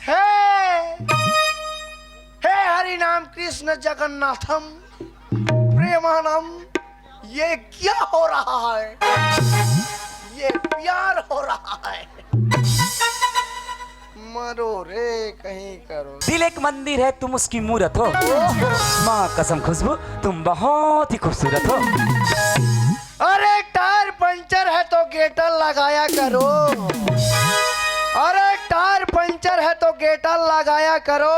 हे हरि नाम कृष्ण जगन्नाथम प्रेमानम, ये क्या हो रहा है? ये प्यार हो रहा है। मरो रे कहीं करो। दिल एक मंदिर है, तुम उसकी मूरत हो। माँ कसम खुशबू, तुम बहुत ही खूबसूरत हो। अरे टायर पंचर है तो गेटर लगाया करो। अरे टायर पंचर है तो गेटर लगाया करो।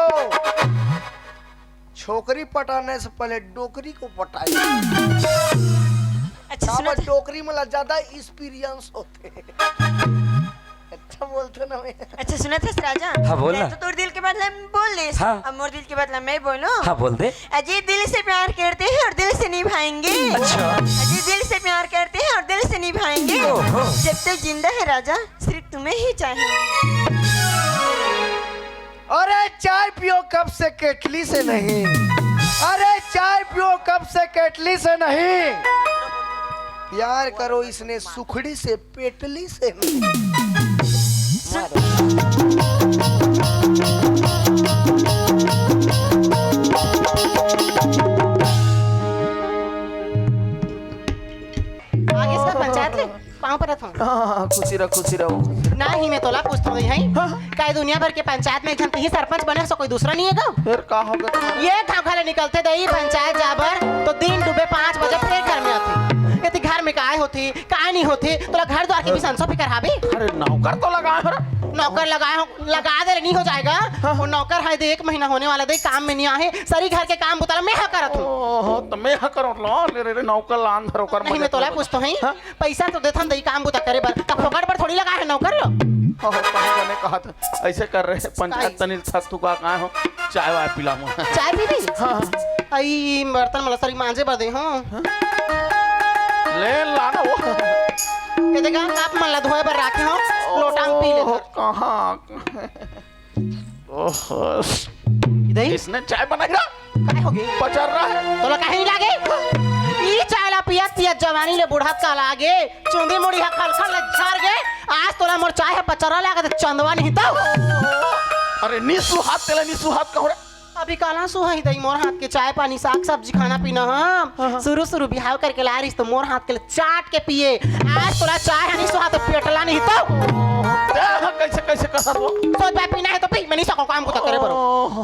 छोकरी पटाने से पहले डोकरी को पटाई। अच्छा सुनो, डोकरी में ज्यादा एक्सपीरियंस होते। अच्छा बोलते ना मैं। अच्छा सुना था राजा। हाँ बोल ना। तो तोर दिल के बदला में बोल दे। हाँ। अब मोर दिल के बदला मैं बोलूं। हाँ बोल दे। अजय दिल से प्यार करते हैं और दिल से निभाएंगे। अच्छा। अजय दिल से प्यार करते हैं और दिल से निभाएंगे। ओहो। जब तक जिंदा है राजा सिर्फ तुम्हें ही चाहिए। अरे चाय पियो कप से केटली से नहीं। अरे चाय पियो कप से केटली से नहीं। प्यार करो इसने सुखड़ी से पेटली से नहीं। आगे से पंचायत ले पाँव पर रखो। हाँ खुशी रहो। ना ही मैं तोला पूछता हूँ है काय दुनिया भर के पंचायत में एक ही सरपंच बने सो कोई दूसरा नहीं है का? फिर का होगा? ये गाँव खाले निकलते दही पंचायत जाबर तो दिन डूबे 5 बजे फिर घर में आती। यदि घर में काय होती काय नहीं होती तोला घर द्वार की भी संसो फिकर हाबी। अरे नौकर तो लगाए हो। नौकर लगाए हो, लगा दे नहीं हो जाएगा। वो नौकर है दे 1 महीना होने वाला दे काम में नहीं आए सारी घर के काम बुताला मैं हा करत हूँ। तो मैं हा करो लो रे नौकर लान धरो कर। नहीं मैं तोला पूछता हूँ पैसा तो देथन दई काम बुता करे बर तब फोकट पर थोड़ी लगा है नौकर लो। मैंने कहा था ऐसे कर रहे पंचायत तनिल सख्तु का कहाँ हो चाय वाय पिला मो। चाय पी भी? हाँ। आई बर्तन मला सरी मांजे बदे हूँ। ले लाना वो। ये देखा आप मला धोए बर रखे हो लोटा में पी ले। कहाँ? ओह इधर इसने चाय बनाई ना? काय हो गई? पचर रहा है। तो ला कहीं नहीं लागे? ये चाय ला पियत जवानी ले बुढ़ा का लागे चुंदी मुड़ी हा खल ले झाड़ गए। आज तोला मोर चाय है पचरा लागे तो चंदवा नहीं तो। अरे नीसु हाथ तेला नीसु हाथ का हो रहा। अभी काला सुहाई दई मोर हाथ के चाय पानी साग सब्जी खाना पीना हम शुरू बिहाव करके ला रही तो मोर हाथ के चाट के पिए। आज तोला चाय हनी सुहा तो पेटला नहीं तो। कैसे कर वो? तो चाय पीना है तो पी मैं नहीं सको काम को तो करे बरो।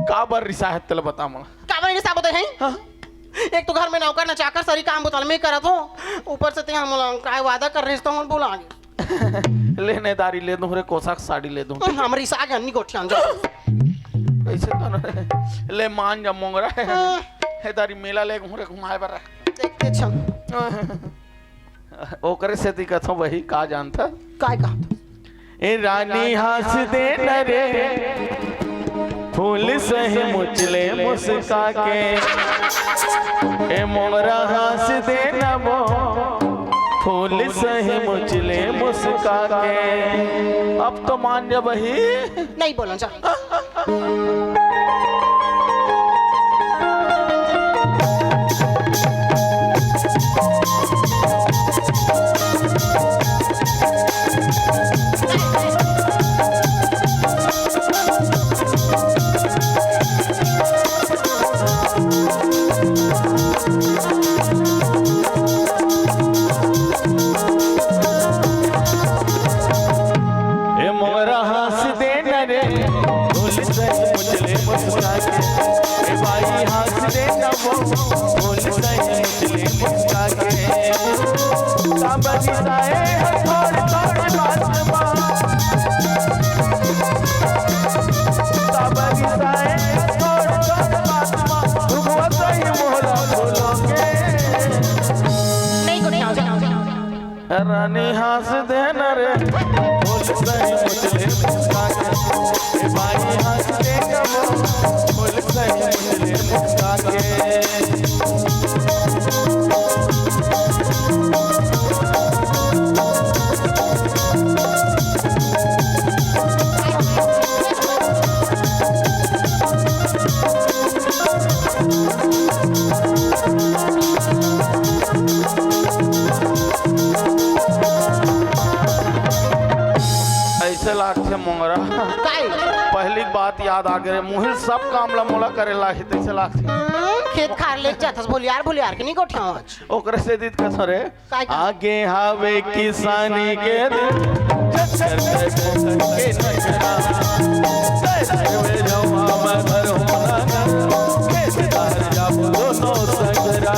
का बर रिसा है तेला बता मला। का बनी साबत है? एक तो घर में नौकर न चाकर सारी काम बुतल में करत हो ऊपर से ते हम काय वादा कर रहे तो हम बोला आगे। लेने दारी ले दूं रे कोसाक साड़ी ले दूं। हमरी साग अन्नी गोठियां जा। कैसे कर ले मान जा मोंगरा है दारी मेला ले घुमाए बर देखते छ ओकरे से दिक्कत हो वही का जानता काय कहा ए रानी हंस दे न रे फूल सही मुचले मुस्का के। ए मोंगरा हंस दे न वो फूल सही मुचले मुस्का के। अब तो मान जा वही। नहीं बोलो जा। रानी हंस दे न रे बोल सही मुचले मुस्का के। ए भाई हंस दे न वो बोल सही मुचले मुस्का के। काय पहली बात याद आ गए मुहिल सब काम ला मोला करे लागे तैसे लागथे खेत खार ले जातस बोल यार के नहीं गोठिया ओकरे से दीद का थरे काय? आगे हावे किसानी के दिन चक्कर के नजरा तेरे जवा मैं घर होना के तार जा दोनों सगरा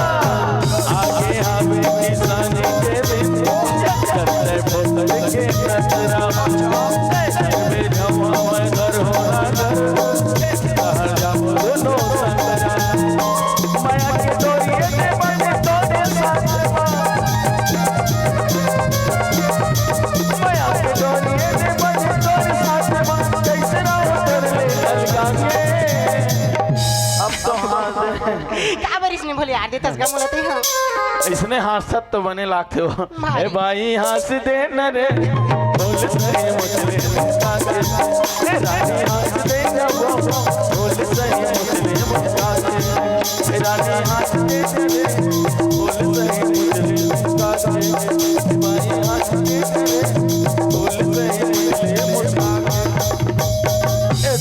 आगे हावे किसानी के दिन चक्कर के नजरा तेरे जवा मैं घर होना तार जा दोनों सगरा माया के डोरिये ने बने तो दे साथ माया के डोरिये ने बने तो दे साथ कैसे ना उतर ले लगा के अब तो हाथ का बरिस ने बोल यार देतस का मोला ते हां इसने हाथ तो बने लागते हो ए भाई हंस दे न रे बोल सही मुझे मुस्का के ए रानी हंस दे न वो बोल सही मुझे मुस्का के ए रानी हंस दे न रे बोल सही मुझे मुस्का के ए भाई हंस दे न रे बोल सही मुझे मुस्का के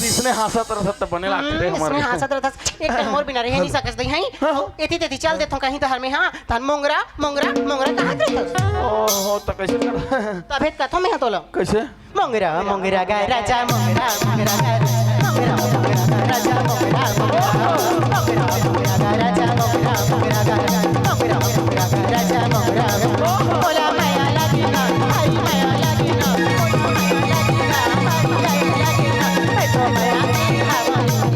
इसने हाथ तो बने लागते रे हमारे इसमें हासत रहतस एक टाइम और बिना रहे नहीं सकस दई हई एती तेती चल देथो कहीं तहर में हां तन मोंगरा कहां रहतस ओहो तो कैसे कर तबे कथो में हतोलो कैसे मोंगरा गा राजा मोंगरा गा राजा मोंगरा गा राजा मोंगरा बोला माया लागिना आई माया लागिना मैं तो माया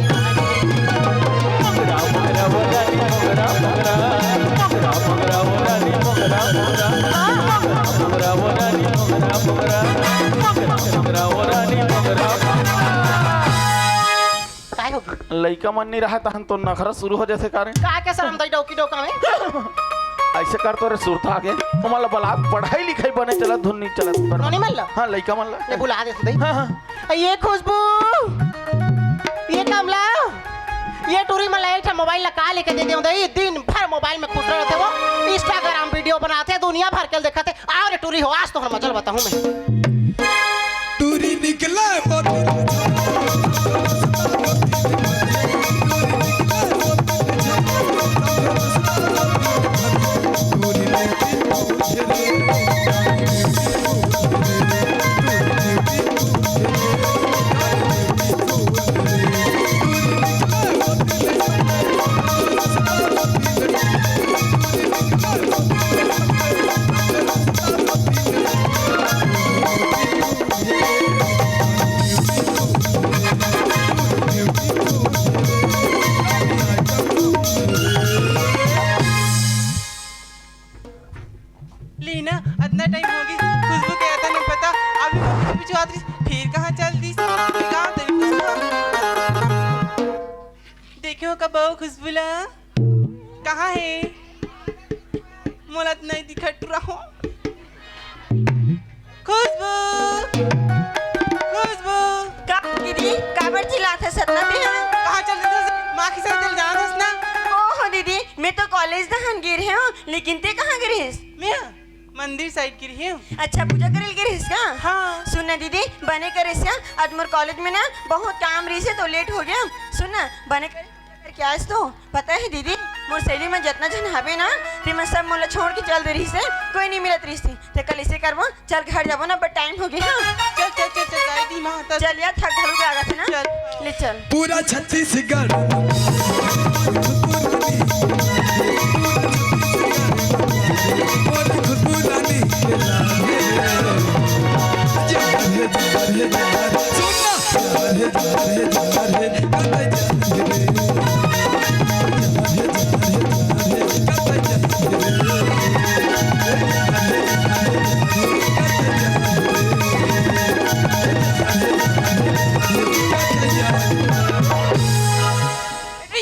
काय हो लइका मन नहीं रहा तहन तो नखरा शुरू हो जैसे कारण का के शर्म दई डौकी डौका में ऐसे कर तो रे सुरता आगे हमारा बलाक पढ़ाई लिखाई बने चला धुन नहीं चला नोनी मल्ला हाँ लइका मन ले बुला दे दई हाँ हाँ ये खुशबू ये कमला ये टूरी में लाइट मोबाइल लगा लेके दे दे दिन भर मोबाइल में खुश रहते वो इंस्टाग्राम वीडियो बनाते दुनिया भर के दिखाते और टूरी हो आज तो हम मजल बताऊं मैं टूरी निकला लीना इतना टाइम हो गई खुशबू क्या था नहीं पता अभी वो पीछे आती फिर कहाँ चलती कहाँ तेरी खुशबू देखो कब आओ खुशबूला कहाँ है मोला नहीं दिखट रहा खुशबू खुशबू का दीदी काबर चिल्लात है सतना भी है कहाँ चल रही थी माँ के साथ दिल जाना था ना ओहो दीदी मैं तो कॉलेज दहन गिर है लेकिन ते कहाँ गिरिस मैं मंदिर साइड की रही हूँ अच्छा पूजा करल गिरिस का हाँ सुनना दीदी बने करे से आज मोर कॉलेज में ना बहुत काम रही से तो लेट हो गया सुनना बने करे क्या आज तो पता है दीदी मोर सहेली में जितना जन हवे ना ते मैं सब मोला छोड़ के चल दे रही से कोई नहीं मिलत रही से ते कल इसे करबो चल घर जाबो ना बट टाइम हो गया चल चल चल चल गाड़ी दी माँ तब चल यार थक घरों के आगा थे ना चल। ले चल पूरा छत्तीसगढ़ खुशबू रानी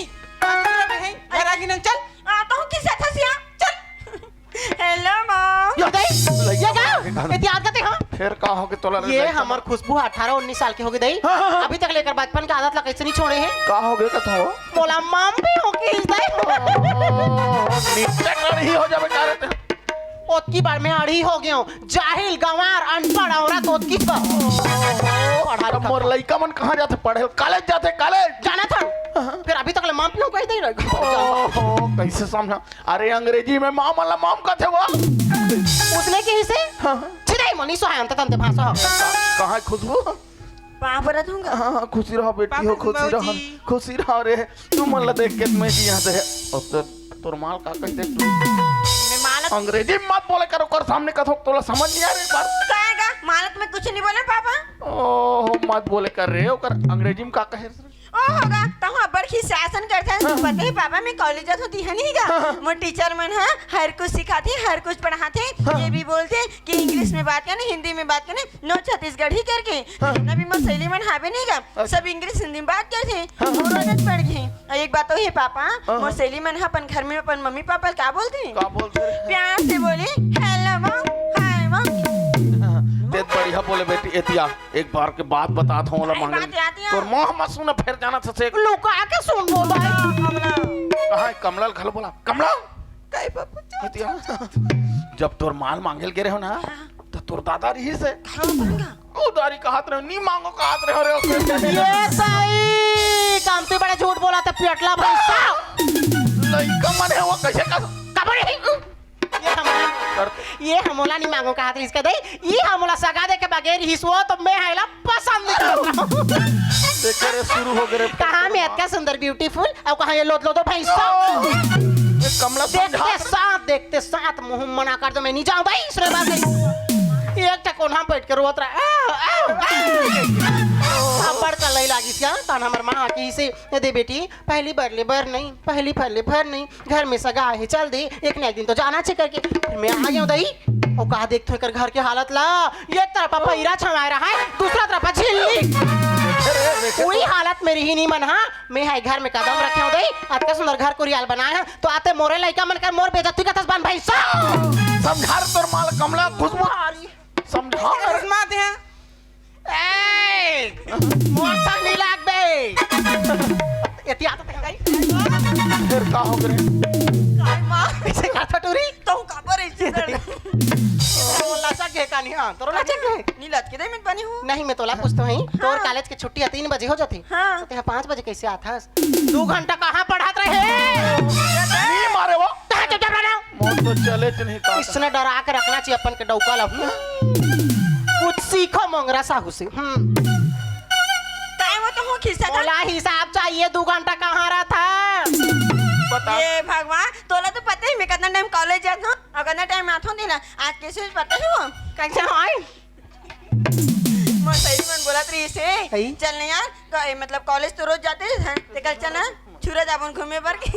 घर आगे ना चल आता हूँ किस साथ हंसिया चल हेलो मॉम ये का याद करते हां फिर का हो के तोला ये हमार खुशबू 18-19 साल की हो गई दई अभी तक लेकर बचपन की आदत ला कैसे नहीं छोड़े हैं का हो गए कथा हो मोला मम भी हो गई दई नीचे खड़ी हो जावे का रे ओतकी बार में अड़ी हो गयो जाहिल गंवार अनपढ़ औरत ओतकी अब मोर लइका मन कहां जाते पढ़े कॉलेज जाते कॉलेज जाना था फिर अभी तक ले माम क्यों कह दे रहे ओहो कैसे समझा अरे अंग्रेजी में माम वाला माम का थे वो उसने के हिस्से छिदाई मनी सो है अंत तंते भाषा कहां खुशबू वहाँ पर रहूँगा हाँ खुशी रहो बेटी हो खुशी रहो खुशी रहो रे तू मन देख के मैं जी यहाँ से और तोर माल का कह दे तू मैं मालक अंग्रेजी में मत बोले करो कर सामने कथो तोला समझ नहीं आ रही बात कहेगा मालक में कुछ नहीं बोले पापा ओह मत बोले कर रे कर अंग्रेजी में का कहे ओ होगा तो हम बड़की शासन करते हैं पता है पापा मैं कॉलेज जात होती है नहीं का मोर टीचर मन है हर कुछ सिखाते हर कुछ पढ़ाते ये भी बोलते कि इंग्लिश में बात करने हिंदी में बात करने नो छत्तीसगढ़ी करके नबी मोर सहेली मन हावे नहीं का सब इंग्लिश हिंदी में बात करते और आदत पड़ गई और एक बात तो है पापा मोर सहेली मन अपन घर में अपन मम्मी पापा क्या बोलते का बोलते रे प्यार से बोले हेलो मम हाय मम तेज बढ़िया बोले बेटी एतिया एक बार के बात बता हूं ला मांगे बात आती है। तोर मोह मत सुन फिर जाना से लुका के सुन बोल कहां कमलल खल बोला कमला कई पापा एतिया जब तोर माल मांगल के रहे हो ना तो तोर दादा रही से उधारी का हाथ रहे नी मांगो का हाथ रहे ये सही काम से बड़ा झूठ बोला था पियटला भैंसा लइका मन है वो कैसे का कबड़ी ये हमोला नहीं मांगो का हाथ इसका दे ये हमोला सगा दे के बगैर हिसो तो मैं हैला पसंद नहीं देखे रे शुरू हो गए कहां में इतना सुंदर ब्यूटीफुल और कहां ये लोद लोदो भैंसा ये कमला देखते साथ मुंह मना कर दो मैं नहीं जाऊं भाई इसने बात नहीं एक टक कोना बैठ के रोत रहा थप्पड़ कर लई लागी क्या तान हमर मां की से दे बेटी पहली बार ले भर नहीं पहली फले भर नहीं घर में सगा है चल दे एक ना एक दिन तो जाना चाहिए करके फिर मैं आ गया दई और कहा देखते कर घर के हालत ला एक तरफ पैरा छमाए रहा है दूसरा तरफ झिल्ली पूरी हालत मेरी ही नहीं मन हाँ मैं है घर में कदम रखे हो दई अतका सुंदर घर को रियाल बनाया है तो आते मोरे लइका मन कर मोर बेइज्जती का तसबान भाई समझा तोर माल कमला खुशबू समझा मत है मोर संग नहीं लाग बे एती आता है फिर का हो गए काय मां ऐसे का था टूरी तो खबर है बोला सा के का नहीं हां तोरा ना चेक नी लत के दे में बनी हूं नहीं मैं तोला पूछतो हई तोर कॉलेज के छुट्टी 3 बजे हो जाती हाँ। तो ते 5 बजे कैसे आथास 2 घंटा कहां पढ़ात रहे नहीं मारे वो कहां चुप रहना मौत तो चले च नहीं का इसने डरा के रखना चाहिए अपन के डौका ला कुछ सीखो मंगरा साहू से काय वो तो हो खिस्सा का बोला हिसाब चाहिए 2 घंटा कहां रहा था बता ये भगवान तोला तो पता ही मैं कितना टाइम कॉलेज जात हूं और कितना टाइम आत हूं दिला आज कैसे पता है वो कैसे होय मैं सही मन बोलत रही से हई? चल ना यार मतलब कॉलेज तो रोज जाते हैं ते कल चल ना छुरा जाबन घूमे पर के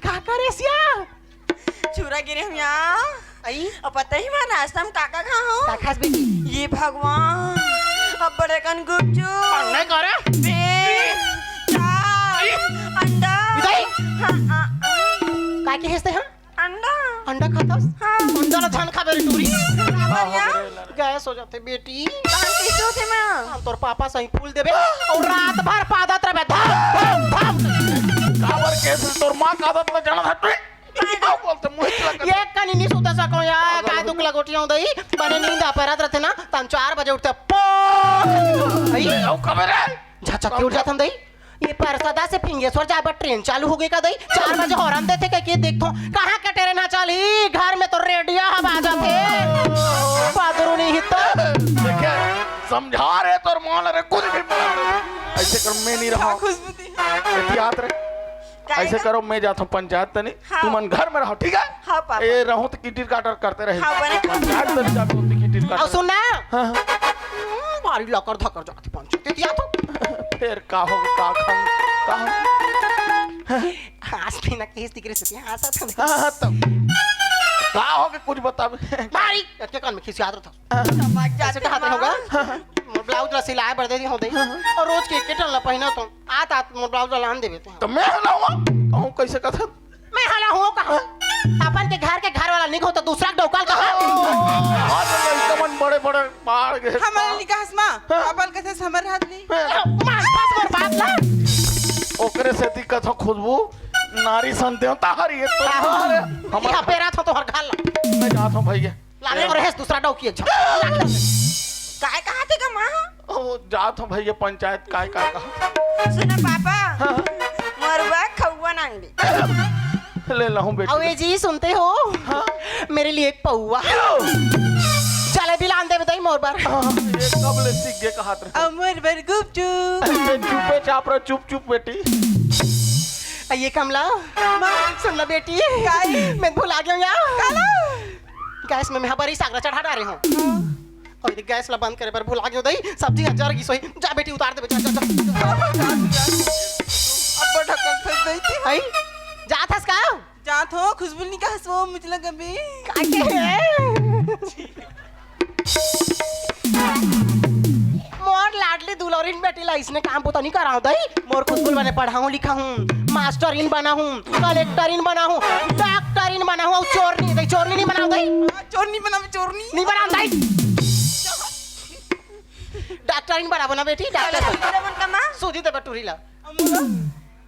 का करे सिया छुरा गिरे हम यहाँ आई और पता ही मैं नाश्ता में काका खा हूँ का खास बेटी ये भगवान अब बड़े कन गुपचुप नहीं करे ब्रेड, चाय, अंडा का के हेस्ते हैं अंडा अंडा खातस हाँ। अंडा ला धान खाबे रे टूरी बढ़िया गैस हो जाते बेटी कहाँ कैसे होते मैं तोर पापा सही फूल देबे और रात भर पादत रहे धाम धाम काबर कैसे तोर मां का आदत में जाना था तू क्या बोलते मुझे लगा ये कनी नहीं सुता सको यार काय दुख लगोटियां दई बने नींद आ परत रहते ना तन 4 बजे उठते पो आई ओ खबर है झचक के उठ जातन दई ये परसदा से फिंगेश्वर जाए पर ट्रेन चालू हो गई का दई 4 बजे हॉर्न देते के देखो कहां के ट्रेन ना चली घर में तो रेडियो हम आ जाते पादरू नहीं हित देखे समझा रहे तोर माल रे कुछ भी बोला ऐसे कर मैं नहीं रहा खुशबू दी एहतियात रे ऐसे करो मैं जाता हूँ पंचायत तनी हाँ। तुम घर में रहो ठीक है हाँ पापा ए रहूं तो किटिर काटर करते रहे हाँ, बने। पंचायत तनी जाते होती किटिर और काटर सुनना हाँ, हाँ। भारी लकर धकर जाती पंचायत या तो फिर का हो का खाऊं हास भी ना केस दिख रहे से हासा था हाँ हाँ तब का हो के कुछ बता भारी के कान में खिस याद रहा समझ ऐसे जाते कहा होगा ब्लाउज ला सिलाए बढ़ देती हो दे और रोज के केटन ला पहना तो आत मोर ब्लाउज ला लान देबे तो मैं हलाऊंगा कहूं कैसे कथा मैं हाला हूं कहां अपन के घर वाला निक हो तो दूसरा डौकाल कहां आज लड़का मन बड़े बड़े पहाड़ के हमारे निकाह मां अपन कथे समर हाथ ली मां पास मोर बात ला ओकरे से दिक्कत हो खुशबू नारी संते हो तारी है तो हम हमारा यहाँ पे रहा था तो हर घाल मैं जाता हूँ भैया लाने को रहेस दूसरा डॉकी अच्छा काय कहा थे का माँ ओ जाता हूँ भैया पंचायत काय का कहा सुना पापा मरवा खौवा नांगली ले लाऊं बेटी अवे जी सुनते हो मेरे लिए एक पौआ चले भी लान दे बताई मोर बार ये कब ले सीख गए कहा रे अमर बर गुपचुप चुपे चाप रहा चुप चुप बेटी ये कमला माँ सुन ला बेटी मैं भुला गया यार गैस में मैं हमारी सागरा चढ़ा डाले हूँ और ये गैस ला बंद करे पर भुला गया दई सब्जी हजार की सोई जा बेटी उतार दे बेटा जा अब ढक्कन फंस गई थी आई जा थस का जात हो खुशबू नहीं कहा सो मुझे लगा बे मोर लाडली दुलौरिन बेटी ला इसने काम पता नहीं कराऊं दई मोर खुशबुल मैंने पढ़ा हूं लिखा हूं मास्टरिन बना हूं कलेक्टरिन बना हूं डॉक्टरिन बना हूं चोरनी दई चोरनी नहीं बनाऊं दई चोरनी बना चोरनी नहीं बनाऊं दई डॉक्टरिन बना बेटी डॉक्टर बन का माँ सूजी दे बटूरी ला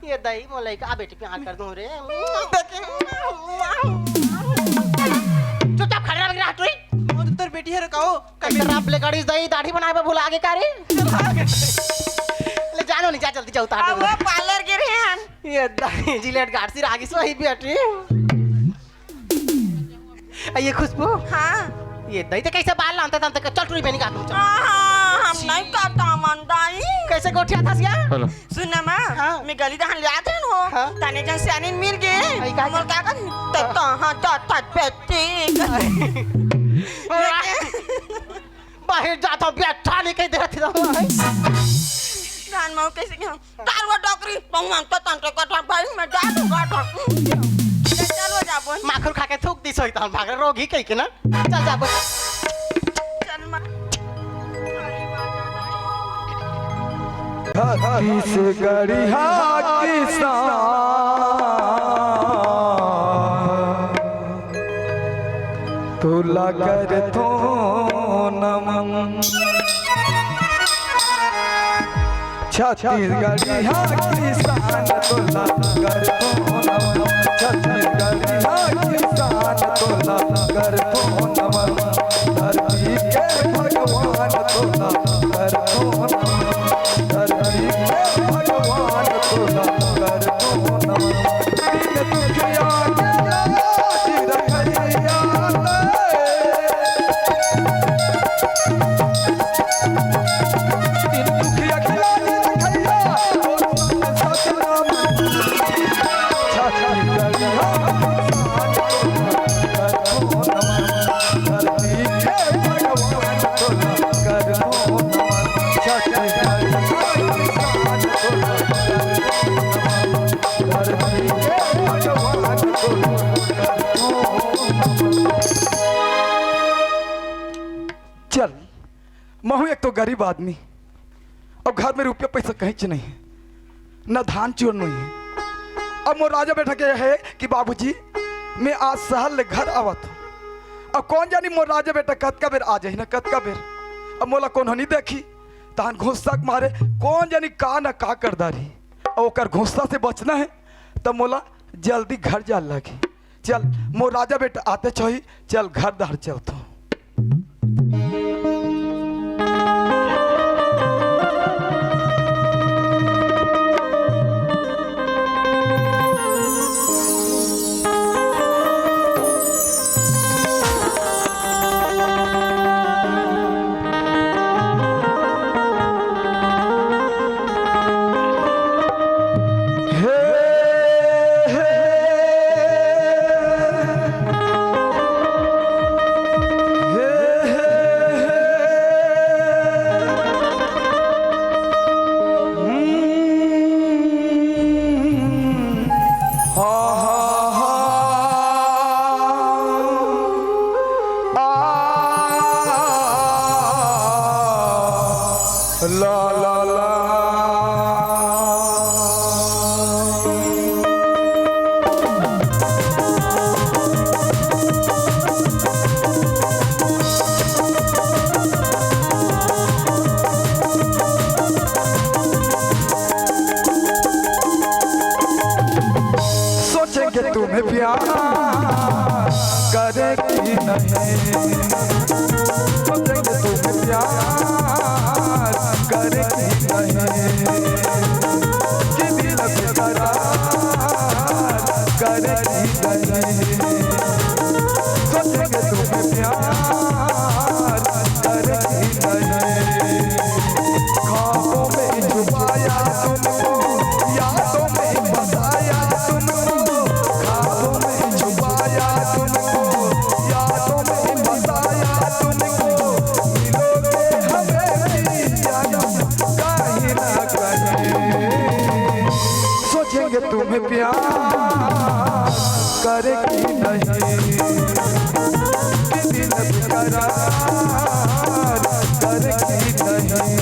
ये दही मोलाई का बेटी पे कर दूं रे चुपचाप खड़ा रह हटरी मोर तर बेटी है रकाओ कटरा प्ले गाड़ी दही दाढ़ी बनाए पे भूल आगे का रे ले जानो नहीं जा जल्दी जा उतार अब वो पार्लर के रहे हैं ये दही जिलेट गाड़ सी आगे से वही बेटी ये खुशबू हाँ ये दही तो कैसे बाल लानते तंते चल टूरी पे नहीं काटू हम नहीं करता मंदाई कैसे गोठिया था सिया हेलो सुन माँ हाँ। मैं गली दहन ले आते हो हाँ। ताने जन से आने मिल गए आई का- मोर का कर तब हाँ तत बेटी बाहर जाता बैठा नहीं कहीं देर थी धान माँ कैसे क्या तारवा डॉक्टरी पंगवान तो तंत्र कथा भाई मैं जा दूंगा चलो जा बोल माखुर खा के थूक दी सोई तो भाग रोगी कहीं के ना चल जा बोल चल माँ किस गढ़िया किसान तुला कर तो नमन छत्तीसगढ़िया किसान तुला कर तो नमन छत्तीसगढ़िया किसान तुला कर तो नमन धरती के भगवान तुला कर तो नमन धरती के भगवान तुला कर तो नमन दीन दुखिया के लाज रखैया दीन दुखिया के लाज रखैया सतनाम छत्तीसगढ़िया कर तो नमन धरती के भगवान तुला कर तो नमन छत्तीसगढ़िया चल मैं हूं एक तो गरीब आदमी अब घर में रुपया पैसा कहीं से नहीं है न धान चोर नहीं है अब मोर राजा बैठा के है कि बाबूजी मैं आज शहर ले घर आवत हूँ अब कौन जानी मोर राजा बेटा कतका बेर आ जाए ना कतका बेर अब मोला कौन नहीं देखी तहन घुस्सा के मारे कौन जानी का न का कर दारी और ओकर घुस्सा से बचना है तब मोला जल्दी घर जा लगी चल मोर राजा बेटा आते चाहिए चल घर दार चलता हूँ ला ला ला तुम्हें प्यार करे कि नहीं, सोचेंगे तुम्हें प्यार करे कि नहीं, कि दिल बेकरार करे कि नहीं, सोचेंगे तुम्हें प्यार करे कि नहीं। ख्वाबों में छुपाया तुमको, यादों में बसाया तुमको, ख्वाबों में छुपाया तुमको, यादों में बसाया तुमको, मिलोगे हमें भी जानम कहीं ना कहीं, सोचेंगे तुम्हें प्यार करे कि नहीं, कि दिल बेकरार करे कि नहीं।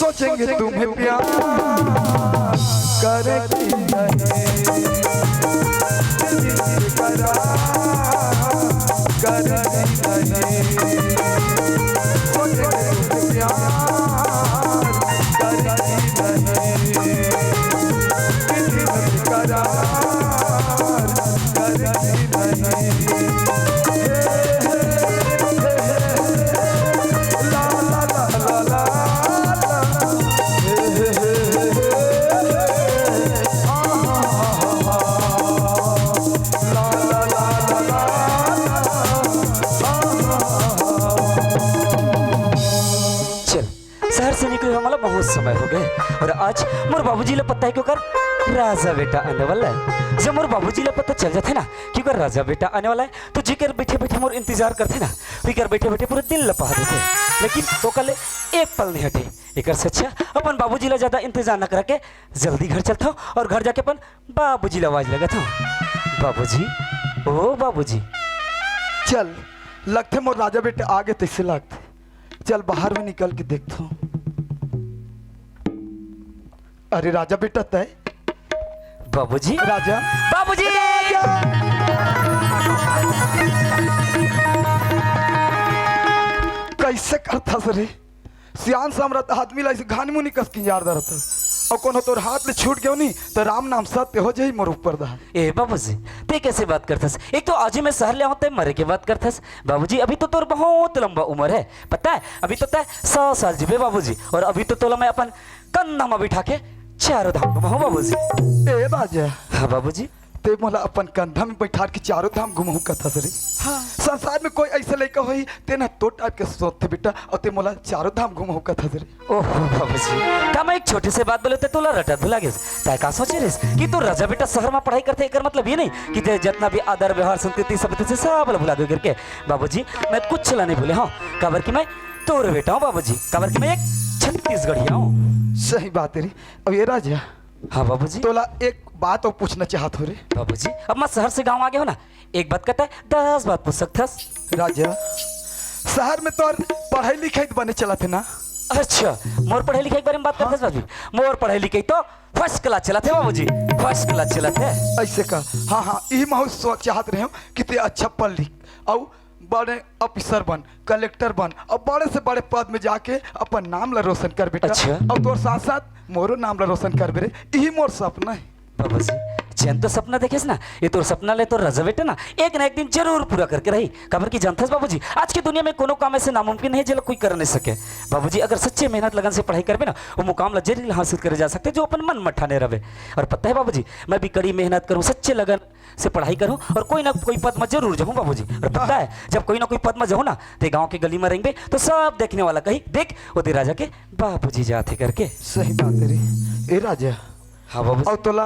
सोचेंगे तुम्हें प्यार करे कि नहीं, दिल बेकरार करे कि नहीं, सोचेंगे तुम्हें प्यार करे कि नहीं, दिल बेकरार करे कि नहीं। शहर से निकले हमारा बहुत समय हो गए और आज मोर बाबूजी ले पता है क्यों कर राजा बेटा आने वाला है। जब मोर बाबूजी ले पता चल जाते ना क्यों राजा बेटा आने वाला है तो जिकर बैठे बैठे मोर इंतजार करते ना फिकर बैठे बैठे पूरे दिल लपा देते, लेकिन वो कल एक पल नहीं हटे। एक से अच्छा अपन बाबूजी ला ज्यादा इंतजार न करा के जल्दी घर चलता हूँ और घर जाके अपन बाबूजी ला आवाज लगाता हूँ, बाबूजी ओ बाबूजी। चल लगते मोर राजा बेटे आगे तैसे लगते, चल बाहर में निकल के देखता हूँ। अरे राजा बेटा तय बाबूजी राजा बाबूजी कैसे करता सरे सियान सामरत आदमी ला घानी मुनी कस की यार रहता और कोनो तोर हाथ ले छूट गयो नहीं तो राम नाम सत्य हो जाई मोर ऊपर दा। ए बाबूजी ते कैसे बात करथस, एक तो आज ही मैं शहर ले होते मरे के बात करथस। बाबूजी अभी तो तोर बहुत लंबा उम्र है, पता है अभी तो तय 100 साल जीवे बाबूजी, और अभी तो तोला मैं अपन कंधा में बिठा के चारों धाम घुमाऊं बाबूजी। ए राजा हाँ बाबूजी ते मोला अपन कंधा में बैठा के चारों धाम घुमाऊ कथा सरे। हाँ संसार में कोई ऐसा लड़का होई ते ना तो टाइप के सोचते बेटा और ते मोला चारों धाम घुमाऊ कथा सरे। ओहो बाबूजी का मैं एक छोटी सी बात बोले ते तोला रटा धुला गेस तय का सोचे रेस कि तू राजा बेटा शहर में पढ़ाई करते एकर मतलब ये नहीं कि ते जितना भी आदर व्यवहार संस्कृति सब से सब भुला दो करके। बाबूजी मैं कुछ ला नहीं भूले हाँ काबर कि मैं तोर बेटा हूँ बाबूजी, काबर कि मैं एक छत्तीसगढ़िया हूँ। सही बात तेरी। अब ये राजा हाँ बाबूजी तोला एक बात और पूछना चाहत हो रे। बाबूजी अब मैं शहर से गांव आ गया हूँ ना, एक बात कहता है 10 बात पूछ सकता। राजा शहर में तो पढ़ाई लिखाई बने चला थे ना। अच्छा मोर पढ़ाई लिखाई के बारे में बात करते बाबू, मोर पढ़ाई लिखाई तो फर्स्ट क्लास चला थे बाबूजी, फर्स्ट क्लास चला थे। ऐसे का हाँ हाँ यही मैं सोच चाहत रहे हूँ कि ते अच्छा पढ़ लिख और बड़े ऑफिसर बन, कलेक्टर बन और बड़े से बड़े पद में जाके अपन नाम ला रोशन कर बेटा। अच्छा। और तोर साथ साथ मोरो नाम ला रोशन कर बेरे, यही मोर सपना है। बाबूजी जैन तो सपना देखेस ना, ये तो सपना ले तो राजा बेटा ना एक दिन जरूर पूरा करके रही। खबर की जानते बाबूजी, आज की दुनिया में कोनो काम ऐसे नामुमकिन है जो कोई कर नहीं सके। बाबूजी अगर सच्चे मेहनत लगन से पढ़ाई करबे ना, वो मुकाम जरूर हासिल करे जा सकते जो अपन मन में ठाने रहे। और पता है बाबूजी, मैं भी कड़ी मेहनत करूँ, सच्चे लगन से पढ़ाई करूँ और कोई ना कोई पद में जरूर जाऊँ बाबूजी। और पता है जब कोई ना कोई पद में जाऊँ ना, तो गाँव के गली में रहेंगे तो सब देखने वाला कही देख वो तेरे राजा के बाबूजी जाते करके। सही बात तेरी। ए राजा, हाँ बाबूजी। और तोला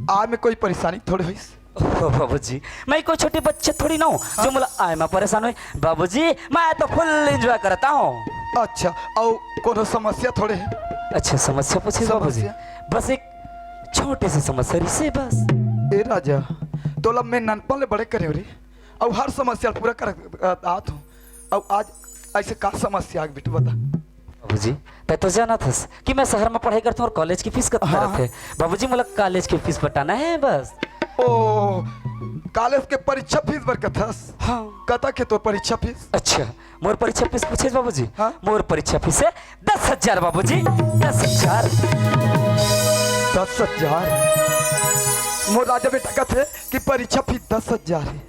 आ में कोई परेशानी थोड़ी हुई? ओ बाबूजी, मैं कोई छोटे बच्चे थोड़ी ना हूँ जो मला आए में परेशान हुए। बाबूजी मैं तो फुल एंजॉय करता हूँ। अच्छा, और कोनो समस्या थोड़े है? अच्छा समस्या पूछे बाबूजी? बस एक छोटे से समस्या से बस। ए राजा, तोला मैं ननपन ले बड़े करे रे, और हर समस्या पूरा कर आत हूँ। और आज ऐसे का समस्या आगे बेटा बता। बाबूजी मैं तो जाना था कि मैं शहर में पढ़ाई करता हूँ और कॉलेज की फीस कितना हाँ। रहते बाबूजी, मतलब कॉलेज की फीस बताना है बस। ओ कॉलेज के परीक्षा फीस बर कथस? हाँ। कता के तो परीक्षा फीस? अच्छा मोर परीक्षा फीस पूछे बाबूजी? हाँ। मोर परीक्षा फीस है 10,000 बाबूजी, 10,000। 10,000? मोर राजा बेटा कहते कि परीक्षा फीस 10,000 है।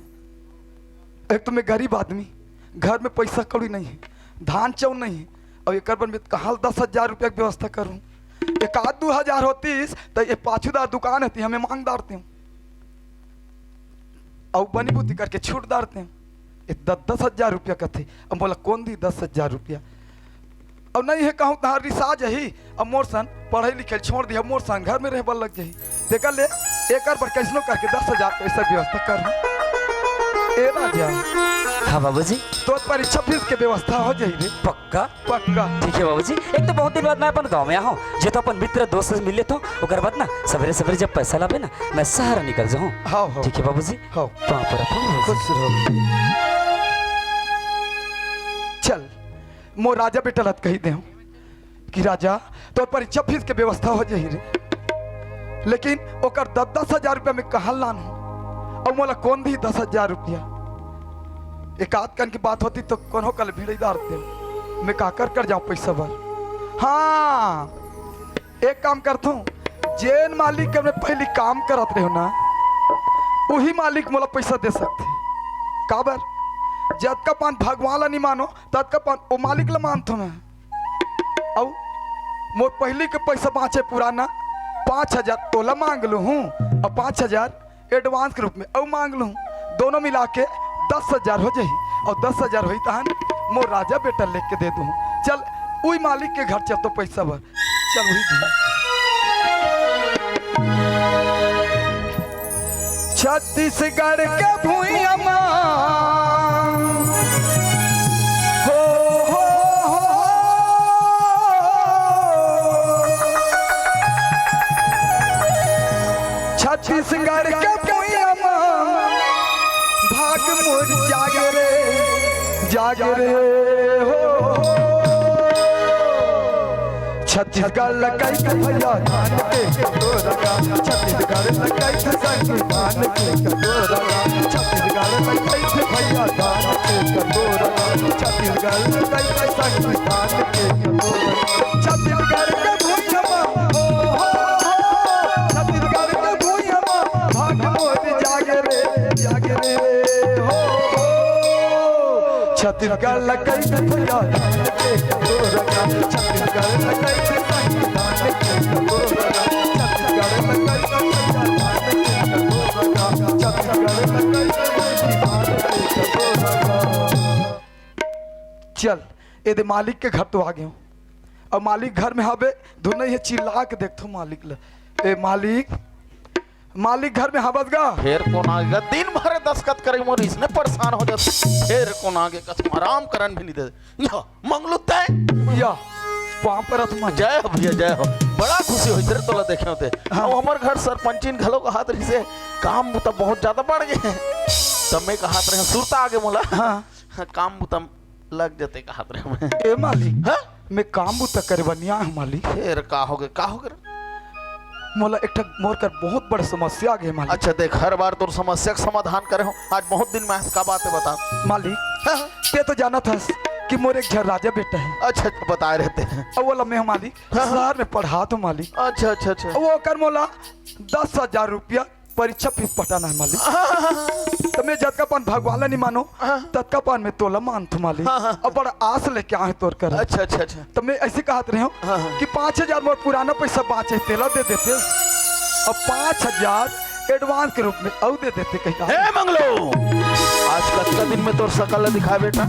एक तो मैं गरीब आदमी, घर में पैसा कौड़ी नहीं है, धान चाउर नहीं है, और एक में कहाँ 10,000 रुपया की व्यवस्था करूँ? एक आध 2,000 होती तो ये पाछूदार दुकान होती, हमें मांग डालते हूँ और बनी बुती करके छूट डालते हैं। ये 10,000 रुपया कथे। अब बोला कौन दी 10,000 रुपया? अब नहीं है कहूँ तहार रिसाज ही, अब मोर सन पढ़े लिखे छोड़ दी, अब मोर सन घर में रह लग जाही। देखा ले एक बार कैसनो करके 10,000 पैसा व्यवस्था कर। ए राजा, हाँ बाबूजी। तो परीक्षा फीस के व्यवस्था हो जाही रे? पक्का? पक्का। ठीक है बाबूजी। एक तो बहुत दिन बाद मैं अपन गांव में आऊँ, जो तो अपन मित्र दोस्त से मिले तो ओकर बाद ना सवेरे सवेरे जब पैसा लावे ना मैं शहर निकल जाऊँ। हाँ ठीक है बाबूजी। हाँ वहाँ पर अपन खुश रहो। चल मो राजा बेटा लत कही दे कि राजा तो परीक्षा फीस के व्यवस्था हो जाही रे, लेकिन ओकर 10,000 रुपया में कहाँ लानू? और मोला कौन दी 10,000 रुपया? एक आध कन की बात होती तो कोनो कल भिड़ीदार थे, मैं का कर जाऊं पैसा भर। हाँ एक काम करता हूँ, जेन मालिक के मैं पहले काम करत रहे हो ना, वही मालिक मोला पैसा दे सकते। काबर जद का पान भगवान ला नहीं मानो तद का पान वो मालिक ला मानतो मैं। और मोर पहले के पैसा बाँचे पुराना 5,000 तोला मांग लू हूँ और 5,000 एडवांस के रूप में और मांग लूँ, दोनों मिला के 10,000 हो जाही। और 10,000 हुई तहन मोर राजा बेटा लेके के दे दूँ। चल वही मालिक के घर चल तो पैसा भर चल वही दी। छत्तीसगढ़ के भूइया छत्तीसगढ़ के भूइया भाग मोर जागे रे हो। छत्तीसगढ़ लगाई के भैया धान के कटोरा, छत्तीसगढ़ लगाई के संविधान के कटोरा, छत्तीसगढ़ लगाई के भैया धान के कटोरा, छत्तीसगढ़ लगाई के संविधान के कटोरा। छत्तीसगढ़ के भूइया छत्तीसगढ़ के भूइया भाग मोर जागे रे हो। छत्तीसगढ़ लगाई के भैया धान के कटोरा, छत्तीसगढ़ लगाई के संविधान के कटोरा, छत्तीसगढ़ लगाई के संविधान के कटोरा, छत्तीसगढ़ लगाई के संविधान के कटोरा। चल ये मालिक के घर तो आ गए, अब मालिक घर में हवे धुन ये चिल्ला के देखो मालिक ले। ए मालिक घर में हवस गा? फिर कौन आएगा? दिन भर दस्खत करे मोर इसने परेशान हो जाते। फिर कौन आगे कसम आराम करन भी नहीं दे। या मंगलू तय या वहां पर तुम जय हो भैया जय हो। बड़ा खुशी हुई तेरे तोला देखे होते। हाँ। और हमार घर सरपंचिन घलो का हाथ रही से काम तो बहुत ज्यादा बढ़ गए। तब मैं कहा रहे सुरता आगे मोला। हाँ काम बुतम लग जाते कहा रहे मैं। ए मालिक हाँ मैं काम बुता करे बनिया हूँ मालिक। फिर का हो गए मोला एक मोर कर बहुत बड़ी समस्या आ गई मालिक। अच्छा देख हर बार तो समस्या का समाधान करे हो, आज बहुत दिन में का बात है बता मालिक। हाँ। ते तो जाना था कि मोर एक घर राजा बेटा है। अच्छा बताए रहते हैं। और वो लम्हे मालिक हाँ। शहर में पढ़ा तो मालिक। अच्छा अच्छा अच्छा वो कर मोला 10,000 रुपया परीक्षा फीस पटाना है मालिक। तो मैं जतकापन भगवान नहीं मानो तत्कापन में तोला मान थू मालिक। अब बड़ा आस लेके आए तोर कर। अच्छा अच्छा अच्छा। तो मैं ऐसे कहत रहे हूँ कि 5,000 मोर पुराना पैसा बाँचे तेला दे देते और 5,000 एडवांस के रूप में और दे देते कहीं। हे मंगलो, आज कत्ता दिन में तोर सकल दिखा बेटा?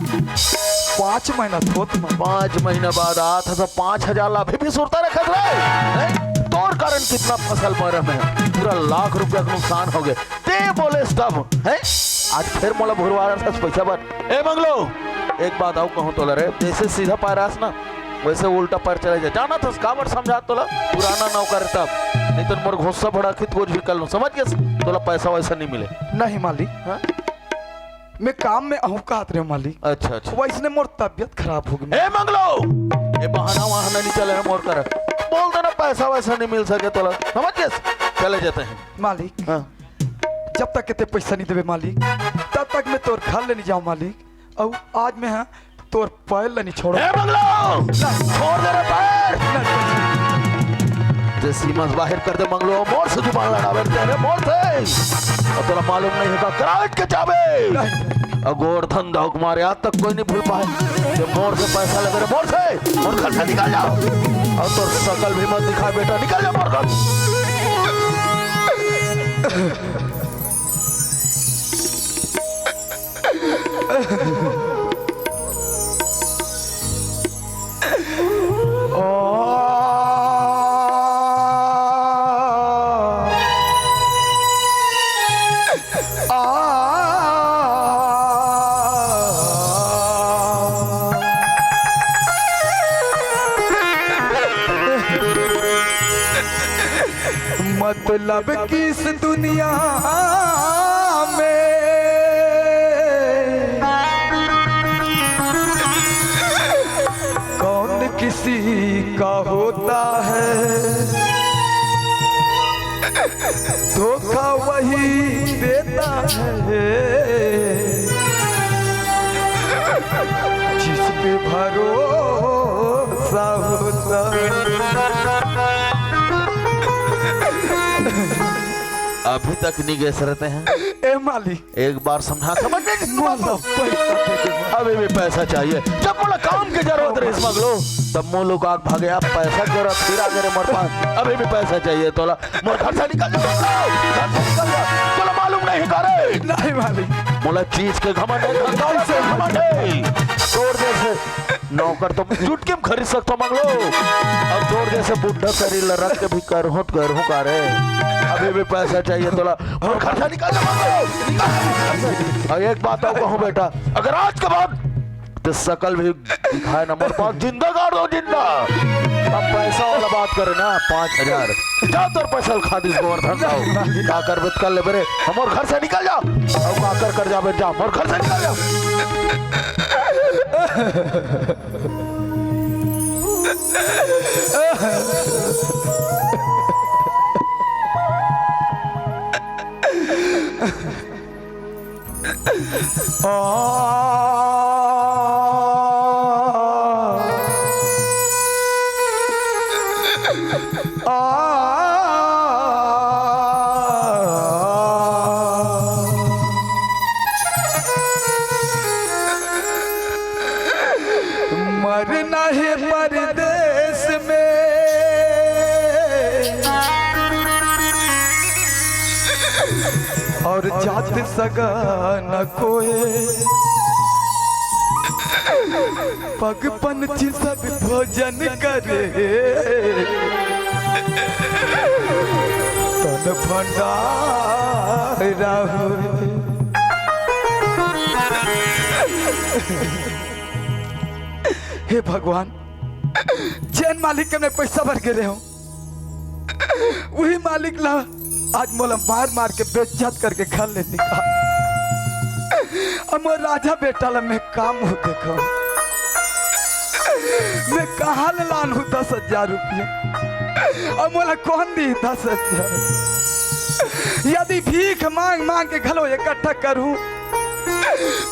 5 महीना होत में 5 महीना बाद आत है तो 5,000 अभी भी सुरता रखत रहे। तोर कारण कितना फसल मरम है, पूरा लाख रुपया का नुकसान हो गए। ते बोले तब है आज फिर मोला भुरवा रहा था पैसा पर। ए मंगलो, एक बात आओ कहूँ तोला रे, जैसे सीधा पैरास ना वैसे उल्टा पैर चले जाए। जाना था काबर समझा तोला पुराना नौकर तब, नहीं तो मोर घोसा बड़ा खित कुछ भी कर लूं, समझ गया? तोला पैसा वैसा नहीं मिले। नहीं मालिक। हाँ? मैं काम में आहू कहत रहे मालिक। अच्छा अच्छा। वैसने मोर तबियत खराब हो गई। ए मंगलो, ये बहाना वहाना नहीं चले है मोर कर, बोल देना पैसा वैसा नहीं मिल सके तोला, समझ गए? चले जाते हैं मालिक। हाँ। जब तक कहते पैसा नहीं देवे मालिक तब तक मैं तोर घर ले नहीं जाऊँ मालिक। और आज मैं हाँ तोर पैर ले नहीं छोड़ो। ए मंगलो, छोड़ दे रे पैर। ते सीमा बाहर कर दे मंगलो, मोर से जुबान लड़ावे तेरे मोर से। और तोला मालूम नहीं होगा कराट के जावे अगोर धंधा हुक्मारे आज तक कोई नहीं भूल पाए। ये मोर से पैसा लगे रे, मोर से, मोर घर से निकल जाओ। और तो शकल भी मत दिखा बेटा, निकल जा मोर घर। मतलब किस दुनिया में कौन किसी का होता है, धोखा वही देता है जिस पे भरोसा होता है। अभी तक नहीं गए रहते हैं। ए माली एक बार समझा समझ मोला पैसा दे दे। अभी भी पैसा चाहिए। जब मोला काम की जरूरत रही मंगलो तब मोलो का भागे आप पैसा की जरूरत फिर आगे मोर पास अभी भी पैसा चाहिए। तोला मोर घर से निकल जा, घर से निकल जा। तोला मालूम नहीं करे? नहीं माली। मोला चीज के घमंड है, धंधा से घमंड है। तोड़ जैसे नौकर तो चुटकी में खरीद सकता मंगलो, अब तोड़ जैसे बुढ़ा शरीर रख के भी कर हूँ करे। अभी भी पैसा चाहिए तोला, और घर से निकल जा मंगलो, निकल। और एक बात कहूँ बेटा, अगर आज के बाद तो सकल भी दिखाए ना मोर पास, जिंदा गाड़ दो जिंदा। अब पैसा वाला बात करे ना 5,000 जा तोर पैसा खा दिस गोवर्धन जाओ का कर बेत कर ले बेरे, हम घर से निकल जा। और का कर जा बेट जा, मोर घर से निकल जा। मरना है परदेश में और जात सगा न कोई, पग पंछी सब भोजन करे तन भंडारा होए। हे भगवान, जैन मालिक के मैं पैसा भर के रहे हूँ वही मालिक ला आज मोला मार मार के बेइज्जत करके घर ले निकाल। अब मोर राजा बेटा ला मैं काम हो देखो, मैं कहाँ ले लान हूँ 10,000 रुपया। अब मोला कौन दी 10,000? यदि भीख मांग मांग के घलो इकट्ठा करूँ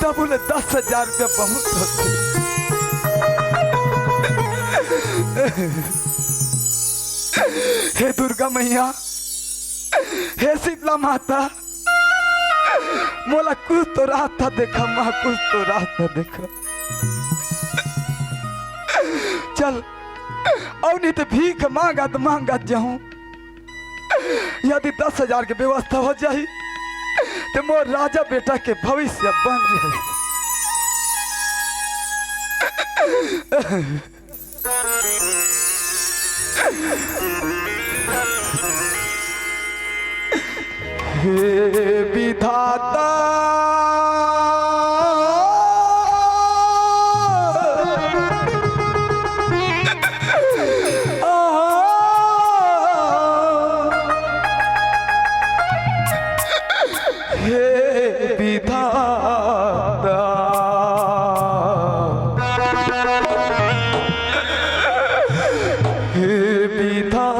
तब बोले 10,000 रुपया बहुत होते। हे दुर्गा मैया, हे शीतला माता, मोला कुछ तो रास्ता देखा माँ, कुछ तो रास्ता देखा। चल और नहीं तो भीख मांगत जाऊं। यदि 10,000 की व्यवस्था हो जाए तो मोर राजा बेटा के भविष्य बन जाए। हे विधाता, हे विधाता, हे विधाता,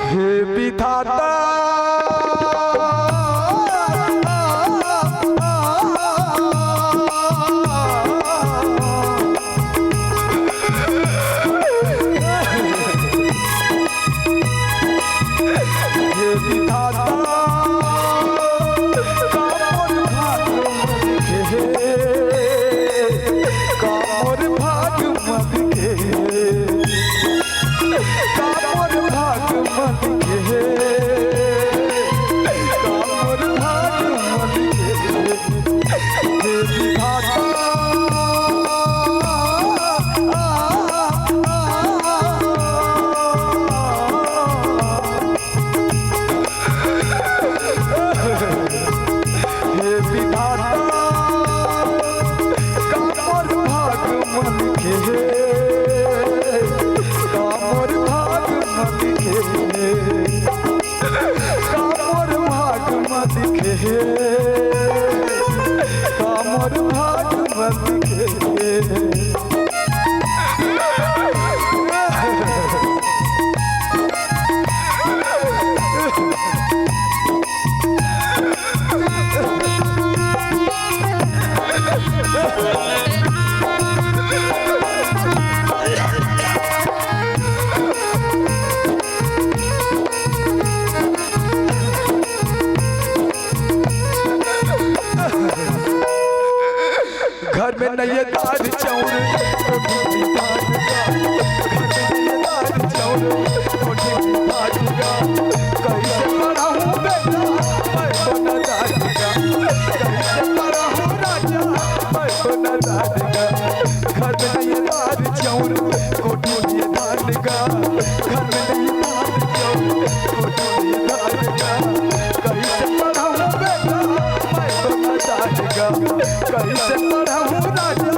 हे विधाता, हे विधाता, कामोर भाग मत के, कामोर भाग मत के, कामोर भाग मत के, कामोर भाग मत के, हे विधाता, हे विधाता, कामोर भाग मत के, कामोर भाग मत के, कामोर भाग मत के, कामोर भाग मत के। घर में नये दाल चाउर, रोटी भात का, घर में नये दाल चाउर, रोटी भात का, कैसे पढ़ाऊं बेटा मैं बना दादिगा, कैसे पढ़ाऊं राजा मैं बना दादिगा। घर में नये दाल चाउर, रोटी भात का, घर में नये दाल चाउर, रोटी भात का, कैसे पढ़ाऊं बेटा मैं बना दादिगा, कैसे पढ़ाऊं राजा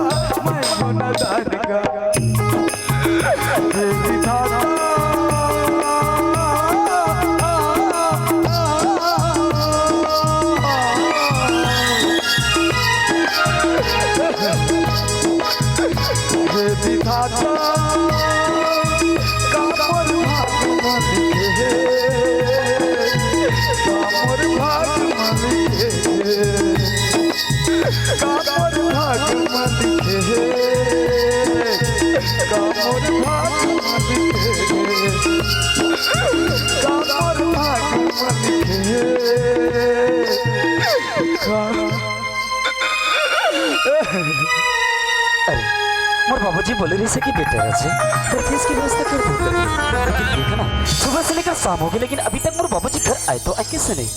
मैं बना दादिगा। हे विधाता, हे विधाता, कामोर भाग मत के, कामोर भाग मत के, कामोर भाग मत के, कामोर भाग मत के, कामोर भाग मत के। अरे मोर बाबूजी बोले रहे से कि बेटा राजा तेरे फीस की व्यवस्था कर दूंगा, लेकिन देखा ना सुबह से लेकर शाम हो गई, लेकिन अभी तक मोर बाबूजी घर आए तो आए कैसे नहीं।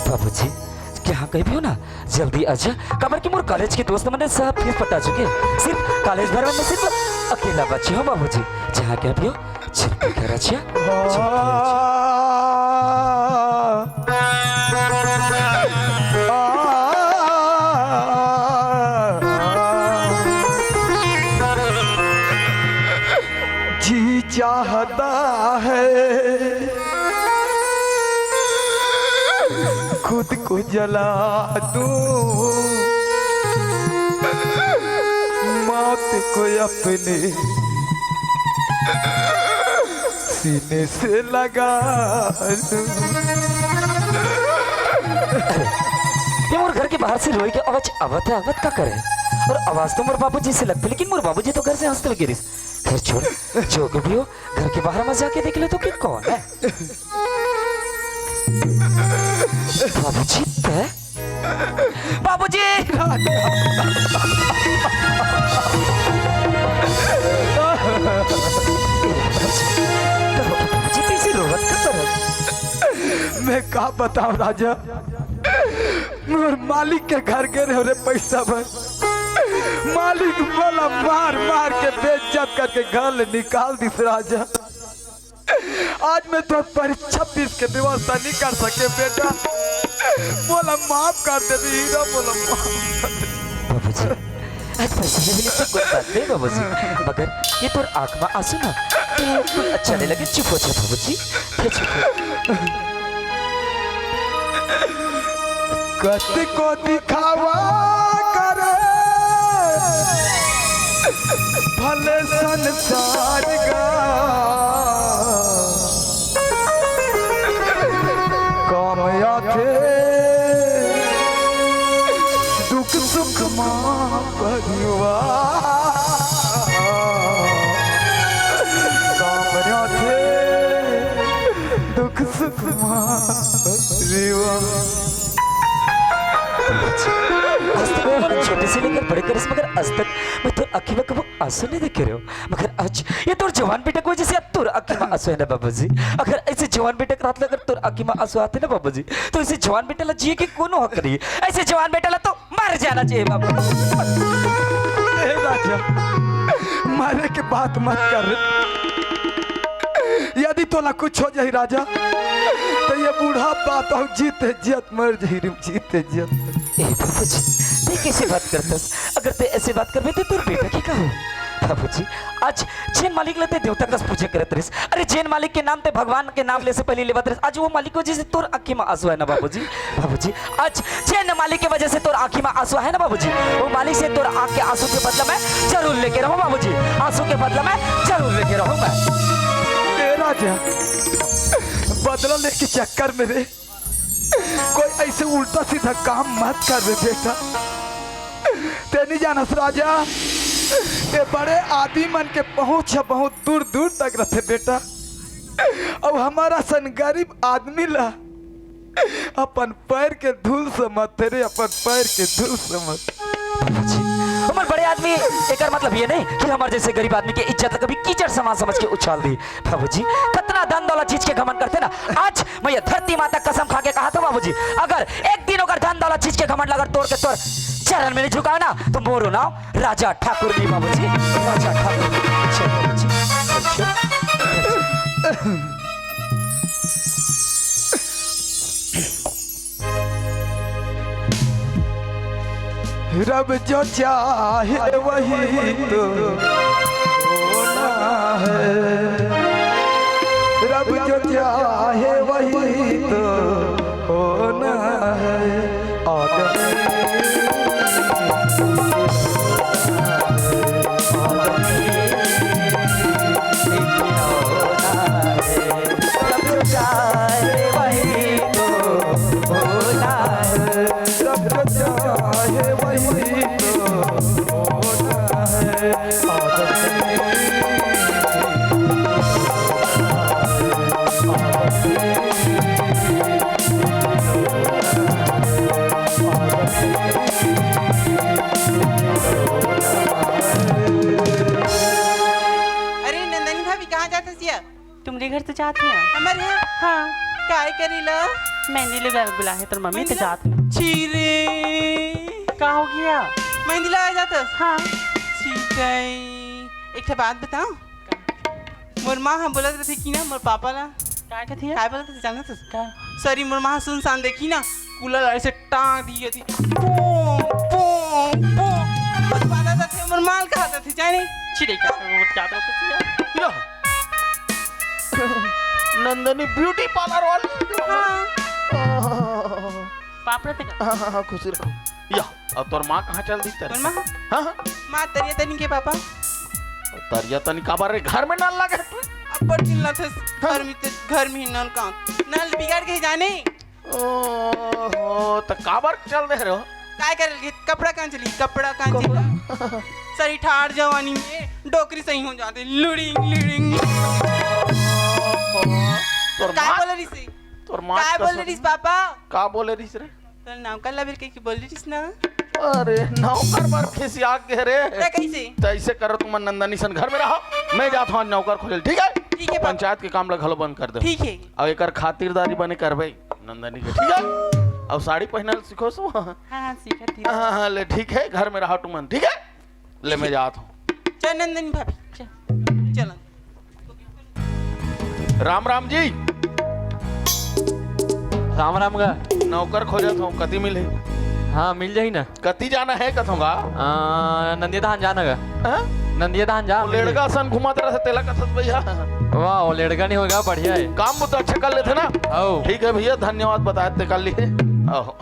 बाबूजी यहाँ कहीं भी हो ना जल्दी आजा, कमर की मोर कॉलेज के दोस्त मैंने सब फीस पटा चुके, सिर्फ कॉलेज भर में सिर्फ अकेला बच्ची हो बाबूजी, जहाँ कहीं भी हो जल्दी घर आजा। जी चाहता है खुद को जला दूं, मौत को अपने सीने से लगा लूं। ये मोर घर के बाहर से रोई के आवाज आवत है, आवत का करे और आवाज तो मोर बाबूजी से लगती, लेकिन मोर बाबूजी तो घर से हंसते हुए गिरिस। खैर छोड़, जो भी हो, घर के बाहर मत जाके देख ले तो कि कौन है। बाबूजी तय, बाबूजी बाबूजी कैसी रोवत का तरह। मैं का बताऊं राजा, मोर मालिक के घर गए रे पैसा भर, मालिक बोला मार मार के बेइज्जत करके घर ले निकाल दिस राजा। आज मैं तो परीक्षा फीस के व्यवस्था नहीं कर सके बेटा, बोला माफ कर दे हीरा, बोला माफ कर दे। बाबूजी आज पैसे नहीं मिले तो कोई बात नहीं बाबूजी, मगर ये तो आँख में आंसू ना बिल्कुल अच्छा नहीं लगे। चुप हो जा बाबूजी, ये चुप हो। कति को दिखावा करे भले संसार का, कामया थे दुख सुख मां परिवार, कामया थे दुख सुख मां परिवार। आज तक मैं छोटे से लेकर बड़े कर, मगर आज तक मैं तो आँखी में कभी आंसू नहीं देखे रहे हो, मगर आज ये तो जवान बेटे को जैसे अब तुर आँखी में आंसू है ना बाबूजी। अगर ऐसे जवान बेटे के रात अगर तुर आँखी में आंसू आते ना बाबूजी, तो ऐसे जवान बेटे ला जिए के कोनो हक नहीं, ऐसे जवान बेटे ला तो मर जाना चाहिए बाबू। राजा मारे के बात मत कर, यदि तोला कुछ हो जाए राजा तो ये बूढ़ा बात हो जीते जियत मर जाही, जीते जियत। ए बाबूजी ते कैसे बात करतस, अगर ते ऐसे बात करबे तो तोर बेटा की कहो। बाबूजी आज जैन मालिक लेते देवता का पूजा करत रहिस, अरे जैन मालिक के नाम ते भगवान के नाम ले से पहले लेवत रहिस, आज वो मालिक को जैसे तोर आंखी में आंसू है ना बाबूजी। बाबूजी आज जैन मालिक की वजह से तोर आंखी में आंसू है ना बाबूजी, वो मालिक से तोर आंख के आंसू के बदला मैं जरूर लेके रहूं बाबूजी, आंसू के बदला मैं जरूर लेके रहूं मैं। राजा बदला लेके चक्कर में रे कोई ऐसे उल्टा सीधा काम मत कर रे बेटा, ते नहीं जानस राजा, ये बड़े आदमी मन के पहुंच बहुत दूर दूर तक रहते बेटा, और हमारा सन गरीब आदमी ला अपन पैर के धूल समझ रे, अपन पैर के धूल समझ। हमारे बड़े आदमी एक मतलब ये नहीं कि हमारे जैसे गरीब आदमी की इज्जत कभी कीचड़ समान समझ के उछाल दी। बाबूजी कितना धन दौलत चीज के घमंड करते ना, आज मैं ये धरती माता कसम खा के कहा था बाबूजी, अगर एक दिन अगर धन दौलत चीज के घमंड अगर तोड़ के तोड़ चरण में नहीं झुकाए ना तो मोरो नाम राजा ठाकुर नहीं बाबूजी, राजा ठाकुर रब जो चाहे वही तो होना है, रब जो चाहे वही तो होना है, तुम्हारे घर तो जाती है हमारे यहाँ। हाँ काय करी लो, मेहंदी ले बुला है तो मम्मी तो जाती चीरे का हो गया, मेहंदी लगा जाता। हाँ ठीक है, एक बात बताओ, मोर माँ हम बोला थे कि ना मोर पापा ना काय कहती है, काय बोला था जाना था का सॉरी, मोर माँ सुनसान देखी ना कूलर ऐसे टांग दी थी, पों पों पों बस बाला था मोर माल खाता थी जाने छिड़े का वो जाता था नंदनी ब्यूटी पार्लर वाली। पापड़ा तक हाँ खुशी रखो। या अब तोर माँ कहाँ चल दी तेरे? माँ हाँ माँ तरिया तनी के पापा तरिया तनी का बारे घर में नल लगे तू अपर दिन ना थे घर में नल का नल बिगाड़ के जाने। ओहो तो का बार चल दे रहे हो? काय करेल कपड़ा कहाँ चली कपड़ा कहाँ चली सही ठाड़ जवानी में डोकरी सही हो जाते लुड़िंग लुड़िंग तोर काय माँ बोल रही सी तोर माँ काय बोल रही पापा का बोले रही रे तो नाम कर लबिर के बोल रही ना अरे नौकर बार खिसिया के रे ते कैसे तो ऐसे करो तुम नंदनी सन घर में रहो मैं जाता हूँ नौकर खोले ठीक है ठीक है, पंचायत के काम लगल बंद कर दे ठीक है अब एक खातिरदारी बने करबे नंदनी के ठीक है अब साड़ी पहनल सीखो सो हाँ हाँ सीखा थी हाँ ले ठीक है घर में रहो तुम ठीक है ले मैं जाता हूँ चल नंदनी भाभी चल चलो राम राम जी राम राम का नौकर खोजत हूँ कति मिले हाँ मिल जाही ना कति जाना है कथोंगा नंदिया धान जाना का हाँ? नंदिया धान जा लेड़का सन घुमा तरह से तेला कथत भैया वाह वो लेड़का नहीं होगा बढ़िया है काम तो अच्छा कर लेते ना आओ ठीक है भैया धन्यवाद बताए थे कर लिए आओ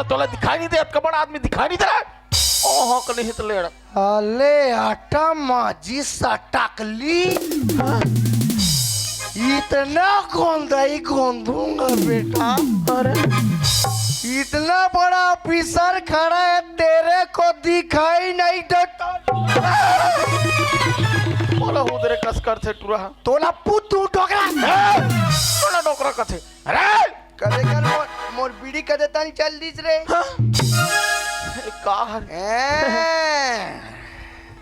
तोला दिखाई नहीं दे का बड़ा आदमी दिखाई नहीं दे रहा ओहो कली हित लेड़ अले आटा माजी सटाकली इतना गोंदाई गोंदूंगा बेटा अरे इतना बड़ा ऑफिसर खड़ा है तेरे को दिखाई नहीं देता बोला उधरे कसकर से टुरा तोला पुतू डोकरा तोला डोकरा कथे अरे कदे कर मोर बीड़ी कदे तन चल दिस रे का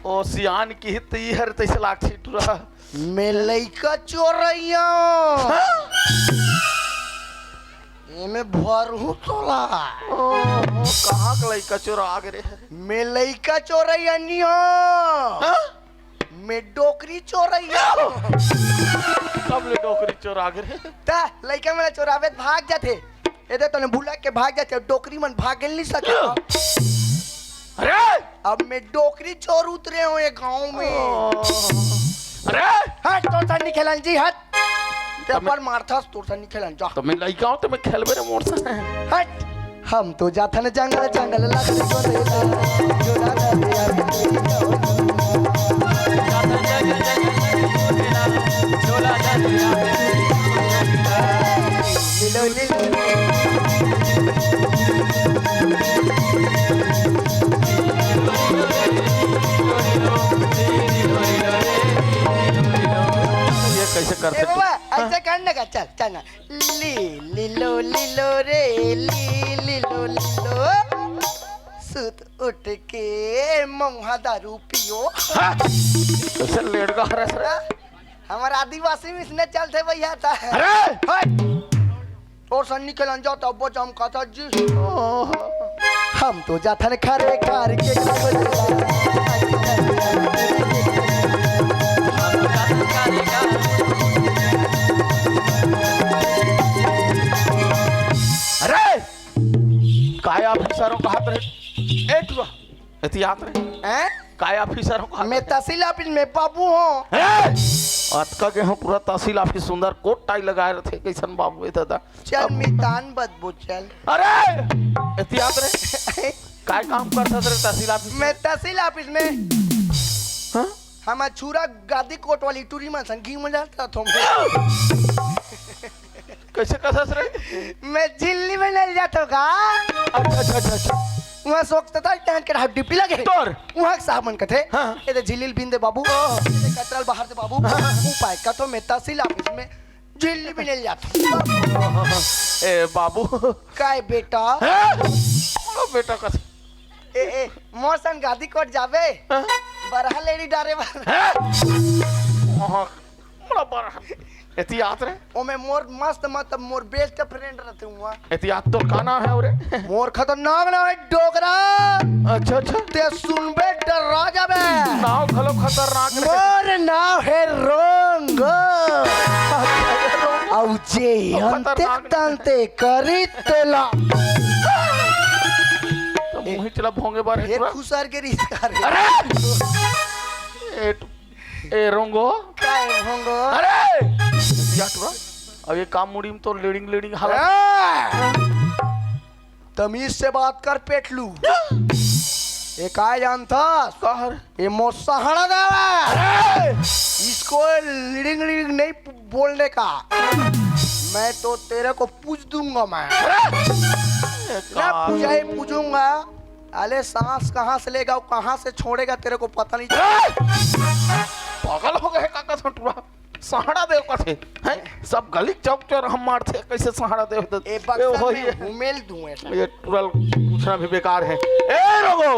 ओ सियान की हित ई हर तैसे लाग छी टुरा मैं लइका चोरैया एमे भरू तोला कहाँ का लइका चोरा आ गए मैं लइका चोरैया नहीं हो मैं डोकरी चोरैया कब ले डोकरी चोरा आ गए ता लइका मेरा चोरावे भाग जाते एदे तने बुला के भाग जाते डोकरी मन भाग नहीं सके अरे अब मैं डोकरी चोर उतरे हूँ ये गांव में अरे हट तो सन्नी खेलन जी हट ते पर मारथास तो सन्नी खेलन जा तो मैं लइका हूं तो मैं खेलबे रे मोर से हट हम तो जाथन जंगल जंगल लगले तो देला जो दादा लीलो लीलो ये कैसे कर ए सकते बाबा ऐसे करने का चल चल ना लीलो लीलो रे लीलो लीलो सुत उठ के मौहा दारू पियो कैसे लेड़का हरस रे हमारा आदिवासी में इसने चलते भैया था अरे हट और सन्नी के लन जाओ तब वो जम खाता जी हम तो जाथन खरे खार के अरे काय आप एहतियात रे हैं? काय ऑफिसर हो मैं तहसील ऑफिस में बाबू हूँ। अतका के हो पूरा तहसील ऑफिस सुंदर कोट टाई लगाए रहे कैसन बाबू है दादा। चल मितान बदबू चल। अरे एहतियात रे काय काम करता रे तहसील ऑफिस मैं तहसील ऑफिस में हाँ? हम छुरा गादी कोट वाली टूरी में संगी में जाता था। कैसे कसस रे मैं झिल्ली में ले जाता का। अच्छा अच्छा अच्छा वहाँ सोचता था टहन के हाथ डिप्टी लगे तोर वहाँ सामान कथे हाँ। ये झिल्ली बिंदे बाबू ये कतरल बाहर से बाबू उपाय का तो मैं तहसील ऑफिस में झिल्ली में ले जाता। ए बाबू काय बेटा ओ बेटा कस ए मौसन गादी कोट जावे बरहा लेडी डारे बार बड़ा बड़ा एहतियात रे ओ मैं मोर मस्त मत मोर बेस्ट फ्रेंड रहते हुआ एहतियात तो काना है ओरे मोर खतरनाक ना है डोगरा। अच्छा अच्छा ते सुनबे डरा जाबे। नाव खलो खतरनाक रे मोर नाव है रोंग औ जे अंते तंते करी तेला तो मुंह ही चला भोंगे बार फिर खुसर के रिश्ता रे। अरे ए रोंगो काय होंगो अरे याटुरा अब ये काम मुड़ी में तो लीडिंग लीडिंग हालत तमीज से बात कर पेटलू। ये काय जानता कहर ये मोसहड़ा देवा इसको लीडिंग लीडिंग नहीं बोलने का। मैं तो तेरे को पूछ दूंगा मैं ना पूजा ही पूछूंगा। अले सांस कहाँ से लेगा और कहाँ से छोड़ेगा तेरे को पता नहीं। पागल हो गए काका सटुरा सहारा देव कथे हैं सब गली चौक चौर हम मारते कैसे सहारा देव तो ए बक्सर में घुमेल दूं ऐसा। ये टुरल पूछना भी बेकार है। ए रोगो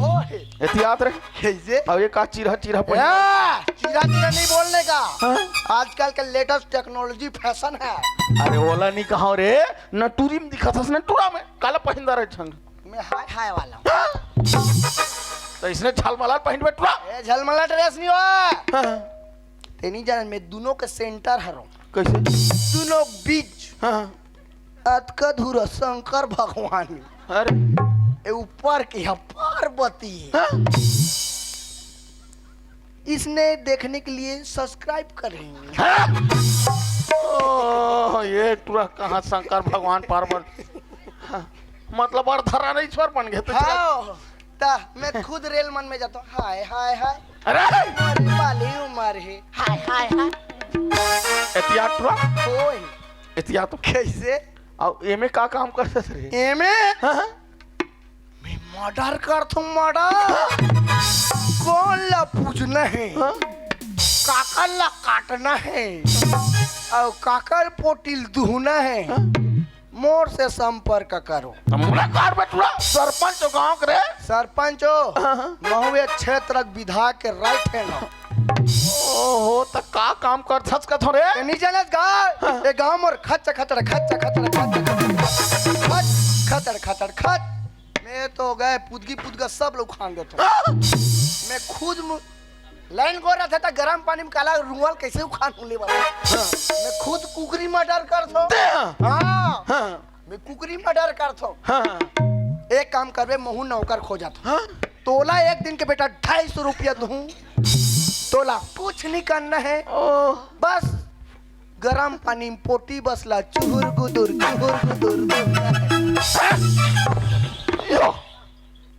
ओए एहतियात रे कैसे अब ये का चिरहा चिरहा पड़ चीरा चीरा नहीं बोलने का। आजकल का लेटेस्ट टेक्नोलॉजी फैशन है। अरे ओला नहीं कहा रे न टूरी में दिखा था न टूरा में काला पहिंदा रहे छंग मैं हाय हाय वाला हूँ। तो इसने छालमाला पहन बैठा ए झलमला ड्रेस नहीं हुआ तेनी जान मैं दोनों के सेंटर हरो कैसे दोनों बीच हाँ अतकधुर शंकर भगवान अरे ए ऊपर की है पार्वती हाँ? इसने देखने के लिए सब्सक्राइब करेंगे। ओह ये टूरा कहाँ शंकर भगवान पार्वती हाँ, मतलब अर्धरानेश्वर बन गए तो चला। हाँ ता मैं खुद रेल मन में जाता हूँ हाय हाय हाय अरे मरे वाली उम्र है हाय हाय हाय एहतियात टूरा ओए एहतियात कैसे अब एमे का काम करते थे एमे हाँ? मैं मर्डर करता हूँ मर्डर कौन ला पूछना है हाँ? काकर ला काटना है और काकर पोटिल दुहना है मोर से संपर्क करो। मुलाकात बैठा सरपंच गांव करे सरपंच महुए क्षेत्र विधायक के राइट हैंड ओहो त का काम करथस का थोरे नहीं जानत गाँव ये गाँव मोर खच खचड़ खच खचड़ खचड़ खचड़ खच मैं तो गए पुदगी पुदगा सब लोग खान देते मैं खुद लाइन गो रहा था गरम पानी में काला रुमाल कैसे उखान ले वाला मैं खुद कुकरी मर्डर करता हूँ। हाँ मैं कुकरी मर्डर करता हूँ। हाँ एक काम करवे महू नौकर खो जाता तोला एक दिन के बेटा 250 रुपया दूं तोला कुछ नहीं करना है बस गरम पानी में पोटी बसला चुहुर गुदुर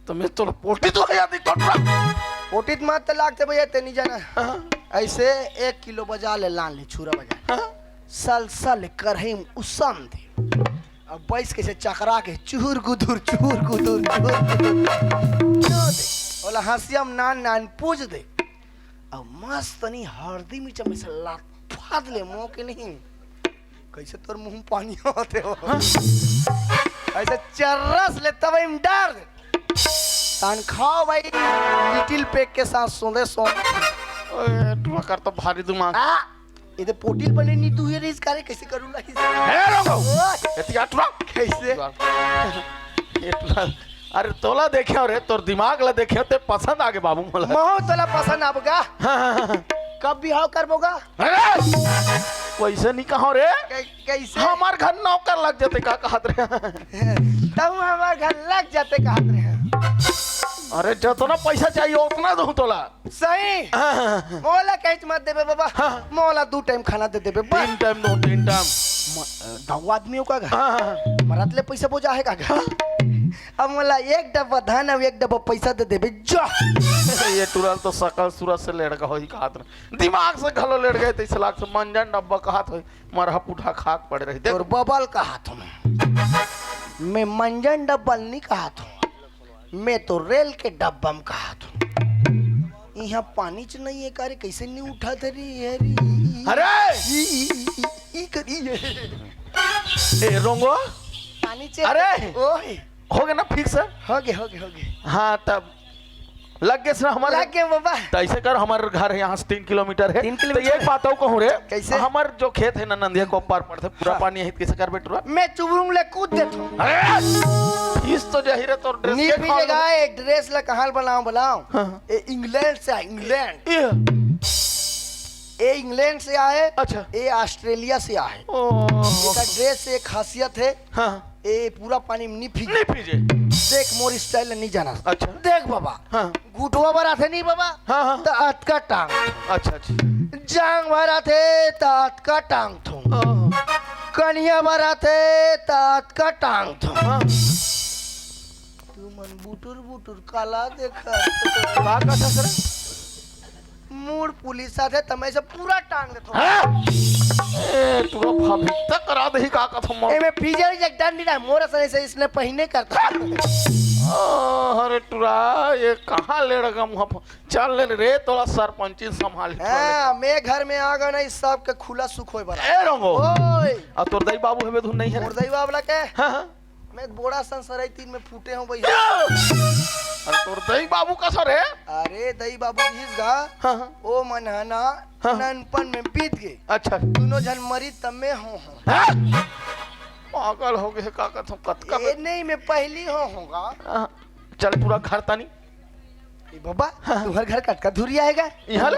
तो मैं तो पोटी तो है आदि टोटरा पोटी मत लागते भैया ते नहीं जाना ऐसे 1 किलो बजा ले लान ले छुरा बजा सल सल करहिम उसन दे अब बैस कैसे चकरा के चुहुर गुदुर ओला हंसियम नान नान पूज दे अब मस्त नहीं हल्दी मिर्च में से लात फाद ले मुंह के नहीं कैसे तोर मुंह में पानी होते हो ऐसे चर्रस ले तब हम डर दे तान खाओ भाई लिटिल पैक के साथ सोने टुआ कर तो भारी दिमाग इधर पोटिल बने नहीं तू ये रिस्क करे कैसे करूँगा है रोगो एहतियात टुआ कैसे अरे तोला देखे रे तोर दिमाग ला देखे ते पसंद आगे बाबू मोला महो तोला पसंद आबगा कब बिहाव करबोगा वैसे नहीं कहो रे कैसे हमार घर नौकर लग जाते का कहत रे तब हमारे घर लग जाते कहत रहे अरे जितना पैसा चाहिए उतना दूं तोला। सही हाँ, मोला कैच मत देबे बाबा। हाँ। मोला 2 टाइम खाना दे देबे बस। 3 टाइम दो 3 टाइम। दाऊ आदमी का गा हाँ, मरत ले पैसा बोझा है का गा। अब मोला 1 डब्बा धान और 1 डब्बा पैसा दे देबे जा। ये तुरंत तो सकल सूरत से लेड़ गई कहत रहे, दिमाग से घलो लेड़ गए तो लाख से मंजन डब्बा कहत हो मरहा पुठा खाक पड़ रही। और बबल का हाथ में मैं मंजन डब्बल नहीं कहा था, मैं तो रेल के डब्बा में कहा था। यहाँ पानी च नहीं है कारे कैसे नहीं उठा थे रे। अरे ई करी ए रोंगो पानी च। अरे! ओए हो गया ना फिक्स है। हो गए हाँ तब लग गए सर हमारे। लग गए बाबा। तो ऐसे कर हमारे घर यहाँ से 3 किलोमीटर है। 3 तो किलोमीटर ये बात कहूँ रे कैसे? हमारे जो खेत है ना नंदिया को पार पड़ते पूरा हाँ। पानी है कैसे कर बेटुआ। मैं चुबरूंग ले कूद देता हूँ। अरे इस तो जहीरे तो ड्रेस नी के भीजेगा एक ड्रेस ला कहाँ बनाऊं हाँ। ये इंग्लैंड से आए इंग्लैंड। ये ये इंग्लैंड से आए। अच्छा। ये ऑस्ट्रेलिया से आए। ओ इसका ड्रेस से एक खासियत है हाँ ये पूरा पानी में नहीं भीगे। नहीं पीजे। देख मोर स्टाइल नहीं जाना। अच्छा। देख बाबा हाँ गुटवा भरा थे नहीं बाबा हाँ हाँ तो हाथ का टांग अच्छा अच्छा जांग भरा थे तो हाथ का टांग थू ओ, कनिया भरा थे तो हाथ का टांग थू। हाँ तू मन बुटुर बुटुर काला देखा का कथा सर मूड पुलिस साथे तमे से पूरा टांग देतो। ए तू भाभी तक करा दही का कथा मोर। ए में फीजर एक डंडी ना मोर सने से इसने पहिने करता। अरे टुरा ये कहाँ ले रहा मुँह चल ले रे तोला सरपंची संभाल। हां मैं घर में आ गया नहीं सब के खुला सुख होय बरा। ए रंगो ओए आ तोर दई बाबू हमें धुन नहीं है। मुर्दई बाबला के हाँ हाँ मैं बोड़ा संसराई 3 में फूटे हूं भई। अरे तोर दई बाबू का सर है। अरे दई बाबू घिस गा हाँ हाँ ओ मनहना हाँ। ननपन में बीत गए अच्छा दोनों जन मरी तब मैं हूँ। हाँ? पागल हो गए का कथा कतका ये नहीं मैं पहली होगा। हाँ, चल पूरा घर तानी ए बाबा तुम्हारे घर कटका धुरी आएगा यहाँ ले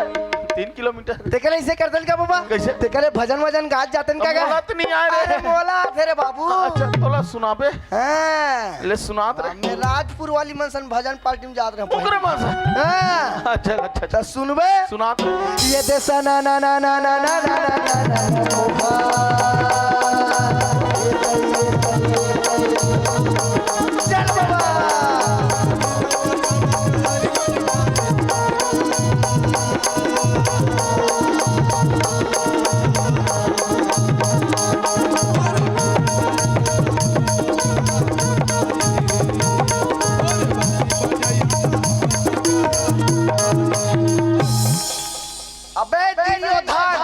3 किलोमीटर देखले ऐसे कर दल का बाबा कैसे? देखले भजन वजन गात जातन का बोला तो नहीं आए अरे रे। बोला तेरे बाबू। अच्छा तोला सुनाबे हां ले सुनात रे मैं राजपुर वाली मनसन भजन पार्टी में जात रहा ओकरे मां से हां अच्छा अच्छा तो सुनबे सुनात रे। ये देसा ना ना ना ना ना ना ना ना ना चल बाबा अबे दियो धान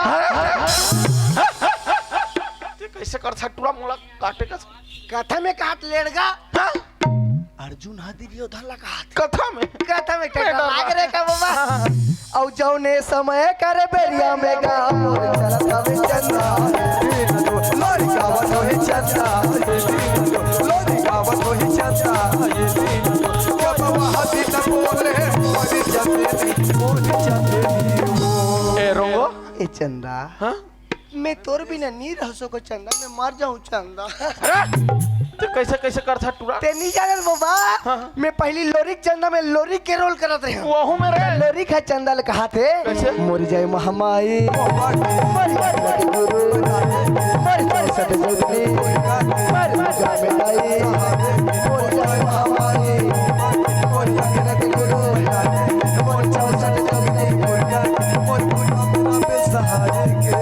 ते कैसे कर छटुरा मोला काटे का कथा में काट लेड़गा। अर्जुन हदिरियो धन लगा हाथ कथा में कथा में टेका लाग रे का बाबा औ जौने समय करे बेरिया में गा मोर चलता में चंदा लोरी गावत होई चंदा लोरी गावत होई चंदा जब वहादी न बोले मोरी चंदे ए रोंगो ए चंदा हाँ मैं तोर बिना नहीं रह सको चंदा मैं मर जाऊं चंदा। अरे ते कैसे कैसे कर छटुरा ते नहीं जानत बाबा हाँ। मैं पहली लोरी चंदा में लोरी के रोल करत रही हूं। वहु में रे लोरी का चंदा ले कहा थे कैसे? मोरी जाए महामाई मर जाए गुरु मर जाए सट जुगनी मर जाए बेटाई मोरी जाए महामाई मोरी जाए गुरु मोरी जाए सट जुगनी मोरी पे सहारे के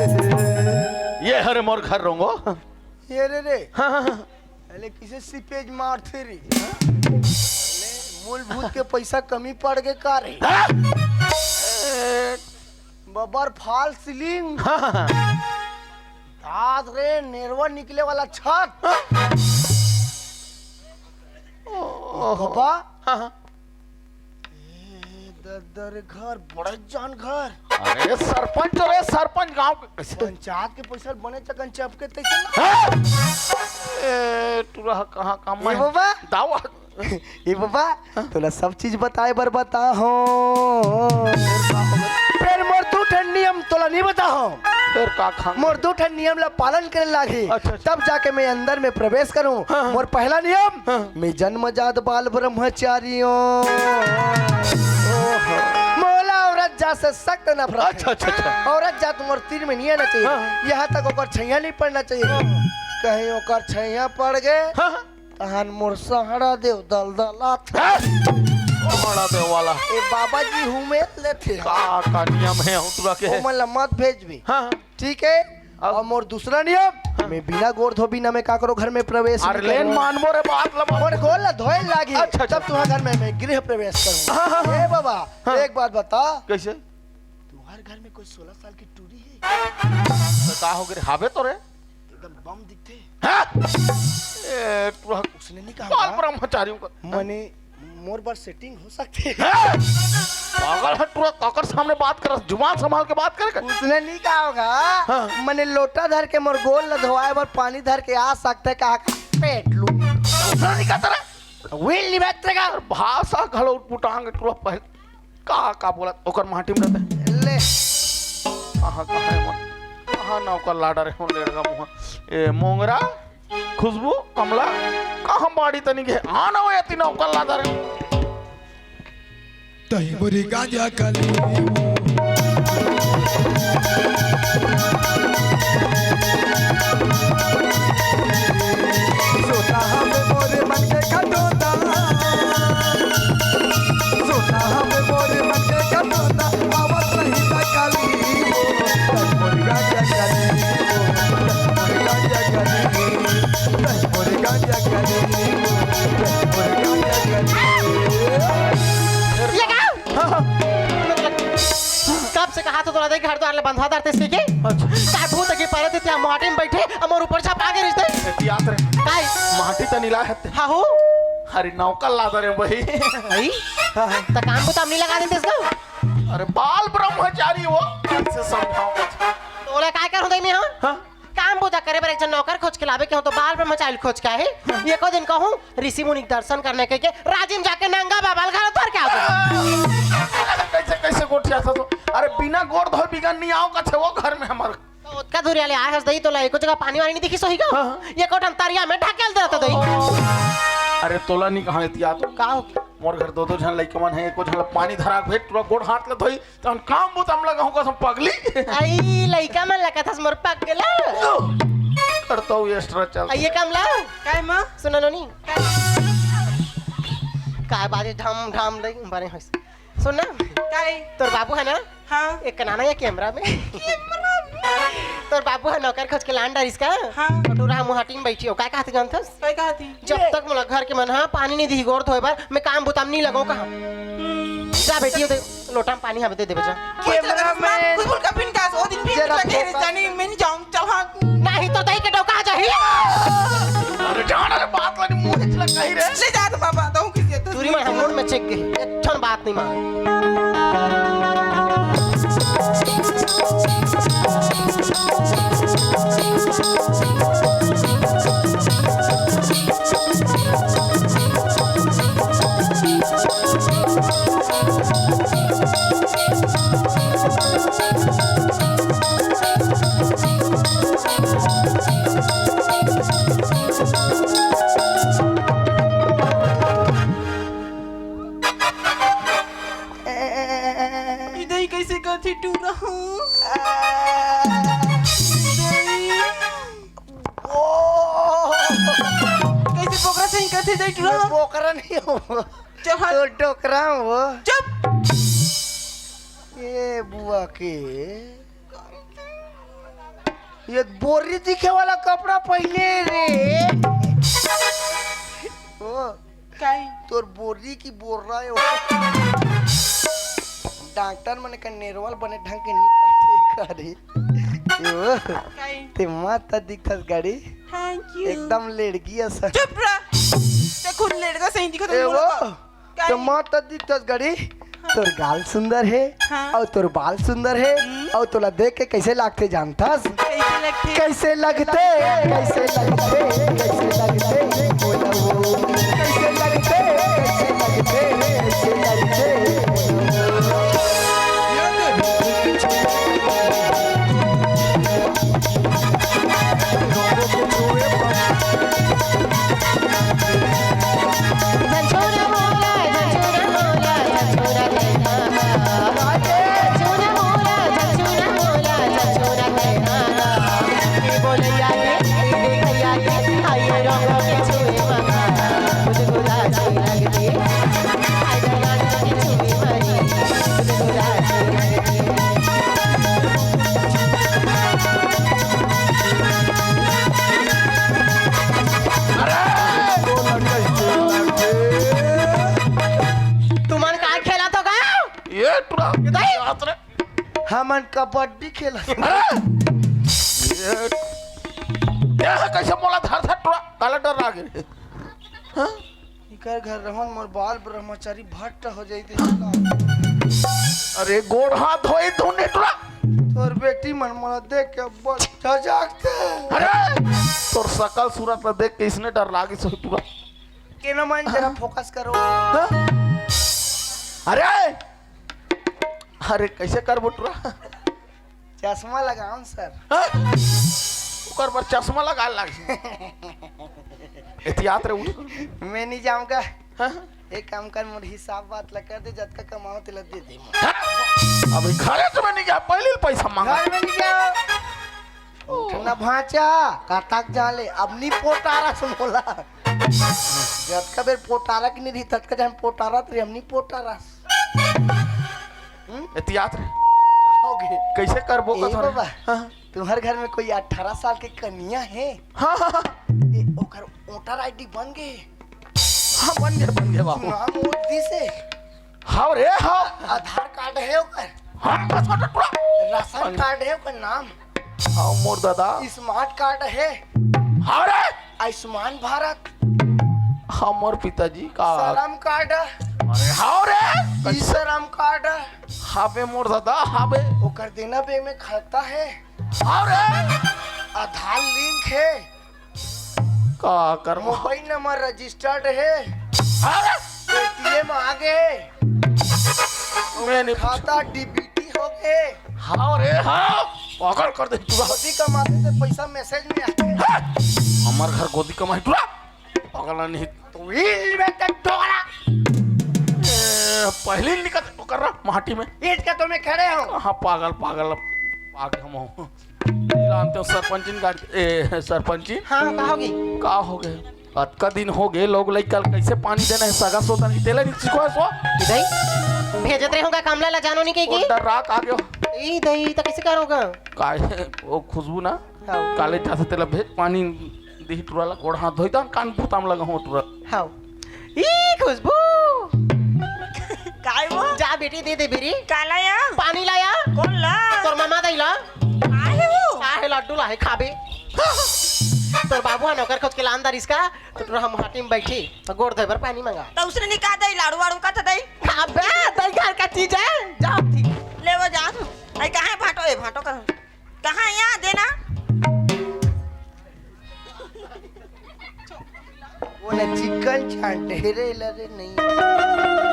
ये हरे मोर घर रोंगो। ये रे हाँ हाँ हाँ। पहले किसे सीपेज मारते री मूलभूत के पैसा कमी पड़ गए का रे बबर फॉल सीलिंग हाँ हाँ धात रे नेरवा निकले वाला छत बाबा हाँ हाँ दर घर बड़े जान घर अरे सरपंच रे सरपंच गांव के कैसे पंचायत के पैसा बने चकन चपके तैसे हाँ? ए तुरा कहाँ काम ए बाबा दावा ये बाबा तोला सब चीज बताए बर बता हो फिर मोर तू ठंडी हम तोला नहीं बता हो फिर का खा मोर दो ठन नियम ला पालन करे लागे अच्छा। तब जाके मैं अंदर में प्रवेश करूं। मोर पहला नियम मैं जन्मजात बाल ब्रह्मचारियों मोला औरत जात से सख्त नफरत है। अच्छा औरत जात मोर तीर में नहीं आना चाहिए। यहाँ तक ओकर छैया नहीं पड़ना चाहिए। कहीं ओकर छैया पड़ गए तहन मोर सहारा देव दलदलात बड़ा दे वाला ए बाबा जी हुमे लेते का नियम है उतरा के ओ मला मत भेज भी। ठीक है। और मोर दूसरा नियम मैं बिना गोड़ धोबी ना मैं काकरो घर में प्रवेश अरे लेन मानबो रे बात ला मोर गोड़ ला धोए लागी अच्छा। तब तुम्हारे घर में मैं गृह प्रवेश करूं। ए बाबा एक बात बता कैसे तुम्हारे घर में कोई 16 साल की टूरी है तो का हो गए हावे तो रे एकदम बम दिखते ए तू उसने नहीं बाल कहा ब्रह्मचारियों का मने मोर बार सेटिंग हो सकती है। पागल है तू काकर सामने बात कर जुबान संभाल के बात कर उसने नहीं कहा होगा मैंने लोटा धर के मोर गोल न धोआए बार पानी धर के आ सकते है कहा पेट लू दूसरा नहीं कहता रे विल नहीं बैठेगा भाषा घलो पुटांग तू पहले का बोला ओकर माटी में रहते ले कहां है मन कहां ना ओकर लाडा रे हो लेड़गा मुंह ए मोंगरा खुशबू कमला कहां बाड़ी तनी के आना हो यति ना ओकर लाडा रे तही बुरी गांजा कली सोता हमें मोरे मन के खटोता सोता हमें मोरे मन के खटोता आवाज नहीं था काली तही बुरी गांजा कली तही बुरी गांजा कली तही बुरी गांजा कली तही बुरी गांजा कली लगाओ कब से कहा तो तोरा दे घर द्वार ले बंधवा दरते सीखे का भूत के पारे थे त्या माटी में बैठे और ऊपर छप आगे रिश्ते याद रे काई माटी तनी ला है हां हो अरे नौकर लादा रे भाई आई त काम को तमनी लगा देते इसका अरे बाल ब्रह्मचारी वो कैसे समझाओ कुछ तोला काय कर होदे में हां काम बोझा करे पर एक जन नौकर खोज के लावे के हो तो बाल ब्रह्मचारी खोज के है एको दिन कहूं ऋषि मुनि दर्शन करने के राजिम जाके नंगा बाबाल घर उतर के आ कैसे कैसे गोठिया था तो अरे बिना गोड़ धोए बिगन नहीं आओ कथे वो घर में हमार ओतका दूरिया ले आए हस दई तो ला एको जगह पानी वानी नहीं दिखी सोही का ये कोटन तरिया में ढकेल देता दई अरे तोला नहीं कहां इतिया तो का हो मोर घर दो झन लइका मन है एको झन पानी धरा भेट पूरा गोड़ हाथ ले धोई तन काम बुत हम लगा का सब पगली आई लइका में लगा था मोर पक गेला करता हूं एक्स्ट्रा चल आइए काम ला काय मां सुन लो नी काय बाजे ढम ढम लई बारे हस सुन ना काय तोर बाबू है ना हां एक नाना या कैमरा में तोर बाबू है नौकर खोज के लांडा इसका हाँ। टूरा मुहाटी में बैठी हो काय कहते जानथस काय कहती जब तक मोला घर के मन हां पानी नहीं दी गोड़ धोए बार मैं काम बुताम नहीं लगाऊं कहां जा बेटी दे लोटा में पानी हमें दे बेटा कैमरा में कुछ का पिन का ओ दिन भी जरा लगे रे फोकस। जानी मैं नहीं जाऊं चल हां नहीं तो दही के डोका जाही अरे जान रे बात लगी मुंह हिच लग गई रे ले जा तो बाबा दऊ किसी तो दूरी में हम मोड़ में चेक गई एक ठन बात नहीं मान इधर कैसे करती टू रहा कैसे पोकरा सही करती दे टू रहा पोकरा नहीं हो चल हां तो टोकरा हो चुप ये बुआ के ये बोरी दिखे वाला कपड़ा पहले रे ओ काय तोर बोरी की बोल रहा है डॉक्टर मने का नेरवाल बने ढंग के नहीं काटे करे यो काय ते माता दिखस गाड़ी थैंक यू एकदम लड़की असा चुप रहा ते खुद लड़का सही दिखो ए तो वो काय तो माता दिखस गाड़ी तोर गाल सुंदर है हाँ। और तोर बाल सुंदर है और तोला देख के कैसे लगते जानतास कैसे लगते कैसे लगते कैसे लगते कैसे लगते बोला वो कैसे लगते कैसे लगते कैसे लगते ये टुरा हाथ रे हमन कबड्डी खेला ये कैसे मोला धर धर टुरा काला डर आ गए हां इकर घर रहन मोर बाल ब्रह्मचारी भट्ट हो जाइते अरे गोड़ हाथ धोई धुने टुरा तोर बेटी मन मोला देख के बच्चा जागते अरे तोर सकल सूरत में देख के इसने डर लागी सो टुरा केना मन जरा फोकस करो अरे अरे कैसे कर बुटुरा चश्मा लगाऊं सर ओकर पर चश्मा लगा लाग एहतियात रे उठ मैं नहीं जाऊंगा हाँ? एक काम कर मोर हिसाब बात लग कर दे जत का कमाओ तेला दे दे अभी घरे से नहीं गया पहले पैसा मांगा घर में नहीं गया उठना भांचा काटक जाले अब नहीं पोटारा सुनोला जत का बेर पोटारा की नहीं तत का जन पोटारा तो हम नहीं पोटारा एहतियात रे हो गए कैसे करबो ए का बाबा हाँ तुम्हारे घर में कोई 18 साल के कन्या है हाँ हाँ ए, ओकर वोटर आईडी बन गए हाँ बन गए बाबू नाम मोदी से हाँ रे हाँ आधार कार्ड है ओकर हाँ बस बस पूरा राशन कार्ड है ओकर नाम हाँ मोर दादा स्मार्ट कार्ड है हाँ रे आयुष्मान भारत हाँ मोर पिताजी का श्रम कार्ड अरे हाँ रे ई श्रम कार्ड हाँ बे मोर दादा हाँ बे ओकर देना बैंक में खाता है हाँ रे आधार लिंक है का कर मोबाइल नंबर रजिस्टर्ड है हाँ रे एटीएम आ गए मैं नहीं खाता डीबीटी हो गए हाँ रे हाँ पकड़ कर दे तू गोदी कमाते से पैसा मैसेज में आते हैं हमार घर गोदी कमाई तू पकड़ा नहीं तो ईल में तक टोकरा पहले निकल तो कर रहा माटी में ईट के तो मैं खड़े हूँ हाँ पागल पागल पागल हम हूँ जानते हो सरपंचिन का सरपंची हाँ कहोगी का हो गए अतका दिन हो गए लोग लाइक कल कैसे पानी देना है सगा सोता नहीं तेला नहीं सीखो सो इधर भेजत रहे होगा कमला ला जानो नहीं वो की डर रात आ गयो ई दही तो कैसे करोगा काहे वो खुशबू ना हाँ। काले जासे तेला भेज पानी दी टुराला गोड़ हाथ धोई ता कान फुताम लगा हो टुरा हाँ ई खुशबू काय वो जा बेटी दे दे बेरी काला या पानी लाया कौन ला तोर मामा दैला आहे वो काहे लड्डू लाहे खाबे तोर बाबू है नौकर खोज के लानदार इसका तो तोरा हम हाटी में बैठी तो गोड़ धोए पर पानी मंगा तो उसने निकाल दई लाड़ू वाड़ू का था दई अबे दही घर का चीज है जाओ थी ले वो जा तू आई कहां भाटो ए भाटो का कहां यहाँ देना वो ना चिकन चाट ढेरे लरे नहीं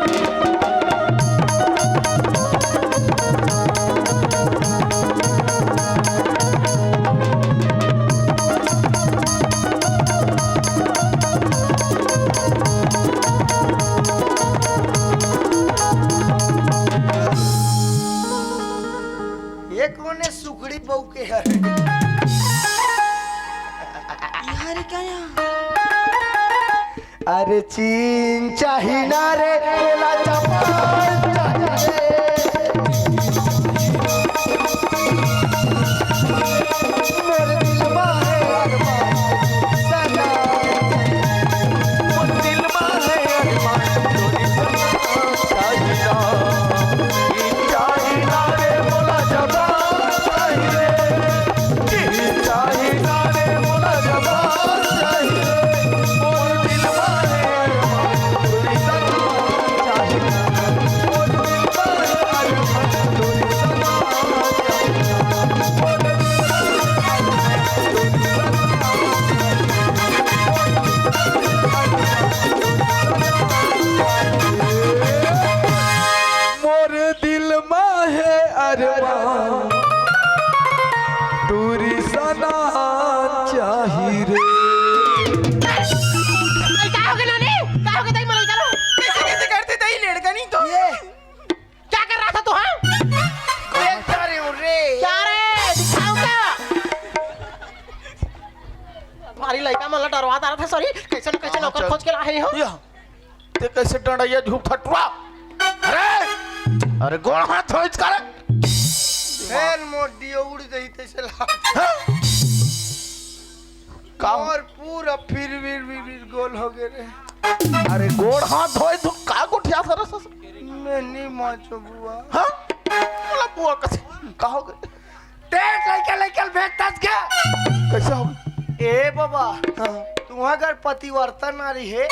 ये कौन है सुखड़ी बहू के है यार क्या यहाँ अरे चीन चाहिए ना रे केला जापान चाहिए मेरे दिल में है अरमान सना वो दिल में है अरमान तोरी चाहिए चाहिए रे बोला जबान चाहिए चाहिए रे बोला जबान चाहिए मोर दिल में है अरमान तोरी चाहिए मोर दिल में है अरमान तोरी मोर दिल में है अरमान टूरी सना चाहिए रे क्या हो गया नानी क्या हो गया दही मलाई चलो कैसे करते दही लड़का नहीं तो ये क्या कर रहा था तू हाँ देख जा रही हूँ रे क्या रे दिखाओ क्या तुम्हारी लड़का मला डरवा रहा था सॉरी कैसे न कैसे नौकर खोज के लाए हो या ते कैसे डंडा झूठ फटवा अरे अरे गोड़ हाथ धोइच कर फैन मोडी उड़ गई तैसे ला का और पूरा फिर गोल हो गए रे अरे गोड़ हाथ धोए तू का गोठिया सरस नहीं माचो बुआ हां बोला बुआ कैसे कहो टेट लेके भेजतास क्या कैसे हो ए बाबा तू अगर पतिवर्तन नारी है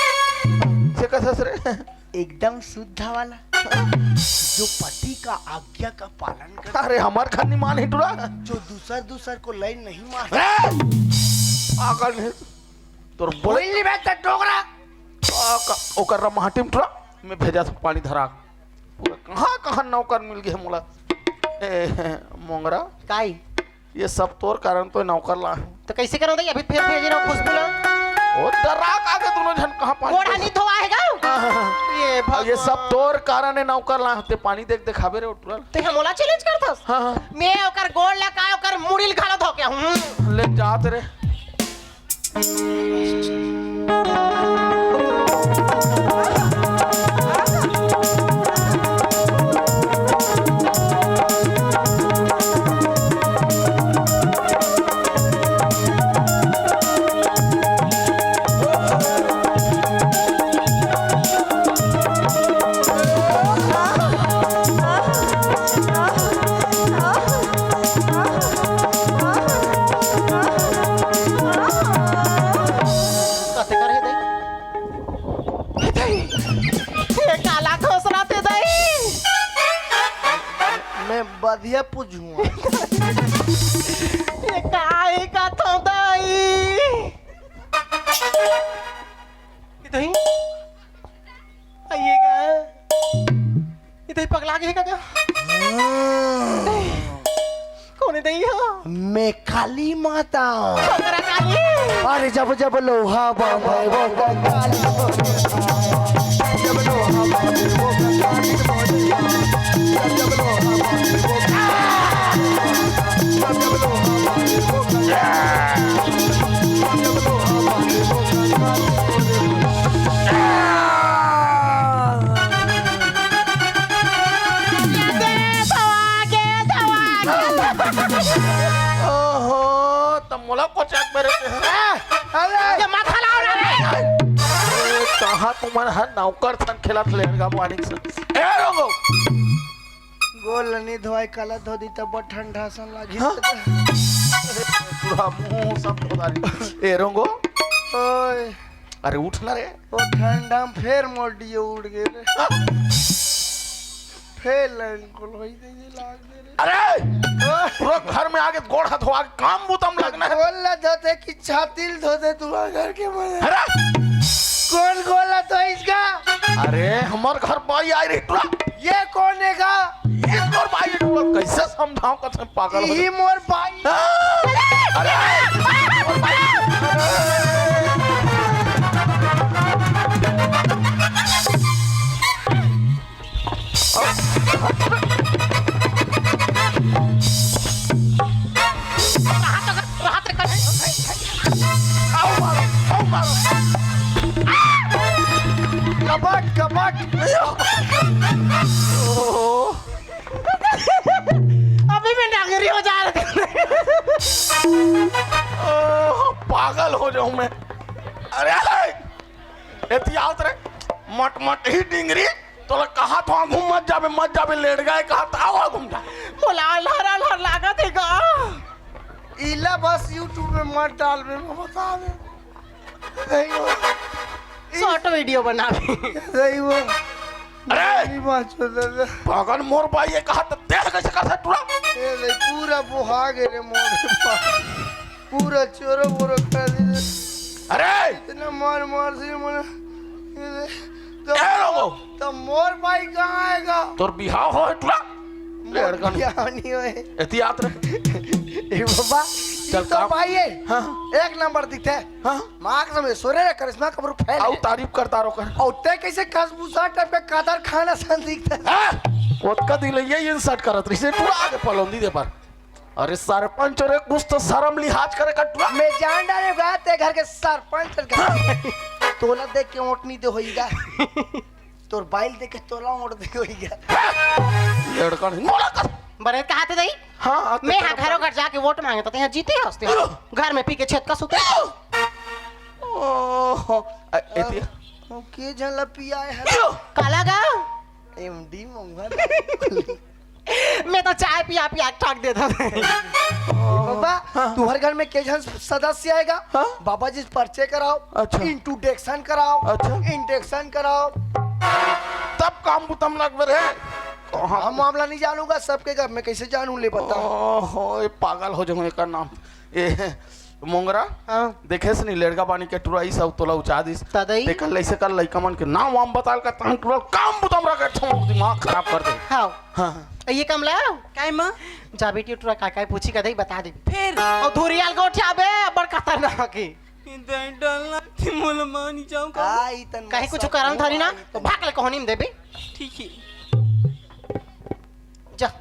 से कैसे रे एकदम शुद्ध वाला जो पति का आज्ञा का पालन कर अरे हमार खानी मान हिटुरा जो दूसर को लाइन नहीं मार पागल नहीं तोर बोले बोली बेटा डोगरा ओकर महाटिम टुरा मैं भेजा था पानी धरा कहाँ नौकर मिल गया मोला ए मोंगरा काई ये सब तोर कारण तो नौकर ला तो कैसे करो दई अभी फिर भेज रहा हूं खुशबू ला ओ दराक आगे दोनों जन कहाँ पानी गोड़ा नहीं धोआएगा ये सब तोर कारण है नौकर ला ते पानी देख खाबे रे उठल ते हमोला चैलेंज करथस हां हां मैं ओकर गोड़ लगा ओकर मुड़िल घालो धो के ले जात रे कते करे दई ये काला घोसरा ते दई मैं बधिया पूछूंगा ये काई का तो दई दई आइएगा इधर पगला गए का कौन है दई हो मैं काली माता छोकरा काली अरे जब लोहा बाबा वो काली जब लोहा बाबा वो काली जब लोहा ओहो तब मोला को चेक मेरे ये माथा लाओ रे कहाँ तुम्हारा हर नौकर थन खेला लेगा पानी से ए रोगो गोल नहीं धोई काला धो दी तब ठंडा सन लागी पूरा मुंह सब धोदारी ए रोगो ओए अरे उठला रे वो ठंडा में फिर मोडियो उड़ गए रे फिर लाइन को लोई दे लाग दे रे अरे पूरा घर में आके गोड़ हाथ धोआ के काम बुतम लगना है गोला धोते कि छातिल धोते तू घर के मने अरे कौन गोला तो इसका अरे हमार घर बाई आई रही तुरा ये कौन है का ये तोर बाई है तुरा कैसे समझाऊं कथे पागल हो ये मोर भाई अरे मोर बाई कबाट अभी मैं डांगरी हो जा रहा था पागल हो जाऊं मैं अरे एती आवत रे मट ही डिंगरी तो कहा तो घूम मत जाबे लेट गए कहा ताव घूम जा बोला लहर लगा देगा इला बस YouTube में मत डाल में बता दे नहीं हो शॉर्ट वीडियो बना नहीं हो अरे माचो दादा पागल मोर बाई ये कहा तो देख कैसे कर टुरा ए ले पूरा बुहा गए रे मोर पूरा चोरो बोरो कर दे अरे इतना मार से मन ए लोगो तो मोर भाई कहाँ आएगा तोर बिहाव हो टुरा लड़का नहीं होए एती आत रे ए बाबा चल तो काम। भाई है हाँ। एक नंबर दिखते है हां मार्क्स में सोरे रे करिश्मा कबरू फैल आउ तारीफ करता रो कर और ते कैसे कसबूसा टाइप का कादर खाना सन दिखता है ओतका दिल ये इंसर्ट करत रही से टुरा आगे पलोंदी दे पर अरे सरपंच रे कुछ तो शर्म लिहाज करे का टुरा मैं जान डालेगा ते घर के सरपंच का तोला देख के ओटनी दे होईगा तोर बाइल देख के तोला ओट दे होईगा लड़का नहीं मोला कर बने कहा थे दई हां मैं यहाँ घरों घर जाके वोट मांगे तो यहाँ जीते हंसते घर में पी के छत का सुते ओहो एती के झन पिया है काला गा एमडी मंगवा मैं तो चाय पिया पिया ठग देता था बाबा तुम्हारे घर में के जन सदस्य आएगा बाबा जी परिचय कराओ अच्छा। इंट्रोडक्शन कराओ अच्छा। इंडक्शन कराओ तब काम बुतम लग रहे हम मामला नहीं जानूंगा सबके घर में कैसे जानूं ले बता ओहो ये पागल हो जाऊंगा एकर नाम ए मोंगरा देखे से नहीं लड़का पानी के टुराई सब तोला उचा दिस तदई देखल ऐसे कर लइका मन के नाम वाम बताल का तन टुरा काम बुतम रख के दिमाग खराब कर दे हाँ हां ये कमला काय माँ जा बेटी टूरा काका पूछी कदई बता दे फिर और धुरियाल गोठिया बे बड़ खतरनाक है दही डालना थी मोला मानी जाऊँ का आई तन कहीं कुछ कारण थारी ना तो भाग ले कहानी में देबे ठीक है जा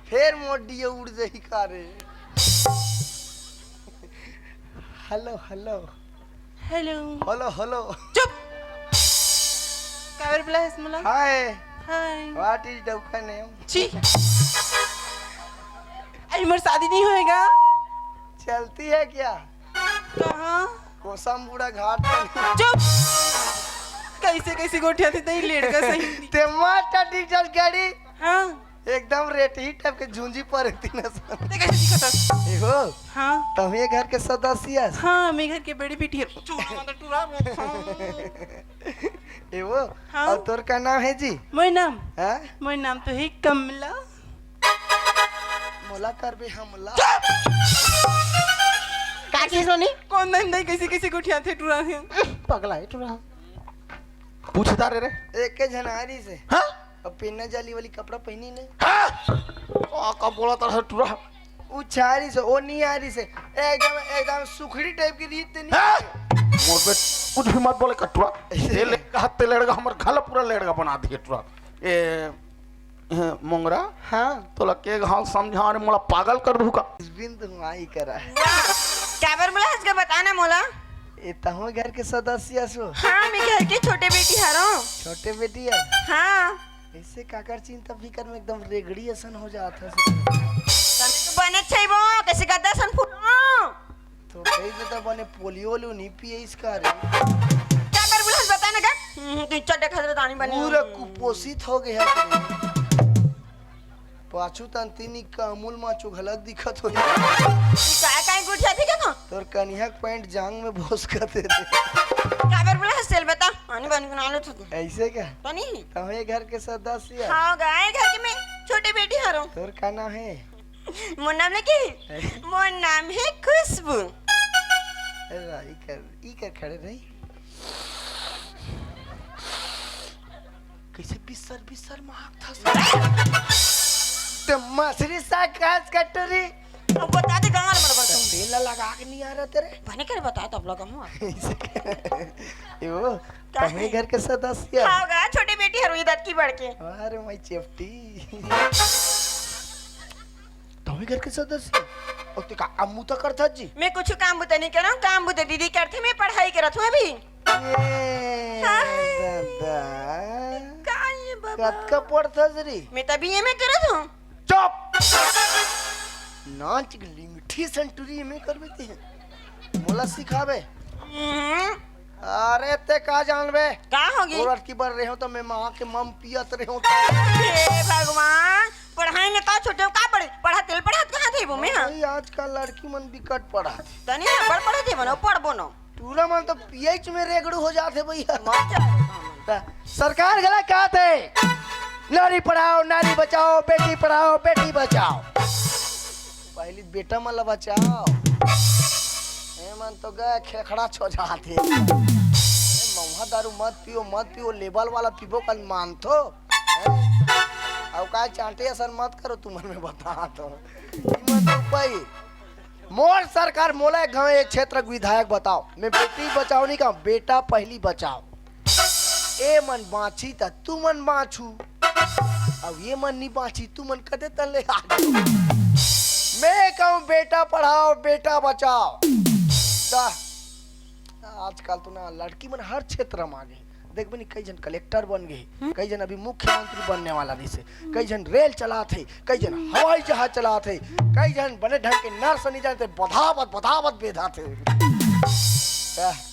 फिर मोडियो उड़ जाई का रे hello hello hello hello hello चुप कावर ब्लास मला हाय हाय व्हाट इज डौका नेम छी अरे मेरी शादी नहीं होएगा चलती है क्या कहाँ कोसम बूढ़ा घाट पर चुप कैसे कैसे गोठिया थे नहीं लेट का सही ते माटा डिजल गाड़ी हाँ एकदम रेट ही टाइप के झुंझी पर तीन ते कैसे दिखता एगो हाँ तुम ये घर के सदस्य हाँ मैं घर के बड़ी बेटी है चूड़ा मतलब टूरा एगो हाँ। और तोर का नाम है जी मेरा नाम हैं मेरा नाम तो है कमला मोला कर भी हमला का की सोनी कौन नाम दई कैसे कैसे गोठिया थे टूरा है पगला है टूरा पूछता रे एक के झनारी से हां अब पिन्ना जाली वाली कपड़ा पहनी नहीं का बोला तरह टुरा उछारी से ओ नहीं आ रही से एकदम एकदम सुखड़ी टाइप की रीत नहीं मोर पे कुछ भी मत बोले कटुआ ये ले हत्ते लड़का हमर घर पूरा लड़का बना दिए टुरा ए मोंगरा हाँ तो लगे हाल समझा रे मोला पागल कर दूं का इस बिंदु आई करा है काबर बोला इसका बताना मोला ये तहो घर के सदस्य सो हाँ मैं घर की छोटे बेटी हारो छोटे बेटी है हाँ ऐसे काकर चिंता फिकर में एकदम रेगड़ी असन हो जाता है तने तो बने छैबो कैसे गद्दा सन फुटो तो कई देता बने पोलियो लो नहीं पिए इसका रे काबर बोला बताना का तू चड्डे खतरे दानी बनी पूरा कुपोषित हो गया है पाछू तंतीनी का अमूल माचू गलत दिखत हो काय काय गुठिया थी क्या तोर कन्या पैंट जांग में भोस करते थे काबर बोला सेल बता आनी बनी बना लो तू ऐसे क्या बनी तमे घर के सदस्य हाँ गाय घर के मैं छोटे बेटी हारो तोर का नाम है मोर नाम लेके मोर नाम है खुशबू ई कर खड़े रही कैसे बिसर बिसर महक था ते मछली सा घास कटोरी अब बता दे गांव में बता तेल लगा के नहीं आ रहा तेरे बने कर बता तब लगा हूं यो तमे घर के सदस्य हाँ गा छोटी बेटी हारो इधर की बढ़ के अरे मैं चेपटी तमे घर के सदस्य और ते का अम्मू तो करता जी मैं कुछ काम बुता नहीं कर रहा हूँ काम बुता दीदी करते मैं पढ़ाई करत हूँ अभी दादा का ये बाबा कत का पढ़ता जरी मैं तभी ये मैं करत हूँ चुप नाच लिंगठी सेंचुरी में कर बेती है मोला सिखावे अरे ते का जानबे का होगी औरत की बर रहे हो तो मैं मां के मम पियत रहे हो हे भगवान पढ़ाई में का छोटे का पढ़े पढ़ा तेल पढ़ा कहां थे वो मैं भाई आजकल लड़की मन बिकट पड़ा तनी बड़ पढ़े थे बनो पढ़बो न पूरा मन तो पीएच में रेगड़ू हो जाते भैया मत जा सरकार गला कहते नारी पढ़ाओ नारी बचाओ बेटी पढ़ाओ बेटी बचाओ पहली बेटा मला बचाओ ए मन तो गए खेखड़ा छो जाते महुआ दारू मत पियो लेबल वाला पीबो कल मान तो अब का चांटे असर मत करो तुमन में बता तो भाई मोर सरकार मोला गांव एक क्षेत्र विधायक बताओ मैं बेटी बचाओ नहीं कहा बेटा पहली बचाओ ए मन बाछी था तू मन बाछू अब ये मन नहीं बाछी तू मन कदे तले आ मैं कहूँ बेटा पढ़ाओ बेटा बचाओ आजकल तो ना लड़की मन हर क्षेत्र में आ गई देखबे नहीं कई जन कलेक्टर बन गए, कई जन अभी मुख्यमंत्री बनने वाला रही से, कई जन रेल चला थे, कई जन हवाई जहाज चला थे, कई जन बने ढंग के नर्स नहीं जानते बधावत बेधा थे।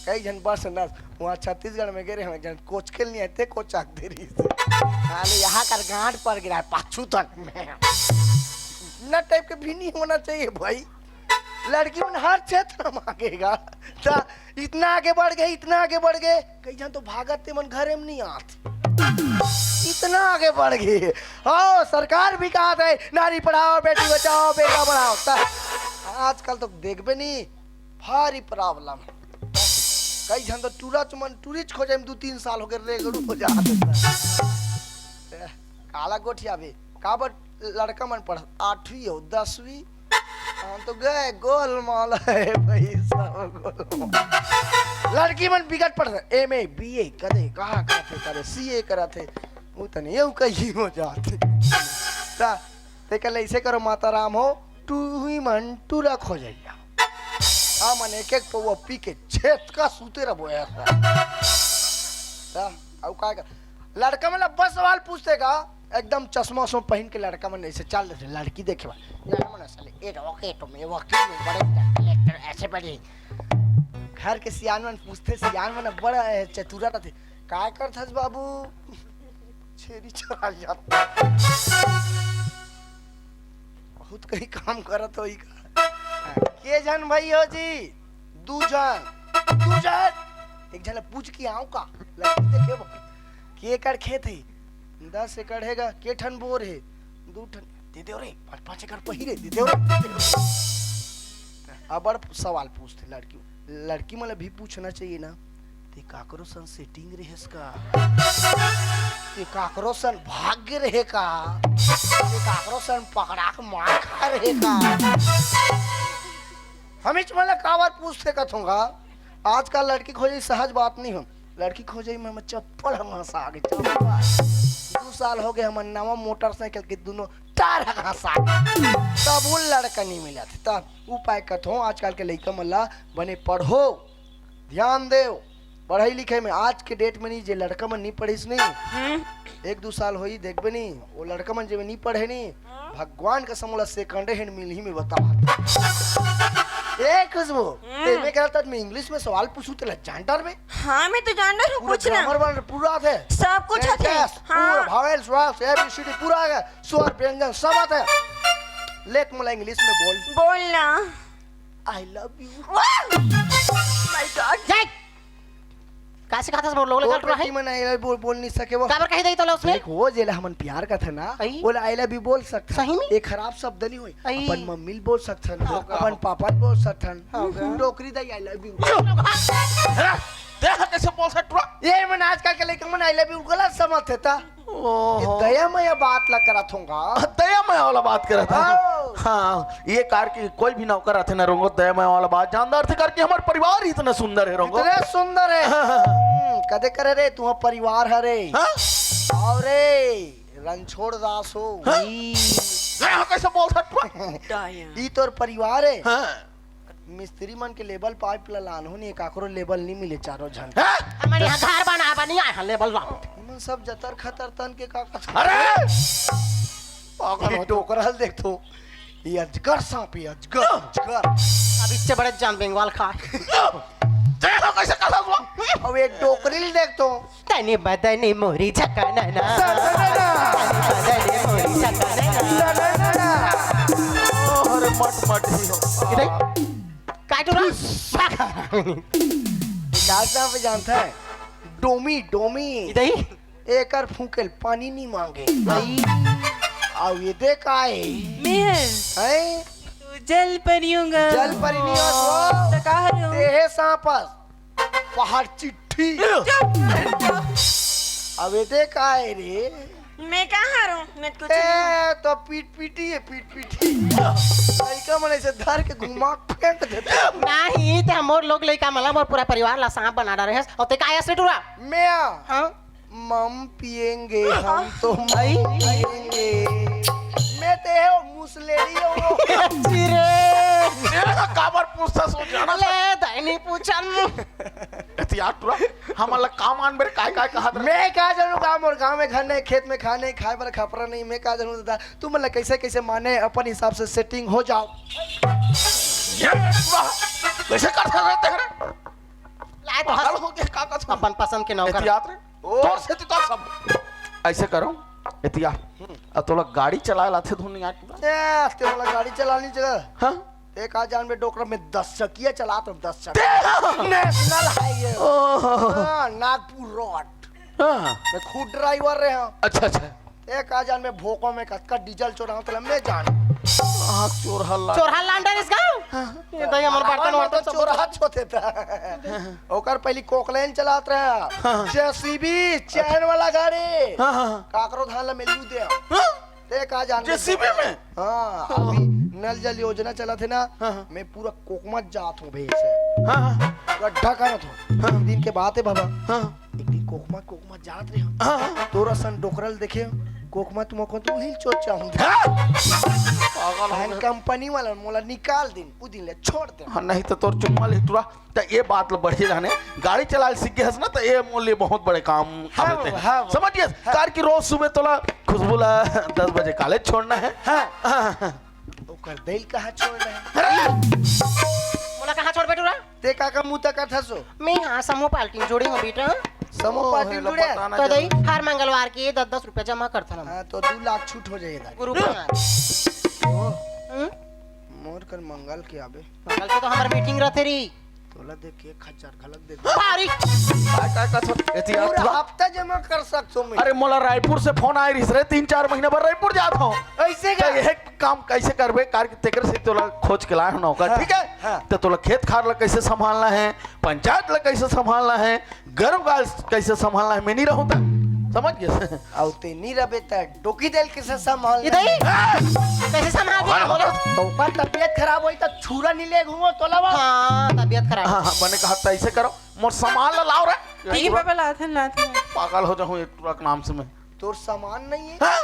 कई जन बस नर्स वहाँ छत्तीसगढ़ में गिरे हैं, जन कोच के नहीं आते कोच आक दे रही से यहाँ कर गांठ पड़ गिरा है पाछू तक में। न टाइप के भी नहीं होना चाहिए भाई, लड़की में हर क्षेत्र में आगेगा। इतना आगे बढ़ गए कई जन तो भागते मन घरे में नहीं आते, इतना आगे बढ़ गए। ओ सरकार भी कहा था नारी पढ़ाओ बेटी बचाओ बेटा बढ़ाओ, आजकल तो देखबे नहीं भारी प्रॉब्लम। कई जन तो टूरिस्ट खोजे में 2-3 साल हो गए रेगड़ू हो जाते। काला गोठिया भी काबर लड़का मन पढ़ 8वीं हो 10वीं, हम तो गए गोलमाल है भाई सब गोलमाल। लड़की मन बिगड़ पड़ रहे MA BA करे कहाँ करे CA करा थे, वो तो नहीं वो कहीं हो जाते। ते कल ऐसे करो माता राम हो तू ही मन तू रख हो जाइया, हाँ मन एक पौवा पी के छेत का सूते रहो ऐसा। अब क्या कर लड़का मतलब बस सवाल पूछते का एकदम चश्मा सो पहन के लड़का मन ऐसे चल रहे, लड़की देखे एडवोकेट में वकील में बड़े कलेक्टर ऐसे बड़े घर के सियान मन पूछते, सियान मन बड़ा चतुरा थे, क्या करथस बाबू छेरी चरा जाता बहुत कहीं काम करत हो के जन भाई हो जी 2 जन एक जन पूछ के आओ का लड़की देखे के एकड़ खेत है 10 एकड़ हैगा के ठन बोर है 2 ठन दे दे रे 5 एकड़ पहिरे दे दे रे। अब बड़ सवाल पूछते लड़की मतलब भी पूछना चाहिए ना, ते काकरो सन सेटिंग रहेस का, ते काकरो सन भाग्य रहे का, ते काकरो सन पकड़ा के मार खा रहे का, हमें मतलब कावर पूछते कथूंगा। आजकल लड़की खोजे सहज बात नहीं हो, लड़की खोजे में चप्पल हम आगे 2 साल हो गए हम नवा मोटरसाइकिल के दोनों टायर घसा तब वो लड़का नहीं मिला था। तब उपाय कथो आजकल के लड़का मल्ला बने पढ़ो ध्यान दे पढ़ाई लिखाई में, आज के डेट में नहीं जे लड़का मन नहीं पढ़िस नहीं 1-2 साल हो देखबे नहीं वो लड़का मन जब नहीं पढ़े नहीं भगवान का समूला सेकंड हैंड मिल ही में बता। ए खुशबू मैं कह रहा था मैं इंग्लिश में सवाल पूछूं तो जानटर में। हाँ मैं तो जानटर हूँ, पूछना ग्रामर पूरा थे, सब कुछ है। हाँ भावेल स्वास ABCD पूरा है, स्वर व्यंजन सब आता है। लेट मुला इंग्लिश में बोलना I love you. My God कैसे कहा था बोल लोग लगा रहा है मैं आई लव बोल नहीं सके वो काबर कह दई तो उसने एक वो जेला हमन प्यार का था ना बोले आई लव यू बोल सकता सही में एक खराब शब्द नहीं हुई अपन मम्मी बोल सकथन अपन पापा बोल सकथन डोकरी दई आई लव यू देख कैसे बोल सकता ये मन आजकल के लड़का मन आई लव यू गलत समझते था। दया मैं बात ला करा थूंगा दया मैं वाला बात कर रहा था। हाँ ये कार की कोई भी नौकर आते ना रोंगो दया मैं वाला बात जानदार थे करके हमारा परिवार ही इतना सुंदर है रोंगो इतने सुंदर है कदे करे रे तू परिवार है रे और रे रणछोड़ दास हो कैसे बोल सकता ई तोर परिवार है मिस्त्री मन के लेवल पाइप लान हो नहीं काकरो लेवल नहीं मिले चारों जन हमारे यहाँ घर बना नहीं आया लेवल मन सब जतर खतर तन के का अरे पागल टोकरल देख तो ये अजगर सांप है अजगर अब इससे बड़े जान बंगाल खा देखो कैसे कहा हुआ अब एक टोकरिल देख तो तनी बदनी मोरी झकाना ना बदनी मोरी झकाना ना अरे मट ही हो इधर काटू ना गाजना पे जानता है डोमी इधर एकर फूकेल पानी नहीं मांगे अब ये देख आए मैं तो जल परियूंगा जल परी नहीं हो तो कहा रहा हूँ देहे सांपस पहाड़ चिट्ठी अब ये देख आए रे मैं कहाँ हूँ मैं कुछ ए तो पीटी लड़का मन ऐसे धर के घुमा फेंक देता नहीं ते मोर लोग लइका मला मोर पूरा परिवार ला सांप बना रहे और ते काय से टुरा मैं हां मम पिएंगे हम तो पिएंगे मैं ते हो मुसलेरी हो चिरे काबर पूछता सो जाना ले दाई नहीं पूछन एहतियात पूरा हमला काम आन बेरे काय काय कहा मैं का जानू गाँव और गाँव में घर नहीं, खेत में खाने खाए वाला खपरा नहीं, मैं का जानू दादा तुम मतलब कैसे कैसे माने अपन हिसाब से सेटिंग हो जाओ। ये पूरा कैसे कर सकते हैं लाए तो पागल हो गए का का अपन पसंद के नौकर एहतियात रे तोर से तो सब ऐसे करो एहतियात अब तो लोग गाड़ी चलाए लाथे दुनिया की ते वाला गाड़ी चलानी जगह हां एक आ जान में डोकरा में 10 चकिया चला तो 10 Chakiya national highway Nagpur road हां मैं खुद ड्राइवर रहे हूं। अच्छा अच्छा एक आ जान में भोकों में कटका डीजल चोराऊं तो मैं जान आँख चोर हल्ला चोरहा लांडर इसका ये दही हमर बर्तन वर्तन सब चोरा छोते था ओकर पहली कोकलेन चलात रहे जेसीबी चैन वाला गाड़ी हां हां काकरो धान ला मिलू दे ते का जान जेसीबी में हां अभी नल जल योजना चला थे ना मैं पूरा कोकमा जात हूं भेज से हां गड्ढा करत हूं दिन के बात है बाबा एक दिन कोकमा जात रहे हम तोरा सन डोकरल देखे कोकमा तुमको तो हिल चोट चाहूं पागल हम कंपनी वाला मोला निकाल दिन उ दिन ले छोड़ दे हाँ नहीं तो तोर चुम्मा ले तुरा तो ये बात लो बढ़िया जाने गाड़ी चलाए सीख गए ना तो ये मोल लिए बहुत बड़े काम आते हैं हाँ। समझिए कार की रोज सुबह तोला खुशबू ला 10 बजे कॉलेज छोड़ना है हां हाँ। ओकर दिल कहां छोड़ना है मोला कहां छोड़ बेटूरा ते काका मुंह तक था सो मैं हां समूह पार्टी जोड़ी हूं बेटा समूह पार्टी लो जुड़े बताना तो दही जरूर। हर मंगलवार के 10-10 रुपए जमा करता ना हां तो 2 लाख छूट हो जाएगा गुरु प्रसाद मोर कर मंगल के आबे मंगल के तो हमार मीटिंग रहते रही तोला देख के खच्चर खलक दे भारी काय का तो एहतियात पूरा तुरा। हफ्ता जमा कर सकतो मैं अरे मोला रायपुर से फोन आए रही रे 3-4 महीने बाद रायपुर जाता हूँ ऐसे तो का यह काम कैसे करबे कार के तेकर से तोला खोज के लाए हो नौकर हाँ, ठीक है हाँ। तो तोला खेत खार ला कैसे संभालना है पंचायत ला कैसे संभालना है गर्म गाल कैसे संभालना है मैं नहीं रहूं था समझ गए औते नी रबे त डोकी देल के संभाल ये दही कैसे संभाल बोलो तो पर तबीयत खराब होई त छुरा नी ले घूमो तोलावा हां तबीयत खराब हाँ हाँ मैंने कहा था ऐसे करो मोर सामान ला लाओ रे ठीक है पापा लाते हैं पागल हो जाऊं एक ट्रक नाम से मैं तोर सामान नहीं है हाँ?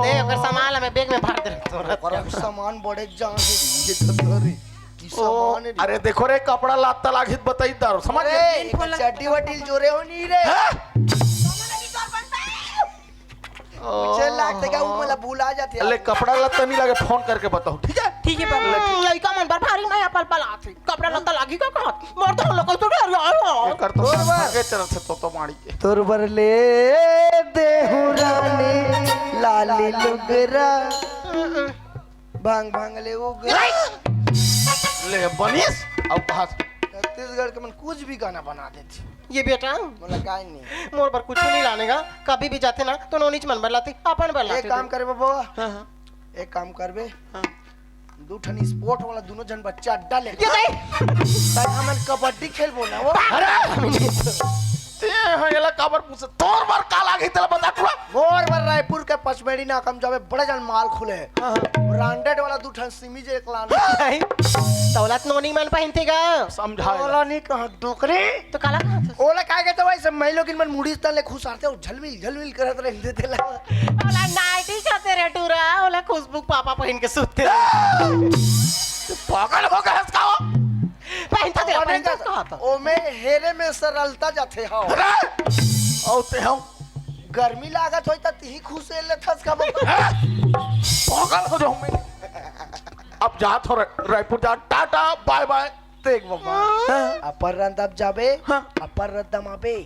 दे अगर सामान मैं बैग में भर दे तोरा और सामान बड़े जान से ये तो तोरी की सामान है अरे देखो रे कपड़ा लाता लागित बताई दारो समझ गए अरे चड्डी वड्डी जोरे हो नहीं रे चल लागते क्या वो मला भूला जाते ले कपड़ा लत्ता नहीं लगे फोन करके बताओ ठीक है ठीक है पापा लइका मन पर भारी मैं पल पल आती कपड़ा लत्ता लागी का कहत मोर तो लोग तो डर आयो ये कर तो आगे चल से तो मारी के तोर बरले देहु रानी लाली लुगरा भांग भांग ले वो ले बनीस अब कहा छत्तीसगढ़ के मन कुछ भी गाना बना देती ये बेटा बोला काय नहीं मोर पर कुछ नहीं लाने का कभी भी जाते ना तो नोनीच मन बरलाती अपन बरलाती एक काम करे बाबा हाँ हाँ एक काम करबे दू ठन स्पोर्ट वाला दोनों जन बच्चा अड्डा ले ये दही ताकि हमन कबड्डी खेलबो ना वो ते हाँ ये ला काबर पूछे तोर बार काल आ गई तेरा बता तू मोर बर रायपुर के पचमेड़ी ना कम जावे बड़े जन माल खुले ब्रांडेड वाला दू ठन सिमी जे एक लान नहीं दौलत नोनी मन पहनतेगा समझा ओला नहीं कहा डोकरे तो काला कहां था ओला काय कहते भाई सब मैं लोग इन मन मुड़ी तले खुशारते और झलमिल करत रह देते ला ओला नाइटी खाते रे टूरा ओला खुशबू पापा पहन के सोते पागल हो गया इसका वो पहनता तेरा पहनता कहां था ओ में हेरे में सरलता जाते हो औते हम गर्मी लागत होई त तिही खुशे ले थस का पागल हो जाऊं मैं अब जात हो रायपुर जा टाटा बाय बाय देख बाबा अपर रंद अब जाबे हाँ। अपर रदम आबे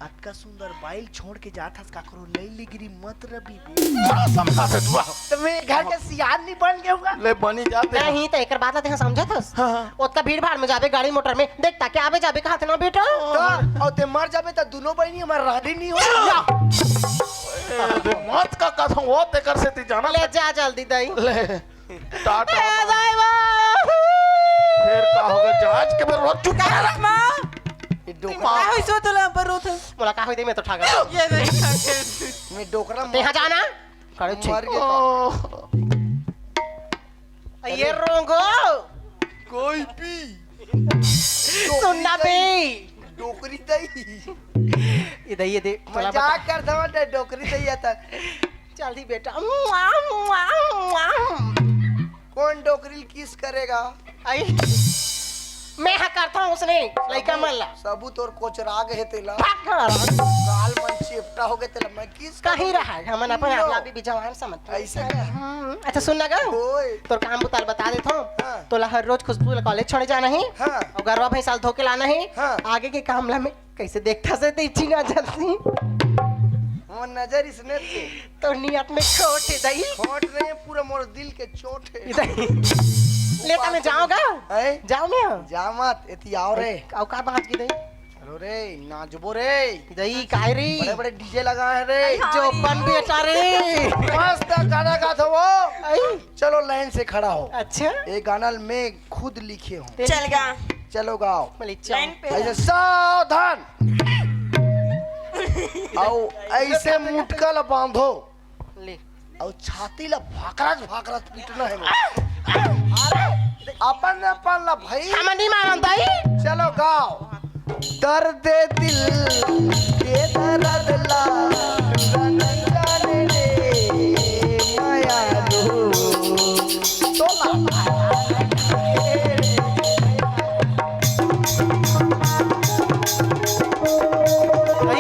अतका सुंदर बाइल छोड़ के जात हस काकरो लैली गिरी मत रबी बड़ा समझा से तू तो मैं घर के सियार नहीं बन गया होगा ले बनी जाते नहीं तो एक बात लाते हैं समझा था ओतका भीड़ भाड़ में जाबे गाड़ी मोटर में देखता क्या आवे जाबे कहां थे ना बेटा तो और ते मर जाबे त दोनों बहनी हमार राधी नहीं हो मत का कसम वो ते कर से ती जाना ले जा जल्दी दई ले टाटा फिर का होगा जहाज के में रोज चुका है ये डोकरा क्या हुई सो तो ला पर रोथ मोला का होई दे मैं तो ठागा ये नहीं खाके मैं डोकरा ते यहां जाना खड़े छी मर गया ये रोंगो कोई भी सुनना बे डोकरी दई ये दे तोला बता मजाक कर दवा डोकरी दई आता जल्दी बेटा कौन डोकरी किस करेगा आई मैं हाँ करता हूँ उसने लड़का मल्ला सबू तोर कोचरा गए तेला भाग घर गाल मन चेपटा हो गए तेला मैं किस कहीं रहा है हमन अपन अपना भी जवान समझ ऐसा क्या? अच्छा सुन ना गा ओए तोर काम बुताल बता देता हूँ हाँ। तोला हर रोज खुशबू कॉलेज छोड़े जाना है हाँ। और गरवा भाई साल धोके लाना है हाँ। आगे के कामला में कैसे देखता से तो इच्छी ना जल्दी वो नजर इसने से तो नियत में खोट है दई खोट रहे पूरा मोर दिल के चोट है इधर लेता मैं जाऊंगा है जाओ मैं जा मत एती आओ रे औ का बात की दई चलो रे नाचबो रे दई काय रे बड़े बड़े डीजे लगाए हैं रे जो बन बेटा रे मस्त गाना गाता वो आई चलो लाइन से खड़ा हो अच्छा ये गाना मैं खुद लिखे हूँ चल गा चलो गाओ लाइन पे ऐसे सावधान आओ ऐसे मुटकल बांधो ले और छाती ला भाकरा पीटना है अपन अपन ला भाई हम नहीं मानन दई चलो गाओ दर्द दिल के दर्द ला नहीं जाने रे माया लो तोला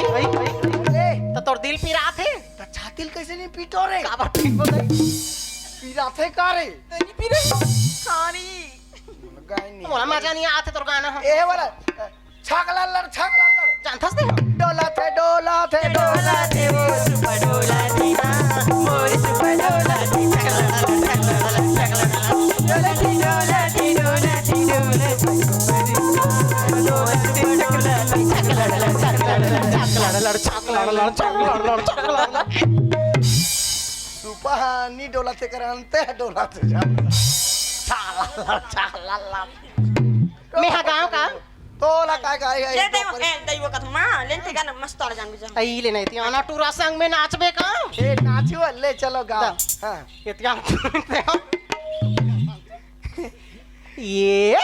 तो तोर दिल पिरा थे तो छाती कैसे नहीं पीटो रे का बात ठीक बोल पीरा थे का रे नहीं पिरे सॉरी गाय नहीं मोला मजा नहीं आते तोर गाना ए वाला छक लल्लर जानथस दे डोला थे डोला दे वो सुपर डोला दीना मोर सुपर डोला दी डोला दी डोला दी सुपहानी डोला थे करते है डोला थे मैं गाँव का तोला काय ले दे वो दई वो कथमा लेंते गाना मस्त और जान बिजा आई ले नहीं थी आना टूरा संग में नाचबे का ए नाचो ले चलो गाओ हां इतना ये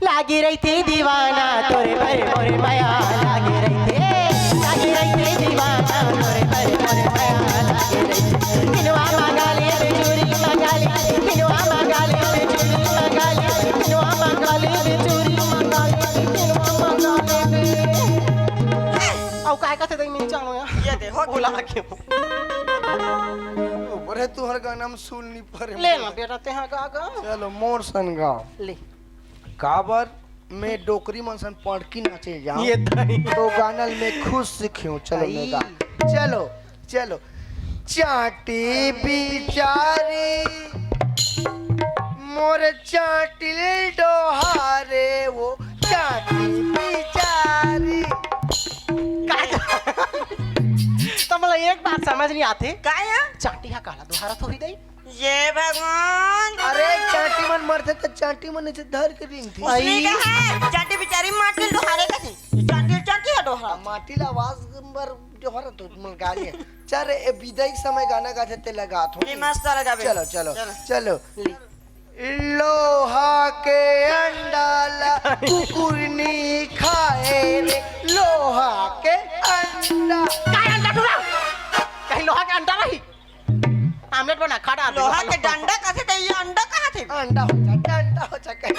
लागी रही थी दीवाना तोरे भरे मोरे माया लागी रही थी दीवाना तोरे भरे मोरे माया लागी रही थी किनवा मंगाली बेचूरी मंगाली किनवा मंगाली बेचूरी मंगाली किनवा मंगाली बेचूरी मंगाली किनवा मंगाली औ काय का थे दई मिन चालो ये दे हो बोला क्यों ऊपर तू हर गाना में सुन नहीं पर ले ना बेटा ते हां का चलो मोर सन गाओ ले काबर मैं डोकरी मनसन पढ़ की नाचे जाऊं ये दई तो गाना में खुश सीखूं चलो मैं गा चलो चलो चाटी बिचारी मोर चाटिल डोहारे वो चाटी बिचारी तो मतलब एक बात समझ नहीं आती काया चाटी हा काला दोहारा थोड़ी दई ये भगवान अरे चाटी मन मरते तो चाटी मन से धर के रिंग थी उसने कहा चाटी बेचारी माटी डोहारे का थी चाटी है डोहारा माटी ला आवाज पर डोहारा तो मन गा लिया चल ए विदाई समय गाना गाते ते लगा थो ये मस्त लगा बे चलो चलो चलो लोहा के अंडाला कुकुरनी खाए रे लोहा के अंडा काय अंडा टूरा कहीं लोहा के अंडा नहीं आमलेट बना खड़ा लोहा के डंडा कहाँ थे ये अंडा कहाँ थे अंडा हो जा कहीं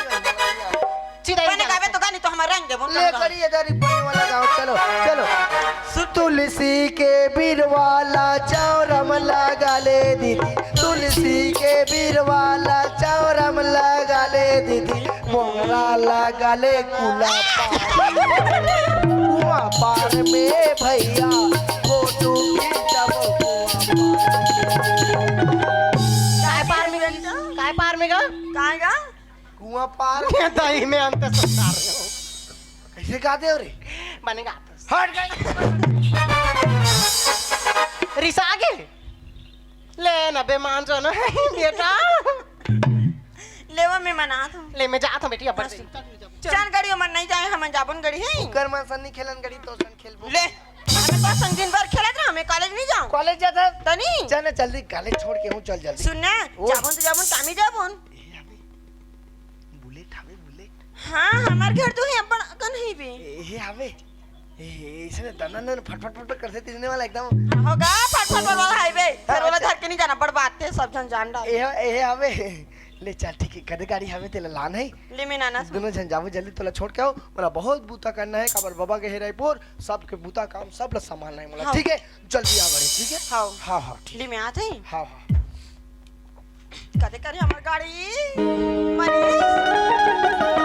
सीधा मैंने कहा तो गानी तो हमारा रंग दे ले करी इधर पड़ने वाला गाँव चलो चलो तुलसी के बीरवाला चौरम लगा ले दीदी तुलसी के बीरवाला चौरम लगा ले दीदी मोंगरा लगा ले कुआ पार में भैया फोटो काय पार में गा कहाँ गा कुआ पार मैं दही में अंत संसार कैसे गा दे रे बनेगा हट गई रिसा आगे ले ना बेमान जो ना बेटा लेवा में मना था ले मैं जाता हूँ बेटी अब चार गाड़ी मन नहीं जाए हम जाबन गाड़ी है कर मन सन नहीं खेलन गड़ी तो सन खेलबो ले हमें पास संग दिन भर खेला था हमें कॉलेज नहीं जाऊं कॉलेज जाता तनी चल ना जल्दी कॉलेज छोड़ के हूं चल जल्दी सुनना जाबन तो जाबन कामी जाबन बुलेट हवे बुलेट हाँ हमार घर तो है अपन कन ही भी ए हवे ए इसने दनन फट करते तिरने वाला एकदम होगा फट वाला हाईवे फिर वाला धर के नहीं जाना बड़ बात है सब जन जान रहा ए हवे ले चल ठीक है कदे गाड़ी हमें तेला लान है ले मैं नाना दोनों जन जाओ जल्दी तोला छोड़ के आओ मोला बहुत बूता करना है काबर बाबा के हेरायपुर सबके बूता काम सब ला संभालना है मोला हाँ। ठीक है जल्दी आ बड़े ठीक है हाँ हाँ हाँ ठीक ले मैं आते हैं हाँ हाँ कदे करे हमार गाड़ी मनीष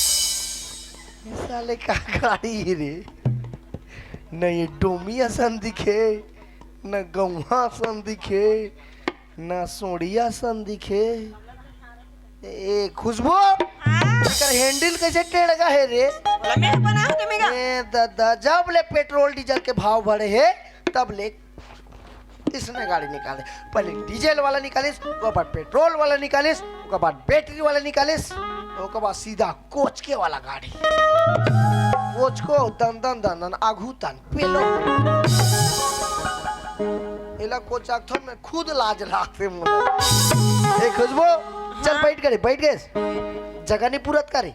ये साले का गाड़ी रे न ये डोमी असन दिखे न गौहा असन दिखे न सोड़िया असन दिखे ए खुशबू इसका हैंडल कैसे टेढ़गा है रे बोला मैं बना हूं तुम्हें ए दादा जब ले पेट्रोल डीजल के भाव बढ़े है तब ले इसने गाड़ी निकाले पहले डीजल वाला निकालिस उसके बाद पेट्रोल वाला निकालिस उसके बाद बैटरी वाला निकालिस उसके बाद सीधा कोच के वाला गाड़ी कोच को दन दन दन दन आघू तन पेलो एला कोच आखथन में खुद लाज लागते मुला ए खुशबू चल बैठ गए जगह नहीं पूरत करे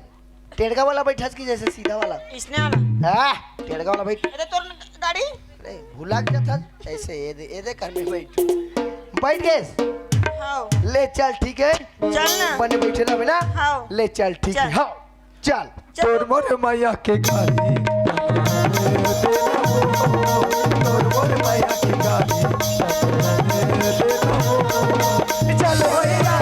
टेढ़गा वाला बैठस की जैसे सीधा वाला इसने वाला हां टेढ़गा वाला बैठ अरे तोर गाड़ी नहीं भूला गया था ऐसे ये दे कर में बैठ गए हाँ ले चल ठीक है चल ना बने बैठे ना बिना हाँ ले चल ठीक है चल। हाँ चल तोर मोरे मैया के गाड़ी तोर मोरे मैया के गाड़ी चल भैया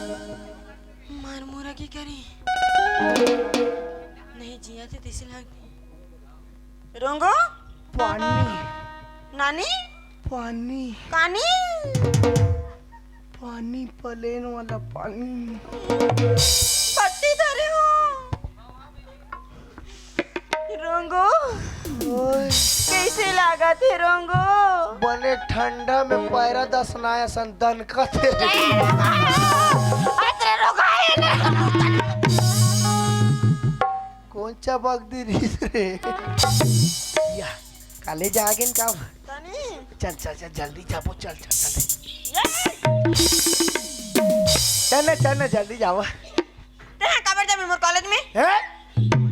मार मोरा की करी नहीं जिया थे तिसे लाग रोंगो पानी नानी पानी कानी पानी प्लेन वाला पानी पट्टी धरे हो रोंगो ओए कैसे लागा थे रोंगो बने ठंडा में पैरा दसनाया संतन कथे कौन चा बगदी रीस रे या काले जागेन का तानी चल चल चल जल्दी जाओ चल चल चल चल जल्दी जाओ तेहा कबर जा मोर कॉलेज में हैं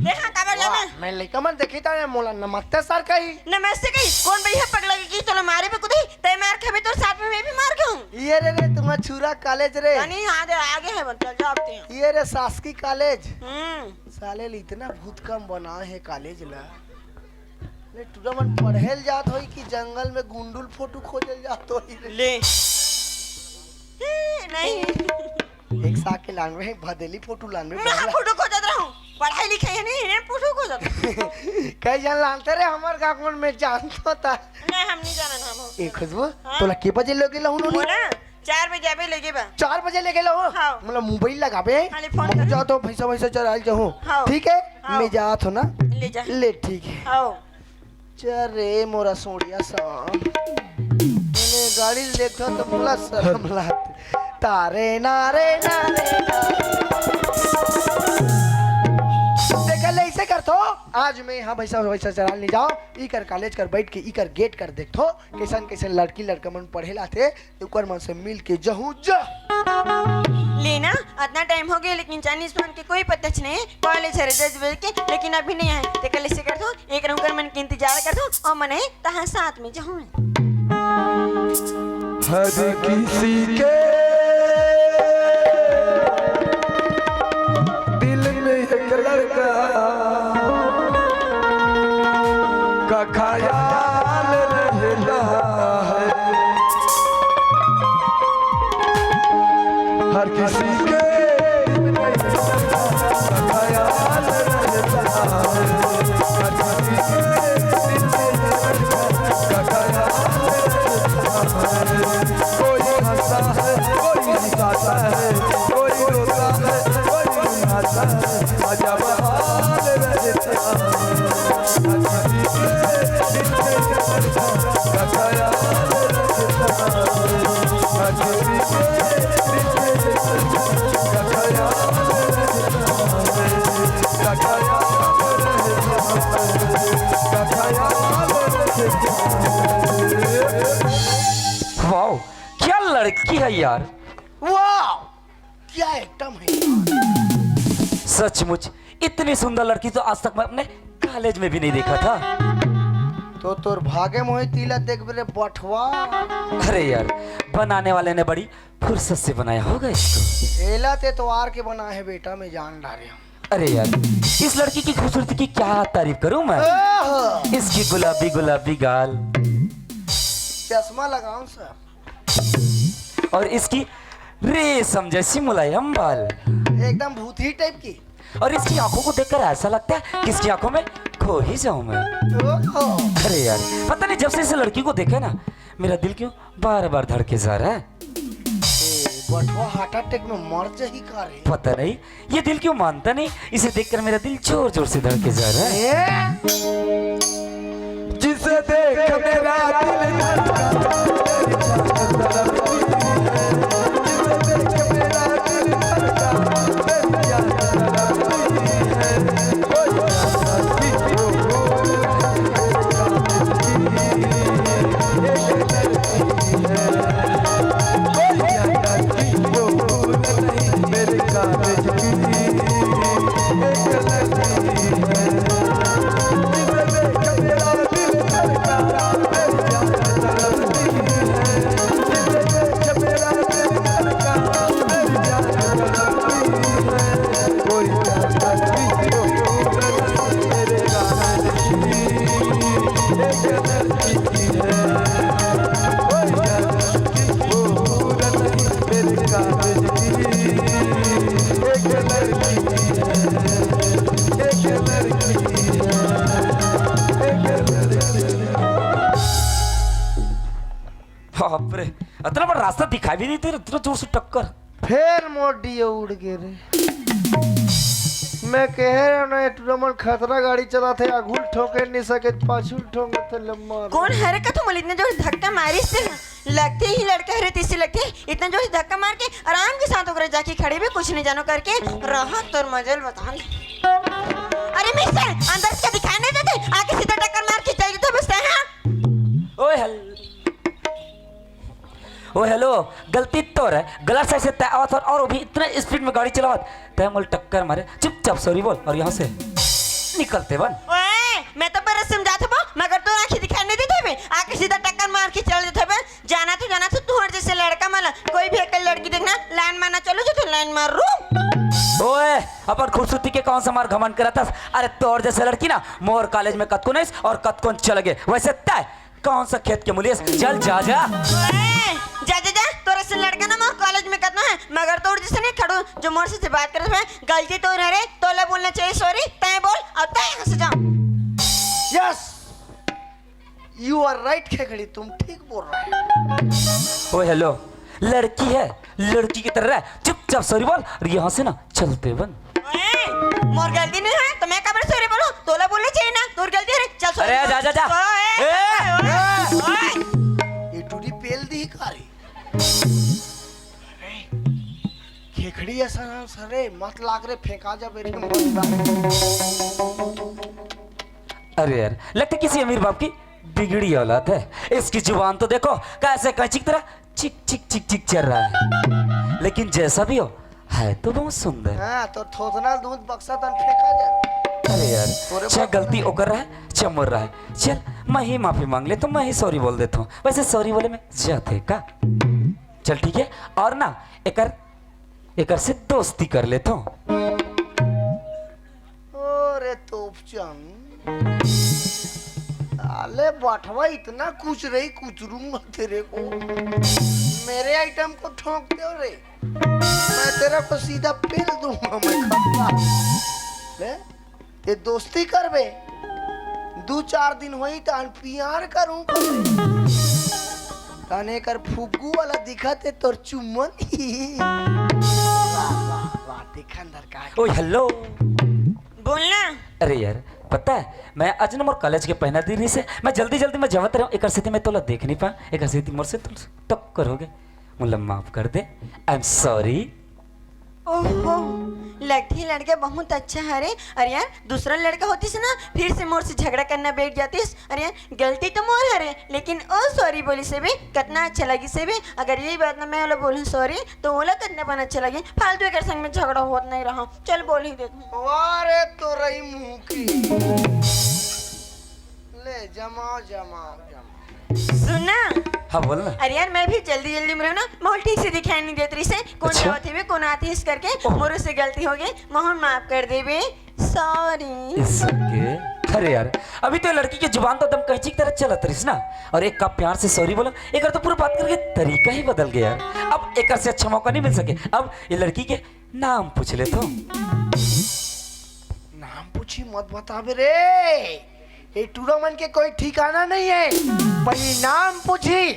तेहा कबर जा मैं मैं लइका मन देखी ता मोला नमस्ते सर कही नमस्ते कही कौन भैया पगला की चलो मारे पे कुदी तय मार खाबे तो साथ में मैं भी मार के हूं ये रे तुम छुरा कॉलेज रे तानी आगे है बन चल जाते हैं ये रे शासकीय कॉलेज साले ले इतना भूत कम बना है कॉलेज ला ले टूरा मन पढ़ेल जात होई कि जंगल में गुंडुल फोटो खोजल जात होई रे ले नहीं एक साथ के लान में भदेली फोटो लान में मैं फोटो को जत रहा हूं पढ़ाई लिखाई है नहीं फोटो को जत कई जन लानते रे हमर गांव में जानतो ता नहीं हम नहीं जानन हम ए खुशबू तोला के बजे लोगे लहुन बोला 4 बजे आबे लेगे बा 4 बजे लेके लहो हाँ। मतलब मोबाइल लगाबे खाली फोन मैं कर। जा तो पैसा चढ़ाल जाऊं हाँ। ठीक है हाँ। मैं जात हो ना ले जा ले ठीक है आओ चल रे मोरा सोड़िया सा मैंने गाड़ी देखा तो बोला शर्म लाते तारे नारे नारे देखा ले ऐसे कर तो आज मैं यहाँ पैसा चढ़ा ले जाओ ई कर कॉलेज कर बैठ के ई कर गेट कर देखो कैसन कैसन लड़की लड़का मन पढ़े लाते ओकर मन से मिल के जहूं जा लेना इतना टाइम हो गया लेकिन चाइनीज फोन के कोई पता नहीं कॉलेज है 10 बजे के लेकिन अभी नहीं आए तो कल से कर दो एक रहूं मन के इंतजार कर दो और मने तहां साथ में जाऊं हर किसी के राजा बहाल रहता अखरी के दिल पे का ख्याल रखता अखरी के दिल पे का ख्याल वाओ, क्या लड़की है यार। वाह क्या आइटम है। सचमुच इतनी सुंदर लड़की तो आज तक मैं अपने कॉलेज में भी नहीं देखा था। तो तोर भागे मोहि तिला देख बेरे बठवा। अरे यार, बनाने वाले ने बड़ी फुर्सत से बनाया होगा इसको। एला ते तो आर के बना है बेटा, मैं जान डाले हूँ। अरे यार, इस लड़की की खूबसूरती की क्या तारीफ करूं मैं। इसकी गुलाबी गुलाबी गाल, चश्मा लगाऊं सर, और इसकी रेशम जैसी मुलायम बाल, एकदम भूतही टाइप की। और इसकी आंखों को देखकर ऐसा लगता है कि इसकी आंखों में खो ही जाऊं मैं। अरे यार, पता नहीं जब से इस लड़की को देखे ना, मेरा दिल क्यों बार बार धड़के जा रहा है। बठवा हार्ट अटैक में मर जाही का रे। पता नहीं ये दिल क्यों मानता नहीं, इसे देखकर मेरा दिल जोर जोर से धड़के जा रहा है। जिसे देख मेरा दिल बाप रे, इतना बड़ा रास्ता दिखाई भी नहीं दे, इतना जोर से टक्कर। फिर मोटी उड़ गए रे। मैं कह रहा ना टूरमन खतरा गाड़ी चला थे, आगुल ठोके नहीं सके, पाछुल ठोके थे लम्मा। कौन हरे का तुम इतने जोर धक्का मारी से लगते ही लड़का हरे तीसरी लगते इतना जोर धक्का मार के आराम के साथ ओकरे जाके खड़े भी कुछ नहीं जानो करके रहा तोर मजल बता ले। अरे मिस्टर अंदर से दिखाई नहीं देते, आके सीधा टक्कर मार के चल देते बस है। ओ हेलो, गलती तो है, गलत साइड से तय आवत और वो भी इतना स्पीड में गाड़ी चलावत, तय मोल टक्कर मारे, चुपचाप सॉरी बोल और यहाँ से निकलते बन। ओए मैं तो बरस समझाता बो, मगर तो आंखें दिखाई नहीं देते बे, आके सीधा टक्कर मार के चल देते बे। जाना तो तू हर जैसे लड़का माला, कोई भी एक लड़की देखना लाइन मारना चलो जो तो लाइन मार रू। ओए, अपन खूबसूरती के कौन सा मार घमंड करा था। अरे तोर जैसे लड़की ना मोर कॉलेज में कतको नहीं और कतको चल गए, वैसे तय कौन सा खेत के मुलियस, चल जा जा। जा जा जा, तोरा से लड़का ना मोर कॉलेज में कतना है, मगर तोर जैसे नहीं खड़ो जो मोर से बात करत है, गलती तो रे रे, तोला बोलना चाहिए सॉरी, तय बोल और तय यहाँ से जा। यस यू आर राइट खेखड़ी, तुम ठीक बोल रहे हो। ओ हेलो, लड़की है, लड़की की तरह चुपचाप सॉरी बोल और यहाँ से ना चलते बन। मोर गलती नहीं है तो मैं कब सॉरी बोलूं, तोला बोलना चाहिए ना, तोर गलती है, चल सॉरी। अरे जा जा जा। ये टूरी पेल दी कारी। खेखड़ी ऐसा ना सरे मत लाग रे, फेंका जा बेरे अरे यार, लगता किसी अमीर बाप की बिगड़ी औलाद है। इसकी जुबान तो देखो कैसे कैंची की तरह चिक चिक चिक चिक चल रहा है, लेकिन जैसा भी हो है तो बहुत सुंदर। हाँ तो थोथना दूध बक्सा तन फेंका जा। अरे यार, चाहे गलती वो कर रहा है चाहे मर रहा है, चल मैं ही माफी मांग ले तो मैं ही सॉरी बोल देता हूँ। वैसे सॉरी बोले में जाते का, चल ठीक है, और ना एकर से दोस्ती कर लेता हूँ। अरे तोपचन अले बाठवा इतना कुछ रही, कुचरूंगा तेरे को, मेरे आइटम को ठोक दो रे, मैं तेरा को सीधा पेल दूंगा मैं खतरा। ले ये दोस्ती कर बे, 2-4 दिन हुई तो प्यार करूं ताने कर फुग्गू वाला दिखाते तोर चुम्मन ही। वाह वाह वाह, देखा अंदर का। ओ हेलो, बोलना। अरे यार पता है मैं आज ना मोर कॉलेज के पहना दी रही से मैं जल्दी जल्दी में जवत रहा हूँ एक स्थिति में तोला देख नहीं पा एक स्थिति मोर से तुम टक्कर हो गए मुझे माफ कर दे आई एम सॉरी। ओहो लड़की लड़का बहुत अच्छा है रे। अरे यार दूसरा लड़का होतीस ना फिर से मोर से झगड़ा करना बैठ जातीस। अरे यार गलती तो मोर है रे लेकिन ओ सॉरी बोली से भी कितना अच्छा लगी से भी अगर यही बात ना मैं वाला बोलूँ सॉरी तो बोला कितना बना अच्छा लगे फालतू के संग में झगड़ा होत नहीं रहा। चल बोल ही देता हूँ। वारे तो रही मुंह की ले जमाओ जमाओ जमाओ। सुनना। हाँ बोलना। अरे यार मैं भी जल्दी जल्दी में ना मोहन ठीक से दिखाई नहीं देती रही से कौन अच्छा? जावत है कौन आती है इस करके मोर से गलती हो गई मोहन माफ कर दे बे सॉरी। इसके अरे यार अभी तो लड़की की जुबान तो दम कैंची की तरह चलत रही ना और एक का प्यार से सॉरी बोला एक तो पूरा बात करके तरीका ही बदल गया यार। अब एक से अच्छा मौका नहीं मिल सके अब ये लड़की के नाम पूछ ले तो। नाम पूछी मत बतावे रे ये टूर्नामेंट के कोई ठिकाना नहीं है। पहले नाम पूछी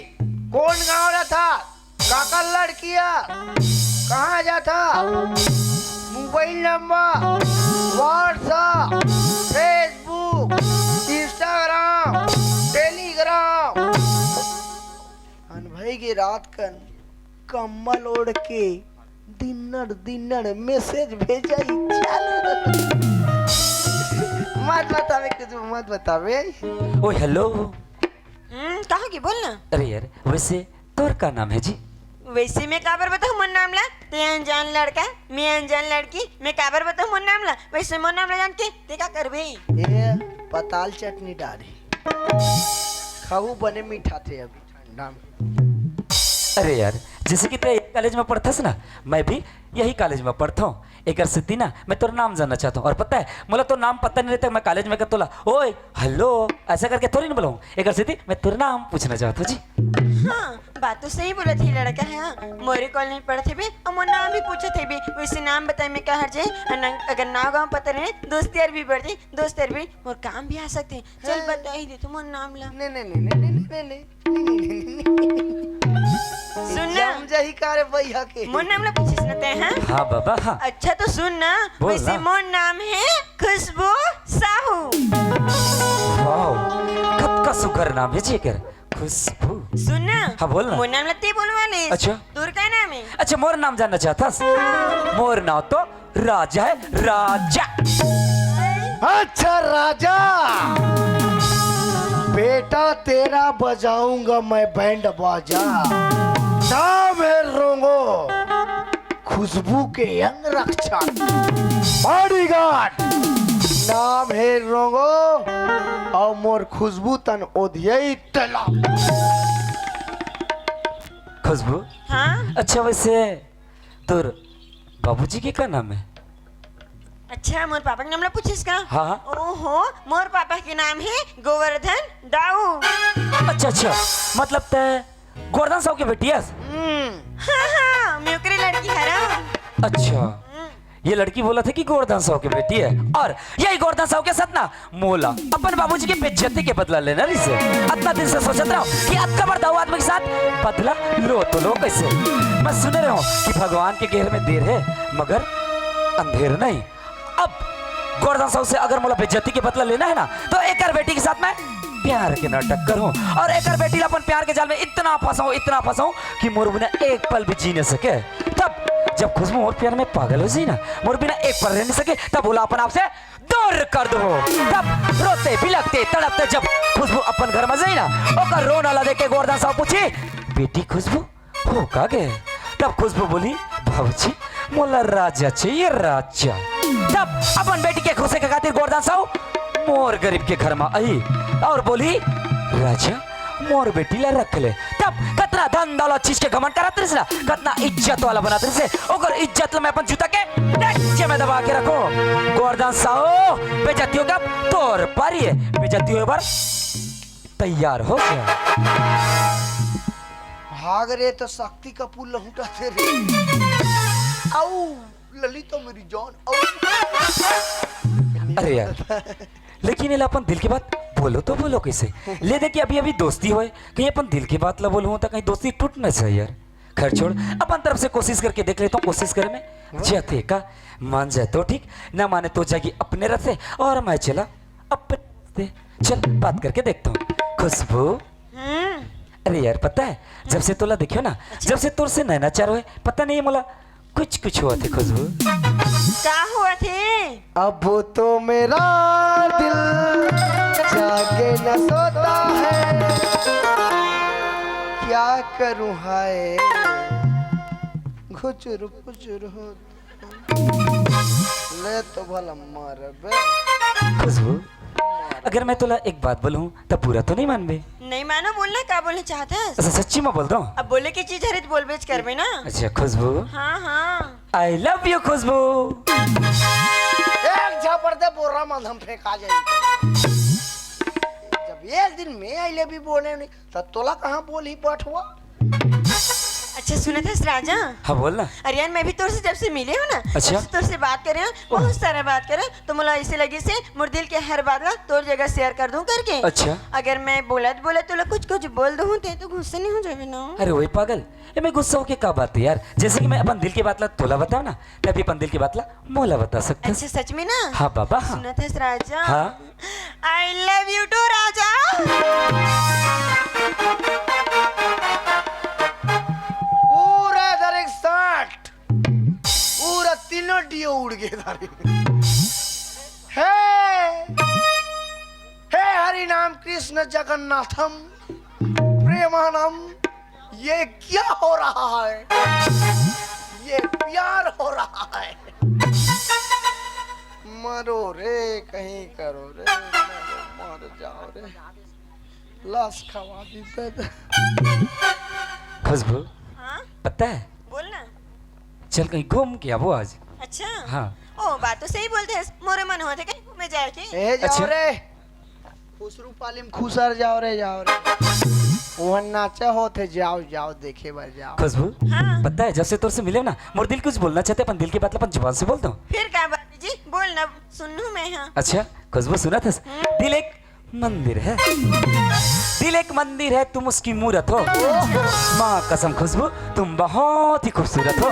कौन गाँव रहा था काका लड़किया कहाँ जाता mobile number WhatsApp Facebook Instagram Telegram भाई की रात कन कम्बल ओढ़ के दिनर दिनर मैसेज भेजा मत बतावे कुछ मत बतावे। ओ हेलो कहाँ की बोलना। अरे यार वैसे तोर का नाम है जी। वैसे मैं काबर बताऊँ मोर नाम ला ते अनजान लड़का मैं अनजान लड़की मैं काबर बताऊँ मोर नाम ला वैसे मोर नाम ला जान के ते का करबे ये पताल चटनी डाली खाऊ बने मीठा थे अभी ठंडा में। अरे यार जैसे कि तेरे कॉलेज में पढ़ता ना मैं भी यही कॉलेज में पढ़ता हूँ एक सिद्धि ना मैं तोरा नाम जानना चाहता हूँ और पता है मुझे तो नाम पता नहीं रहता मैं कॉलेज में तोला ओए हेलो ऐसा करके थोड़ी नहीं बुलाऊँ एक सिद्धि मैं तेरा नाम पूछना चाहता हूँ जी। हाँ बात तो सही बोला थी लड़का है। हाँ मोरे कॉलेज में पढ़ते भी और मोर नाम भी पूछे थे भी वैसे नाम बताए मैं कहा जाए अगर नाव गाँव पता रहे दोस्त यार भी बढ़ जाए दोस्त यार भी मोर काम भी आ सकते चल बता ही दे तू मोर नाम ला। सुन ना जही कारे भैया के मोर नाम ला पूछिस ना ते। हाँ हाँ बाबा हाँ अच्छा तो सुन ना बोल वैसे ना। मोर नाम है खुशबू साहू। वाह कब का सुगर नाम है जी कर खुशबू। सुन ना हाँ बोल ना। मोर नाम लत्ती बोलने वाले। अच्छा। तोर का नाम है। अच्छा मोर नाम जानना चाहता मोर नाम तो राजा है राजा। अच्छा राजा बेटा तेरा बजाऊंगा मैं बैंड बाजा नाम है रोंगो खुशबू के अंग रक्षक बॉडीगार्ड नाम है रोंगो और मोर खुशबू तन ओधियई तेला। खुशबू हाँ अच्छा वैसे तोर बाबूजी के क्या नाम है। अच्छा मोर पापा के नाम ला पूछिस का। हाँ। ओहो मोर पापा के नाम है गोवर्धन दाऊ। अच्छा अच्छा मतलब ते गोवर्धन साहू की बेटी है। हाँ हाँ मैं ओकरे लड़की है ना। अच्छा ये लड़की बोला था कि गोवर्धन साहू की बेटी है और यही गोवर्धन साहू के साथ ना मोला अपन बाबूजी की बेइज्जती के बदला लेना इसे इतना दिन से सोचता रहा हूँ कि अक्का बार दाऊ आदमी के साथ बदला लो तो लो कैसे। मैं सुन रहा हूँ कि भगवान के घेर में देर है मगर अंधेर नहीं। अब गोवर्धन साहू से अगर मोला बेइज्जती के बदला लेना है ना तो एक बेटी के साथ मैं प्यार के नाटक करूं और एक बेटी अपन प्यार के जाल में इतना फंसाऊं कि मोर बिना एक पल भी जी न सके। तब जब खुशबू मोर प्यार में पागल हो जाए ना मोर बिना एक पल रह नहीं सके तब बोला अपन आपसे दूर कर दो। तब रोते बिलखते तड़पते जब खुशबू अपन घर में जाए ना ओकर रोना ला देके गोवर्धन साहू पूछी बेटी खुशबू हो का गए। तब खुशबू बोली बाबूजी मोला राजा चाहिए राजा। तब अपन बेटी के खुशी के खातिर गोवर्धन साहू मोर गरीब के घर में आई और बोली राजा मोर बेटी ला रख ले। तब कतना धन दौलत चीज के घमंड करत रही ना कतना इज्जत वाला बनात रही से ओकर इज्जत ला मैं अपन जूता के डंचे में दबा के रखो। गोवर्धन साहू बेइज्जती होगा तोर पर ये बेइज्जती होए पर तैयार हो गया। भाग रे तो शक्ति का पुल लहुटा थे रे आओ ललिता मेरी जान अरे यार लेकिन ये अपन दिल की बात बोलो तो बोलो कैसे ले दे कि अभी अभी दोस्ती होए कहीं अपन दिल की बात ला बोलूँ तो कहीं दोस्ती टूट ना जाए यार खैर छोड़, अपन तरफ से कोशिश करके देख लेता हूँ। कोशिश करे में जाते का मान जाए तो ठीक, ना माने तो जागी अपने रस्ते और मैं चला अपने रास्ते। चल बात करके देखता हूँ। खुशबू, अरे यार पता है जब से तोला देखियो ना, जब से तोर से नैनाचार हुए, पता नहीं मोला कुछ कुछ हुआ थे। खुशबू क्या हुआ थे? अब तो मेरा दिल जागे न सोता है, क्या करूं हाय खुचुर खुचुर हो ले तो भला मार बे। खुशबू, अगर मैं तोला एक बात बोलूं तब पूरा तो नहीं मानबे? नहीं मानो, बोलना क्या बोलने चाहते हैं? अच्छा सच्ची में बोलता हूँ। अब बोले की चीज है तो बोल बेच कर में ना। अच्छा खुशबू, हाँ हाँ आई लव यू खुशबू। एक झापड़ दे बोरा मधम फेंका जाएगी। जब एक दिन मैं आई ले भी बोले नहीं तब तोला कहाँ बोली बैठवा। अच्छा सुने थे राजा? हाँ बोल ना। अरे यार मैं भी तोर से जब से मिले हूँ ना, अच्छा। तब से तोर से बात करे हूँ, बहुत सारा बात करे तो मुला ऐसे लगे से मोर दिल के हर बात ला तोर जगह शेयर कर दूं करके। अच्छा। अगर मैं बोलत तो ला कुछ कुछ बोल दूं ते तो गुस्से नहीं हो जावे ना। अरे वही पागल, ये मैं गुस्सा होके का बात है यार। जैसे कि मैं अपन दिल की बात ला तोला बताओ ना, तभी अपन दिल की बात ला मोला बता सकते। अच्छा सच में ना? हाँ बाबा हाँ। सुना थे राजा? हाँ। आई लव यू टू राजा। पूरा इधर एक साठ पूरा तीनों डियो उड़ गए इधर। हे हरि नाम कृष्ण जगन्नाथम प्रेमानम, ये क्या हो रहा है? ये प्यार हो रहा है। मरो रे कहीं करो रे, मर जाओ रे, लाश खवा दी दे। खुशबू हाँ पता है, बोलना। चल कहीं घूम के आवो आज। अच्छा हाँ। ओ बात तो सही बोलते हैं, मोरे मन होते कहीं घूमे जाए के। ए जाओ अच्छा। रे खुसरू पालिम खुसर जाओ रे जाओ रे, वहाँ नाचा होते जाओ जाओ देखे बार जाओ। खुशबू हाँ। पता है जब से तोर से मिले ना, मोर दिल कुछ बोलना चाहते, अपन दिल की बात ला अपन जुबान से बोलता हूँ। फिर क्या बात है जी, बोलना सुनूं मैं। हाँ अच्छा खुशबू सुना था, दिल एक मंदिर है, दिल एक मंदिर है, तुम उसकी मूरत हो। माँ कसम खुशबू तुम बहुत ही खूबसूरत हो।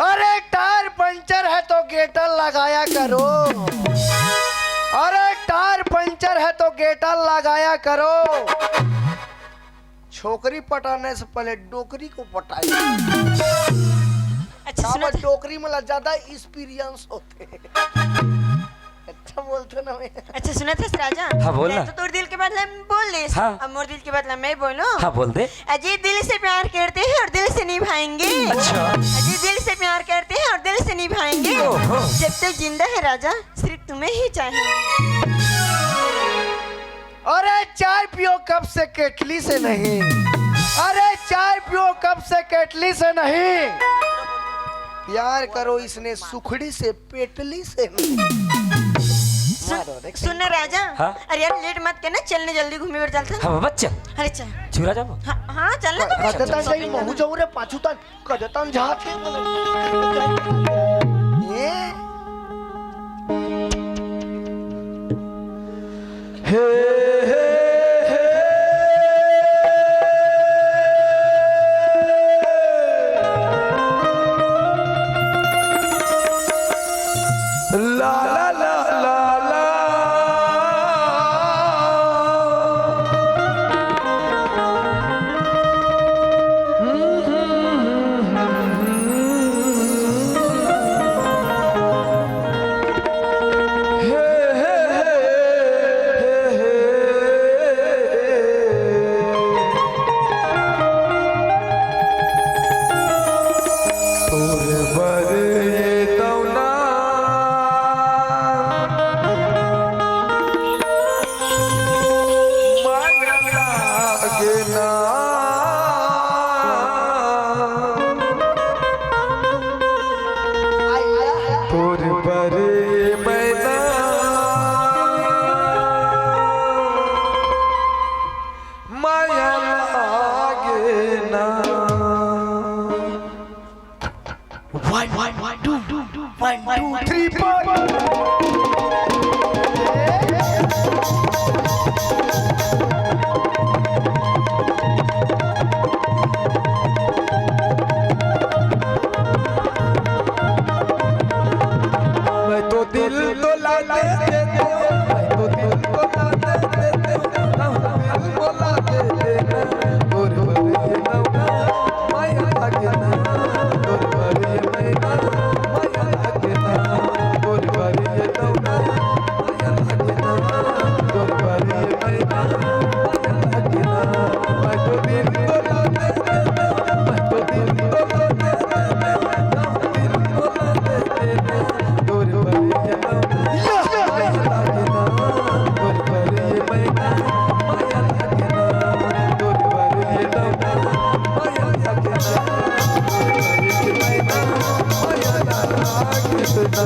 अरे टायर पंचर है तो गेटर लगाया करो, अरे टायर पंचर है तो गेटर लगाया करो। छोकरी पटाने से पहले डोकरी को पटाई। अच्छा सुना था? डोकरी में ज्यादा एक्सपीरियंस होते हैं। अच्छा बोलते ना मैं। अच्छा सुना था राजा? हाँ, बोल मैं ना। तो तोर दिल के बदला बोल दे। हाँ। अब मोर दिल के बदला मैं बोलूं? हाँ बोल दे। अजय दिल से प्यार करते हैं और दिल से निभाएंगे। अच्छा। अजय दिल से प्यार करते हैं और दिल से निभाएंगे। ओहो। जब तक जिंदा है राजा सिर्फ तुम्हें ही चाहिए। अरे चाय पियो कप से केटली से नहीं, अरे चाय पियो कप से केटली से नहीं, प्यार करो इसने सुखड़ी से पेटली से नहीं। सुन राजा। हाँ? अरे यार लेट मत करना, चलने जल्दी घूमे बैठ चलता। हाँ बच्चा अरे चल। चूरा जाओ। हाँ हाँ चलना तो। कदतन जाई महू जाऊ रे पाछूतन कदतन जात ये ला ला ला ला ला तो लाते देते मैं तो दिल तो लाते देते दिल बोला देते तोर बरिए नौना माया लागे ना तोर बरिए मैना माया लागे ना तोर बरिए नौना माया लागे ना तोर बरिए मैना माया लागे ना मैं तो दिल तो लाते देते मैं तो दिल तो लाते देते दिल बोला देते तोर बरिए नौना माया लागे ना तोर बरिए मैना माया लागे ना तोर बरिए नौना माया लागे ना तोर बरिए मैना माया लागे ना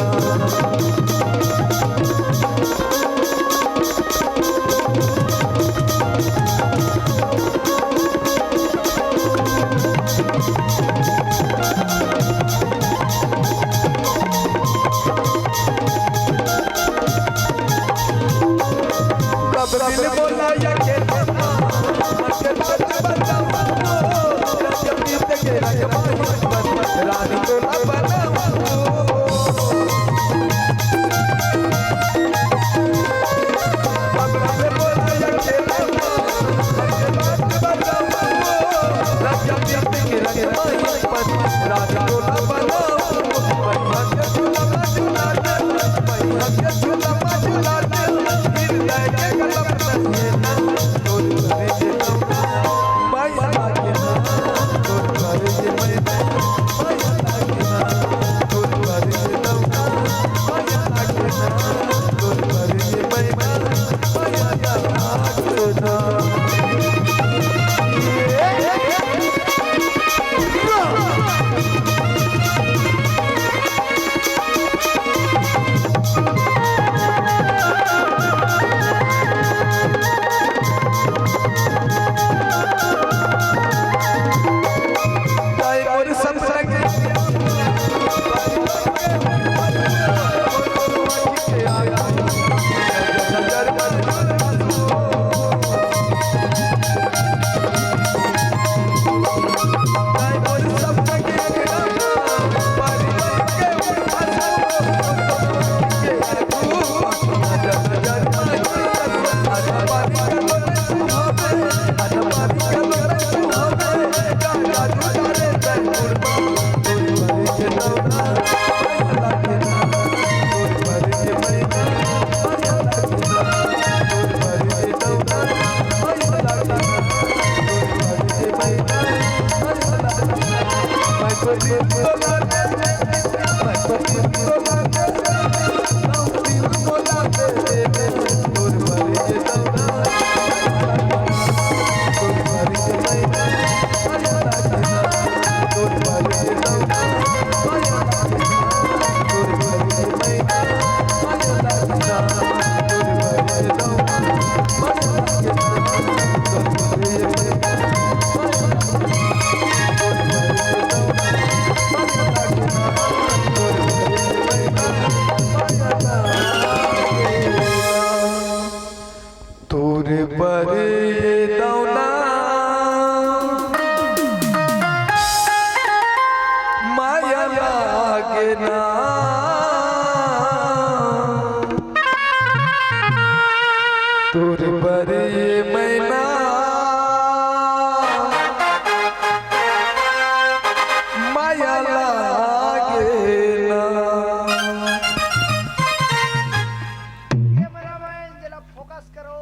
कब दिल बोला या के तन्ना मत बात बतावा जब बीत के रखवाई रानी को ना बनावा कब दिल बोला या के तन्ना मत बात बतावा जब बीत के रखवाई रानी को ना बनावा मैं के झूला झूला दे मैं के झूला झूला दे फिर जाके कलम तहे ना तोर बरिए नौना माया लागे ना तोर बरिए मैना माया लागे ना तोर बरिए नौना माया लागे ना तोर बरिए मैना माया लागे ना ताई मोर संसंग नजर ताई मोर संसंग तोर बरिए नौना माया लागे ना तोर बरिए मैना माया लागे ना जरा फोकस करो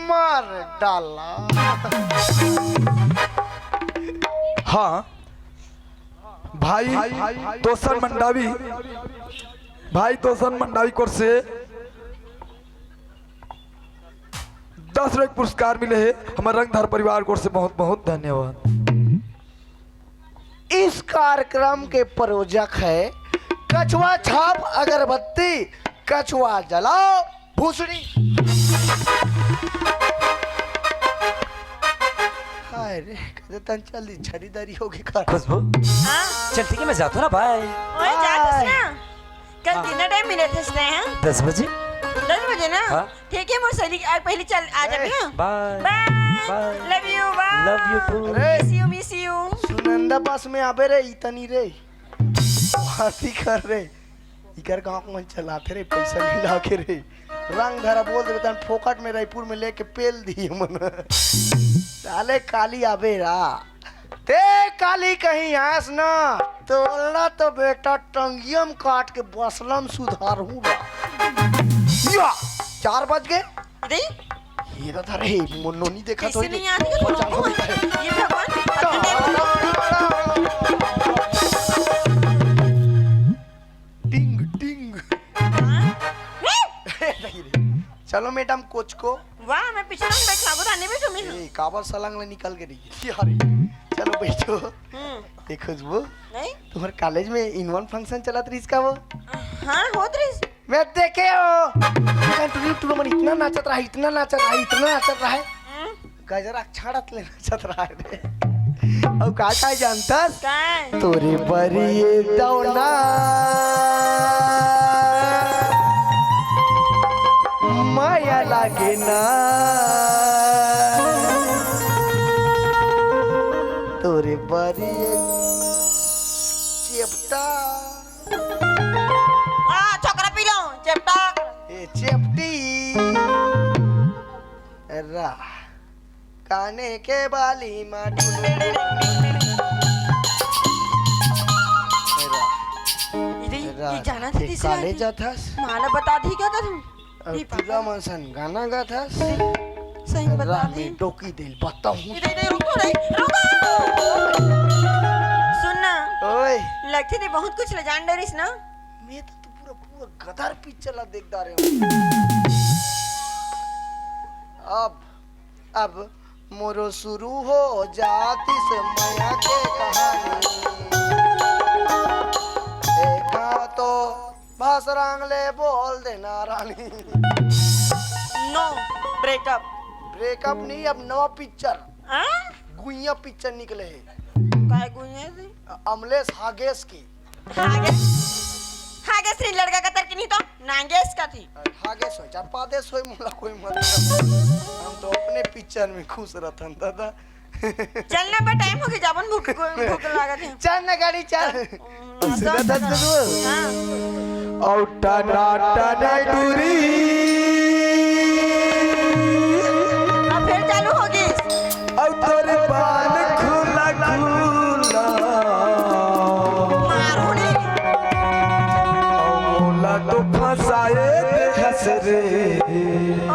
मार डाला हाँ भाई तोसन मंडावी भाई तोसन मंडावी कोर से 10 रुपए पुरस्कार मिले हैं हमारे रंगधार परिवार कोर से बहुत बहुत धन्यवाद। इस कार्यक्रम के प्रायोजक है कछुआ छाप अगरबत्ती कछुआ जलाओ भूसड़ी। हाय रे कहते तन जल्दी खरीदारी होगी कर खुशबू हाँ चलती कि मैं जाता हूँ ना बाय ओए जा ना कल कितना टाइम मिले थे इसने हैं 10 बजे 10 बजे ना हाँ। ठीक है मोर सहेली आज पहले चल आ जाते हैं bye bye bye love you bye love you too miss you सुन बंदा बस में आबे रे इतनी रे बाती कर रे इकर गाँव को चलाते रे पैसा मिला के रे रंग धरा बोल दे तन फोकट में रायपुर में लेके पेल दिए मन साले काली आबे रा ते काली कहीं आस ना तोड़ना तो बेटा टंगियम काट के बसलम सुधारू बा या 4 बज गए दीदी ये तो था रे मुन्नो नहीं देखा तो कैसे नहीं आती ये भगवान टिंग टिंग चलो मैडम कोच को वाह मैं पीछे रंग बैठ लागो रानी भी तुम ही काबर सलंग ले निकल के रही अरे चलो बैठो ये खुशबू नहीं तुम्हारे कॉलेज में इनवन फंक्शन चला था इसका वो हाँ होत रही मैं देखे हो तू मन इतना नाचत रहा इतना नाचत रहा गजरा छाड़त ले नाचत रहा रे और का जानता काय तोरे बरिए दौना माया लागे ना तोरे बरिए चेपटा छोकरा पी लो चेपटा ए चेपटी रा काने के बाली माटी ये जाना था तीसरा कॉलेज जाथस माला बता दी क्या था तुम नहीं पूरा मनसन गाना गाथस सही बता राह दी में टोकी दिल बताऊं इधर रुको रे रुको सुनना ओए लगती थी बहुत कुछ ले जान डरिस ना मैं तो पूरा गदर पिक्चर ला देख दा रहे हूं अब मोरो शुरू हो जाती से माया के कहानी एका तो भासरांग ले बोल देना रानी नो ब्रेकअप ब्रेकअप नहीं अब नवा पिक्चर हाँ गुइया पिक्चर निकले है काय गुइया थी अमलेश हागेस की हागेस नहीं लड़का का तर की नहीं तो नागेस का थी हागेस हो चार पादेस होए मुला कोई मतलब हम तो अपने पिक्चर में खुश रहतन दादा चलना पर टाइम हो गया जाबन भूख लगा थी चल ना गाड़ी चल सुना था तू हाँ और टाटा टाटा टूरी अब फिर चालू होगी और तोरे बाल खुला खुला मारो नहीं मोला तो फसाए हंस रे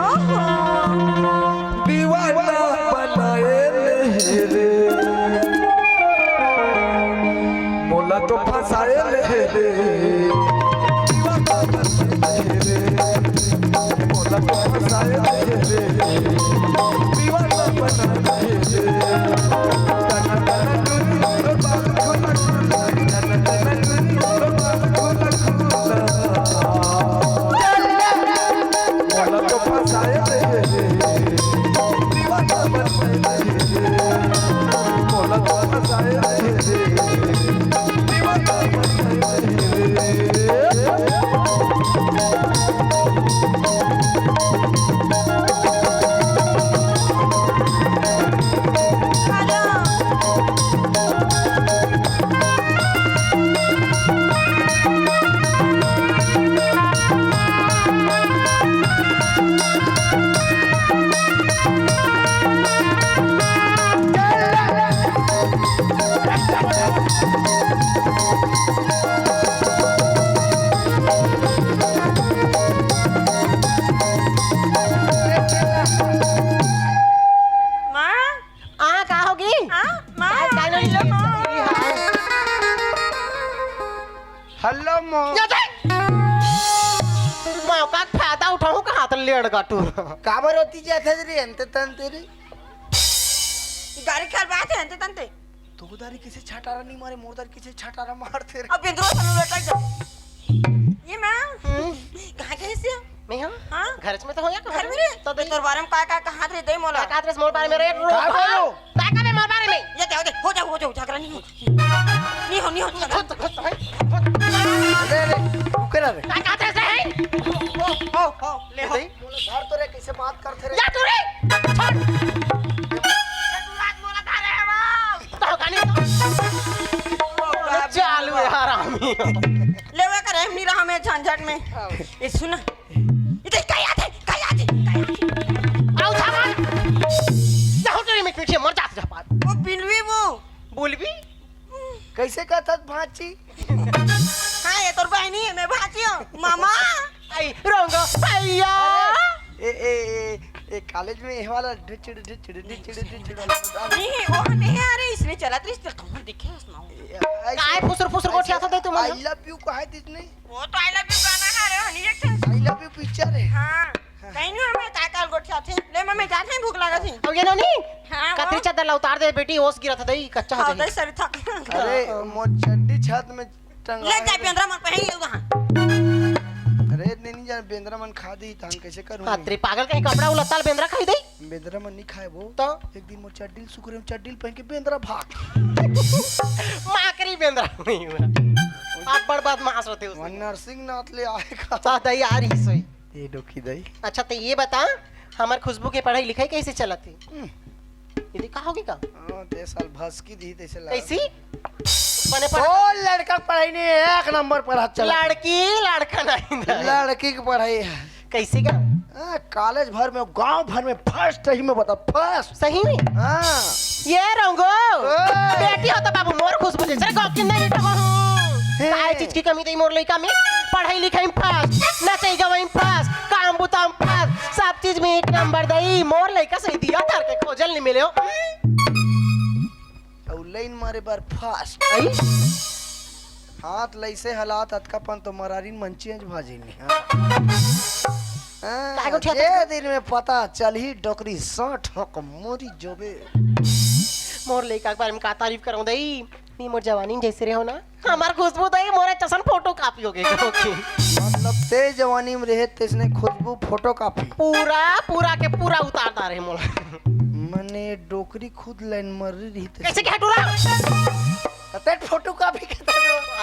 ओहो दीवाना बनाए रे मोला तो फसाए रे दीवाना बनाए रे मोला तो फसाए रे दीवाना बनाए रे तना तना टूरी और बाल खुला खुला तना तना टूरी और बाल खुला खुला मोला तो फसाए रे दीवाना बनाए रे मोला तो फसाए रे दीवाना बनाए रे का होगी हेलो मो मैं का फायदा उठाऊं कहां तक लेड़ गाटू काबर होती जाते रे अंत तन तेरे गाड़ी कर बात है अंते तंते तो दारी किसे छटारा नहीं मारे मोरदार किसे छटारा मारते रे अब बिंद्रो सनु लटा ये मैं कहां गए से मैं हां हाँ? घर में तो हो या घर में रे तो तोर बारे में का कहां रे दे मोला का ड्रेस मोर बारे में रे का बोलो का में मोर बारे में ये दे हो जाओ झगड़ा नहीं हो अरे करा रे का ड्रेस है हो ले हो घर तो रे कैसे बात करते रे या तू रे छोड़ ये तू रात मोला था रे हम तो गानी हरामी लेवे करे हम नहीं रहा मैं झंझट में ये सुना इधर क्या याद है आओ सामान जाओ तेरी मिट मिट मर जा पार वो बिलवी वो बोलबी कैसे कहता भाची? हाँ ये तोर बहनी है मैं भाची हूँ मामा आई रंग भैया ए कॉलेज में ये वाला ढिचड़ वाला नहीं वो नहीं आ रही इसने चला तो इसने कमर दिखे सुनाओ काय फुसर फुसर गोठिया था दे तुम आई लव यू कहा इसने? वो तो आई लव यू गाना गा रहे हो नहीं एक आई लव यू पिक्चर है। हाँ कहीं नहीं हमें काय काल गोठिया थे ले मम्मी जाते हैं भूख लगा थी अब ये नहीं हाँ कतरी चादर उतार दे बेटी ओस गिरा था दई कच्चा हो हाँ जाए दे सर था अरे मोर चड्डी छत में टंगा ले जाए पेंद्रा मन पहन ले वहाँ अरे नहीं जान बेंद्रा मन खा दी तान कैसे करूं? कतरी पागल कहीं कपड़ा उलताल बेंद्रा खाई दई बेंद्रा मन नहीं खाए वो तो एक दिन मोर चड्डी सुकरे चड्डी पहन के बेंद्रा भाग माकरी बेंद्रा नहीं हुआ आप बर्बाद मास रहते वो उस नरसिंह नाथ ले आएगा सा दई आ रही सोई ये डोकी दई। अच्छा तो ये बता हमार खुशबू के पढ़ाई लिखाई कैसे चलती ये का होगी का हां ते साल भस की दी तैसे लगा कैसी बने पर ओ लड़का पढ़ाई नहीं एक नंबर पर हाथ चला लड़की लड़का नहीं था। लड़की की पढ़ाई है कैसे का कॉलेज भर में गांव भर में फर्स्ट ही में बता फर्स्ट। सही में हाँ ये रंगो ओए। बेटी हो तो बाबू मोर खुशबू जैसे गाँव की नहीं बेटा हो काय चीज की कमी दई मोर लइका में पढ़ाई लिखाई में फर्स्ट नचई गवई में फर्स्ट काम बुता में फर्स्ट सब चीज में एक नंबर दई मोर लइका सही दिया धर के खोजल नहीं मिले हो और लाइन मारे बार फर्स्ट आई हाथ लैसे हालात अतकापन तो मरारीन मन चेंज भाजी नहीं काय को ठेका जे दिन में पता चल ही डोकरी 60 हक मोरी जोबे मोर लइका के बारे में का तारीफ करूं दई नी मोर जवानी जैसे रहो ना हमार खुशबू दई मोरे चसन फोटो कॉपी हो गई मतलब ते जवानी में रहे तेसने खुशबू फोटो कॉपी पूरा पूरा के पूरा उतारता रहे मोला मने डोकरी खुद लाइन मर रही थे कैसे क्या टूरा ते फोटो कॉपी के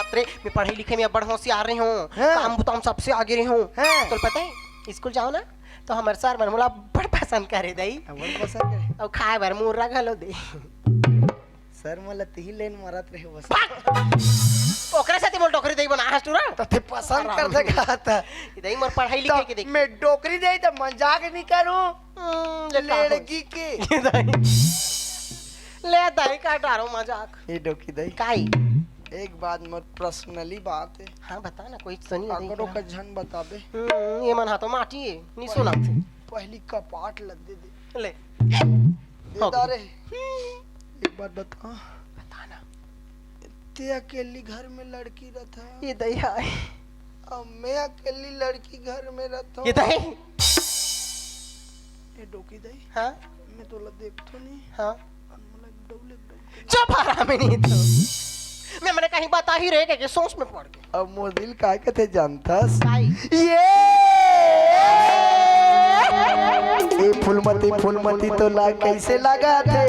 अरे मैं पढ़ाई लिखे में बड़ होशियार रही हूँ हाँ। काम बुताम सबसे आगे रही हूँ हाँ। तो पता है स्कूल जाओ ना तो हमारे सर मन मोला बड़ पसंद करे दई अवन पसंद करे और खाए भर मुर्रा घलो दे सर मला ती लाइन मारत रहे बस ओकरे साथे मोल डोकरी दई बना हस्टूरा तो ते पसंद करते कहता दई मोर पढ़ाई लिखे के देख मैं डोकरी दे तो मजाक नहीं करूं लड़की के ले दई का डारो मजाक ये डोकी दई काई एक बात मोर पर्सनली बात है हाँ बता ना कोई सुनी ना अगरो का झन बताबे ये मन हाथों माटी है नहीं सुना थे पहली कपाट लग दे ले ये दारे एक बात बता बताना ते अकेली घर में लड़की रहता ये दई है और मैं अकेली लड़की घर में रहता ये दई ये डोकी दई हाँ मैं तो देखतो नहीं हाँ अनमोला डोले चुप हरा में नहीं तो मैं मैंने कहीं बता ही रहे कि सोच में पड़ गया अब मोर दिल काय कथे जानतास काई ये फूलमती तो ला कैसे लगा थे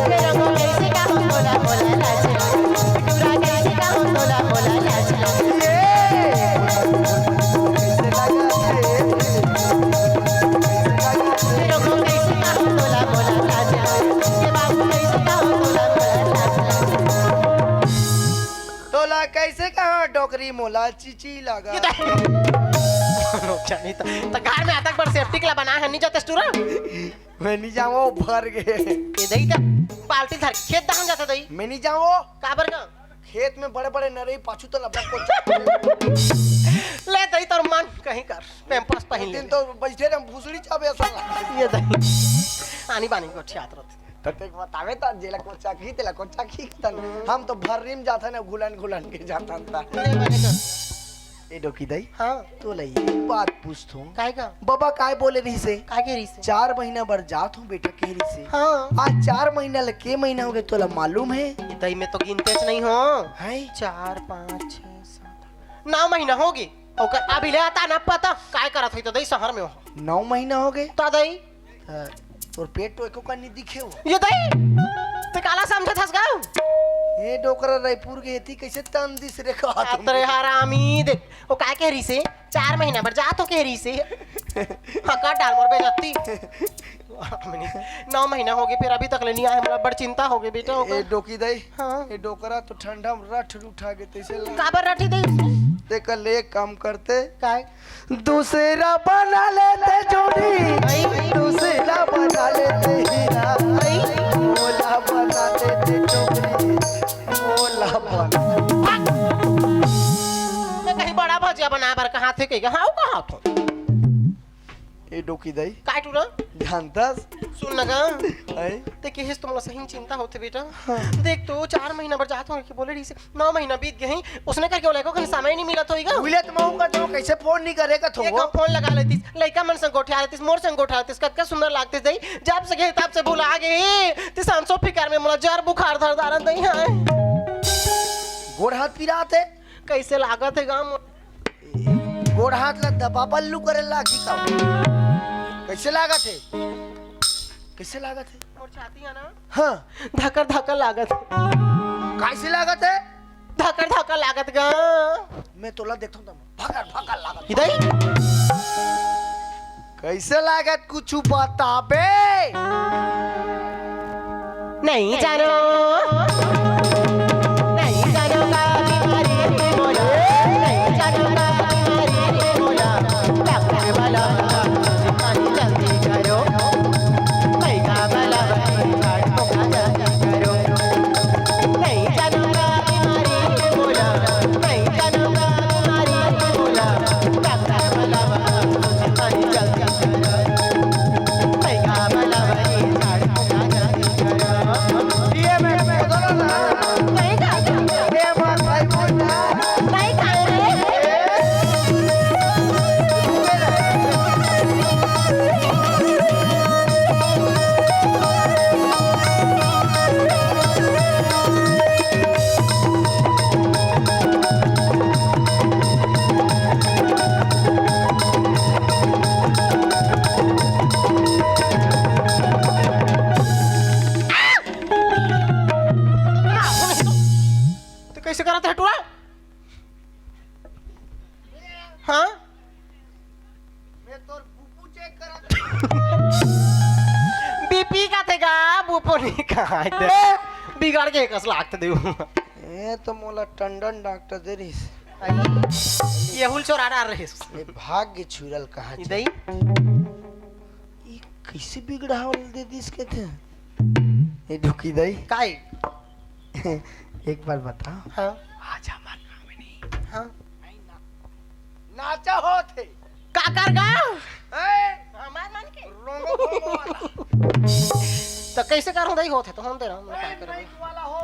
मेरा को कैसे का हम बोला बोला लाचा टूरा कैसे का हम बोला बोला लाचा मेरा को कैसे का हम बोला बोला लाचा ये बाबू कैसे का हम बोला बोला लाचा तोला कैसे कहा डोकरी मोला चीची लगा ये जानी तो घर में आता पर सेफ्टी के लिए बना है नहीं जाते स्टूरा मैं नहीं जाऊँ भर गए ये दही तो बाल्टी धर खेत दहन जाता दही मैं नहीं जाऊँ काबर का खेत में बड़े बड़े नरे पाछू तो लबड़ा को ले दही तोर मन कहीं कर पैंपस पहन ले दिन तो बैठे रहे भूसड़ी चाबे ऐसा ये दही आनी बानी को छियात रहते तते बतावे ता जेला को चाकी तन हम तो भर रिम जाता ना घुलन के जाता था ले मैंने कर ए डोकी दई हाँ तो लई बात पूछतो काय का बाबा काय बोले रही से काय के रही से 4 महीना बर जात हूँ बेटा कह रही से हाँ आज 4 महीना ले के महीना हो गए तोला मालूम है ये दही में तो गिनते नहीं हो है 4 5 6 7 9 महीना हो गए ओकर अभी ले आता ना पता काय करत होई तो दही शहर में हो 9 महीना हो गए तो दही तोर पेट तो एको का नहीं दिखे हो ये दही ते काला समझत हस गाओ ये डोकरा रायपुर के एती कैसे तन दिस रे का अरे हरामी देख वो काय कह रही से 4 महीना पर जा तो कह रही से हका डाल मोर बेजती 9 महीना हो गए फिर अभी तक ले नहीं आए, हमरा बड़ चिंता हो गई बेटा। ए डोकी दई हाँ। ए डोकरा तो ठंडा में रठ उठा के तैसे काबर रठी दे देख ले काम करते काय दूसरा बना लेते जोड़ी दूसरा बना लेते हीरा मोला बना लेते चोरी मोला बना। मैं कहीं बड़ा भजिया बना बर कहां थे कहीं हां कहां तो ए डोकी दई काय टूरा जानतास सुन लगा आई देखिए हिस तुमला सही चिंता होते बेटा। देख तो 4 महीना बर जात हो कि बोले रही से 9 महीना बीत गए हैं उसने करके बोले को कहीं समय नहीं मिला तो होगा मिले तो मऊ का तो कैसे फोन नहीं करेगा तो एक फोन लगा लेती लइका मन संग गोठा लेती मोर संग गोठा लेती कतका सुंदर लागते दई जब से गए तब से भुला गए ते सांसो फिकर में मोला जर बुखार धर दारन दई है गोड़ हाथ पिराते कैसे लागत है गाम गोड़ हाथ ला दबा बल्लू करे लागी का कैसे लागत है कैसे लागत है और छाती है ना हाँ धकर धकर लागत कैसे लागत है धकर धकर लागत गा मैं तोला देखता हूँ भकर भकर लागत इधर कैसे लागत कुछ बताबे नहीं जानो नहीं जानो का बीमारी रे मोला नहीं जानो का बीमारी रे मोला डॉक्टर वाला पानी जल्दी करो पैसा वाला करो नहीं जानो का बीमारी रे मोला नहीं जानो का बीमारी रे मोला डॉक्टर वाला पानी जल्दी करो पैसा वाला ये मैं करो ना नहीं खाते ये बात भाई बोल ना नहीं खाते तो कैसे करा था टूरा हाँ मैं तोर बुपू चेक करा बीपी का थेगा बुपो नहीं कहा थे बिगाड़ के कस लागते दे ए तो मोला टंडन डॉक्टर दे रही ये हुल चोरा डाल रहे ये भाग्य छुरल कहाँ इधर ये कैसे बिगड़ावल दे दिस के थे ये ढुकी दई काय एक बार बता हाँ आज हमार गाँव में नहीं हाँ नाचा हो थे का कर गा ए हमार मन के रोंगो भोंगो वाला तो कैसे करूं दई होते तो हम दे रहा हूं ए क्या करूं माइक वाला हो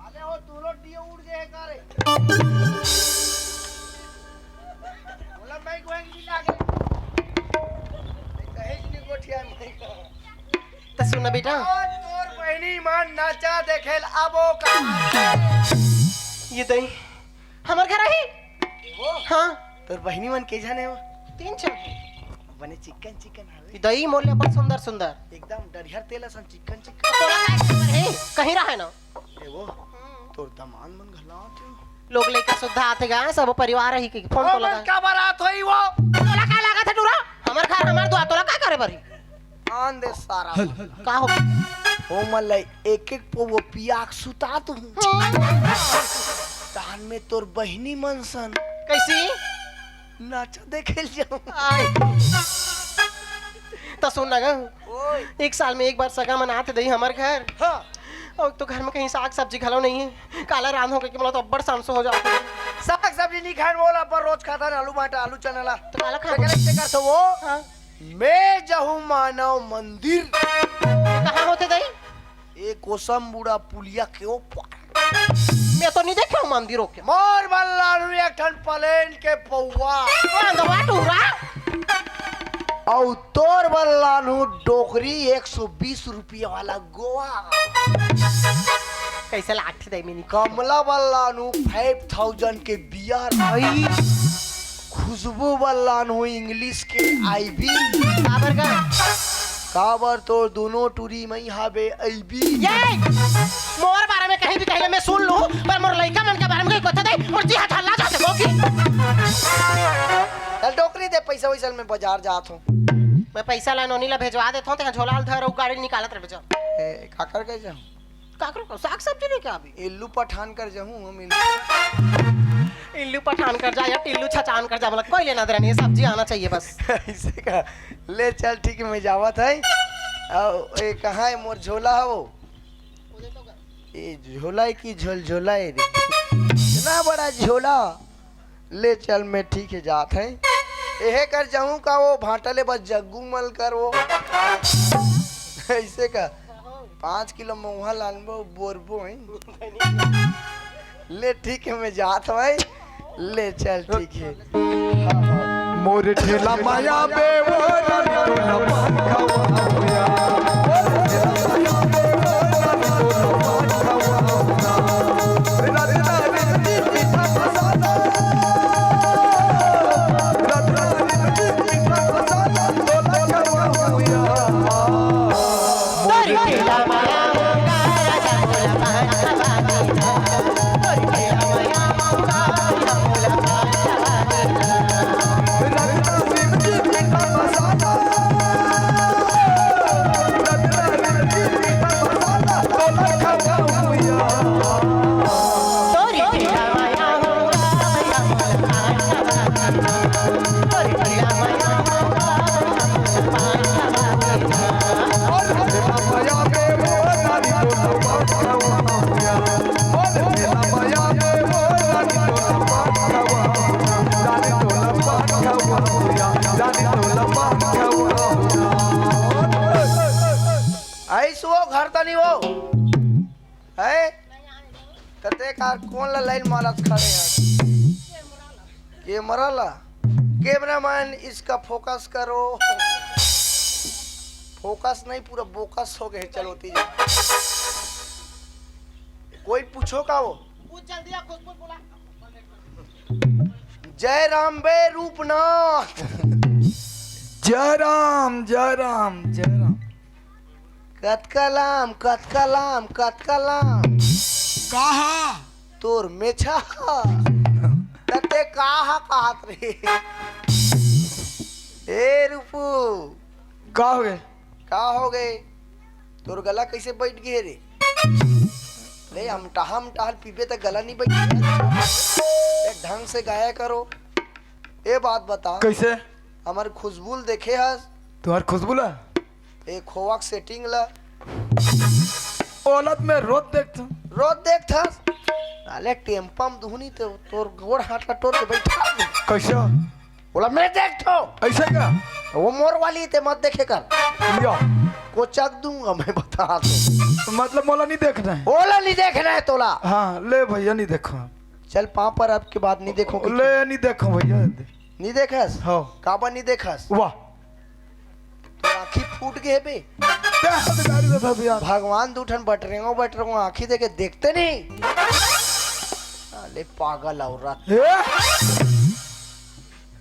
आले हो दूलो डियो उड़ जे है कारे बोला माइक वहीं की लागे कहे नहीं गोठिया माइक तो सुन बेटा आज तोर बहनी मान नाचा देखेल अबो का ये दई हमार घर आई वो हाँ तोर बहनी मन के जाने हो 3 बने चिकन चिकन हवे दही मोले पर सुंदर सुंदर एकदम डरिहर तेला सन चिकन चिकन तोरा काय खबर है कहीं रहा है ना ए वो तोर दमान मन घलात हो लोग लेकर सुद्धा आते गा सब परिवार ही के फोन तो लगा क्या बारात होई वो तोला का लगा था टूरा हमार घर हमार दुआ तोला का करे बरी आन दे सारा का हो ओ मल्लाई एक एक पो वो पियाक सुता तू तान में तोर बहनी मन सन कैसी नाचा देखेल जाऊं आई तो सुन लगा ओए 1 साल में एक बार सगा मनाते दही हमार घर हां और तो घर में कहीं साग सब्जी खलो नहीं है काला रान हो के बोला तो अब्बड़ सांसो हो जाता है साग सब्जी नहीं खान बोला पर रोज खाता ना आलू माटा आलू चना तो काला खा कैसे कर तो वो हाँ मैं जहूं मानव मंदिर कहाँ होते दही एक कोसम बुड़ा पुलिया के ऊपर मैं तो नहीं देखा हूँ मंदिरों के मोर बल्ला एक ठन प्लेन के पौवा दवा टूरा औ तोर बल्ला डोकरी 120 रुपया वाला गोवा कैसे लाठी दे मिनी कमला बल्ला 5000 के बियर आई खुशबू बल्ला इंग्लिश के आईबी काबर का काबर तो दोनों टूरी मई हाबे आईबी ये मोर बारे में कहीं भी कहीं मैं सुन लूं पर मोर लड़का मन के बारे में कोई कहता दे और जी हाथ हल्ला जाते हो की चल डोकरी दे पैसा वैसा में बाजार जात हूं मैं पैसा ला नोनी ला भेजवा देता हूँ, झोला हाल धर गाड़ी निकालत रह बेचा। काकर के जाऊँ काकरो को साग सब्जी लेके अभी इल्लू पठान कर जाऊँ हम इल्लू पठान कर जा या टिल्लू छचान कर जा, मतलब कोई लेना देना नहीं, सब्जी आना चाहिए बस। ऐसे का ले चल ठीक है मैं जावत है। और ये कहाँ है मोर झोला है वो ये झोला है की झोला है रे इतना बड़ा झोला ले चल मैं ठीक है जात है यह कर जाऊँ का वो भाटले बस जग्गू मल कर वो ऐसे का 5 किलो मोहा लानबो बोरबो है ले ठीक है मैं जात भाई ले चल ठीक है। मोर ठेला माया बे वो रानी तोला पान खवाऊया मोर ठेला माया बे वो रानी तोला पान खवाऊया रानी रानी मीठा मसाला रानी रानी मीठा मसाला तोला खवाऊया तोरी ठेला माया होगा राजा तोला पान खवाऊया तोरी ठेला माया होगा राजा तोला पान खवाऊया रानी रानी मीठा मसाला रानी रानी मीठा मसाला तोला खवाऊया तोरी ठेला माया होगा राजा तोला पान खवाऊया तोरी ठेला माया होगा राजा तोला पान खवाऊया ऐसो घर तनी वो है तते कार कौन ला लाइन मारत खड़े हैं कैमरा ला कैमरामैन इसका फोकस करो फोकस नहीं पूरा बोकस हो गए चलोती जा कोई पूछो का वो जल्दी आ खुशबू बोला जय राम बे रूपनाथ जय राम जय राम जय राम कतकलाम कतकलाम कतकलाम कहा तोर मेछा तते कहा कहत रे ए रूपू का हो गए का हो गए तोर गला कैसे बैठ गए रे ले हम टहल पीपे तक गला नहीं बैठ एक ढंग से गाया करो ए बात बता कैसे हमार खुशबू देखे हस तुम्हार खुशबू ला ए खोवा के सेटिंग ला औलत में रोज देखता रोज देख थस नाले टेम्पम दुहनी तो तोर गोड़ हाथ टोर के बैठा कैसे बोला मैं देख तो ऐसे का वो मोर वाली ते मत देखे कर या को चक दूंगा मैं बता तो मतलब मोला नहीं देखना है बोला नहीं देखना है तोला हाँ ले भैया नहीं देखो चल पाँव पर अब के बाद नहीं देखो ले नहीं देखो भैया नहीं देखस हाँ काबा नहीं देखस वाह तो आँखी फूट गए बे गाड़ी दे भैया भगवान दूठन बट रहे आँखी देखे देखते नहीं अरे पागल औरत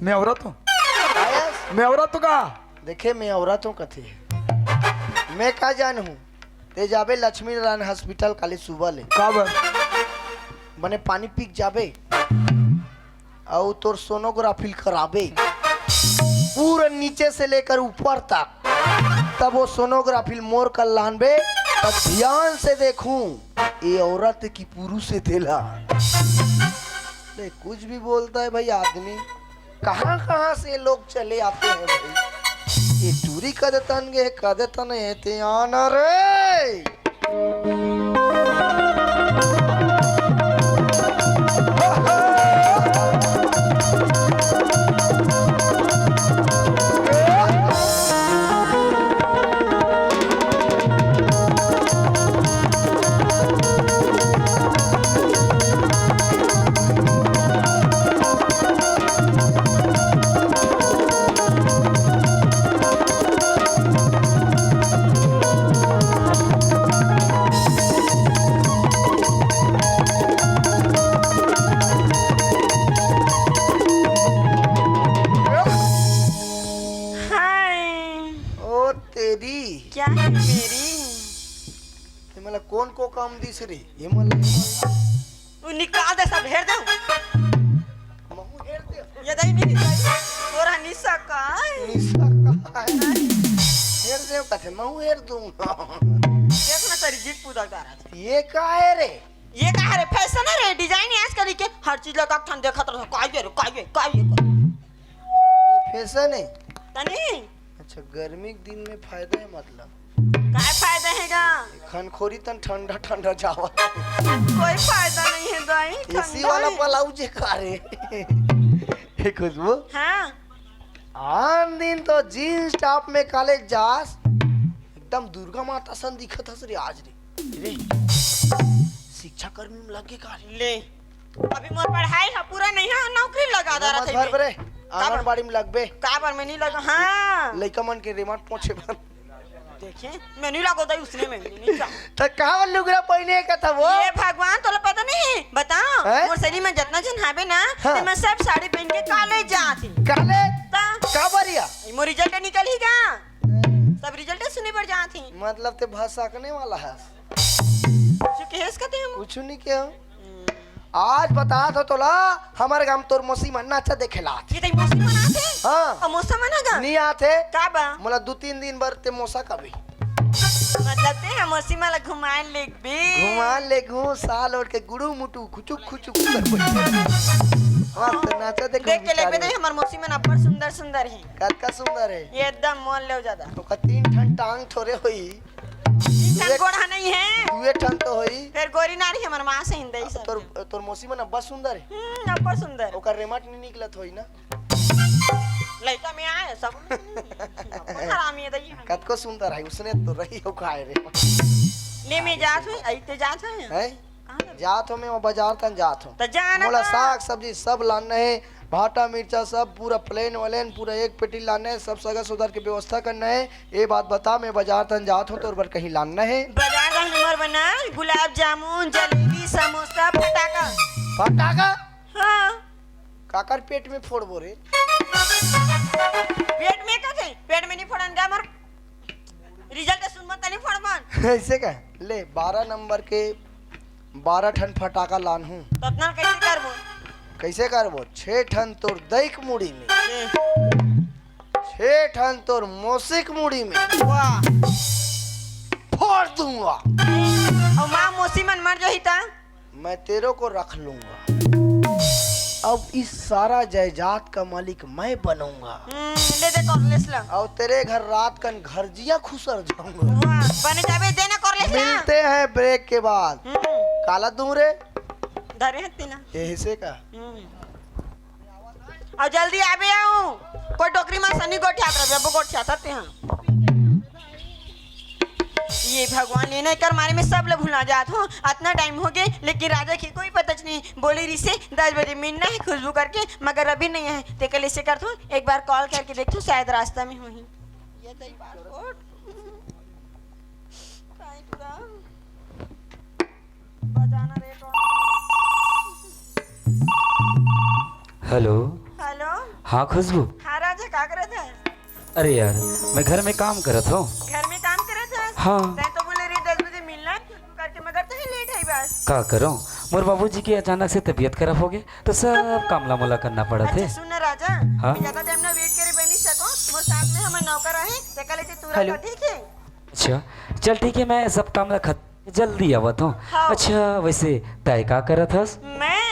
मैं औरत हूँ आयस मैं औरत हूँ का देखे मैं औरतों कथे मैं का जान हूँ ते जाबे लक्ष्मी नारायण हॉस्पिटल काले सुबह ले काबर मने पानी पीक जाबे और तोर सोनोग्राफी कराबे पूरा नीचे से लेकर ऊपर तक तब वो सोनोग्राफी मोर कर लानबे तब ध्यान से देखूं ये औरत की पुरुष से देला ले कुछ भी बोलता है भाई आदमी कहाँ कहाँ से लोग चले आते हैं भाई ये दूरी कदतन गे कदतन है आना रे क्या है मेरी ये मला कौन को काम दिस रे ये मला तू निकाल दे सब हेर दे महू हेर दे ये दई नहीं तोरा नहीं निशा का निशा का है हेर देव कथे मैं हेर दूंगा देख ना तेरी जीत पूजा कर रहा था ये का है रे ये का है रे फैशन है रे डिजाइन है आजकल के हर चीज लगा ठंड देखत रहो काय फैशन है तनी अच्छा गर्मी के दिन में फायदा है मतलब काय फायदा हैगा खनखोरी तन ठंडा ठंडा जावा कोई फायदा नहीं है दाई एसी वाला ब्लाउज का रे ए खुशबू हां आन दिन तो जीन्स टॉप में कॉलेज जास एकदम दुर्गा माता सन दिखत हस रे आज रे शिक्षा कर्मी में लगे का ले अभी मोर पढ़ाई है पूरा नहीं है नौकरी लगा दे रहा घर पर आंगनबाड़ी में लगबे का पर में नहीं लगा हां लइका मन के रिमोट पहुंचे बन देखिए मैं नहीं लगो दाई उसने में नहीं जा तो कहां लुगड़ा पहने का था वो ये भगवान तोला पता नहीं बताओ हैं? मोर शरीर में जितना जन हावे ना हाँ। ते मैं सब साड़ी पहन के कॉलेज जाती कॉलेज ता का बरिया मोर रिजल्ट निकल ही गा सब रिजल्ट सुने पर जाती मतलब ते भसकने वाला है जो केस कहते हम कुछ नहीं क्या आज बता तो तोला हमारे गांव तोर मौसी मन नाचा देखेला ये तई मौसम मनाते हां और मौसम मनागा नहीं आते का बा मोला 2-3 दिन बर ते मौसा कभी मतलब ते हम मौसम वाला घुमाए लेक बे घुमा ले घू साल और के गुड़ू मुटू खुचुक खुचुक कर हां तो नाचा देख के लेक बे दे हमर मौसम में अब्बड़ सुंदर सुंदर है कतका सुंदर है ये एकदम मोल ले ज्यादा तो का 3 ठन टांग थोड़े होई तन गोड़ा नहीं है 2 ठन तो होई फिर गोरी नारी हमर मां से हिंदई सब तोर मौसी मन अब्बा सुंदर है अब्बड़ सुंदर ओकर रेमट नहीं निकलत होई ना लड़का में आए सब हरामी है दई कतको सुंदर है उसने तो रही हो खाए रे ले में जात है आइते जात है है जात हो मैं वो बाजार तन जात हो तो जाना मोला साग सब्जी सब लाना है भाटा मिर्चा सब पूरा प्लेन वलेन पूरा एक पेटी लाना है सब सगा सुधार की व्यवस्था करना है ये बात बता मैं बाजार तन जात हूँ तो और बार कहीं लाना है बाजार का नंबर बना गुलाब जामुन जलेबी समोसा फटाका फटाका हाँ काकर पेट में फोड़ बोरे पेट में का थे पेट में नहीं फोड़न जा मर रिजल्ट सुन मत नहीं फोड़मन ऐसे का ले 12 नंबर के 12 ठन फटाका लान हूँ तो अपना कैसे करबो कैसे करबो 6 ठन तोर दैक मुड़ी में 6 ठन तोर मौसिक मुड़ी में वाह फोड़ दूंगा और मां मौसी मन मर जाही ता मैं तेरे को रख लूंगा अब इस सारा जायदाद का मालिक मैं बनूंगा ले दे कर लेस ला और तेरे घर रात कन घर जिया खुसर जाऊंगा वाह बने जाबे देना कर लेस ला मिलते हैं ब्रेक के बाद काला दूं रे धरे हत्ती ना यही से का और जल्दी आबे आओ कोई टोकरी में सनी को ठाक रहे अब को ठाते हैं ये भगवान लेने कर मारे में सब लोग भुला जात हो इतना टाइम हो गए लेकिन राजा की कोई पता नहीं बोली रही से 10 बजे मिलना है खुशबू करके मगर अभी नहीं है ते कल ऐसे कर तू एक बार कॉल करके देख तू शायद रास्ता में हो ही ये दई बात कोट काय पूरा बजाना रे हेलो हेलो हाँ खुशबू हाँ राजा क्या कर रहा था अरे यार मैं घर में काम करत हूँ घर में काम कर रहा था हाँ। तै तो बोले रे 10 बजे मिलना है खुशबू करके मगर तो लेट है बस का करूँ मोर बाबूजी की अचानक से तबीयत खराब हो गई तो सब कामला मोला करना पड़ा थे अच्छा सुन ना राजा हाँ? मैं ज्यादा टाइम ना वेट करे बनी सको मोर साथ में हमार नौकर है ते कल से तू हेलो। रखो ठीक है अच्छा चल ठीक है मैं सब काम खत जल्दी आवत हूँ हाँ। अच्छा वैसे तय का करत हस मैं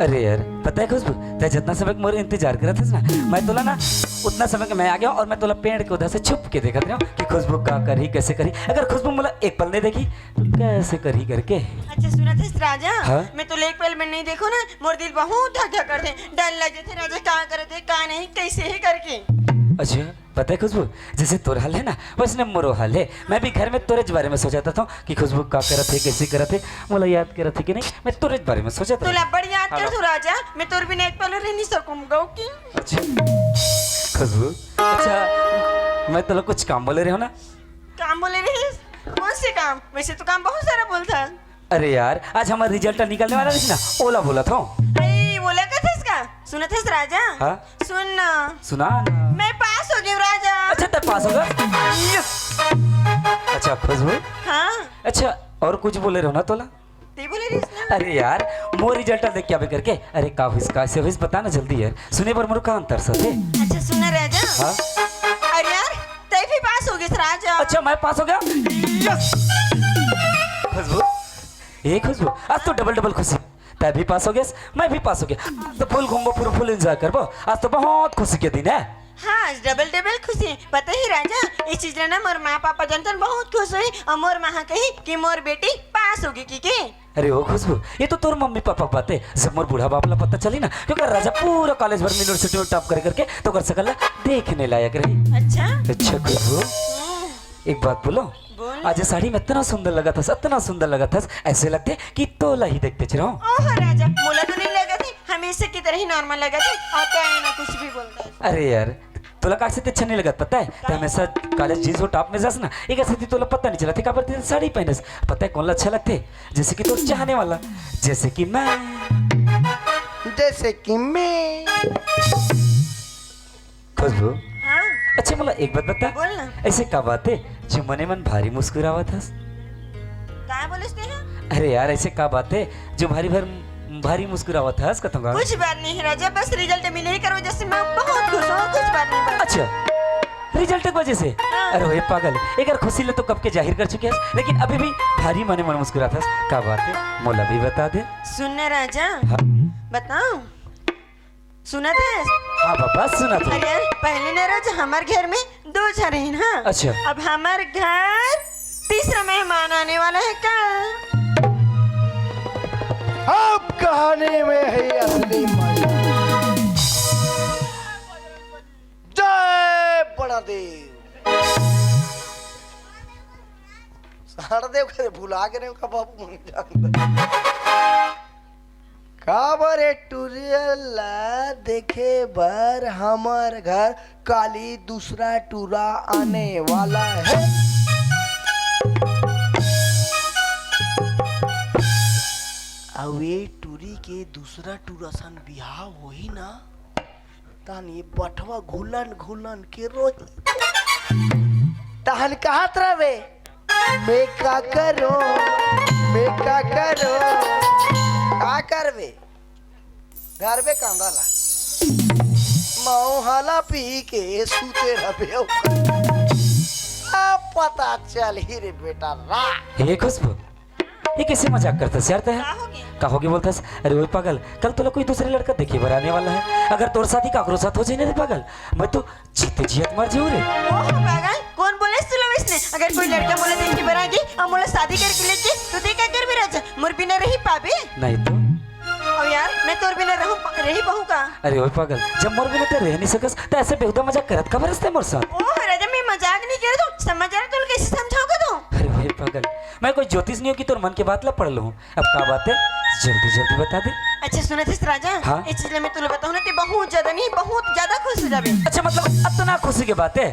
अरे यार पता है खुशबू ते जितना समय मोर इंतजार करत था ना मैं तोला ना उतना समय के मैं आ गया और मैं तोला पेड़ के उधर से छुप के देखत रहा कि खुशबू का करी कैसे करी अगर खुशबू मला एक पल नहीं देखी तो कैसे करी करके अच्छा सुना थे राजा हाँ? मैं तो लेक पहले में नहीं देखो ना मोर दिल बहुत धक धक करते डर लगे थे राजा कहाँ करते कहाँ नहीं कैसे ही करके अच्छा पता है खुशबू जैसे तोर हाल है ना वैसे मोरो हाल है मैं भी घर में तोरे बारे में सोचा था कि खुशबू का करत है कैसे करत है मोला याद करत है कि नहीं मैं तोरे बारे में सोचा था तोला बड़ी याद कर तू राजा मैं तोर बिना एक पल रह नहीं सकूंगा की अच्छा खुशबू अच्छा मैं तो कुछ काम बोले रहे हो ना काम बोले रही कौन से काम वैसे तो काम बहुत सारा बोलता अरे यार आज हमारा रिजल्ट निकलने वाला नहीं ना ओला बोला था बोला क्या था इसका सुना था राजा हाँ? सुन ना सुना ना। मैं पास हो गई राजा अच्छा तब पास होगा अच्छा खुशबू हाँ अच्छा और कुछ बोले रहो ना तोला ते बोले रही इसने अरे यार मोर रिजल्ट देख क्या करके अरे का हुई कैसे हुई बता ना जल्दी यार सुने पर मोर का अंतर सके अच्छा सुना राजा हाँ अरे यार ते भी पास हो गई राजा अच्छा मैं पास हो गया खुशबू ये खुशबू आज तो डबल खुशी तै भी पास हो गया मैं भी पास हो गया आज तो फुल घूमबो पूरा फुल एंजॉय करबो आज तो बहुत खुशी के दिन है हाँ डबल खुशी पता ही राजा इस चीज ना मोर माँ पापा जनतन बहुत खुश हुई और मोर माँ कही कि मोर बेटी पास होगी की अरे ओ खुशबू ये तो तोर मम्मी पापा बात है जब मोर बूढ़ा बाप ला पता चली ना क्योंकि राजा पूरा कॉलेज भर में यूनिवर्सिटी में टॉप करके तो कर सकला देखने लायक रही अच्छा अच्छा खुशबू एक बात बोलो बोल आज ये साड़ी में इतना सुंदर लगा था इतना सुंदर लगा था ऐसे लगते कि तोला ही देखते चलो ओह राजा मोला तो नहीं लगा थी हमेशा की तरह ही नॉर्मल लगा थी और क्या है ना कुछ भी बोलता है अरे यार तोला काट से अच्छा नहीं लगा पता है तो हमेशा कॉलेज जींस और टॉप में जास ना एक ऐसे थी तोला पता नहीं चला थी काबर साड़ी पहने पता है कौन अच्छा लगते जैसे कि तो चाहने वाला जैसे कि मैं खुशबू हाँ अच्छा मला एक बात बता बोल ना ऐसे का बात है जो मने मन भारी मुस्कुरावा था क्या बोलते हैं अरे यार ऐसे का बात है जो भारी मुस्कुरावा था कथूंगा कुछ बात नहीं है राजा बस रिजल्ट मिले ही करो जैसे मैं बहुत खुश हूँ कुछ बात नहीं बस। अच्छा रिजल्ट की वजह से अरे ओए पागल एक बार खुशी ले तो कब के जाहिर कर चुके हैं लेकिन अभी भी भारी मने मन मुस्कुरा था का बात है मोला भी बता दे सुनना राजा हाँ बताओ सुना था हाँ बाबा सुना था अरे यार पहले ना राजा हमारे घर में 2 जने हैं हाँ अच्छा अब हमारे घर तीसरा मेहमान आने वाला है कल अब कहानी में है असली मजा जय बड़ा देव हरदेव करे भुला के नहीं का बाबू मन जानता काबरे टूरियला देखे बर हमार घर काली दूसरा टूरा आने वाला है अब ये टूरी के दूसरा टूरा सन बिहाव होई ना तान ये बटवा घुलन के रोही तहन कहत रहे मैं का करो का करवे घर में कांदाला माऊ हाला पी के सूते रहे पता चल ही रे बेटा रा हे खुशबू ये कैसे मजाक करता है यार कहोगे बोलता अरे वो पागल कल तो कोई दूसरे लड़का देखे बनाने वाला है अगर तोर साथी काकरो साथ हो जाए पागल मैं तो जीते जियत मर जाऊं रे ओह पागल कौन बोले सुनो इसने अगर कोई लड़का बोले दिन की बरागी और मोला शादी करके लेके तो देखा कर भी राजा मोर बिना रही पाबे नहीं तो और यार मैं तोर बिना रही बहू का अरे ओ पागल जब मोर बिना ते रह नहीं सकस तो ऐसे बेहुदा मजाक करत का बरसते मोर साथ ओह राजा मैं मजाक नहीं कर रहा हूं समझ रहा तू कैसे समझाओगे तू अरे भाई पागल मैं कोई ज्योतिष नहीं हूँ कि तोर मन की बात ला पढ़ लूं अब क्या बात है जल्दी बता दे अच्छा सुना थे राजा हाँ? इस चीज मैं तुझे बताऊं ना ते बहुत ज्यादा नहीं बहुत ज्यादा खुश हो जाबे अच्छा मतलब अब तो ना खुशी की बात है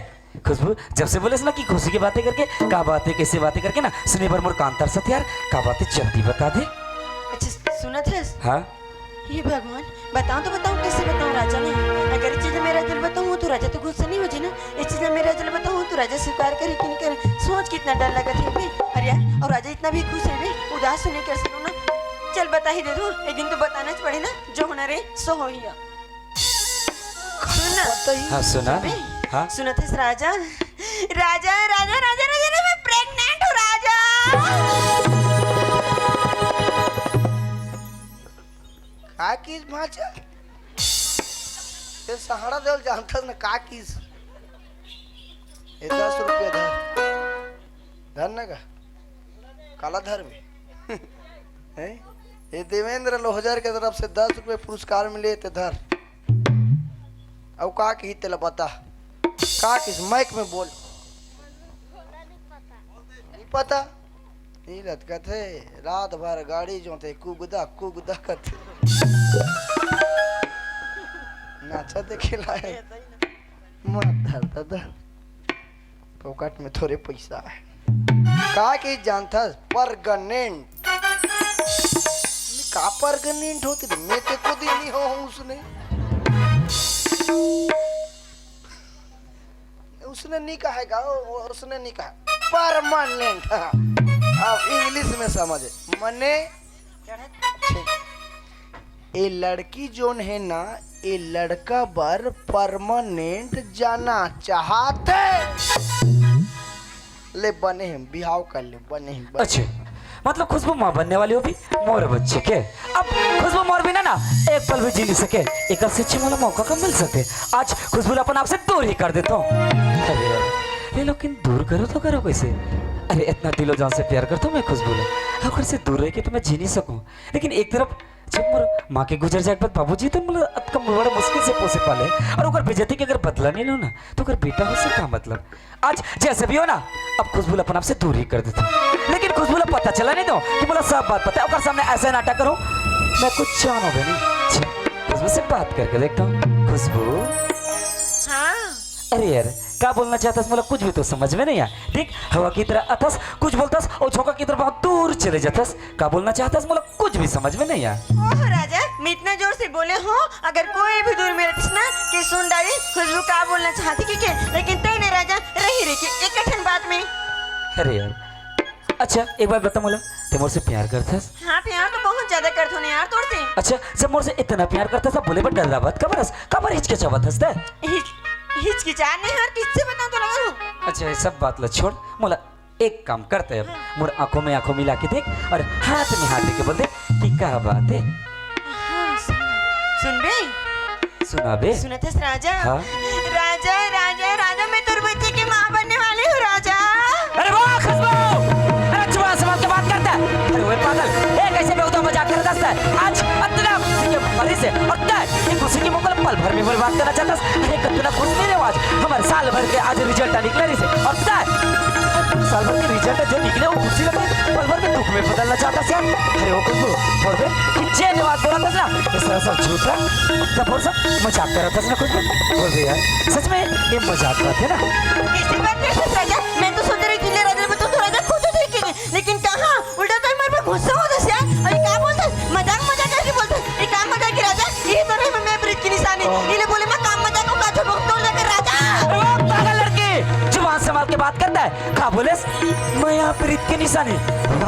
खुशबू जब से बोले ना कि खुशी की बातें करके का बातें कैसे बातें करके ना सुने पर मोर कांतर सत यार का बातें जल्दी बता दे अच्छा सुना थे हाँ हे भगवान बताऊं तो बताऊं कैसे बताऊं राजा ना अगर इस चीज में मेरा दिल बताऊं तो राजा तो गुस्सा नहीं हो जाए ना इस चीज में मेरा दिल बताऊं तो राजा स्वीकार करे कि नहीं करे सोच कितना डर लगा था बे अरे यार और राजा इतना भी खुश है बे उदास नहीं कर सकूं ना चल बता ही दे दो एक दिन तो बताना ही पड़े ना जो होना रे सो हो ही सुनना हाँ सुना हाँ सुना थे राजा राजा राजा राजा राजा मैं प्रेग्नेंट हूँ राजा का किस भाचा ये सहारा देवल जानता ना का किस ये 10 रुपया धर ना का काला धर में हैं ये देवेंद्र लोहजर के तरफ से 10 रुपये पुरस्कार मिले थे धर अब का की तेला बता का किस माइक में बोल नहीं पता नहीं रत कथे रात भर गाड़ी जो थे कुगदा कथे नाचा देखे लाए मत दादा पॉकेट में थोड़े पैसा है का की जानता परगनेंट का परगनेंट होती थी मैं ते को देनी हो उसने नहीं कहा उसने नहीं कहा परमानेंट अब इंग्लिश में समझे मने ये लड़की जोन है ना ये लड़का बर परमानेंट जाना चाहते ले बने हम बिहाव कर ले बने हम अच्छा मतलब खुशबू माँ बनने वाली हो भी मोर बच्चे के अब खुशबू मोर बिना ना एक पल भी जी नहीं सके एक से अच्छे वाला मौका कब मिल सकते आज खुशबू अपन आपसे दूर ही कर देता हूँ अरे ये लेकिन दूर करो तो करो कैसे अरे इतना दिलो जान से प्यार करता हूँ मैं खुशबू अगर से दूर रह के तो मैं जी नहीं सकूँ लेकिन एक तरफ जब मोर माँ के गुजर जाए बाद बाबूजी तो मतलब बड़ा मुश्किल से पोसे पाले और अगर बेजती के अगर बदला नहीं लो ना तो अगर बेटा हो से क्या मतलब आज जैसे भी हो ना अब खुशबू अपन आपसे दूर ही कर देता हूँ लेकिन खुशबू पता चला नहीं दो कि बोला सब बात पता है अगर सामने ऐसा नाटक करो मैं कुछ जानो भी नहीं खुशबू से बात करके देखता हूँ खुशबू हाँ अरे यार क्या बोलना चाहता मतलब कुछ भी तो समझ में नहीं आया ठीक हवा की तरह अथस कुछ बोलतास और झोंका की तरह बहुत दूर चले जातस क्या बोलना चाहता मतलब कुछ भी समझ में नहीं आया ओह राजा मैं इतना जोर से बोले हो अगर कोई भी दूर में रहती ना कि सुन डाली खुशबू क्या बोलना चाहती कि क्या लेकिन तय नहीं राजा रही एक कठिन बात में अरे यार अच्छा एक बात बता मोला ते मोर से प्यार करथस हाँ प्यार तो बहुत ज्यादा करते हो यार तोड़ते अच्छा जब मोर से इतना प्यार करता था बोले बट डर रहा बात कबर हिचकिचावत हंसता हिचकिचा नहीं यार किससे बताऊं तो लगा अच्छा ये सब बात ला छोड़ मोला एक काम करते हैं अब मोर आंखों में आंखों मिला के देख और हाथ में हाथ लेके बोल दे कि क्या बात है हाँ सुन बे सुना बे सुनते राजा हाँ? राजा राजा राजा मैं तेरे बच्चे की माँ बनने वाली हूँ राजा अरे वाह खुशबू अरे चुप से बात करता है अरे वो पागल ये कैसे बेहुदा मजाक कर दसता है आज इतना खुशी के मरी से और ये खुशी की मुकल पल भर में बर्बाद करना चाहता है अरे कितना खुश नहीं रहो आज हमारे साल भर के आज रिजल्ट निकले रही से और साल भर के रिजल्ट जो निकले वो खुशी लगे पल भर में दुख में बदलना चाहता है अरे वो खुशबू छोड़ दे कि जे ने बात बोला था ना ये सरासर झूठ था तब और सब मजाक कर रहा था ना खुशबू बोल दे यार सच में ये मजाक करते ना किसी बात नहीं राजा मैं तो सोच रही थी ले राजा तो राजा खुद देखेंगे लेकिन कहाँ उल्टा तो हमारे पर गुस्सा होता है यार अरे क्या बोलता है मजाक मजाक करके बोलता है ये काम मजाक की राजा ये तो नहीं मैं प्रीत की निशानी ये बोले मैं काम मजाक को काजू तोड़ लेकर राजा पागल लड़की जुबान संभाल के बात करता है कहा बोले मैं यहाँ प्रीत की निशानी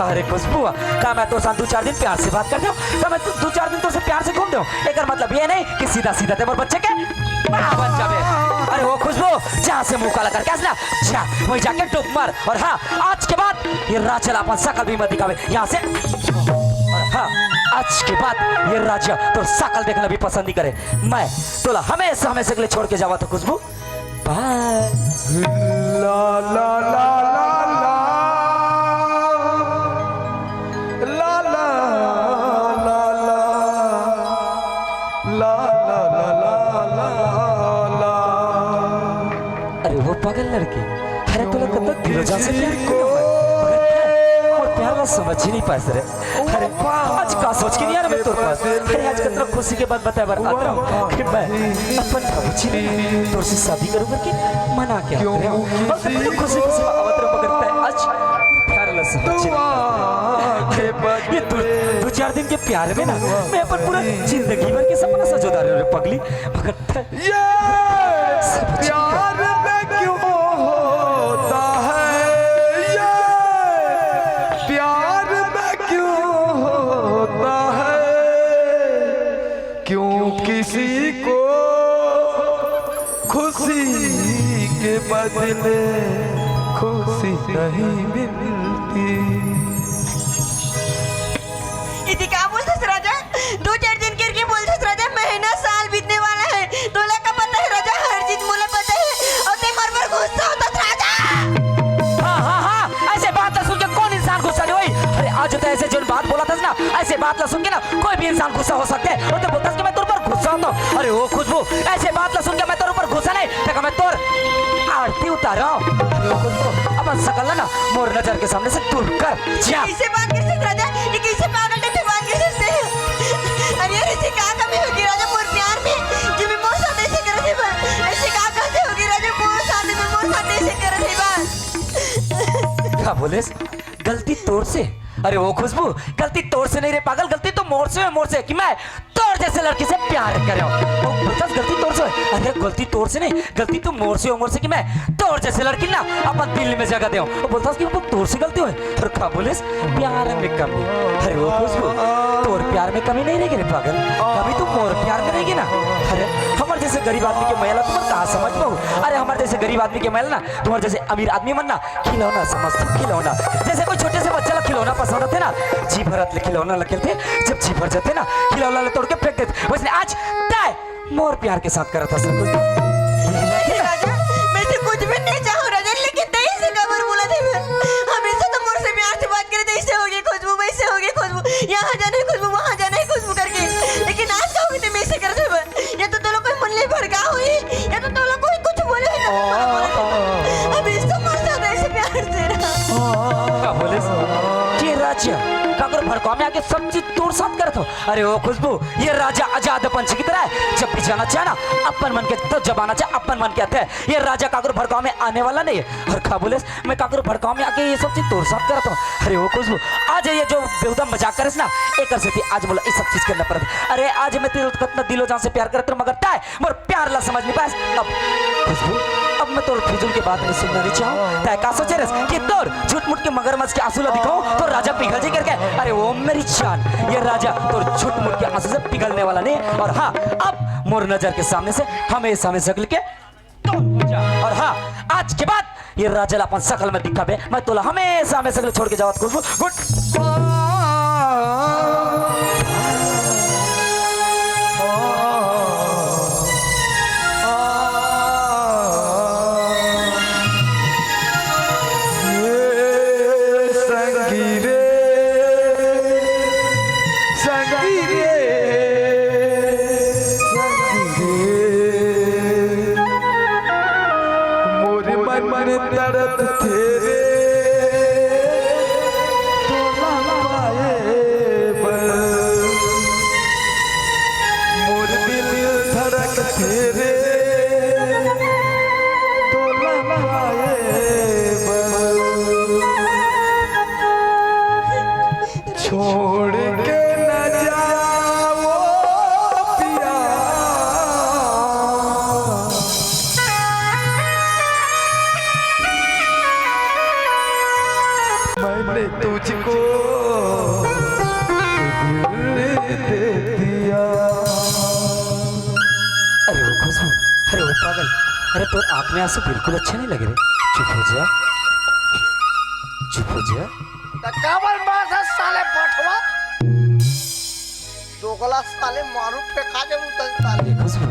अरे खुशबू क्या मैं तो साथ 2-4 दिन प्यार से बात करते हो तो मैं 2-4 दिन तो से प्यार से घूम दो एक मतलब ये नहीं कि सीधा सीधा ते बच्चे के बन जावे अरे वो खुशबू जहाँ से मुंह काला करके असला जा वही जाके डूब मार और हाँ आज के बाद ये राजा अपन सकल भी मत दिखावे यहाँ से और हाँ आज के बाद ये राजा तो सकल देखना भी पसंद नहीं करे मैं तोला हमेशा हमेशा के लिए छोड़ के जावा तो खुशबू बाय ला ला ला ला ला ला ला ला ला ला ला अरे वो पागल लड़की अरे तोला कब तक दिलो जा से प्यार क्यों और प्यार ना समझ ही नहीं पास रे अरे आज का सोच के नहीं यार मैं तोर पास अरे आज कितना खुशी के बाद बताया बार आता हूँ कि मैं अपन बाबूजी ने तोर से शादी करूँ करके मना के आ रहे हूँ और सब तो खुशी खुशी आवत रहो मगर आज प्यार ना समझ ये 2-4 दिन के प्यार में ना मैं अपन पूरा जिंदगी भर के सपना सजोदा रहे रे पगली मगर प्यार में क्यों होता है ये प्यार में क्यों होता है क्यों किसी को खुशी के बदले खुशी नहीं मिलती इति क्या बोलता राजा 2-4 दिन करके बात ला सुन के ना कोई भी इंसान गुस्सा हो सकते है। और तो बोलता कि मैं तेरे ऊपर गुस्सा होता हूँ। अरे ओ खुशबू, ऐसे बात ला सुन के मैं तेरे ऊपर गुस्सा नहीं, देखा मैं तोर आरती उतार रहा हूँ। अरे ओ खुशबू, अब सकल ना मोर नजर के सामने से दूर कर जा। कैसे बात कर सकते राजा? ये कैसे पागल टाइप से बात कर सकते हैं? अरे यार ऐसे क्या कमी होगी राजा मोर प्यार में कि मैं मोर साथ ऐसे कर रही बात? ऐसे क्या कहते होगी राजा मोर साथ में मोर साथ ऐसे कर रही बात? क्या बोले? गलती तोर से? अरे ओ खुशबू, गलती तोर से नहीं रे पागल, गलती तो मोर से कि मैं तोर जैसे लड़की से प्यार कर रहा हूँ। गलती तोर से? अरे गलती तोर से नहीं, गलती तो मोर से कि मैं तोर जैसे लड़की ना अपन दिल में जगह दे हूँ। बोलता कि तोर से गलती हुई। और क्या बोले? प्यार में कमी। अरे ओ खुशबू, तोर प्यार में कमी नहीं रहेगी रे पागल, कभी तो मोर प्यार में रहेगी ना। अरे हमारे जैसे गरीब आदमी के महिला तुम्हारे कहाँ समझ पाओ? अरे हमारे जैसे गरीब आदमी के महिला ना तुम्हारे जैसे अमीर आदमी मन ना खिलौना समझते, खिलौना जैसे कोई छोटे से बच्चा ला खिलौना पसंद होते ना, जी भरत ले खिलौना ला खेलते, जब जी भर जाते ना खिलौना ला तोड़ के फेंक देते। वैसे आज तय मोर प्यार के साथ करा था सब कुछ। राजा मैं तो कुछ भी नहीं चाहूँ राजा, लेकिन तेई से कबर बोला थे मैं हमेशा तो मोर से प्यार से बात करे थे, इससे हो गई खुशबू, वैसे हो गई खुशबू, यहाँ जाना है खुशबू, वहाँ जाना है खुशबू करके। लेकिन आज क्या हो गई तुम ऐसे कर थे? या तो तुम लोग कोई मन ले भड़का हुई, या तो तुम लोग कोई कुछ बोले ना। अब इसको मोर साथ ऐसे प्यार से रहा। क्या बोले? ये राजा काकर भड़काव में आके सब चीज तोड़ साथ करत हो। अरे ओ खुशबू, ये राजा आजाद पंछी की तरह है, जब भी जाना चाहे ना अपन मन के तो जब आना चाहे अपन मन के आते हैं। ये राजा काकर भड़काव में आने वाला नहीं है। और क्या बोले? मैं काकर भड़काव में आके ये सब चीज तोड़ साथ करता हूँ। अरे ओ खुशबू, आज ये जो बेहुदा मजाक करे ना एक से आज बोला ये सब चीज करना पड़ता। अरे आज मैं तेरे कितना दिलो जान से प्यार करता हूँ, मगर ताय मोर प्यार ला समझ नहीं पाए। अब खुशबू, अब मैं तोर फिजूल के बात नहीं सुनना नहीं चाहूँ। ताय का सोचे रस कि तोर झूठ मूठ के मगरमच्छ के आंसू ला दिखाऊं तो राजा पिघल जी करके। अरे वो मेरी जान, ये राजा तो झूठ मूठ के आंसू से पिघलने वाला नहीं। और हाँ, अब मोर नजर के सामने से हमेशा में सकल के और हाँ, आज के बाद ये राजा अपन सकल में दिखावे, मैं तोला हमेशा में सकल छोड़ के जावत खुशबू। गुड छोड़ के न जाओ पिया, मैंने तुझको दे दिया। अरे वो खुशबू, अरे वो पागल, अरे तो आँख में आंसू बिल्कुल अच्छे नहीं लग रहे। चुप हो जा, चुप हो जा। कमर मार साले बटवा दोगला साले मारू पे खा दे उतल साले खुशबू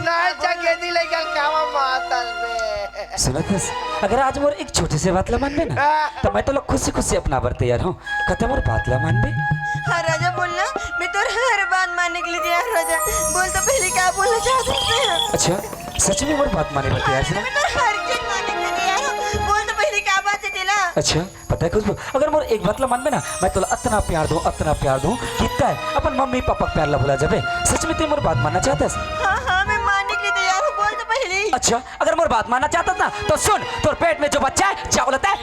ना जगह दी लेकर कावा मातल में सुना थस, अगर आज मोर एक छोटे से बात ला मान बे ना तो मैं तो लोग खुशी अपना बर तैयार हूँ। कहते मोर बात ला मान बे। हाँ राजा बोलना, मैं तो हर बात मानने के लिए तैयार। राजा बोल तो पहले क्या बोलना चाहते हैं? अच्छा सच में मोर बात माने बर तैयार है ना? मैं तो हर चीज मानने के लिए तैयार हूँ। बोल तो पहले क्या बात है दिला? अच्छा पता है खुशबू, अगर मोर एक बात ला मान बे ना मैं तो इतना प्यार दूं कितना है अपन मम्मी पापा प्यार ला भुला जाबे। सच में तू मोर बात मानना चाहता है? हाँ हाँ मैं मानने के लिए तैयार हूँ। बोल तो पहले। अच्छा अगर मोर बात मानना चाहता ना तो सुन, तोर पेट में जो बच्चा है क्या बोलता है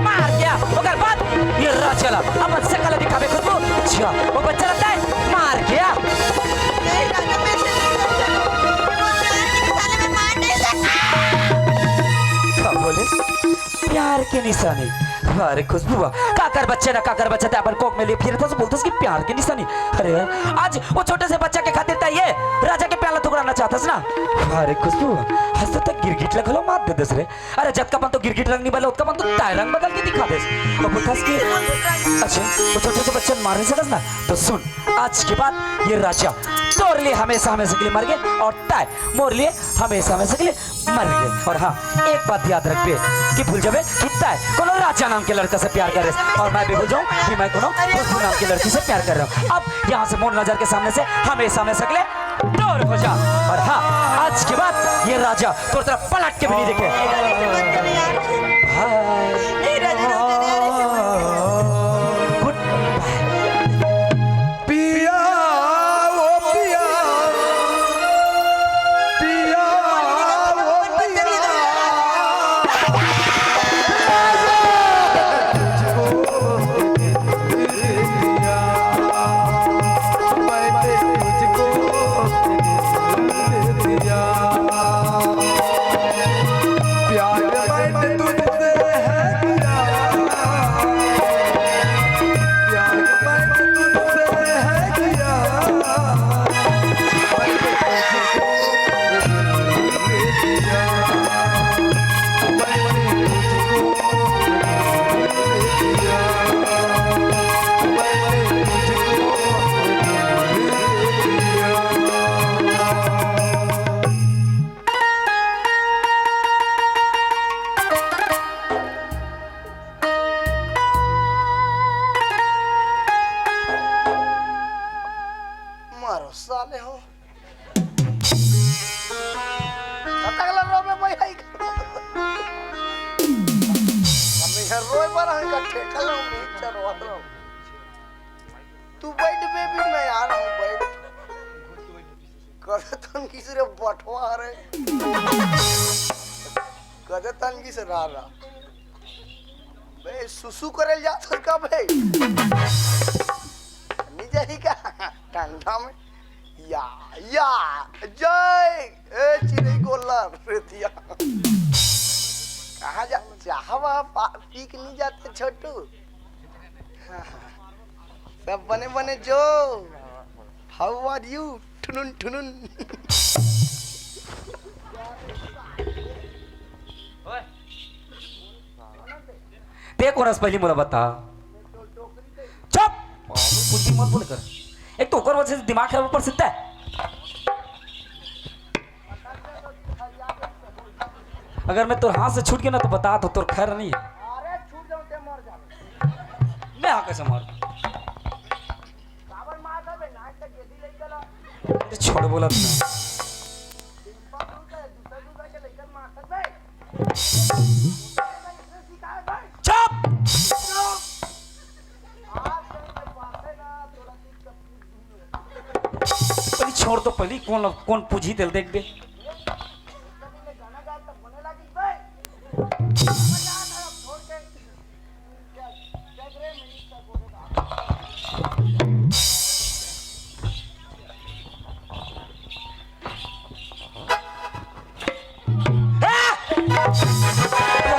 मार गया, अगर बात ये राजा अपन से कल दिखावे खुशबू, अच्छा वो बच्चा लगता है मार गया। नहीं राजा मैं ऐसे नहीं कर सकता। वो प्यार के निशाने में मार नहीं सकता। क्या बोले? प्यार के निशानी? अरे खुशबू काकर बच्चे ना काकर बच्चा था अपन कोक में लिए फिर था तो बोलते कि प्यार के निशानी। अरे आज वो छोटे से बच्चा के खातिर था ये राजा के प्याला तो टुकड़ाना चाहतस ना? अरे खुशबू हंसते तक गिरगिट लगलो मात दे दस रे। अरे जब का पन तो गिरगिट रंग नहीं बदला उसका पन तो टायर रंग बदल के दिखा देस। और बोलतास कि अच्छा वो छोटे छोटे बच्चे मारने सकस ना? तो सुन आज के बाद ये राजा तोर लिए हमेशा हमेशा के लिए मर गए और ताय मोर लिए हमेशा हमेशा के लिए मर गए। और हाँ एक बात याद रख बे कि भूल जाबे कि ताय कोनो राजा नाम के लड़का से प्यार करे और मैं भी भूल जाऊं कि मैं कोनो खुशबू नाम की लड़की से प्यार कर रहा हूं। अब यहाँ से मोर नजर के सामने से हमेशा हमेशा के लिए दूर हो जा। और हाँ आज के बाद ये राजा तोर तरफ पलट के भी नहीं देखे। नहीं राजा रोक दे गुड पिया ओ पिया पिया ओ मारो साले हो अतगला रोबे भाई हाई हमें हर रोए पर हम इकट्ठे कलो चल वालो तू बैठ बेबी मैं आ रहा हूं बैठ कदे तन की सिर्फ बटवा रे कदे तन की से रहा बे सुसु करल जात का भाई निजही का ठंडा में या जय ए चिड़ै गोला रेतिया कहाँ जा चाहवा पी के नहीं जाते छोटू सब बने बने जो हाउ आर यू ठुनुन ठुनुन ते कोणास पहिली मुला बता चुप बुद्धि मत बोल कर एक तो ओकर वजह से दिमाग खराब ऊपर सीखता है। अगर मैं तोर हाथ से छूट गया ना तो बता तो तोर खैर नहीं है। अरे छूट जाऊं ते मर जा मैं हाँ कैसे मार काबर मार दबे नाच तक गेदी ले चला तो छोड़ बोला तूने सिंपल दूसरा दूसरा के लेकर मार सकबे चुप पहले छोड़ तो पहले कौन पूजी दिल देख दे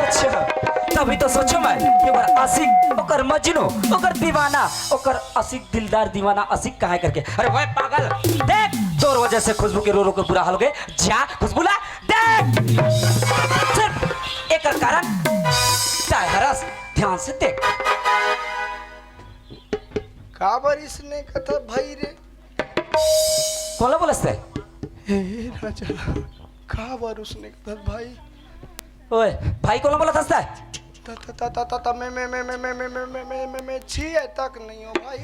अच्छा तभी तो सोचो मैं कि ओकर आशिक ओकर मजनू ओकर दीवाना ओकर आशिक दिलदार दीवाना आशिक कहाँ करके। अरे वो पागल देख तोर वजह से खुशबू के रो रो के बुरा हाल हो गए। जा खुशबू ला देख सिर्फ एक कारण हरस ध्यान से देख काबर इसने कथा भाई रे कौन बोलते हे राजा काबर उसने कथा भाई ओए भाई कौन बोला था ता ता ता ता ता मैं छी तक नहीं हो भाई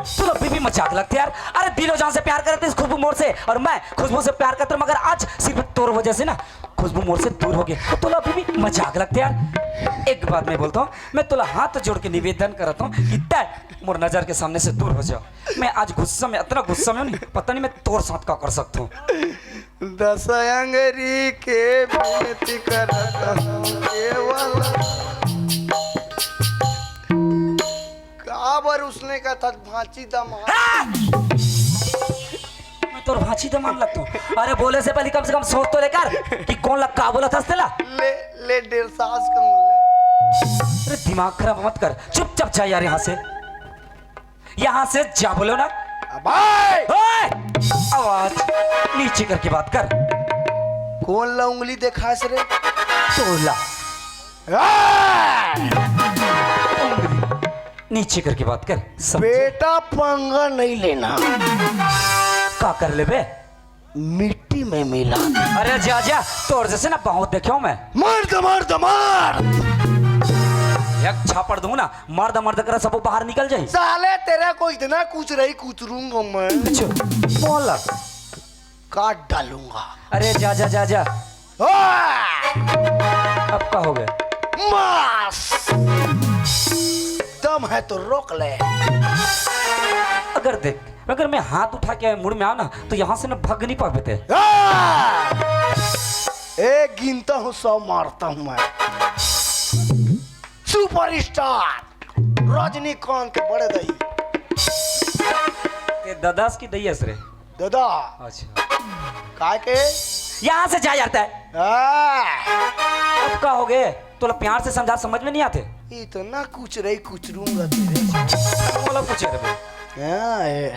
तू तो बीबी मजाक लगती यार। अरे दिलो जान से प्यार करते इस खुशबू मोर से और मैं खुशबू से प्यार करता हूँ मगर आज सिर्फ तोर वजह से ना खुशबू मोर से दूर हो गई तो तुला बीबी मजाक लगते यार। एक बात मैं बोलता हूँ मैं तुला हाथ जोड़ के निवेदन करता हूँ कि तय मोर नजर के सामने से दूर हो जाओ। मैं आज गुस्सा में इतना गुस्सा में नहीं पता नहीं मैं तोर साथ क्या कर सकता हूँ। दस अंगरी के विनती करता हूँ केवल काबर उसने कहा था भांची दम मैं तोर भांची तो मान लगता हूँ। अरे बोले से पहले कम से कम सोच तो लेकर कि कौन लग का बोला था तेला ले डेढ़ सास कम ले अरे दिमाग खराब मत कर चुपचाप जा यार यहाँ से जा बोलो ना भाई आवाज नीचे करके बात कर। कौन ला उंगली देखा रे? तोला आ! नीचे करके बात कर। समझे? बेटा पंगा नहीं लेना, का कर ले बे? मिट्टी में मिला। अरे जा जा, तोर जैसे ना बहुत देखे हूं मैं। मर्द मर्द मर्द एक छापड़ दूं ना, मर्द मर्द कर सब बाहर निकल जाए। साले तेरा को इतना कुछ रही कुचरूंगा मैं, अच्छा बोल, काट डालूंगा। अरे जा जा जा जा। आ! अब का हो गया? मास दम है तो रोक ले। अगर देख, अगर मैं हाथ उठा के मुड़ में आ ना तो यहाँ से ना भाग नहीं पाते। एक गिनता हूँ 100 मारता हूँ मैं। सुपरस्टार रजनीकांत के बड़े दही। ये दादास की दही रे। दादा अच्छा काय के यहाँ से जा जाता है। अब का हो गए? तो प्यार से समझा, समझ में नहीं आते। इतना कुछ रही कुचरूंगा तेरे। बोला पूछे रे भाई।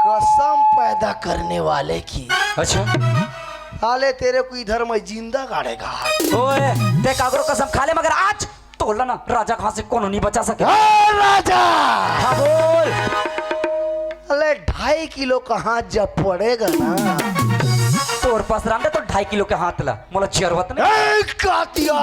कसम पैदा करने वाले की। अच्छा साले तेरे को इधर मैं जिंदा गाड़ेगा। ओए ते कागरो कसम खा ले, मगर आज तोला ना राजा कहां से कोनो नहीं बचा सके। राजा हाँ बोल। अरे 2.5 किलो का हाथ जब पड़ेगा ना, तोर पास रांडे तो 2.5 किलो के हाथ ला मोला जरूरत नहीं। कातिया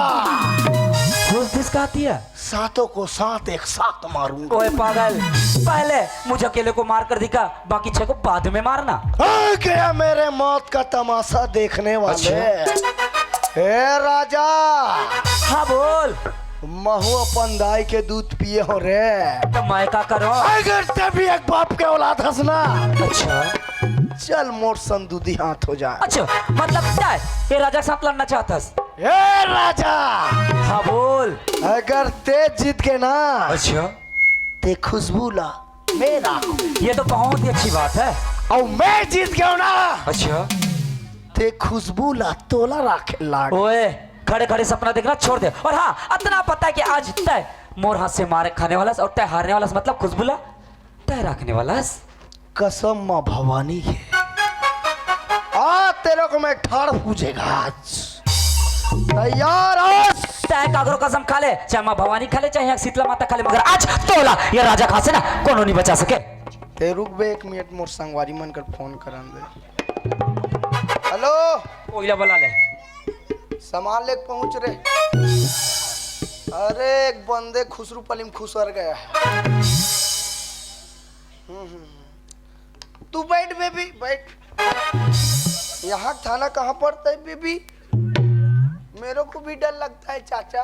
दिस कहती है सातों को साथ एक साथ मारूंगा। ओए पागल, पहले मुझे अकेले को मार कर दिखा, बाकी 6 को बाद में मारना। आ गया मेरे मौत का तमाशा देखने वाले। हे राजा। हाँ बोल। महू अपन दाई के दूध पिए हो रे, तो मैं का करो? अगर तभी एक बाप के औलाद हंसना। अच्छा चल मोर संदूदी हाथ हो जाए। अच्छा मतलब क्या है? ये राजा के साथ लड़ना चाहतस? हे राजा। हाँ बोल। अगर ते जीत गए ना, अच्छा ते खुशबू ला मेरा, ये तो बहुत ही अच्छी बात है। और मैं जीत गया ना, अच्छा ते खुशबू ला तोला राखे लाड। ओए खड़े खड़े सपना देखना छोड़ दे। और हाँ इतना पता है कि आज तय मोर हाथ से मारे खाने वाला और तय हारने वाला, मतलब खुशबुला तय रखने वाला। कसम माँ भवानी है, आज तेरे को मैं ठाड़ पूछेगा। आज तैयार हो? तय कागरो कसम खा ले, चाहे माँ भवानी खा ले, चाहे शीतला माता खा ले, मगर आज तोला ये राजा कहां से ना कोनो नहीं बचा सके। ते रुक बे 1 मिनट, मोर संगवारी मन कर फोन करन दे। हेलो ओइला बोला ले। सामान लेके पहुंच रे। अरे एक बंदे खुसरू पलीम खुसर गया है। तू बैठ बेबी बैठ। यहाँ थाना कहाँ पड़ता है बेबी? मेरे को भी डर लगता है चाचा।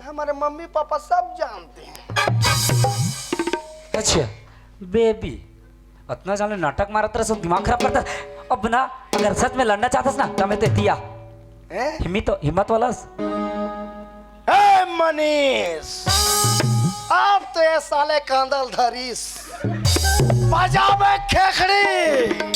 हमारे मम्मी पापा सब जानते हैं। अच्छा बेबी इतना जाने नाटक मारा तेरा सब दिमाग खराब करता। अब ना अगर सच में लड़ना चाहता ना तो मैं ते दिया हिम्मत वाला। ए मनीष, अब तो ये साले कांदल धरीस बजा में खेखड़ी।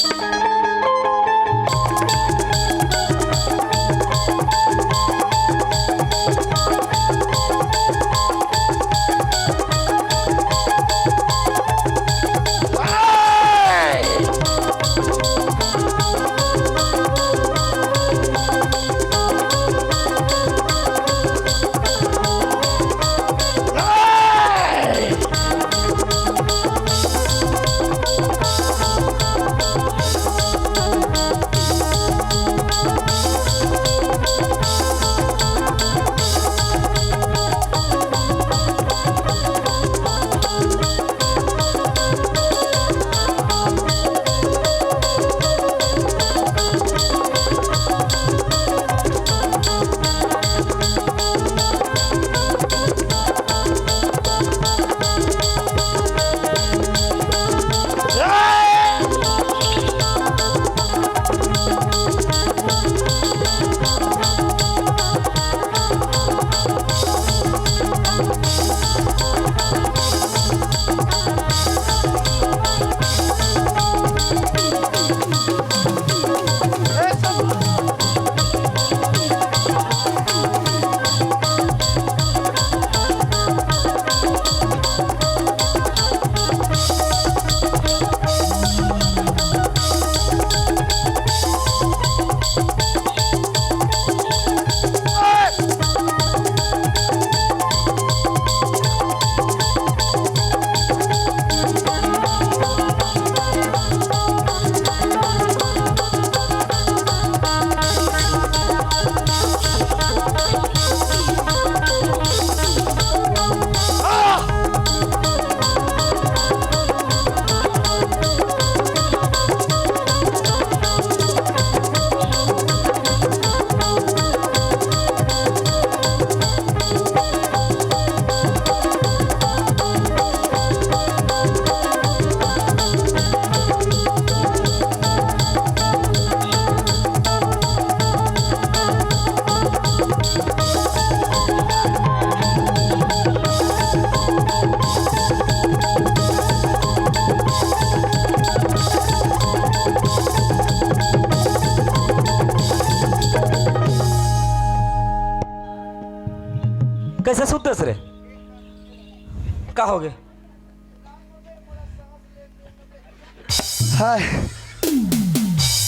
हाय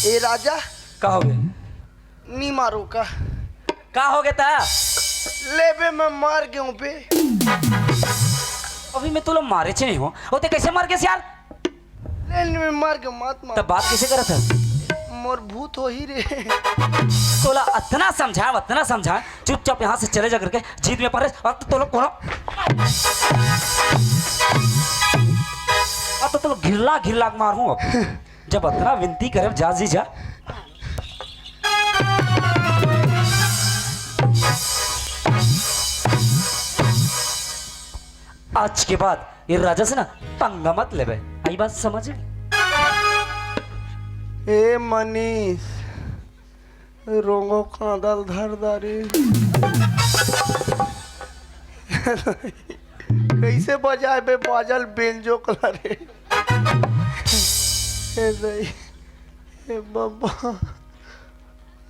ए राजा का हो गए नी मारो का हो गया था लेबे मैं मार गया पे अभी मैं तो लोग मारे नहीं हो होते कैसे मार के यार लेन में मार के मत मार तब बात कैसे करा था मोर भूत हो ही रे तोला इतना समझा चुपचाप यहाँ से चले जा करके जीत में पारे और तो लोग अब तो लोग घिल्ला मारूं अब जब इतना विनती करे जा जी जा आज के बाद ये राजा से ना पंगा मत ले आई बात समझ में ए मनीष रोंगो कांदल धरदारी कैसे बजाए बे बाजल बेंजो कलरे ए बाबा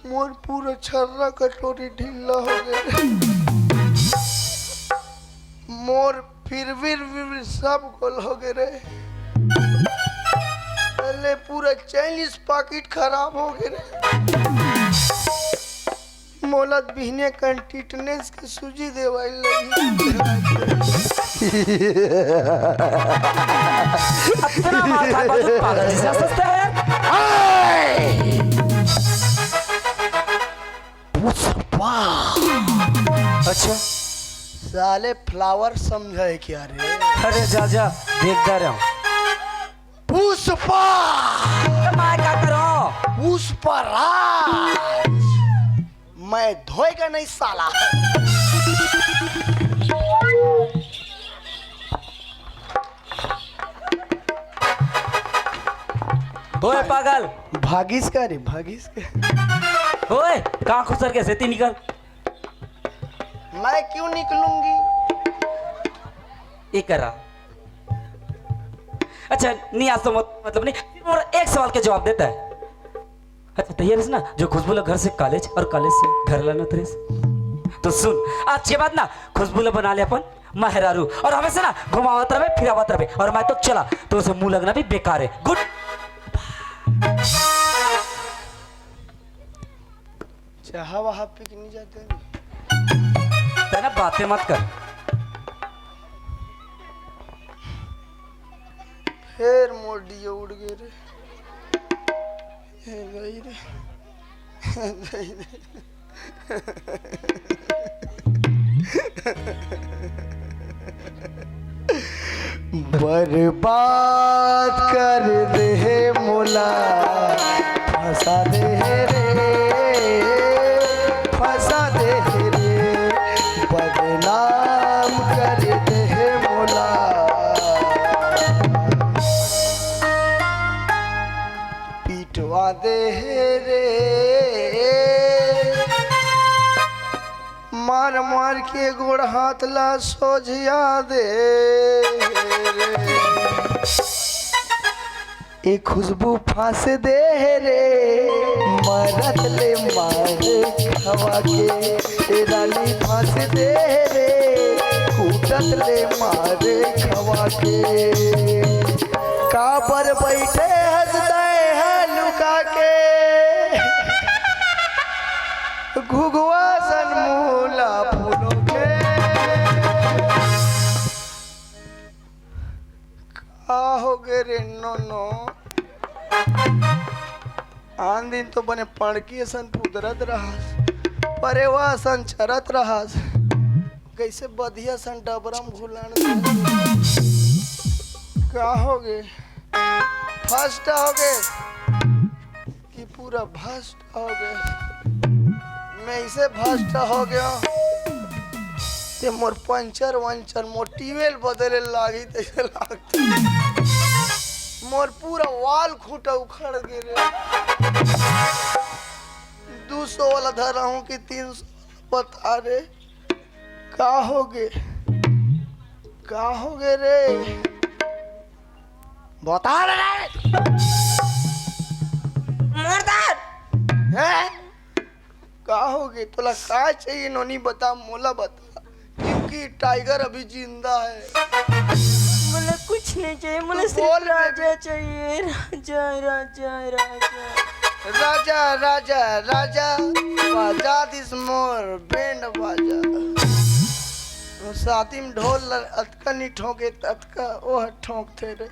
मोर पूरा छर्रा कटोरी ढीला हो गया मोर फिर सब गोल हो गए रे पहले पूरा 40 पैकेट खराब हो गए रे मोलत बिहने कंटिटनेस के सूजी देवाई लगी इतना मार खा बाजू पागल जैसा सस्ता है अच्छा साले फ्लावर समझे क्या रे अरे जा देखता रहा हूँ पुष्पा मैं क्या करूं पुष्पराज मैं धोएगा नहीं साला ओए पागल भागिस का रे भागिस का ओए कहाँ खुसर के सेती निकल मैं क्यों निकलूंगी ये करा अच्छा नहीं आज तो मतलब नहीं और एक सवाल के जवाब देता है अच्छा तैयार है ना जो खुशबू घर से कॉलेज और कॉलेज से घर लाना तेरे तो सुन आज के बाद ना खुशबू बना ले अपन महरारू और हमें से ना घुमावत रहे फिरावत रहे और मैं तो चला तो उसे मुंह लगना भी बेकार है गुड चाह वहां पिकनिक जाते हैं ना बातें मत कर फिर मोड़ी उड़ गए रे हे गई रे हे गई रे बर्बाद कर दे मोला फंसा दे रे फंसा दे रे बदनाम कर दे मोला पिटवा दे रे मार मार के गोड़ हाथ ला सोझिया दे ए खुशबू फांस दे रे मरत ले मार खवा के ए रानी फांस दे रे कूटत ले मार खवा के काबर बैठे हंसते हैं लुका के घुघुआ सन मूला फूलों के हो गे रे नो आन दिन तो बने पणकी सन पुदरत रहा परे वह सन चरत रहा कैसे बधिया सन डबरम घुलान का हो गे फर्स्ट हो गे कि पूरा भस्ट हो गए मैं इसे भस्ट हो गया ते मोर पंचर वंचर मोटिवेल बदले लागी तैसे लागते मोर पूरा वाल खूटा उखड़ गए रे 200 वाला धरा हूँ कि 300 बता रे का हो गए रे बता रे मुर्दार हैं का हो गए तोला का चाहिए नोनी बता मोला बता क्योंकि टाइगर अभी जिंदा है मुझे कुछ कुछ नहीं चाहिए मुझे तू सिर्फ बोल बेबी। राजा चाहिए राजा राजा राजा राजा राजा राजा बाजा दिस मोर बैंड बाजा साथी में ढोल अतका नहीं ठोके ततका ओह ठोकते रे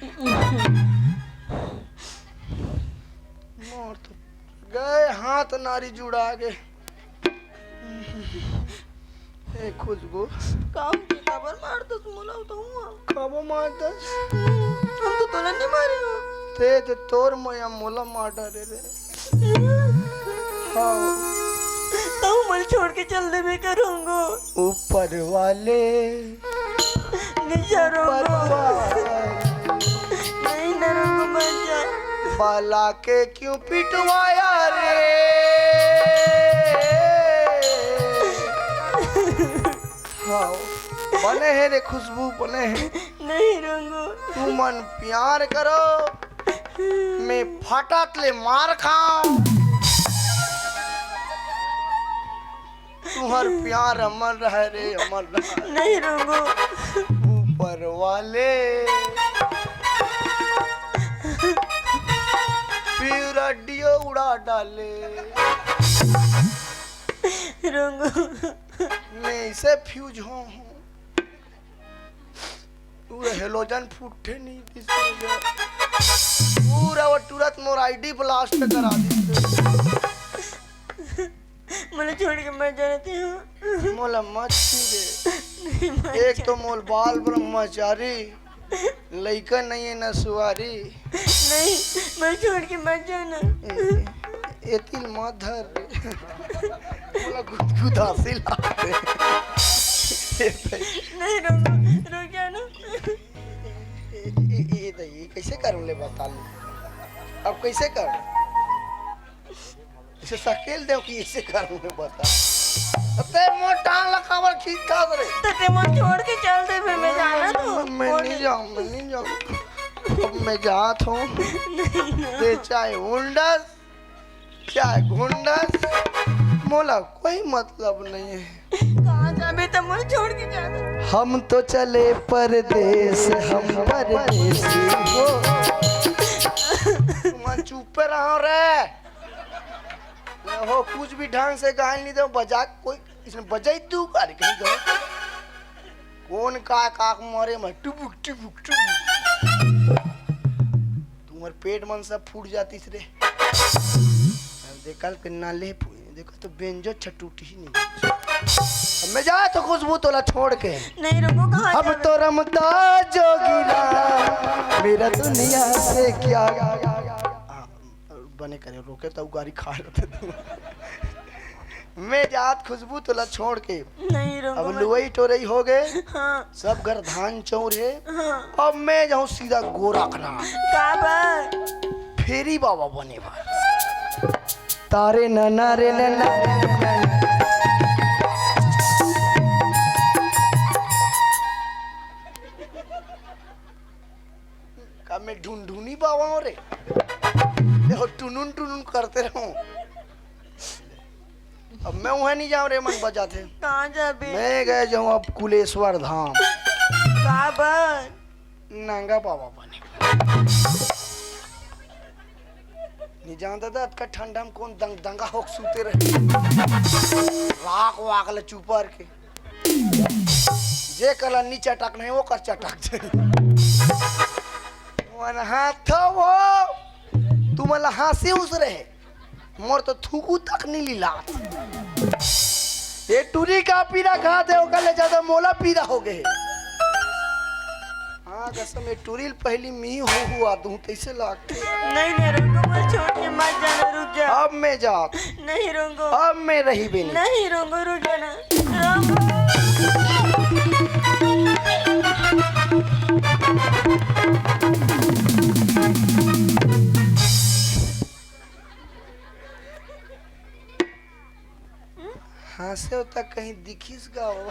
मोर तो गए हाथ नारी जुड़ा गए ए खुशबू काम की खबर मार दस मुला तो हुआ कब मार दस हम तो तोला नहीं मारे हो ते तोर मया मोला मार डाले रे हाँ तो मुझे छोड़ के चल दे मैं करूँगा ऊपर वाले नहीं ऊपर करूँगा वाले नहीं करूँगा मर जा बाला के क्यों पिटवाया रे हाँ बने हैं रे खुशबू बने हैं नहीं रहूँगा तू मन प्यार करो मैं फटात ले मार खाऊं तुम्हार प्यार अमर रहे रे अमर रहे नहीं रहूँगा ऊपर वाले फिर अड्डियों उड़ा डाले रहूँगा मैं इसे फ्यूज हूँ पूरा हेलोजन फूटे नहीं पूरा वो तुरंत मोर आईडी ब्लास्ट करा दी मुझे छोड़ के मर जाते हो मोला मत छीरे एक तो मोल बाल ब्रह्मचारी लइका नहीं है न सुवारी नहीं मैं छोड़ के मर जाना एतिल मधर मोला गुदगुदासी लागते नहीं रुक जाना ये कैसे करूं ले बता ले अब कैसे कर इसे सकेल दे कि ऐसे करूं ले बता ते मोटा लकावर खींच का रे तो ते मन छोड़ के चल दे फिर मैं जाना तो मैं नहीं जाऊं अब मैं जात हूं ते चाहे हुंडस चाहे घुंडस मोला कोई मतलब नहीं है कहाँ जाबे तो मुझे छोड़ के जाना हम तो चले परदेस हम परदेसी हो तुम चुप रहो रे हो कुछ भी ढंग से गाय नहीं दो बजा कोई इसने बजाई तू कर कहीं गए कौन का मारे मैं टुबुक टुबुक टुबुक तुम्हारे पेट मन सब फूट जाती रे देखल के नाले देखो तो बेंजो छटूटी ही नहीं अब मैं जा तो खुशबू तोला छोड़ के नहीं रुको कहाँ अब तो रमता जोगिला मेरा दुनिया से क्या बने करे रोके तो गाड़ी खा रहे मैं जात खुशबू तोला छोड़ के नहीं रुको अब लुई टोरई हो गए हाँ सब घर धान चौर है हाँ अब मैं जाऊं सीधा गोरखना काबर फेरी बाबा बने भाई तारे नना रे नना का मैं ढूंढूनी बाबा हूँ रे देखो टुनुन टुनुन करते रहूं अब मैं वहाँ नहीं जाऊँ रे मन बजाते कहाँ जाबे मैं गए जाऊँ अब कुलेश्वर धाम काबर नांगा बाबा बने नहीं जानता था अतका ठंडा में कौन दंगा होक सूते रहे राख वाक ले चुपर के जे कला नी चटक नहीं वो कर चटक जाए वन हाथ वो तुम ला हंसी उस रहे मोर तो थूकू तक नहीं लीला ये टूरी का पीरा खाते हो कल ज्यादा मोला पीरा हो गए हाँ कसम ये टूरिल पहली मी हुआ दूं कैसे लागते नहीं रुको मैं छोड़ के मत जाना रुक जा अब मैं जात नहीं रुको अब मैं रही भी नहीं नहीं रुको रुक जाना रुको हाँ से होता कहीं दिखिस गाओ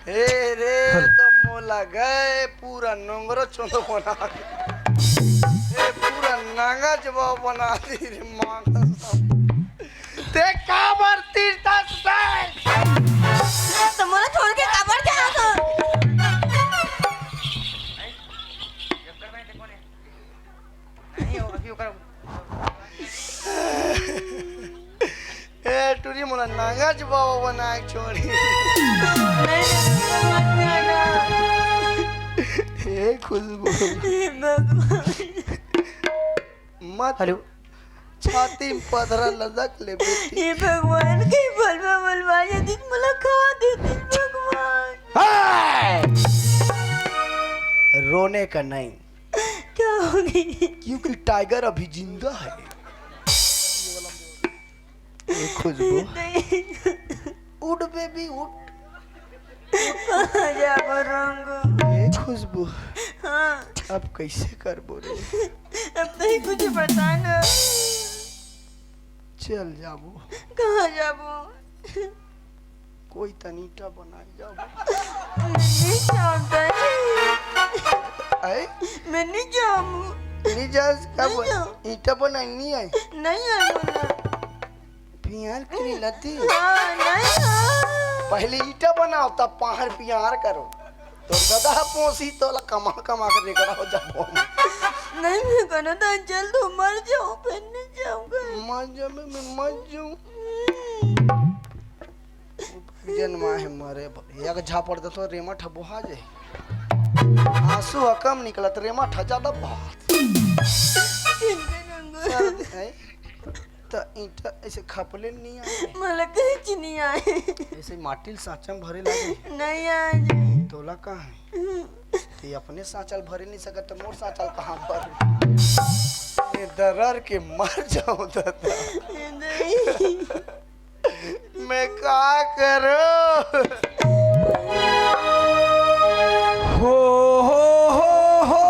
हे रे तो मोला गए पूरा नंगरो चोंदो बना ए पूरा नांगा जवाब बना दी रे मां ते काबर तीरता से तो मुझे छोड़ के काबर जाना तो ओकर ए टूरी मोला नागज बाबा बना के छोड़ी नहीं मत जाना ए खुशबू हे भगवान मत हेलो छाती में पथरा लदक ले बेटी हे भगवान कहीं बलवा यदि मला खा देती भगवान। रोने का नहीं, क्या होगी? क्योंकि टाइगर अभी जिंदा है। ए खुशबू नहीं उठ बेबी उठ। कहाँ जाबो रंगो? ए खुशबू हाँ अब कैसे कर बोले? अब नहीं कुछ पता ना। चल जाबो, कहाँ जाबो? कोई तनीटा बनाई जाबो। नहीं चाहता आए मैं नहीं जाऊँ। नहीं जा कब नहीं जाऊँ। ईटा बनाई नहीं है नहीं आऊँगा। पियार की लती हाँ नहीं हाँ। पहले ईटा बनाओ तब पहाड़ पियार करो तो गधा पोसी तो कमा कमा कर लेकर हो जाओ। नहीं मैं कहना था चल तो मर जाऊँ फिर नहीं जाऊँगा। मर जाऊँ जन्मा है मरे एक झापड़ दे तो रेमा ठबोहा जे आंसू कम निकला तो रेमा ठजा दा बहुत तो ईटा ऐसे खपले नहीं आए मला कहीं नहीं आए। ऐसे माटी सांचा में भरे लगे नहीं आए। तोला कहाँ है ते अपने सांचल भरे नहीं सकत तो मोर सांचल कहाँ भर ये दरर के मर जाऊं दादा नहीं मैं क्या करूं हो हो हो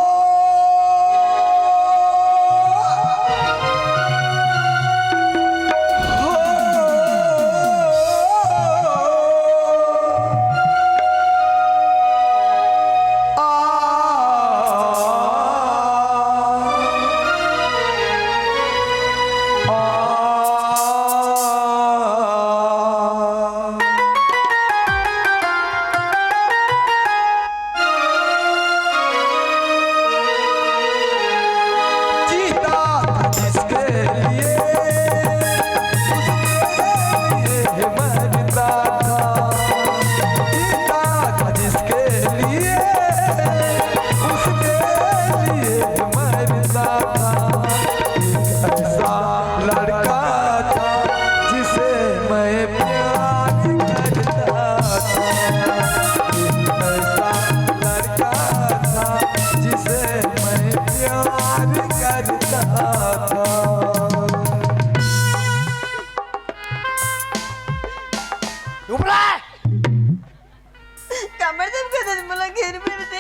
कमर दब कर दे मला घेर फिर दे।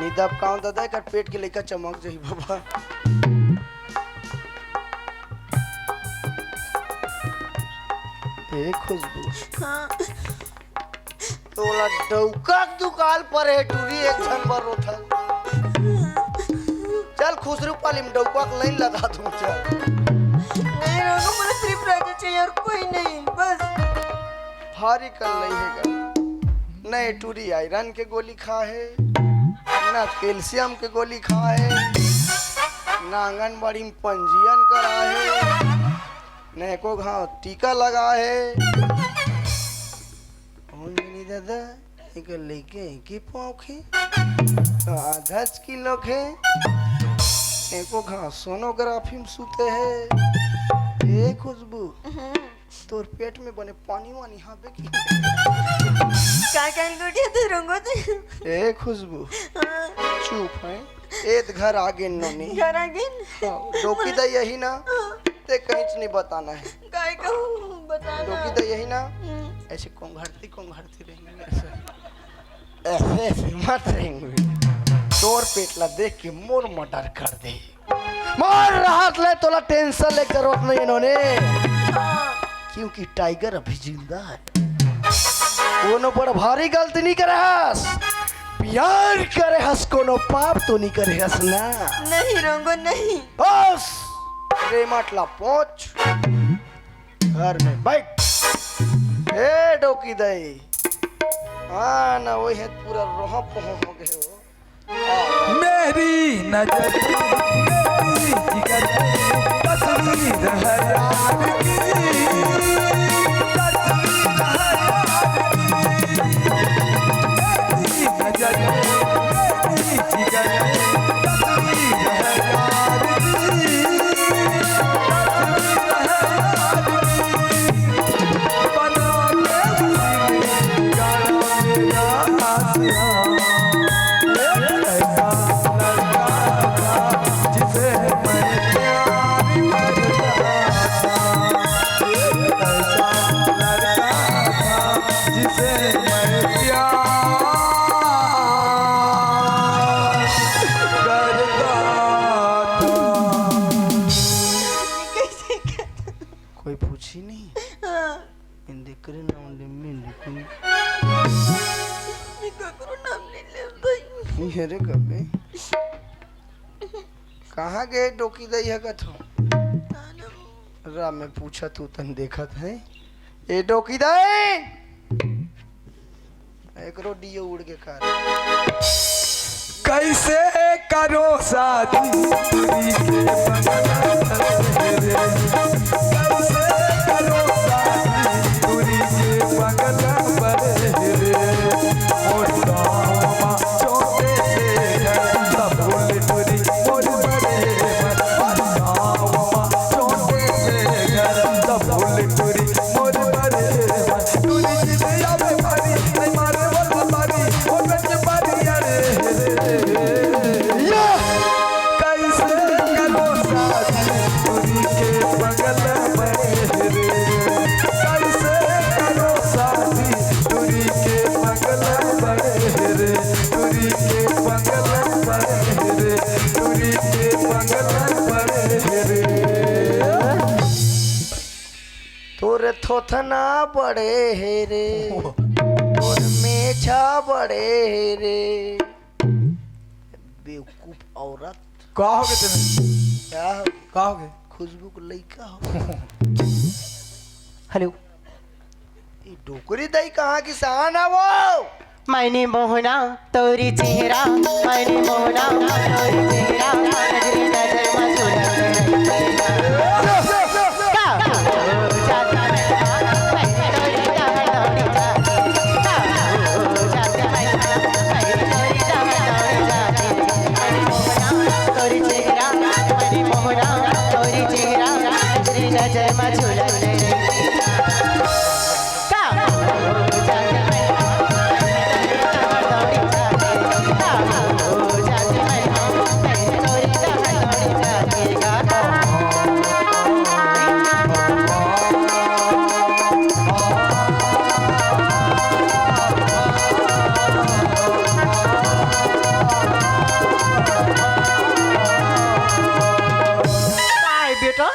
निदब काउं दादा कर पेट के लेकर चमक जाई बाबा ए खुशबू हाँ तोला डौका दुकान पर है टूरी एक जन बर रोथा चल खुसरू पाली में डौका का लाइन लगा दूं चल नहीं रोनो मुझे सिर्फ राजा चाहिए और कोई नहीं बस। भारी कर लईहेगा नहीं टूरी आयरन के गोली खा है ना कैल्शियम के गोली खा है ना आंगनबाड़ी में पंजीयन करा है न को घाव टीका लगा है दादा एक लेके की पौखे आधा किलो के एको घाव सोनोग्राफी में सूते है ए खुशबू तोर पेट में बने पानी वानी हाँ बे की क्या गुटिया तो रंगो तो ए खुशबू चुप है एद घर आगे नोनी घर आगे डोकी दा यही ना ते कहीं नहीं बताना है काय कहूँ बताना। डोकी दा यही ना ऐसे कोंघड़ती रहेंगे ऐसे मत रहेंगे तोर पेटला देख के मोर मर्डर कर दे मोर राहत ले तोला टेंशन ले करो नहीं इन्होंने क्योंकि टाइगर अभी जिंदा है कोनो पर भारी गलती नहीं करे हस प्यार करे हस कोनो पाप तो नहीं करे हस ना नहीं रंगो नहीं बस रेमटला पहुंच घर में बैठ ए डोकी दई हाँ ना वही है पूरा रोह पोह हो गए हो मेरी नजर तस्वीर है यार की, तस्वीर है यार की, मेरी नजर में तेरी जिगर में तस्वीर है यार की, कोई पूछी नहीं इंदिकर नाम ले मिल कोई ये रे कबे कहाँ गए डोकी दई है कथो रा मैं पूछा तू तन देखत है ए डोकी दई एक रोडी उड़ के कार कैसे करो शादी तुरी के बंगला कैसे करो शादी तुरी के बंगला बरे और दामा छोटे से सब बोले तुरी मोर बरे दामा छोटे से सब बोले तुरी मोर बरे तुरी की आवे भारी नहीं मारे वाला बारी ओ नच बारी अरे कैसे करो शादी तुरी के बंगला बरे कैसे करो शादी तुरी के बंगला बरे तुरी के बंगला बरे तुरी के बंगला बरे तोरे थोथना बड़े हे रे तोर मेछा बड़े हे रे बेवकूफ औरत कहोगे तुम्हें क्या हो कहोगे खुशबू को लइका हो हेलो ये डोकरी दई कहाँ की शान है वो मैंने मोहना तोरी चेहरा मैंने मोहना तोरी चेहरा नजरी नजर मसूला तोरी चेहरा मैंने मोहना तोरी चेहरा नजरी नजर मसूला बेटा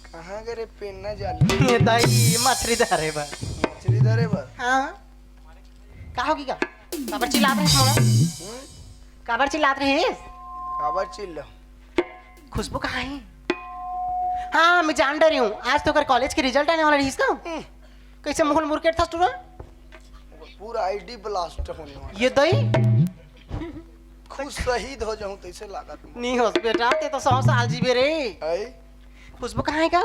कहाँ गए रे पेन न जाली ये दाई मछली धरे बा मछली धरे बर हाँ का होगी का काबर चिल्लात रहे मोड़ा काबर चिल्लात रहे काबर चिल्लो खुशबू कहाँ है हाँ मैं जान रही हूँ आज तो कर कॉलेज के रिजल्ट आने वाला रही इसका कैसे मुहल मुर्केट था स्टूडेंट पूरा आईडी ब्लास्ट होने वाला ये दई खुद शहीद हो जाऊं तैसे लागत नहीं हो बेटा ते तो 100 साल जीवे रे आई खुशबू कहाँ है का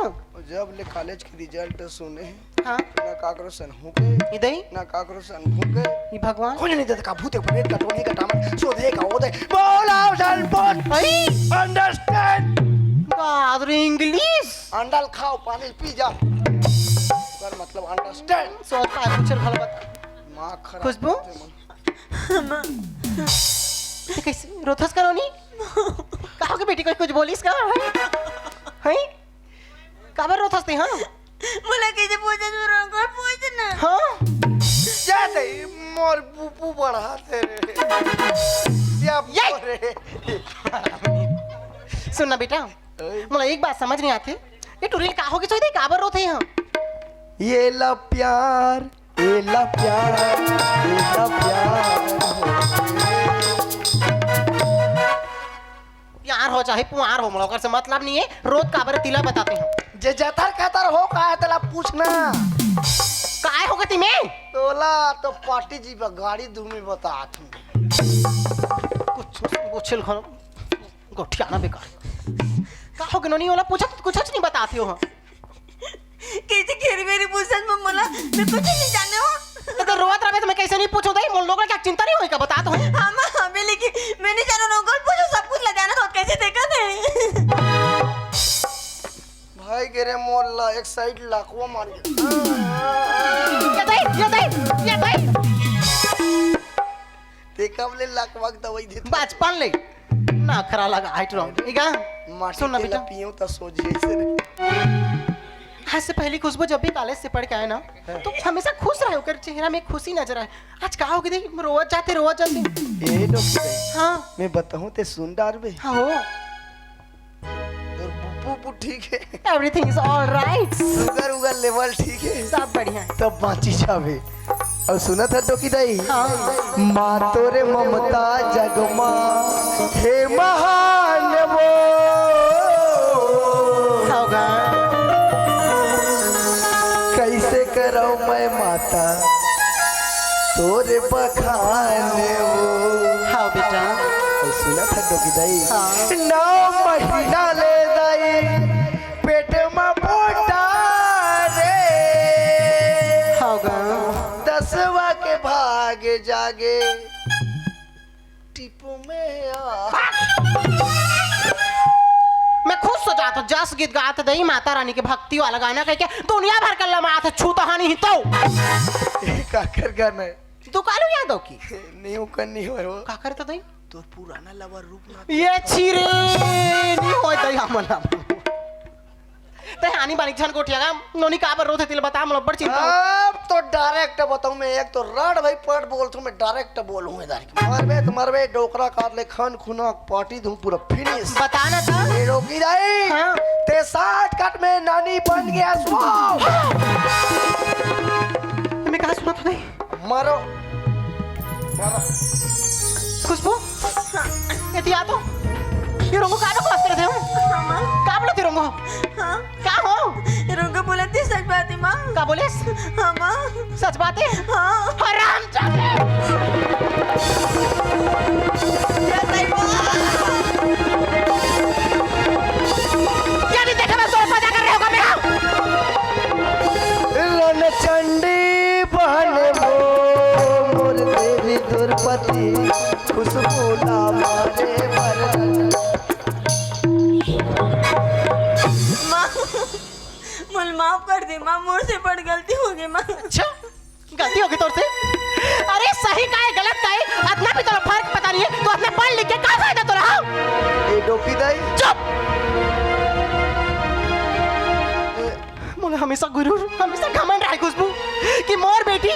जब ले कॉलेज के रिजल्ट सुने हाँ ना काकरो सन हुके ये दई ना काकरो सन भूके ये भगवान खोने नहीं देता का भूते प्रेत का टोने का टामन शोधे का ओदे बोला सन बोल अंडरस्टैंड God इंग्लिश अंडल खाओ पानी पी जा कर मतलब अंडरस्टैंड सोच पा कुछ भला बात मां खराब खुशबू ते कैसे रोथस करो नी कहो के बेटी को कुछ बोलिस का है काबर रोथस ते हां मुला कैसे पूछे तू रंगोर पूछ ना हां जाते मोर पुपू बढ़ाते रे क्या रे सुन ना बेटा मुला एक बात समझ नहीं आती ये टुरील का होगी सोई दे काबर रोथे हां ये ला प्यार ये ला प्यार ये ला प्यार प्यार हो चाहे पुआर हो मुला से मतलब नहीं है रोज काबर तिला बताते हैं जे जतर कहतर हो का है तला पूछना काय होगा ती में तोला तो पार्टी जी गाड़ी धूमी बता कुछ उछल खन गोठियाना बेकार का हो कि नहीं होला पूछा तो कुछ नहीं बताती हो कैसे खेरी मेरी पूछत में मोला मैं कुछ नहीं जाने हो तो रोवत रहे तो मैं कैसे नहीं पूछूं दई मोल लोगों क्या चिंता नहीं होई का बता तो हाँ माँ हमें लेकिन मैं नहीं जानो नौकर पूछो सब कुछ ले जाना तो कैसे देखा थे भाई गिरे मोल्ला एक साइड लाखवा मार ये दई ते कब ले लाखवा की दवाई देता बचपन ले ना खरा लगा हाइट रॉन्ग ठीक है माटी सुन ना के बेटा पियो त सोझे से रे आज से पहली खुशबू जब भी कॉलेज से पढ़ के आए ना तो हमेशा खुश रहे होकर चेहरा में खुशी नजर आए आज कहा होगी देख रोज जाते ए डॉक्टर हाँ मैं बताऊं ते सुन डारबे हाँ हो और बुप्पू ठीक है everything is all right sugar उगर लेवल ठीक है सब बढ़िया है तब बाँची जावे और सुना था टोकी दाई माँ तोरे ममता जगमा हे महान वो होगा कैसे करो मैं माता तोरे बखान वो हाँ बेटा और सुना था टोकी दाई हाँ। 9 महीना ले दाई पेट में पोटा रे होगा 10वां के भागे जागे टिपो में आ मैं खुद सोचा तो जस गीत गाते दई माता रानी के भक्ति वाला गाना कह के दुनिया भर का लमात छूता हानि ही तो काकर गाना है तू कालू याद हो की नहीं हो कर नहीं हो का करते दई तोर पुराना लवर रूप ना ये छिरे नहीं होय दई हमला ते हानि बानी छन कोठियागा नोनी का पर रोते तिल बता हम बड़ चिंता अब तो डायरेक्ट बताऊं मैं एक तो रड भाई पट बोलता हूं मैं डायरेक्ट बोलूं इधर मरबे डोकरा काट ले खन खुना पार्टी दूं पूरा फिनिश बताना था ये रोकी जाए हाँ। ते 60 कट में नानी बन गया सो मैं कहा सुना था नहीं मारो मारो खुशबू ये आ तो ये रंगो का क्लास करे थे का बोलते रंगो हाँ का हो रुको बोला थी सच बात है माँ का बोले हाँ माँ सच बात है हाँ हराम जादे या सही बात क्या नहीं देखा मैं तो मजा कर रहे होगा मैं रण चंडी बहने मोर देवी दुर्पति खुशबू ना मारे वरन माँ मुझे माफ कर दे माँ मुझ से बड़ गलती हो गई माँ अच्छा गलती होगी तोर से अरे सही का है गलत का है अपना भी तो फर्क पता नहीं है तो अपने पढ़ लिख के का फायदा तो रहा ए डोकी दाई चुप मुझे हमेशा गुरूर हमेशा घमंड रहा है खुशबू कि मोर बेटी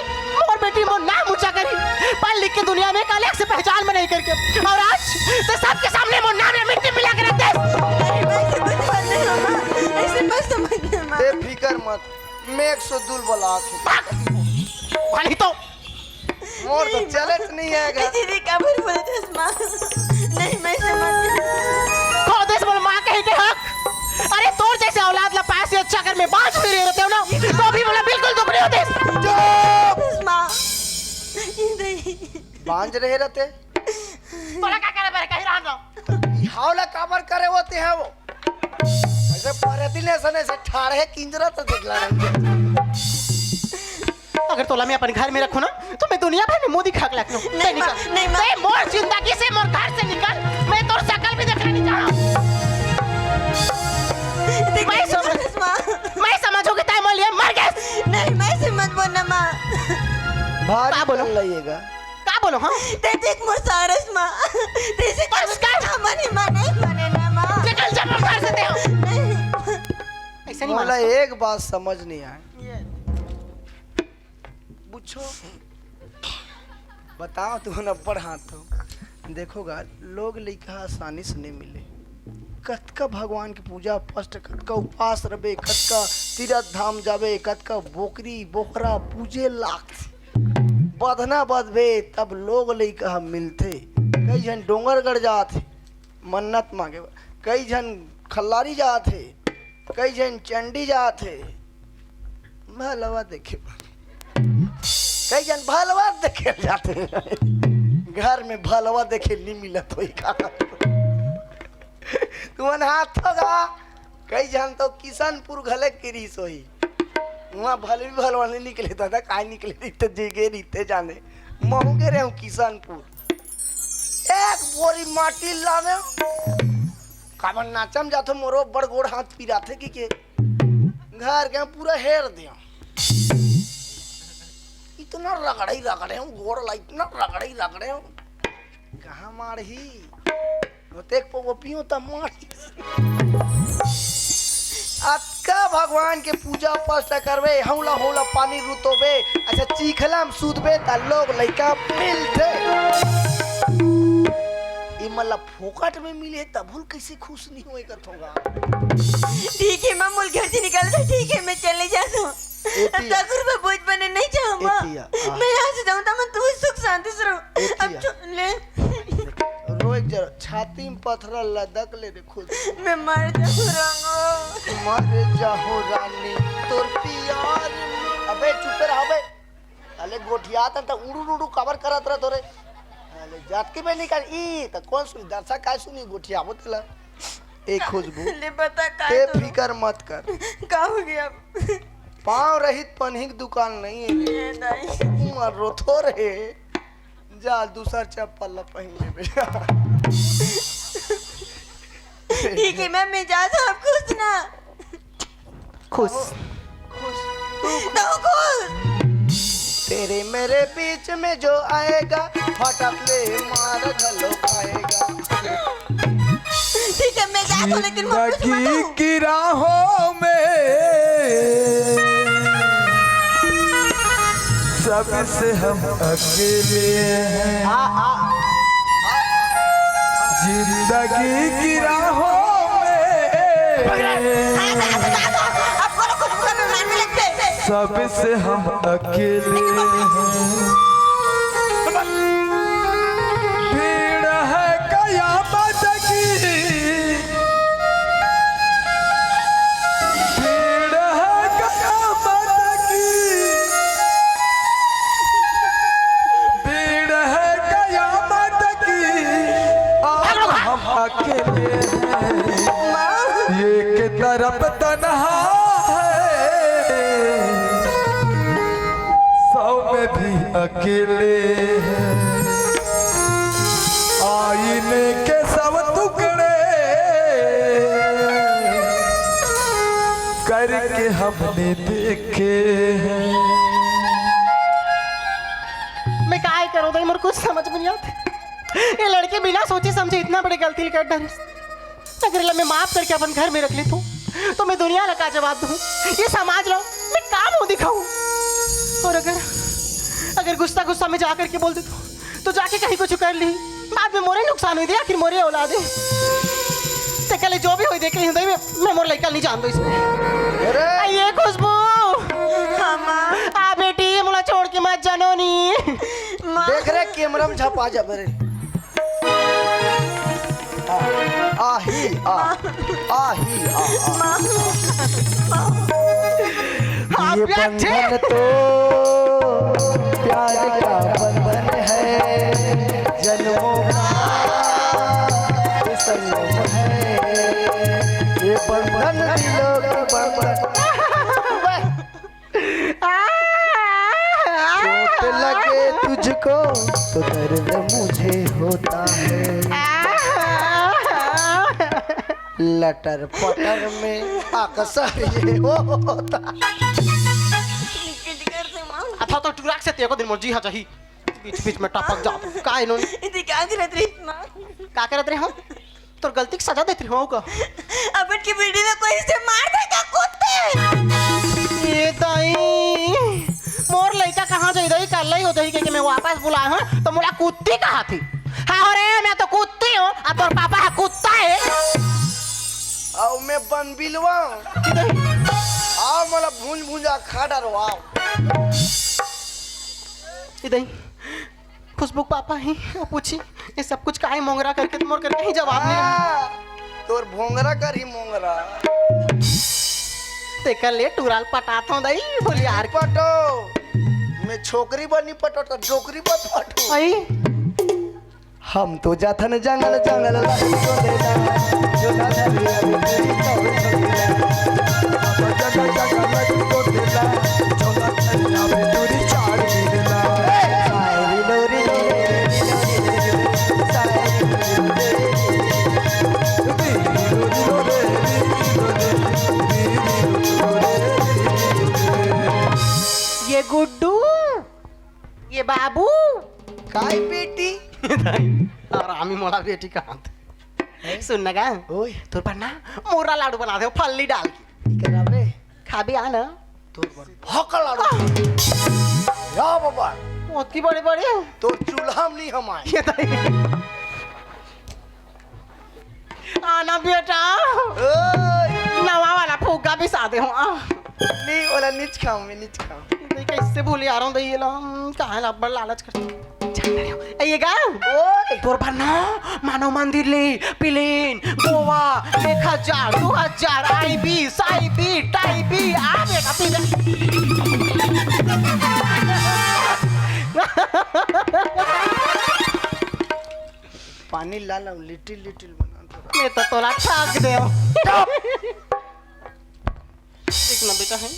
मोर नाम ऊंचा करी पढ़ लिख के दुनिया में एक अलग से पहचान में नहीं करके और आज तो सबके सामने मोर नाम में मिट्टी मिला के रख दे अरे मैं ऐसे कुछ बात नहीं हो माँ ऐसे बस समझ गया माँ ते फिकर मत मैं 102 बोला वाली तो मोर तो चैलेंज नहीं आएगा दीदी क्या बोल बोले थे माँ नहीं मैं समझ गई खो देश बोल माँ कहे के हक अरे तोर जैसे औलाद ला पास से अच्छा कर में बांच फिरे रहते हो ना तो भी बोला बिल्कुल दुख नहीं होते माँ नहीं बांझ रहे रहते तोला क्या करे पर कहीं रहना हावला काबर करे होते हैं वो ऐसे परती ने सने से ठाड़े किंजरा तो देख ला अगर तोला मैं अपन घर में रखूं ना तो मैं दुनिया भर में मोदी खाक लखनऊ नहीं माँ, नहीं माँ। ते मोर जिंदगी से मोर घर से निकल मैं तोर शकल भी देखना नहीं चाहता मैं समझूंगी ताई मोलिए मर गए नहीं मैं समझ बोलना माँ भारी का बोलो? बोल लइएगा का बोलो हां ते देख मोर सारस माँ तेरे बस कर। मने माँ नहीं मने ना माँ निकल जा मोर घर से ते नहीं ऐसे नहीं बोला मानता एक बात समझ नहीं आई पूछो बताओ तू न बड़ हाथ हो देखोगा लोग लिखा आसानी से नहीं मिले कतका भगवान की पूजा फर्स्ट कतका उपास रबे कतका तीर्थ धाम जाबे कतका बोकरी बोकरा पूजे लाख बधना बधबे तब लोग लिखा मिलते कई जन डोंगरगढ़ जाते मन्नत मांगे कई जन खल्लारी जाते कई जन चंडी जाते भलवा देखे कई जन भलवा देखे जाते घर में भलवा देखे नहीं मिलत हो तुमन हाथ होगा कई जान तो किशनपुर घले गिरी सोई वहाँ भले भी भलवाने निकले था काय निकले रीते जगे रीते जाने महू के रहे किशनपुर एक बोरी माटी लाने कामन नाचम जातो मोरो बड़ गोड़ हाथ पिराथे के घर के पूरा हेर दिया इतना रगड़े हूँ गोड़ ला इतना रगड़े हूँ कहाँ मार ही देख वो पियो तब मार अक्का भगवान के पूजा पाठ करवे हौला हौला पानी रुतोबे अच्छा चीखलम सूदबे ता लोग लइका मिलते ई मतलब फोकट में मिले तब भूल कैसे खुश नहीं होए करत होगा। ठीक है माँ मुल घर से निकल गए ठीक है मैं चले जाता हूँ ठाकुर में बोझ बने नहीं चाहूँ माँ मैं यहाँ से जाऊँ तो तू सुख शांति से रहो अब ले रोज जरा छाती में पत्थर लदक ले रे खुद मैं मर जाऊँ मर जाओ रानी तोर प्यार अबे चुप रह बे अले गोठिया त उड़ू कवर करत रह तोरे अले जात के में निकाल ई त कौन सुनी दर्शक काय सुनी गोठिया बोतला एक खुशबू ले बता का ते फिकर मत कर का हो गया पांव रहित पन्ही दुकान नहीं है नहीं मर रो थोरे जा दूसरा चप्पल पहन ले बेटा ठीक है मैं जाता हूँ खुश ना खुश तो खुश तेरे मेरे बीच में जो आएगा फटक ले मार घलो खाएगा ठीक है मैं जाता हूँ लेकिन मैं कुछ जिंदगी बताऊँ की राहों में सबसे हम अकेले हैं जिंदगी की राहों में सबसे हम अकेले हैं भीड़ है कयामत की भीड़ है कयामत की भीड़ है कयामत की और हम अकेले हैं एक तरफ तन्हा में भी अकेले हैं आईने के सब टुकड़े करके हमने देखे हैं मैं काय करूँ तो मेरे कुछ समझ में नहीं आते ये लड़के बिना सोचे समझे इतना बड़ी गलती कर डाली अगर मैं माफ करके अपन घर में रख लेता हूँ तो मैं दुनिया का जवाब दूँ ये समाज लो मैं काम हो दिखाऊँ और अगर गुस्सा में जा करके बोल दे तो जाके कहीं कुछ कर ली बाद में मोरे नुकसान हुई दे आखिर मोरे औलादे ते कल जो भी हुई देख रही हूँ मैं मोर लड़का नहीं जान दो इसमें ये खुशबू आ बेटी मुला छोड़ के मत जानो नी देख रे कैमरा में छपा जा रे ये बंधन तो प्यार का बंधन है जन्मों का संगम है ये बंधन दिलों की बंधन चोट लगे तुझको तो दर्द मुझे होता है लटर पटर में अक्सर ये होता अथा तो टुराक से तेको दिन मर्जी हा चाहिए बीच में टपक जा का इन्होंने इतनी क्या करत रही माँ का करत रहे हो तो गलती की सजा देती हो का अपन की बेटी ने कोई से मार देगा कुत्ते ये दाई मोर लड़का कहाँ जाई दई कल ही हो दई कि मैं वापस बुलाया हूं तो मोला कुत्ती कहाँ थी हाँ रे मैं तो कुत्ती हूँ अब तोर पापा है कुत्ता है आओ मैं बन बिलवा आओ मला भूंज भूंजा खा डालो आओ इधर खुशबू पापा ही पूछी ये सब कुछ काहे मोंगरा करके तुम और करके ही जवाब नहीं तोर भोंगरा कर ही मोंगरा ते कर ले टुराल पटाता हूं दई बोली यार पटो मैं छोकरी बनी पटो तो डोकरी मत पटो आई हम तो जाथन जंगल जंगल लाही को देना जो ना धरी अभी तेरी कौन जगह जगह लगी को देला चौला तनिया में दूरी चार मिलना सारी लोरी ये गुड्डू, ये बाबू, काय बेटी और आमी मोला बेटी कहाँ थे? सुन ना गा, ओए तोर पर ना मोरा लाडू बना दे फल्ली डाल के, इकरा बे खा भी आना। तोर पर भौकल आड़ू या बाबा ओती बड़े बड़े तो चूल्हा में नहीं हम आए ये दाई आना बेटा, ओए नवा वाला फूका भी सादे हो आ नहीं वाला नीच खाऊं मैं नीच खाऊं नहीं कैसे भूल आ रहा हूँ ये ला कहाँ ला बड़ लालच कर ये गा ओए तोर भरना मानव मंदिर ले प्लेन गोवा 1000 2000 आईबी साईबी टाईबी आ बेटा पानी ला ला लिटिल लिटिल बना दो मैं तो तोला ठग दे देख ना बेटा है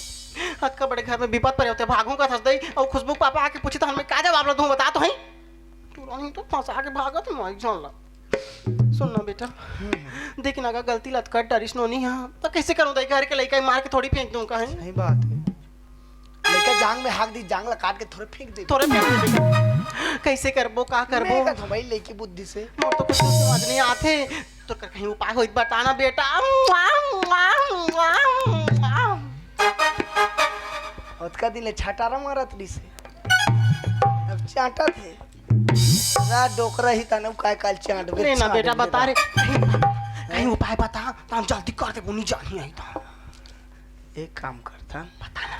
हद का बड़े घर में विपद पड़े होते भागों का थस दई और खुशबू पापा आके पूछे तो हमें का जवाब ला दूं बता तो है तू रानी तो फंसा के भागा तो मैं जान ला सुन ना बेटा देख ना का गलती लत कर डरिस नोनी हां तो कैसे करूं दई घर के लइका मार के थोड़ी फेंक दूं का है सही बात है लेके जांग में हाक दी जांग ला काट के थोड़े फेंक दे थोड़े फेंक दे बेटा कैसे करबो का करबो मैं का भाई लेके बुद्धि से मोर तो कुछ समझ नहीं आते तो कर कहीं उपाय होई बताना बेटा उसका दिन ले छटारा मारत दी से अब चाटा थे ना डोकरा ही तने काय काल चाट बे अरे ना बेटा बता रे कहीं उपाय बता तो हम जल्दी कर दे बुनी जानी आई तो एक काम करता बता ना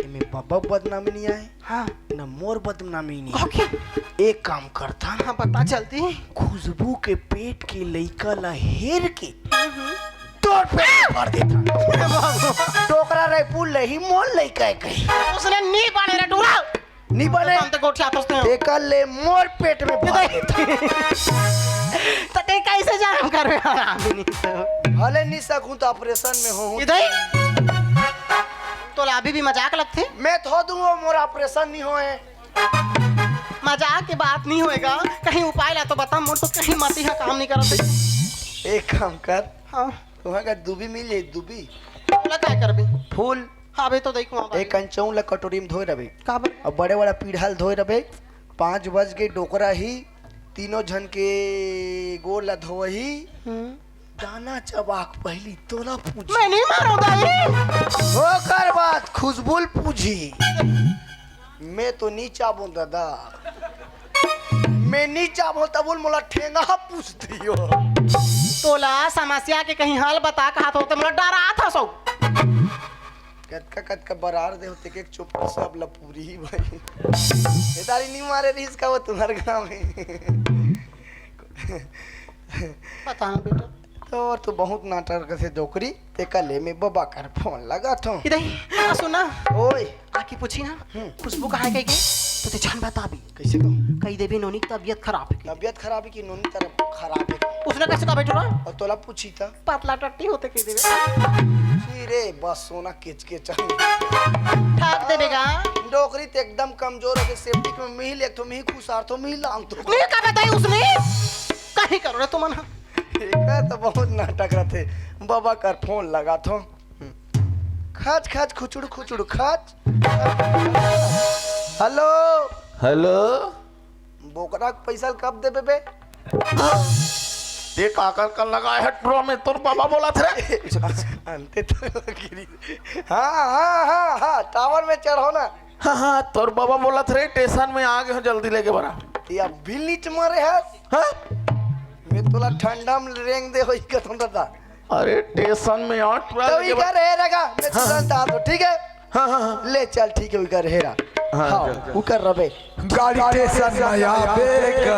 एमे बाबा बदनामी नहीं आए हाँ ना मोर बदनामी नहीं ओके आए। एक काम करता हाँ बता जल्दी खुशबू के पेट की लइका ला हेर के तोड़ पेट भर देता टोकरा रे पुल ही मोल लइका है कहीं उसने नी पाने रे डूरा नहीं बने हम तो गोठिया तो एक ले मोर पेट में भर देता तो ते कैसे जाम कर रहे आराम नहीं तो भले नहीं सकूं तो ऑपरेशन में हूं इधर तो अभी भी मजाक लगते मैं धो दूंगा मोर ऑपरेशन नहीं होए मजाक की बात नहीं होएगा कहीं उपाय ला तो बता मोर तो कहीं मती है काम नहीं करते एक काम कर हाँ वहाँ का दुबी मिल जाए दुबी बोला क्या करबे फूल हाँ बे तो देखो वहाँ एक कंचौं ला कटोरी में धोए रहे का बर और बड़े बड़ा पीढ़ाल धोए रहे 5 बज के डोकरा ही तीनों जन के गोल ला धोही दाना चबाक पहली तोला पूछ मैं नहीं मारो दाई ओकर बात खुशबुल पूछी मैं तो नीचा बोल दादा मैं नीचा बोलता बोल मोला ठेंगा पूछ दियो तोला समस्या के कहीं हल बता कहा तो मतलब डरा था सो कत का बरार दे होते के चुप सब लपूरी ही भाई ये दारी नहीं मारे रही इसका वो तुम्हारे गांव में पता ना बेटा तो बहुत नाटक से जोकरी ते कले में बबा कर फोन लगा था इधर सुना ओए आके पूछी ना खुशबू कहाँ गई तो ते जान बता भी कैसे कहूं कही देवी नोनी की तबीयत खराब है तबीयत खराब है कि नोनी तरफ खराब है उसने कैसे कहा बेटा और तोला पूछी था पतला टट्टी होते कही देवे रे बस सोना किच के चाहिए ठाक देवेगा डोकरी ते एकदम कमजोर है सेफ्टी में मिल एक तो मिही खुशार तो मिही लांग तो नहीं का बताई उसने कहीं करो रे तुम ना एक तो बहुत नाटक रहते बाबा कर फोन लगा तो खाच खाच खुचुड़ खुचुड़ खाच हेलो हेलो बोकरा के पैसा कब देबे बे देख आकर कर लगा है ट्रो में तोर बाबा बोला थे अंते तो गिरी हाँ टावर में चढ़ो ना हाँ तोर बाबा बोला थे स्टेशन में आ गए जल्दी लेके बड़ा या बिलिट मारे है हाँ मैं तोला ठंडा में रेंग दे होई का तुम दादा अरे स्टेशन में आ तो इधर रहेगा मैं तुरंत आ तो ठीक है हाँ ले चल ठीक है उधर रहेगा हाँ उकर रबे गाड़ी स्टेशन में आवेगा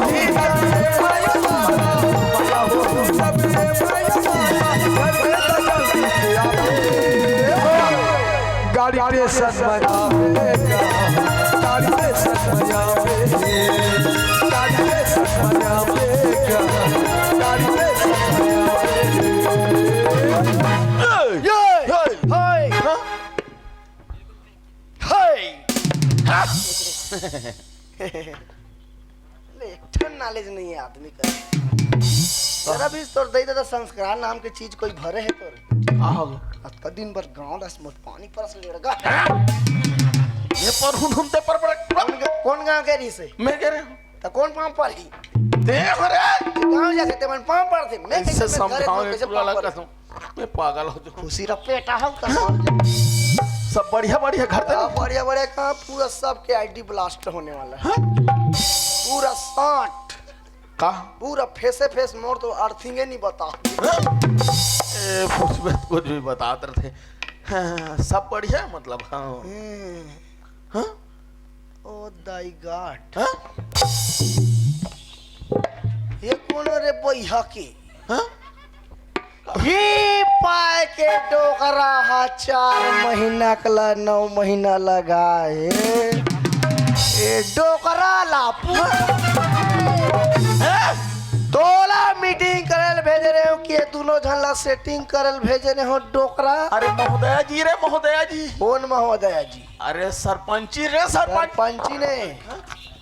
Hey, गाड़ी सनमयावेगा गाड़ी सनमयावेगा गाड़ी सनमयावेगा गाड़ी नॉलेज नहीं है आदमी का जरा भी तोर दे दे संस्कार नाम के चीज कोई भरे है तोर आज दिन भर गांव दस मत पानी परस लेगा ये पर घूमते पर कौन गांव के रही से मैं कह रहा हूँ तो कौन पांव पर ही देख रे गांव जा सकते मन पांव पर थे मैं इससे कैसे समझाओ कैसे पूरा पांव पर कसम मैं पागल हो जाऊँ खुशी रा पेटा हो का सब बढ़िया बढ़िया घर थे ना? बढ़िया बढ़िया कहाँ पूरा सबके आईडी ब्लास्ट होने वाला है पूरा 60 का पूरा फेसे फेस मोड़ तो अर्थिंग नहीं बता कुछ भी बताते थे हाँ, सब बढ़िया है मतलब हाँ हाँ ओ दाई गॉड हाँ ये कौन रे बैहा के हाँ ही पाए के डोकरा हा 4 महीना कला 9 महीना लगाए ए डोकरा लापू तोला मीटिंग करल भेज रहे हो कि दोनों झनला सेटिंग करल भेज रहे हो डोकरा अरे महोदया जी रे महोदया जी कौन महोदया जी अरे सरपंची रे सरपंच सरपंची ने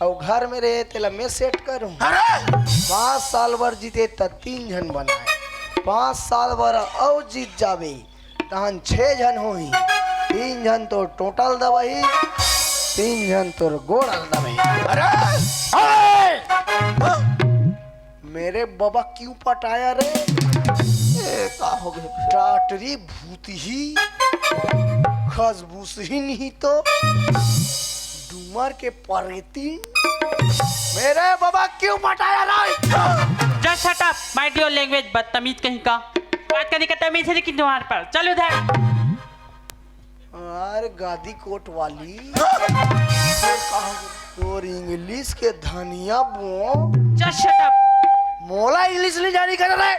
और घर में रहे तेला मैं सेट करूं अरे 5 साल भर जीते त 3 जन बनाए 5 साल भर और जीत जावे तहन 6 जन होई 3 जन तो टोटल दवाई 3 जन तो गोड़ल दवाई अरे मेरे बाबा क्यों पटाया रे का हो गया टाटरी भूत ही खसबूस ही नहीं तो डूमर के परेती मेरे बाबा क्यों पटाया रे just shut up my dear language बदतमीज कहीं का बात करने का तमीज है लेकिन तुम्हारे पर चलो उधर अरे गादी कोट वाली और इंग्लिश के धनिया बो जस्ट शट अप मोला इंग्लिश ले जानी कर रहे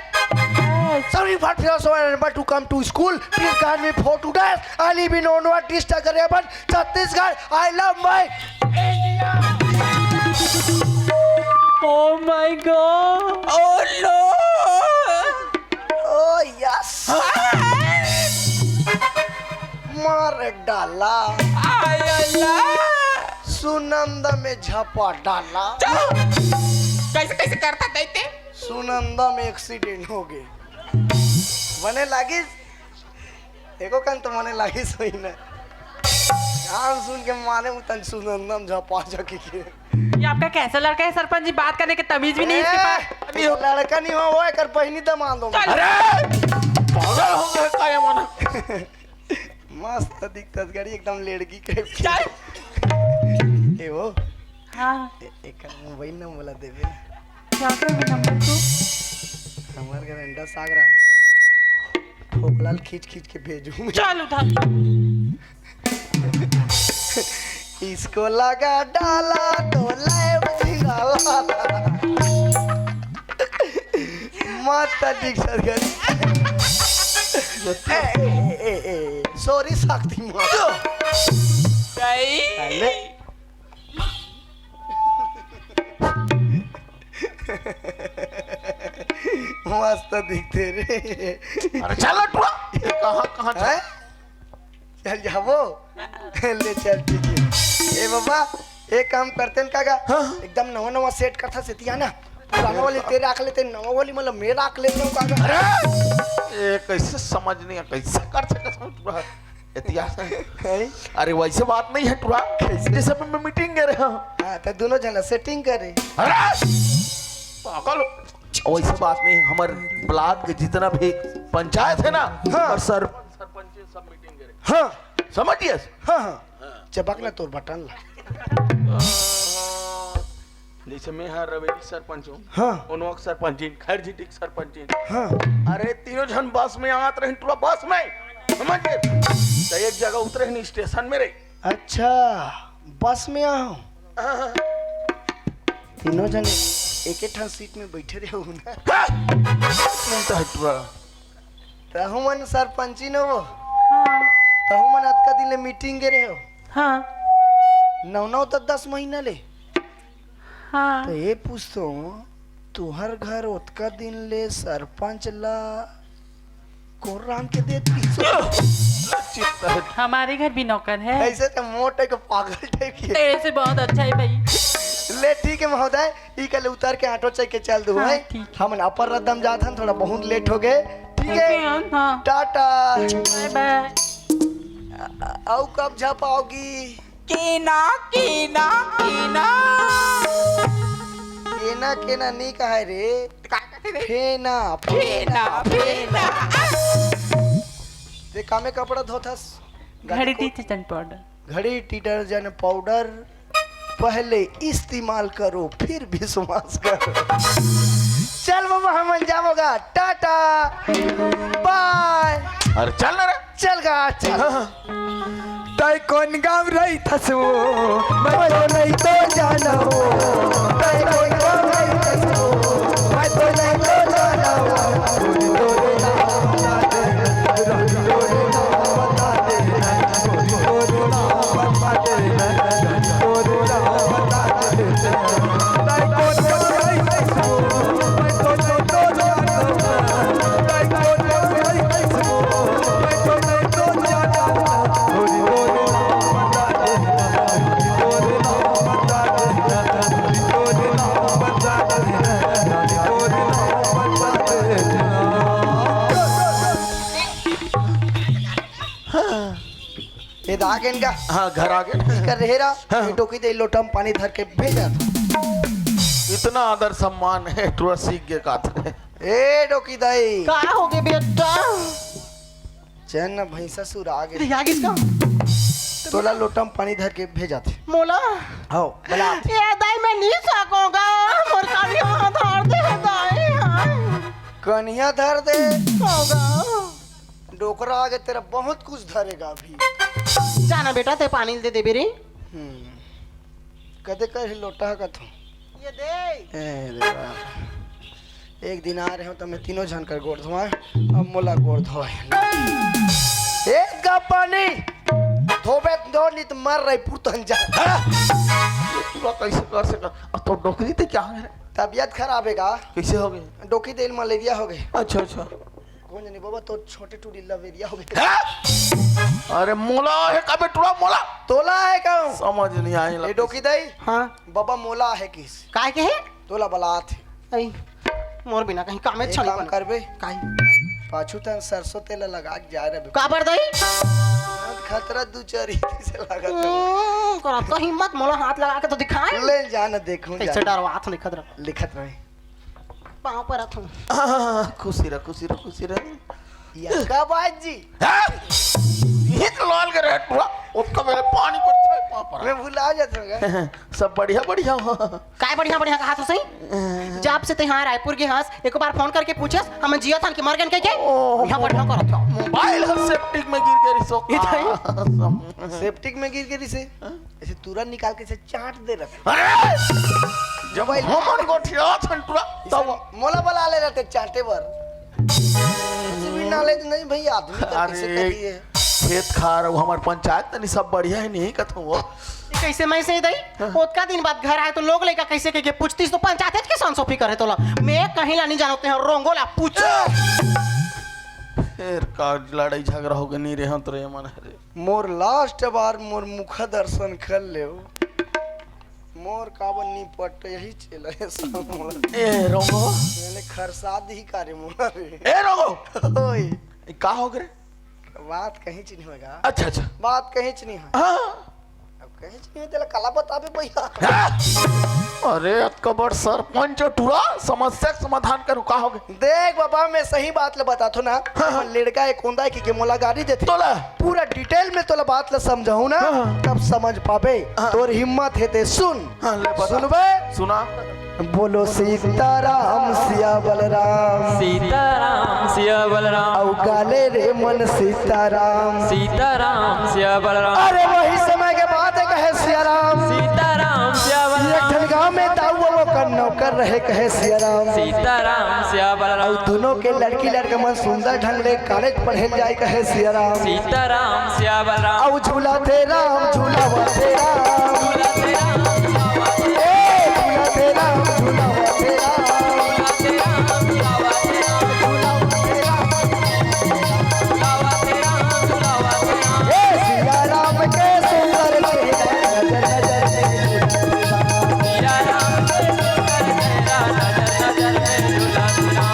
सभी फट फिर so number two come to school please guide me for today I live in ओनवा डिस्ट्रिक्ट करेबन Chhattisgarh I love my India oh my God oh no oh yes मार डाला आय अल्लाह सुनंदा में झपा डाला कैसे कैसे करता कहते सुनंदा में एक्सीडेंट हो गए मने लागी एको कन तो मने लागी सोई न नाम सुन के माने उतन सुनंदा में झपा झकी के ये आपका कैसा लड़का है सरपंच जी बात करने की तमीज भी नहीं इसके पास ए, लड़का नहीं हो वो एकर पहिनी दमान दो अरे पागल हो गए का ये माना मस्त दिखत गाड़ी एकदम लड़की के ए वो हाँ एक मोबाइल नंबर बोला देबे क्या करोगे नंबर को हमार घर अंडा साग राम ठोकलाल खींच खींच के भेजूं चल उधर इसको लगा डाला तो लाइव डाला माता दीक्षित गरी सॉरी शक्ति माता अरे मस्त दिखते रे अरे चल टुआ कहाँ कहाँ हैं? चल जाओ ले चल ठीक है ए बाबा एक काम करते हैं कागा एकदम नवा नवा सेट करता सेतिया ना पुराना वाली तेरे आख लेते नवा वाली मतलब मेरा आख लेते हूँ कागा ये कैसे समझ नहीं है कैसे कर सकते समझ टुआ इतिहास हैं? अरे वैसे बात नहीं है टुआ जैसे मैं मीटिंग कर रहा हूँ हाँ तो दोनों जना सेटिंग करे अरे पागल वैसे बात नहीं है हमारे ब्लॉक के जितना भी पंचायत है ना और सरपंच सब मीटिंग करे हाँ समझिए हाँ हाँ चबक ना तोर बटन ला जैसे मैं हर रवेली सरपंच हूँ हाँ उनवक सरपंच खैर जीटिक सरपंच हाँ अरे तीनों जन बस में आत रहे टुआ बस में समझ गए तो एक जगह उतरे नहीं स्टेशन में रहे अच्छा बस में आओ तीनों जने एक एक ठान सीट में बैठे रहे हो ना तो मन सरपंची न वो तहु मन अतका दिन ले मीटिंग गे रहे हो हाँ 9 तक 10 महीना ले हाँ तो ये पूछतो तुहर घर उतका दिन ले सरपंच ला कौन राम के देती हमारे घर भी नौकर है ऐसे तो मोटे को पागल टाइप की तेरे से बहुत अच्छा है भाई। ले ठीक है महोदय ई कल उतर के ऑटो चल के चल दो हाँ, है ठीक। हम अपर रदम जात हन थोड़ा बहुत लेट हो गए ठीक है हाँ टाटा बाय बाय। आओ कब जा पाओगी कीना कीना कीना केना केना नहीं कहा रे फेना फेना फेना ते कामे कपड़ा धोथस घड़ी डिटर्जेंट पाउडर घड़ी डिटर्जेंट पाउडर पहले इस्तेमाल करो फिर विश्वास करो चल बाबा हम जाओगा टाटा बाय अरे चल ना रे चल गा चल तय कौन गाँव रही थसो मैं तो नहीं तो जाना हो तय कौन गाँव रही थसो मैं तो नहीं तो जाना हो ये दाग इनका हाँ घर आ गए कर रहेरा ये टोकी दे लोटम पानी धर के भेजा इतना आदर सम्मान है टूरा सीख गए का थे ए टोकी दाई क्या हो गया बेटा चैन भैंसा सुर आ गए या किसका तोला लोटम पानी धर के भेजा थे मोला आओ बला ये दाई मैं नहीं सकूंगा मोर कानी हाथ धर दे दाई हाँ कन्या धर दे होगा डोकरा आगे तेरा बहुत कुछ धरेगा अभी जाना बेटा ते पानी दे दे बेरी कदे कर लोटा का तो ये दे ए रे बाप। एक दिन आ रहे हो तो मैं तीनों जन कर गोड़ धोए अब मोला गोड़ धोए एक का पानी धोबे दो नहीं तो मर रही पुतन जा तू कैसे कर सका तो डोकरी ते क्या है तबीयत खराब है का कैसे हो गए डोकी तेल मलेरिया हो गई अच्छा अच्छा कौन जाने बाबा तो छोटे टूटी लवेरिया हो गई अरे मोला है कबे टूरा मोला तोला है कहूं समझ नहीं आई ये डोकी दई हाँ बाबा मोला है किस काय के है तोला बलात है आई मोर बिना कहीं काम में एक छली काम बन करबे काय पाछू तन सरसों तेल लगा के जा रहे का बर दई खतरा दू चरी से लगा करा तो हिम्मत मोला हाथ लगा के तो दिखाए ले जाना देखूं कैसे डरवा हाथ लिखत रह लिखत रहे पाँव पर रखूं खुशी रह खुशी रह खुशी रह या का बाजी ये तो लाल कर रहा टूरा उसका मेरे पानी पड़ता है वहां पर मैं भुला जाता हूँ सब बढ़िया बढ़िया काय बढ़िया बढ़िया का हाथ हो सही जब से ते यहाँ रायपुर के हंस एक बार फोन करके पूछस हम जिया था कि मर गन के क्या बढ़िया बढ़िया करत हो मोबाइल हम सेप्टिक में गिर गई सो सेप्टिक में गिर गई से ऐसे तुरंत निकाल के से चाट दे रहा अरे जब हमन गोठिया छंटुरा तब मोला बला ले रहते चाटे पर भी नॉलेज नहीं भाई आदमी तो कैसे अरे करिए खेत खार हमार पंचायत तनी सब बढ़िया है नहीं कथो वो कैसे मैं सही दई ओतका दिन बाद घर आए तो लोग लेका कैसे के पूछतीस तो पंचायत के संसोफी करे तोला मैं कहीं ला नहीं जानते हैं रोंगोला पूछ फिर का लड़ाई झगड़ा हो गई नहीं रहे तो रे मन रे मोर लास्ट बार मोर मुख दर्शन कर ले मोर कावन नी पट यही चले सब मोला ए रोगो मैंने खरसाद ही करे मोला रे ए रोगो ओए ये का हो गए बात कहीं च नहीं होगा अच्छा अच्छा बात कहीं च नहीं है हाँ अब कहीं च नहीं है तेरा कला बताबे भैया अरे अतकबर सरपंच टूरा समस्या का समाधान करूं का हो गए देख बाबा मैं सही बात ले बता थो ना लड़का एक होंदा की मोला गाड़ी देते तोला पूरा डिटेल में तोला बात ले समझाऊं ना तब समझ पाबे तोर हिम्मत है ते सुन हाँ ले बता सुनबे सुना बोलो सीताराम सिया बलराम सीताराम सिया बलराम औ गाले रे मन सीताराम सीताराम सिया बलराम अरे वही समय के बात है कहे सिया राम सीताराम सिया एक बलराम ठन गांव में दाऊ वो ओकर नौकर रहे कहे सिया राम सीताराम सिया बलराम दोनों के लड़की लड़का मन सुंदर ढंग ले कॉलेज पढ़े जाए कहे सिया राम सीताराम सिया बलराम औ झूला थे राम झूला थे राम झूला तेरा ए झूला थे राम झूला थे राम झूला तेरा झूलावा तेरा झूलावा तेरा झूलावा तेरा ए सिया राम के सुंदर चेहरा नजर सिया राम के सुंदर चेहरा नजर में झूला तेरा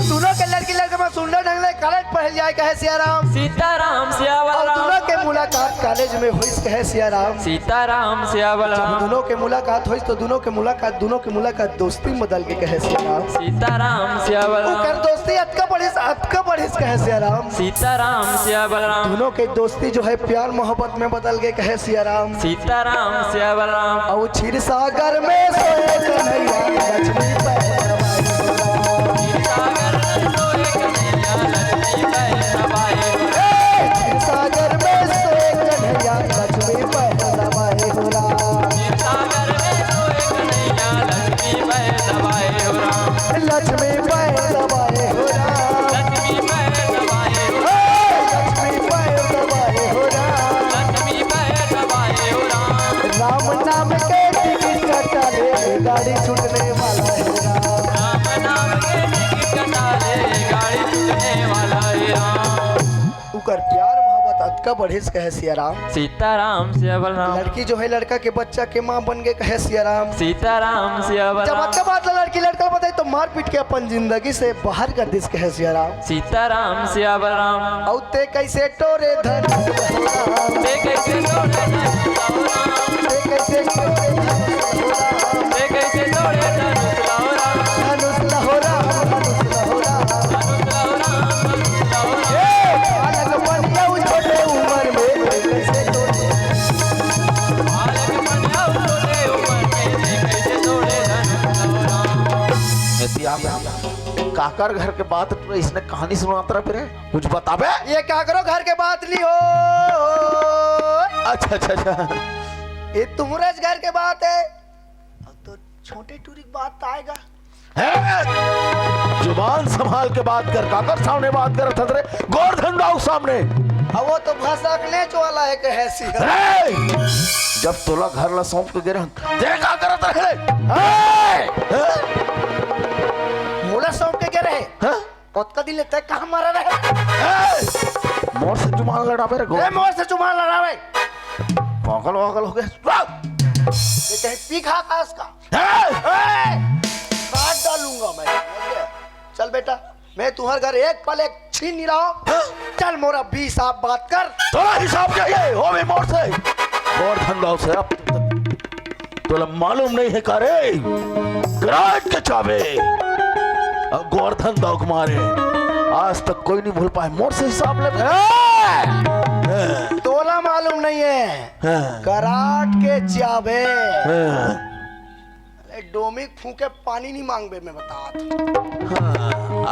दोनों के लड़की लड़का मन सुंदर ढंग ले कॉलेज पढ़े जाए कहे सिया राम सीताराम सिया और बलराम दोनों के मुलाकात कॉलेज में हुई कहे सिया राम सीताराम सिया बलराम दोनों के मुलाकात हुई तो दोनों के मुलाकात दोस्ती में बदल के कहे सिया राम सीताराम सिया ओकर बलराम दोस्ती अतका बढ़िस कहे सिया राम सीताराम सिया बलराम दोनों के दोस्ती जो है प्यार मोहब्बत में बदल गए कहे सिया राम सीताराम सिया बलराम और क्षीर सागर में सोए कन्हैया लक्ष्मी सागर सोए कन्हैया लक्ष्मी पर सवाए सागर में सोए कन्हैया लक्ष्मी पर हो राम सागर में सोए कन्हैया लक्ष्मी पर सवाए हो राम लक्ष्मी पर दबाए हो राम लक्ष्मी पर सवाए हो लक्ष्मी पर दबाए हो राम लक्ष्मी पर सवाए हो राम राम नाम के टिकट कटा ले गाड़ी छूटने वाला है राम राम नाम के टिकट कटा ले गाड़ी छूटने वाला है राम उकर प्यार मोहब्बत अतका बढ़िस कहे सिया राम सीताराम सिया बलराम लड़की जो है लड़का के बच्चा के माँ बन गए कहे सिया राम सीताराम सिया जब बलराम अतका बात लड़की लड़का बताई तो मार पीट के अपन जिंदगी से बाहर कर दिस कहे सिया राम सीताराम सिया बलराम औ ते कैसे टोरे धन ते कैसे तोड़े धनुष राम ते कैसे टोरे ते कैसे तोड़े धनुष राम धनुष लहोरा धनुष लहोरा धनुष राम धनुष राम अलग बन जाऊ छोटे उम्र में ते कैसे टोरे बालक बन जाओ छोटे उम्र में ते कैसे तोड़े धनुष राम काकर घर के बात तो इसने कहानी सुनाता रहा फिर कुछ बताबे। ये क्या करो घर के बात ली हो अच्छा अच्छा अच्छा ये तुम्हारे घर के बात है अब तो छोटे टूरी की बात आएगा है? जुबान संभाल के बात कर काकर सामने बात कर थतरे गोवर्धन राव सामने अब वो तो भाषा लेच वाला है कि हैसी है। है? जब तोला घर ला सौंप के गिरहन देखा करत रहे मोला सौंप के गिर रहे हैं? पत्का दिले तय कहाँ मारा रहे मोर से जुबान लड़ाबे रे ए मोर से चुमा लड़ा रहे पागल वागल हो गया ये कहीं पीखा का इसका काट डालूंगा मैं चल बेटा मैं तुम्हारे घर एक पल एक छीन नहीं रहा चल मोरा 20 आप बात कर थोड़ा हिसाब चाहिए हो भी मोर से गोवर्धन राव से अब तोला मालूम नहीं है करे ग्राट के चाबे अब गोवर्धन राव मारे आज तक कोई नहीं भूल पाए मोर से हिसाब ले तोला मालूम नहीं है कराट के चाबे डोमिक फूके पानी नहीं मांगबे मैं बता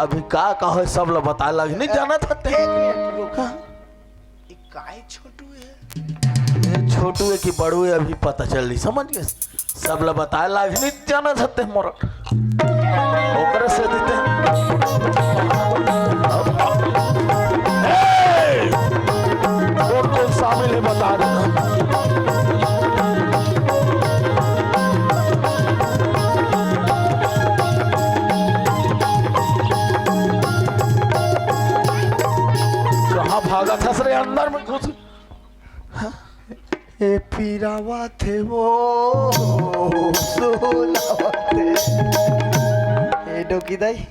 अभी का कहो सब लोग बता लग नहीं जाना था ते एक मिनट रुक ये काय छोटू है ये छोटू है कि बड़ू है अभी पता चल रही समझ गए सब लोग बताए लग नहीं जाना था ते मोर ओकरे से देते कौन शामिल है बता देना भागा था सरे अंदर में घुस ए पीरावा थे वो सोलावा थे ए डोकी दाई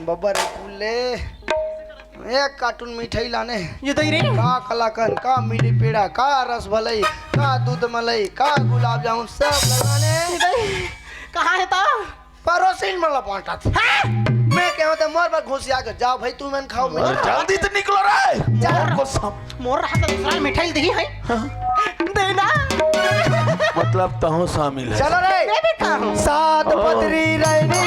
बब्बर फूले एक कार्टून मिठाई लाने ये दई रे का कलाकंद का मिली पेड़ा का रस भलाई का दूध मलाई का गुलाब जामुन सब लगाने कहाँ है तो परोसिन मला पहुंचा था मैं क्या होता मोर पर घुसिया कर जाओ भाई तू मैंने खाओ मैं जल्दी तो निकलो रे चल। को सब मोर रहा तो दूसरा मिठाई दी है देना मतलब तहो शामिल है चलो रे मैं भी खाऊं सात पदरी रहनी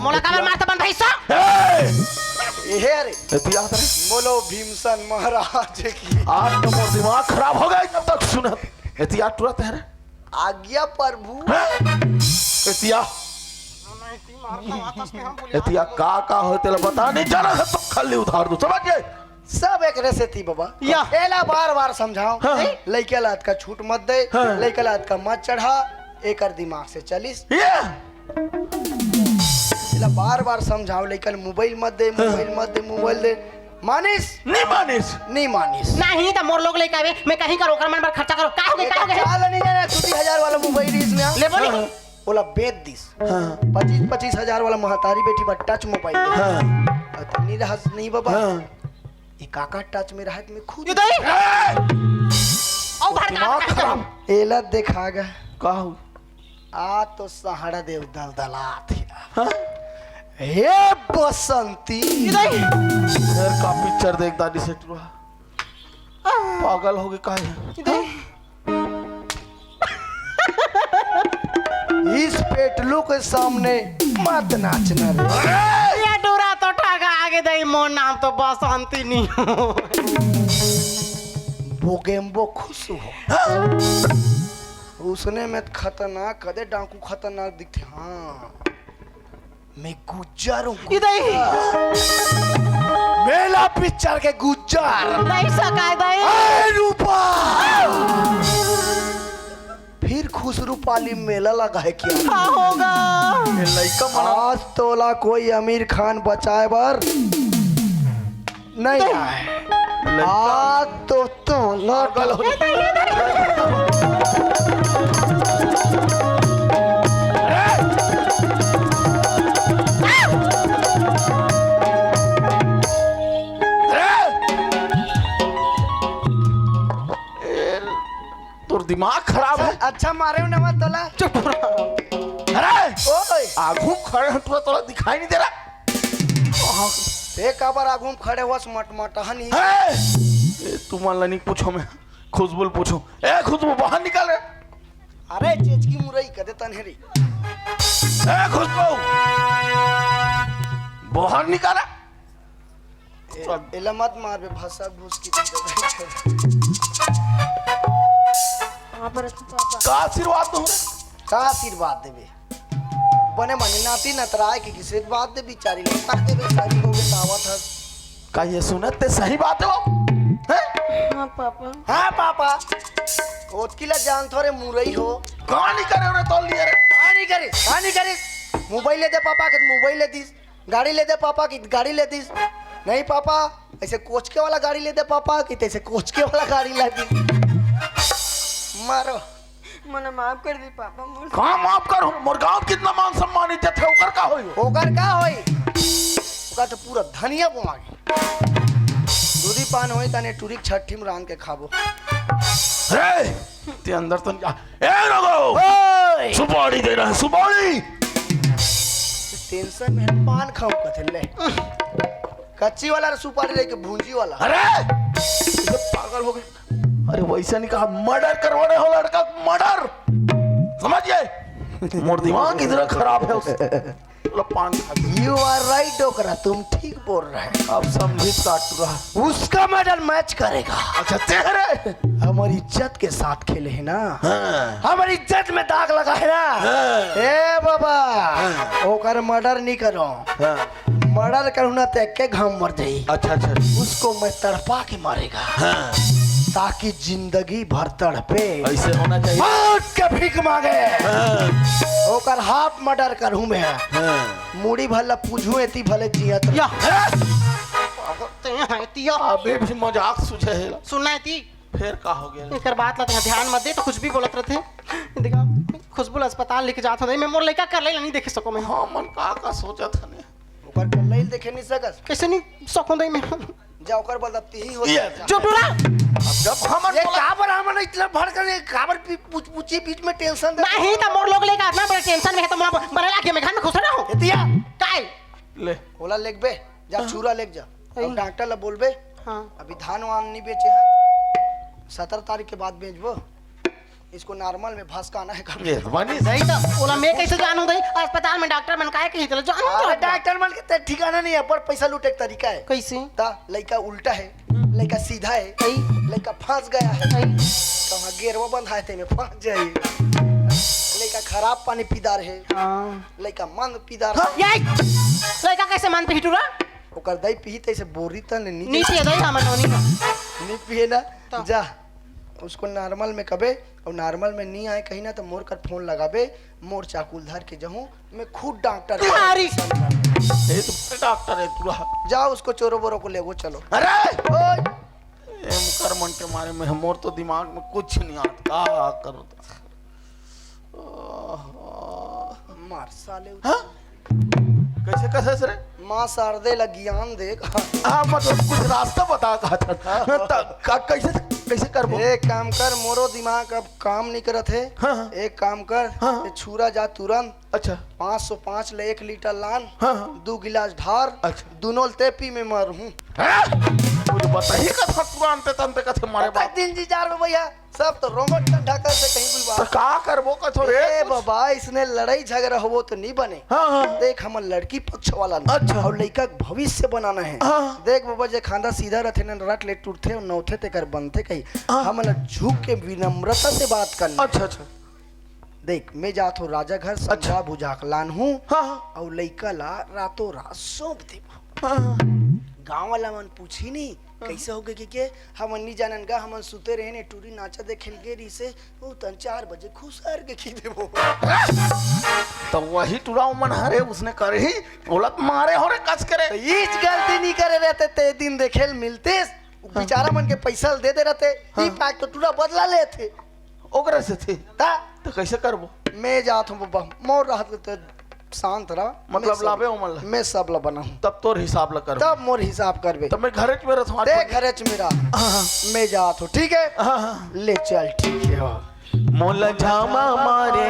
मोला काबर मारता बन भाई सा ये अरे एतिया करे बोलो भीमसन महाराज की आज तो मोर दिमाग खराब हो गया जब तक सुनत एतिया तुरंत है रे आज्ञा प्रभु। एतिया एतिया का होते ला बता नहीं जाना है तो खाली उधार दो समझ गए सब एक रसे थी बाबा या। एला बार बार समझाओ हाँ। लड़के लाद का छूट मत दे हाँ। लड़के लाद का मत चढ़ा एक दिमाग से चलिस ये एला बार बार समझाओ लेकिन मोबाइल मत दे मोबाइल मत दे मोबाइल दे मानिस नहीं मानिस नहीं मानिस नहीं तो मोर लोग लेके आवे मैं कहीं करो कर मन पर खर्चा करो का हो गए चाल नहीं जाना 2000 वाला मोबाइल इसमें ले बोली बोला बेच दिस हाँ 25,000 वाला महतारी बेटी बा टच मोबाइल दे हाँ तो नहीं रहा नहीं बाबा हाँ ये काका टच में रहा मैं खुद ये दई ओ भर दिमाग का खराब एला देखा गया का हो आ तो सहारा देव दलदला थे हाँ हे बसंती ये दई फिर का पिक्चर देख दादी से टुरा पागल हो गए काहे ये दई इस पेटलू के सामने मत नाचना रे ये डोरा तो ठागा आगे दई मोर नाम तो बसंती नहीं हो बोगेम्बो खुश हो उसने में खतरनाक कदे डाकू खतरनाक दिखते हाँ मैं गुज्जर हूँ ये दई मेला पिक्चर के गुज्जर नहीं सका दई ए रूपा फिर खुश रूपाली मेला लगा है क्या का होगा लड़का मना आज तोला कोई आमिर खान बचाए बर नहीं आए आज तो तोला पागल हो गए तोर दिमाग खराब है अच्छा मारे हो नवा तोला चुप रहो अरे ओए आगू खड़े हैं तुरा तोला दिखाई नहीं दे रहा ते काबर आगू में खड़े हुआ मट हनी है तू मान ला नहीं पूछो मैं खुशबुल पूछो ए खुशबू बाहर निकल रे अरे चेचकी मुरई कदे तनहेरी ए खुशबू बाहर निकल एला मत मार बे भाषा घुस की का आशीर्वाद दो का आशीर्वाद देबे बने मने नाती नतराय के किसे बात दे बिचारी लता देबे सारी हो गए दावत है का ये सुनत ते सही बात है वो हैं हाँ पापा हाँ पापा ओतकीला जान थोरे मुरई हो कहां नहीं करे रे तोल लिए रे कहां नहीं करे मोबाइल ले दे पापा के मोबाइल ले दिस गाड़ी ले दे पापा की गाड़ी ले दिस नहीं पापा ऐसे कोच के वाला गाड़ी ले दे पापा कि तैसे कोच के वाला गाड़ी ला दी मारो मना माफ कर दी पापा मुझे कहां माफ कर मोर गांव कितना मान सम्मान इज्जत है ओकर का होई होकर का होई ओका तो पूरा धनिया बुमागे दूधी पान होई तने टूरिक छठी में रान के खाबो रे ते अंदर तो जा ए रगो ओए सुपारी दे रहा है सुपारी टेंशन में पान खाओ कथले कच्ची वाला सुपारी लेके भूंजी वाला अरे ये पागल हो गए अरे वैसा नहीं कहा मर्डर करवाने हो लड़का मर्डर समझ गए मोर दिमाग इतना खराब है उससे पान खा यू आर राइट डोकरा तुम ठीक बोल रहे हैं अब समझी काट रहा उसका मेडल मैच करेगा अच्छा तेरे हमारी इज्जत के साथ खेले है ना हाँ। हमारी इज्जत में दाग लगा है ना हाँ। ए बाबा ओकर मर्डर नहीं करो हाँ। मर्डर करूँ ना तो एक घाम मर जाई अच्छा अच्छा उसको मैं तड़पा के मारेगा हाँ। ताकि जिंदगी भर तड़पे ऐसे होना चाहिए मौत के भीख मांगे हाँ। ओकर हाफ मर्डर करूँ मैं हाँ। मुड़ी भला पूछू एती भले जियत या हाँ। ते हैं तिया अबे भी मजाक सुझे सुनना है ती फिर का हो गया एकर बात ला ध्यान मत दे तो कुछ भी बोलत रहते देखा खुशबुल अस्पताल लेके जात हो मैं मोर लइका कर ले नहीं देखे सको मैं हाँ मन का सोचा था ने ओकर कल्ले देखे नहीं सकस कैसे नहीं सको दे मैं जा ओकर बदती ही हो ये चुप रहा जब हम ये काबर हमन इतना भड़ कर काबर पूछी बीच में टेंशन दे नहीं तो मोर लोग लेके आतना बड़ा टेंशन में है तो मोर बनेला के मैं घर में खुश रहा हूं एतिया काय ले ओला लेक बे जा चूरा लेक जा अब डॉक्टर ला बोलबे हां अभी धान वान नहीं बेचे हैं 17 तारीख के बाद बेचबो इसको नॉर्मल में भसकाना है कभी। मेहरबानी नहीं तो ओला मैं कैसे जानू दई अस्पताल में डॉक्टर मन काहे कही चलो जानू अरे तो डॉक्टर मन के ते ठिकाना नहीं है, पर पैसा लूटे का तरीका है। कैसे ता लड़का उल्टा है, लड़का सीधा है, लड़का फंस गया है, कहाँ गेरवा बंधा है ते में फंस जाए। लड़का खराब पानी पीदार है, लड़का मन पीदार है। ये लड़का कैसे मान पे हिटुरा ओकर दई पी तैसे बोरी तन नीचे नीचे दई हमन नोनी नहीं पिए ना, जा उसको नॉर्मल में कबे और नॉर्मल में नहीं आए कहीं ना तो मोर कर फोन लगाबे, मोर चाकुल धर के जहूँ मैं खुद डॉक्टर तुम्हारी ये तो डॉक्टर है तू। जाओ उसको चोरो बोरो को ले वो चलो। अरे ओए मुकर मन के मारे में मोर तो दिमाग में कुछ नहीं आता, क्या करो। मार साले हाँ? कैसे कैसे रे? माँ शारदे ला ज्ञान देख। हाँ मतलब कुछ रास्ता बता कहा कैसे कैसे कर एक काम कर, मोरो दिमाग अब काम नहीं करत है। हाँ। एक काम कर, हाँ। ये छुरा जा तुरंत अच्छा 505 ले 1 लीटर लान, हाँ। 2 गिलास ढार, अच्छा। दोनों ते पी में मर हूँ। कुछ बताइए का तुरंत तंते कैसे मारे बाप। 3 जी 4 में भैया सब तो रोमट ढका से कहीं कोई तो बात। का करबो कथो रे? ए बाबा इसने लड़ाई झगड़ा हो वो तो नहीं बने। हाँ हाँ देख हम लड़की पक्ष वाला ना, अच्छा। और लड़का के भविष्य बनाना है। हाँ। देख बाबा जे खांदा सीधा रहते न रट ले टूटते और नौथे ते कर बनते कहीं। हम झुक के विनम्रता से बात करना। अच्छा अच्छा देख मैं जात हूँ राजा घर समझा बुझाक लान हूँ, हाँ और लड़का ला रातों रात सौंप दे। हाँ गाँव वाला मन पूछी नहीं कैसे हो गए के हम नहीं जानन गा, हम सुते रहे ने टूरी नाचा दे खेल गे रही से वो तन 4 बजे खुशार के खी देबो। तो वही टुराव मन हरे उसने करे ही बोलत मारे हो रे कस करे। इच गलती नहीं करे रहते ते दिन देखेल मिलते बेचारा मन के पैसा दे दे रहते। ई पैक तो टूरा बदला लेते ओकरे से थे ता तो कैसे करबो? मैं जात हूँ बाबा मोर रहत तो शांत रहा, मतलब लावे उमल मैं सब ला बना हूँ तब तोर हिसाब ला कर तब मोर हिसाब करबे। तब मैं घरे में रहता दे घरे च मेरा मैं जात हूँ ठीक है। हाँ ले चल ठीक है। हाँ मोला झामा मारे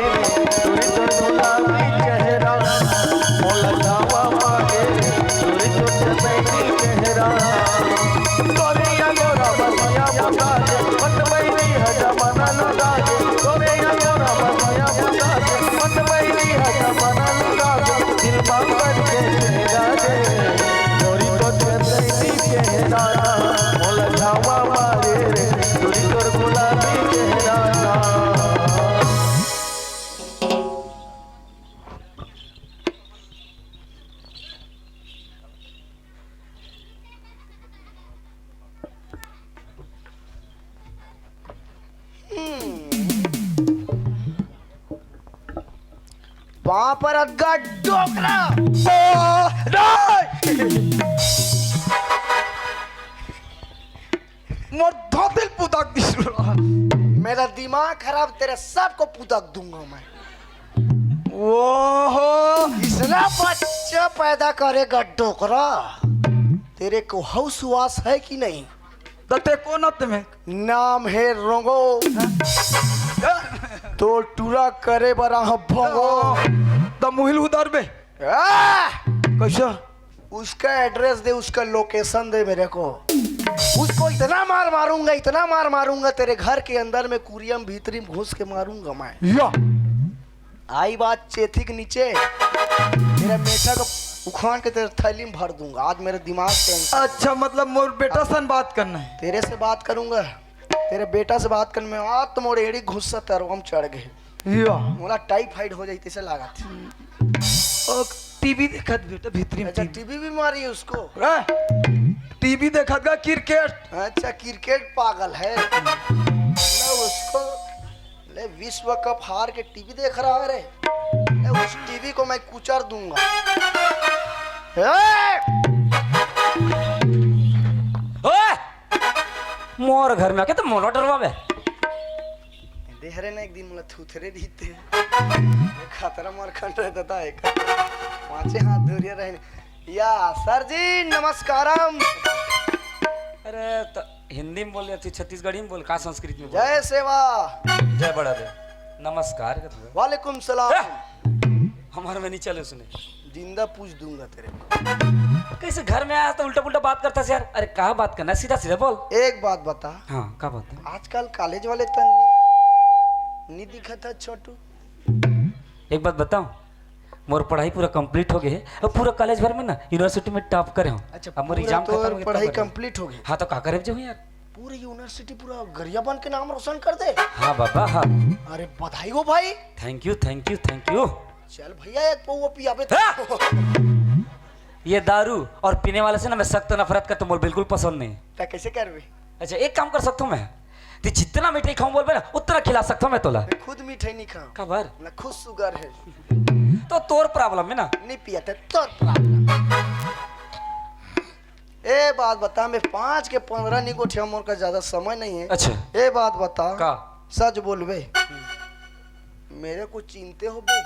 तुरी तो गुलाबी चेहरा, मोला झामा मारे तुरी तो चमेली चेहरा, तोरे या गोरा बसिया बता दे मत बैरी है जमाना लुटा दे, तोरे या गोरा बसिया बता दे मत बैरी है जमाना लुटा दे, दिल मांगर के चेहरा दे तोरी तो चमेली चेहरा, मोला झामा मारे तुरी तो गुलाबी चेहरा। वहां पर अग्गा डोकरा मोर धोतिल पुताक दिस रहा। मेरा दिमाग खराब, तेरे सबको पुतक दूंगा मैं। ओहो इतना बच्चा पैदा करेगा डोकरा, तेरे को हौसवास है कि नहीं? तते कोनत में नाम है रोंगो, तो टूरा करे बरा भोंगो। द मुहिल उधर बे कैसा उसका एड्रेस दे, उसका लोकेशन दे मेरे को। उसको इतना मार मारूंगा, इतना मार मारूंगा तेरे घर के अंदर में कुरियम भीतरी में घुस के मारूंगा मैं। या आई बात चेथी के नीचे, तेरा मेठा को उखाड़ के तेरे थैली में भर दूंगा। आज मेरे दिमाग टेंशन। अच्छा मतलब मोर बेटा सन बात करना है। तेरे से बात करूंगा, तेरे बेटा से बात करने में आज तो मोर एड़ी गुस्सा तरवम चढ़ गए। या मोला टाइफाइड हो जाती से लगा थी। और टीवी देखत बेटा भीतरी में अच्छा टीबी भी मारी है उसको। टीवी देखत गा क्रिकेट। अच्छा क्रिकेट पागल है ना उसको। ले विश्व कप हार के टीवी देख रहा है रे। ले उस टीवी को मैं कुचर दूंगा। ओए मोर घर में आके तो मोला डरवावे। देहरे ना एक दिन मुला थूथरे रहते खतरा मार खंड रहता था एक पांचे हाथ धुरिया रहने। या सर जी नमस्कारम। अरे तो हिंदी में बोल थी, छत्तीसगढ़ी में बोल, का संस्कृत में बोल? जय सेवा। जय बड़ा दे नमस्कार कहते वालेकुम सलाम। हमारे में नहीं चले सुने। जिंदा पूछ दूंगा तेरे को। कैसे घर में आया तो उल्टा पुल्टा बात करता है यार। अरे कहा बात करना है, सीधा सीधा बोल। एक बात बता, हाँ क्या बात है? आजकल कॉलेज वाले तन नहीं दिखा था छोटू। एक बात बताऊं, मोर पढ़ाई पूरा कंप्लीट हो गई है और पूरा कॉलेज भर में ना यूनिवर्सिटी में टॉप करे हूँ। अच्छा, अब मोर पूरा एग्जाम तो खत्म हो गया, पढ़ाई तब करें। कंप्लीट हो गई। हाँ तो का करे जो यार। पूरी यूनिवर्सिटी पूरा गरिया बन के नाम रोशन कर दे। हाँ बाबा हाँ। अरे बधाई हो भाई। Thank you thank you thank you. चल भैया एक पौवा पियाबे हाँ। तो। ये दारू और पीने वाले से ना मैं सख्त नफरत करता हूँ, मोर बिल्कुल पसंद नहीं। ता कैसे करबे? अच्छा एक काम कर सकता हूँ मैं, तो जितना मिठाई खाऊं बोल ना उतना खिला सकता हूँ मैं तोला। मैं खुद मिठाई नहीं खाऊं। खबर ना खुद शुगर है। तो तोर प्रॉब्लम है ना। नहीं पिया था तो प्रॉब्लम। ए बात बता, मैं 5 के 15 नहीं गोठिया, मोर का ज्यादा समय नहीं है। अच्छा ए बात बता का सच बोलबे, मेरे को चिंते हो बे?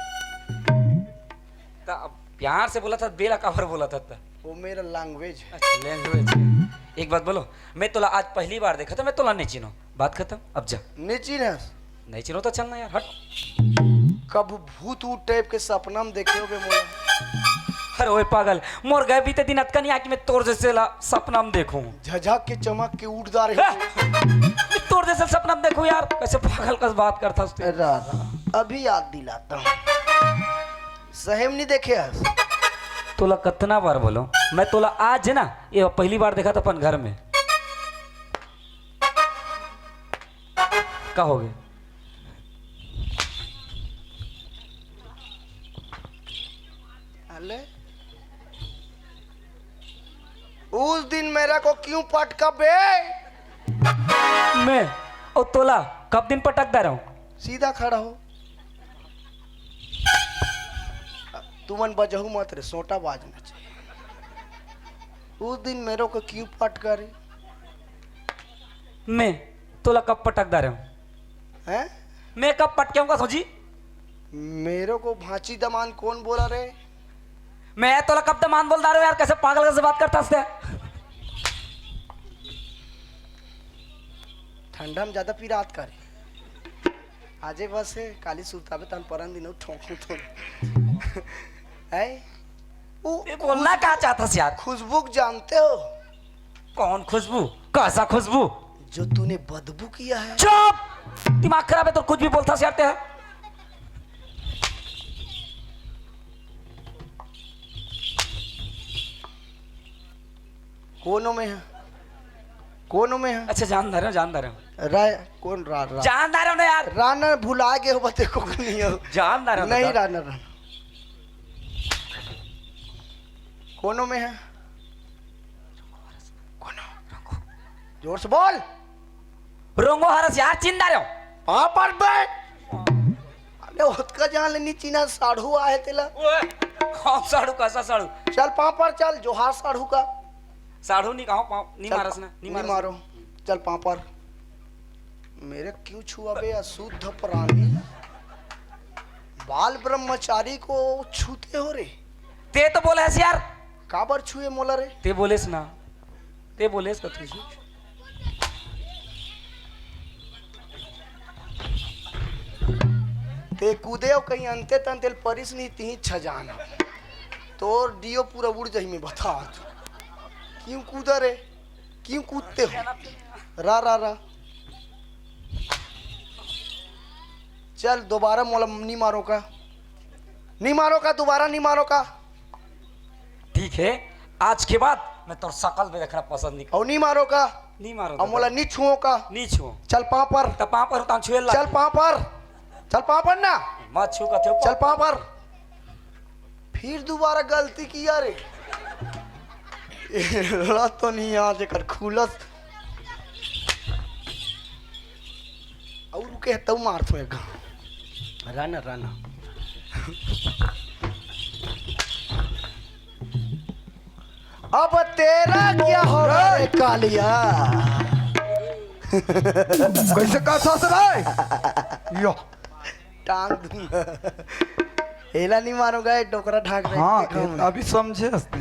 ता अब प्यार से बोला था, बेला काफर बोला था ता। वो मेरा लैंग्वेज है। अच्छा लैंग्वेज। एक बात बोलो, मैं तोला आज पहली बार देखा था, मैं तोला नहीं चिनो। बात खत्म, अब जा। नीची ना नहीं चिनो तो चलना यार, हट। कब भूत ऊत टाइप के सपना में देखे हो बे मोला? अरे ओए पागल, मोर गए बीते दिन अतका नहीं आ कि मैं तोर जैसे सपना में देखूं। झझक के चमक के उड़दार हाँ। है। मैं तोर जैसे सपना में देखूं यार, कैसे पागल का बात करता उससे। अभी याद दिलाता हूँ। सहेम नहीं देखे आज? तोला कितना बार बोलो, मैं तोला आज है ना ये पहली बार देखा था अपन घर में। का हो गए? अले उस दिन मेरा को क्यों पटका बे? मैं और तोला कब दिन पटकता रहा हूँ? सीधा खड़ा हो। तुमन बजहू मत रे, सोटा बाजना चाहिए। उस दिन मेरे को क्यों पटका रे? मैं तोला कब पटकता रहा हूँ? हैं? मैं कब पटकेऊंगा सोची? मेरे को भांची दमान कौन बोला रे? मैं तोला कब दमान बोल रहा हूँ यार, कैसे पागल कैसे बात करता है? ठंडा में ज्यादा पी रात करे। आजे बस है काली सुताबे तन परन दिन ठोकू तो है। वो ये बोलना क्या चाहता है यार? खुशबू जानते हो? कौन खुशबू? कैसा खुशबू? जो तूने बदबू किया है। चुप! दिमाग खराब है तो कुछ भी बोलता से आते हैं। कोनों में है? कोनों में है? अच्छा जान रहे हो राय कौन रा रा जान रहे हो ना यार, राना भुला गए हो बते को नहीं हो। जान रहे हो ना? नहीं राना राना कोनों में है? कोनों जोर से बोल। रोंगो हरस यार, चिंता रहे हो? वहां पर बैठ। अरे उसका जान लेनी चीना साढ़ू आए तेला। कौन साड़ू? कैसा साड़ू? चल पाँव पर चल, जोहार साढ़ू का। साड़ू नहीं कहो, पाँव नहीं चल, मारस ना, नहीं मारो। चल पाँव पर। मेरे क्यों छुआ बे अशुद्ध प्राणी? बाल ब्रह्मचारी को छूते हो रे? ते तो बोले है यार। काबर छुए मोला रे? ते बोलेस ना, ते बोलेस कथी? ते कूदे हो कहीं अंते तंतेल परिस नहीं ती छजाना। तोर डियो पूरा उड़ जाही में बता तू। क्यों कूदा रे? क्यों कूदते हो? रा रा रा चल दोबारा मोला नहीं मारो का, नहीं मारो का, दोबारा नहीं मारो का। ठीक है, आज के बाद मैं तो शकल में देखना पसंद नहीं और नहीं मारो का, नहीं मारो और मोला नहीं छुओ का। नहीं छुओ चल पाँव पर, तो पाँव पर उतार छुए ला। चल पाँव पर, चल पाँव पर ना, मत छू कथे चल पाँव पर। फिर दोबारा गलती किया रे। तो नहीं यहाँ से कर खुलस और रुके तब मार तो एक राना राना। अब तेरा क्या हो रहा है कालिया? कैसे का सास रे? यो टांग दूंगा। हेला नहीं मारूंगा, ये डोकरा ढाक रहे हाँ देखो। अभी समझे हंसते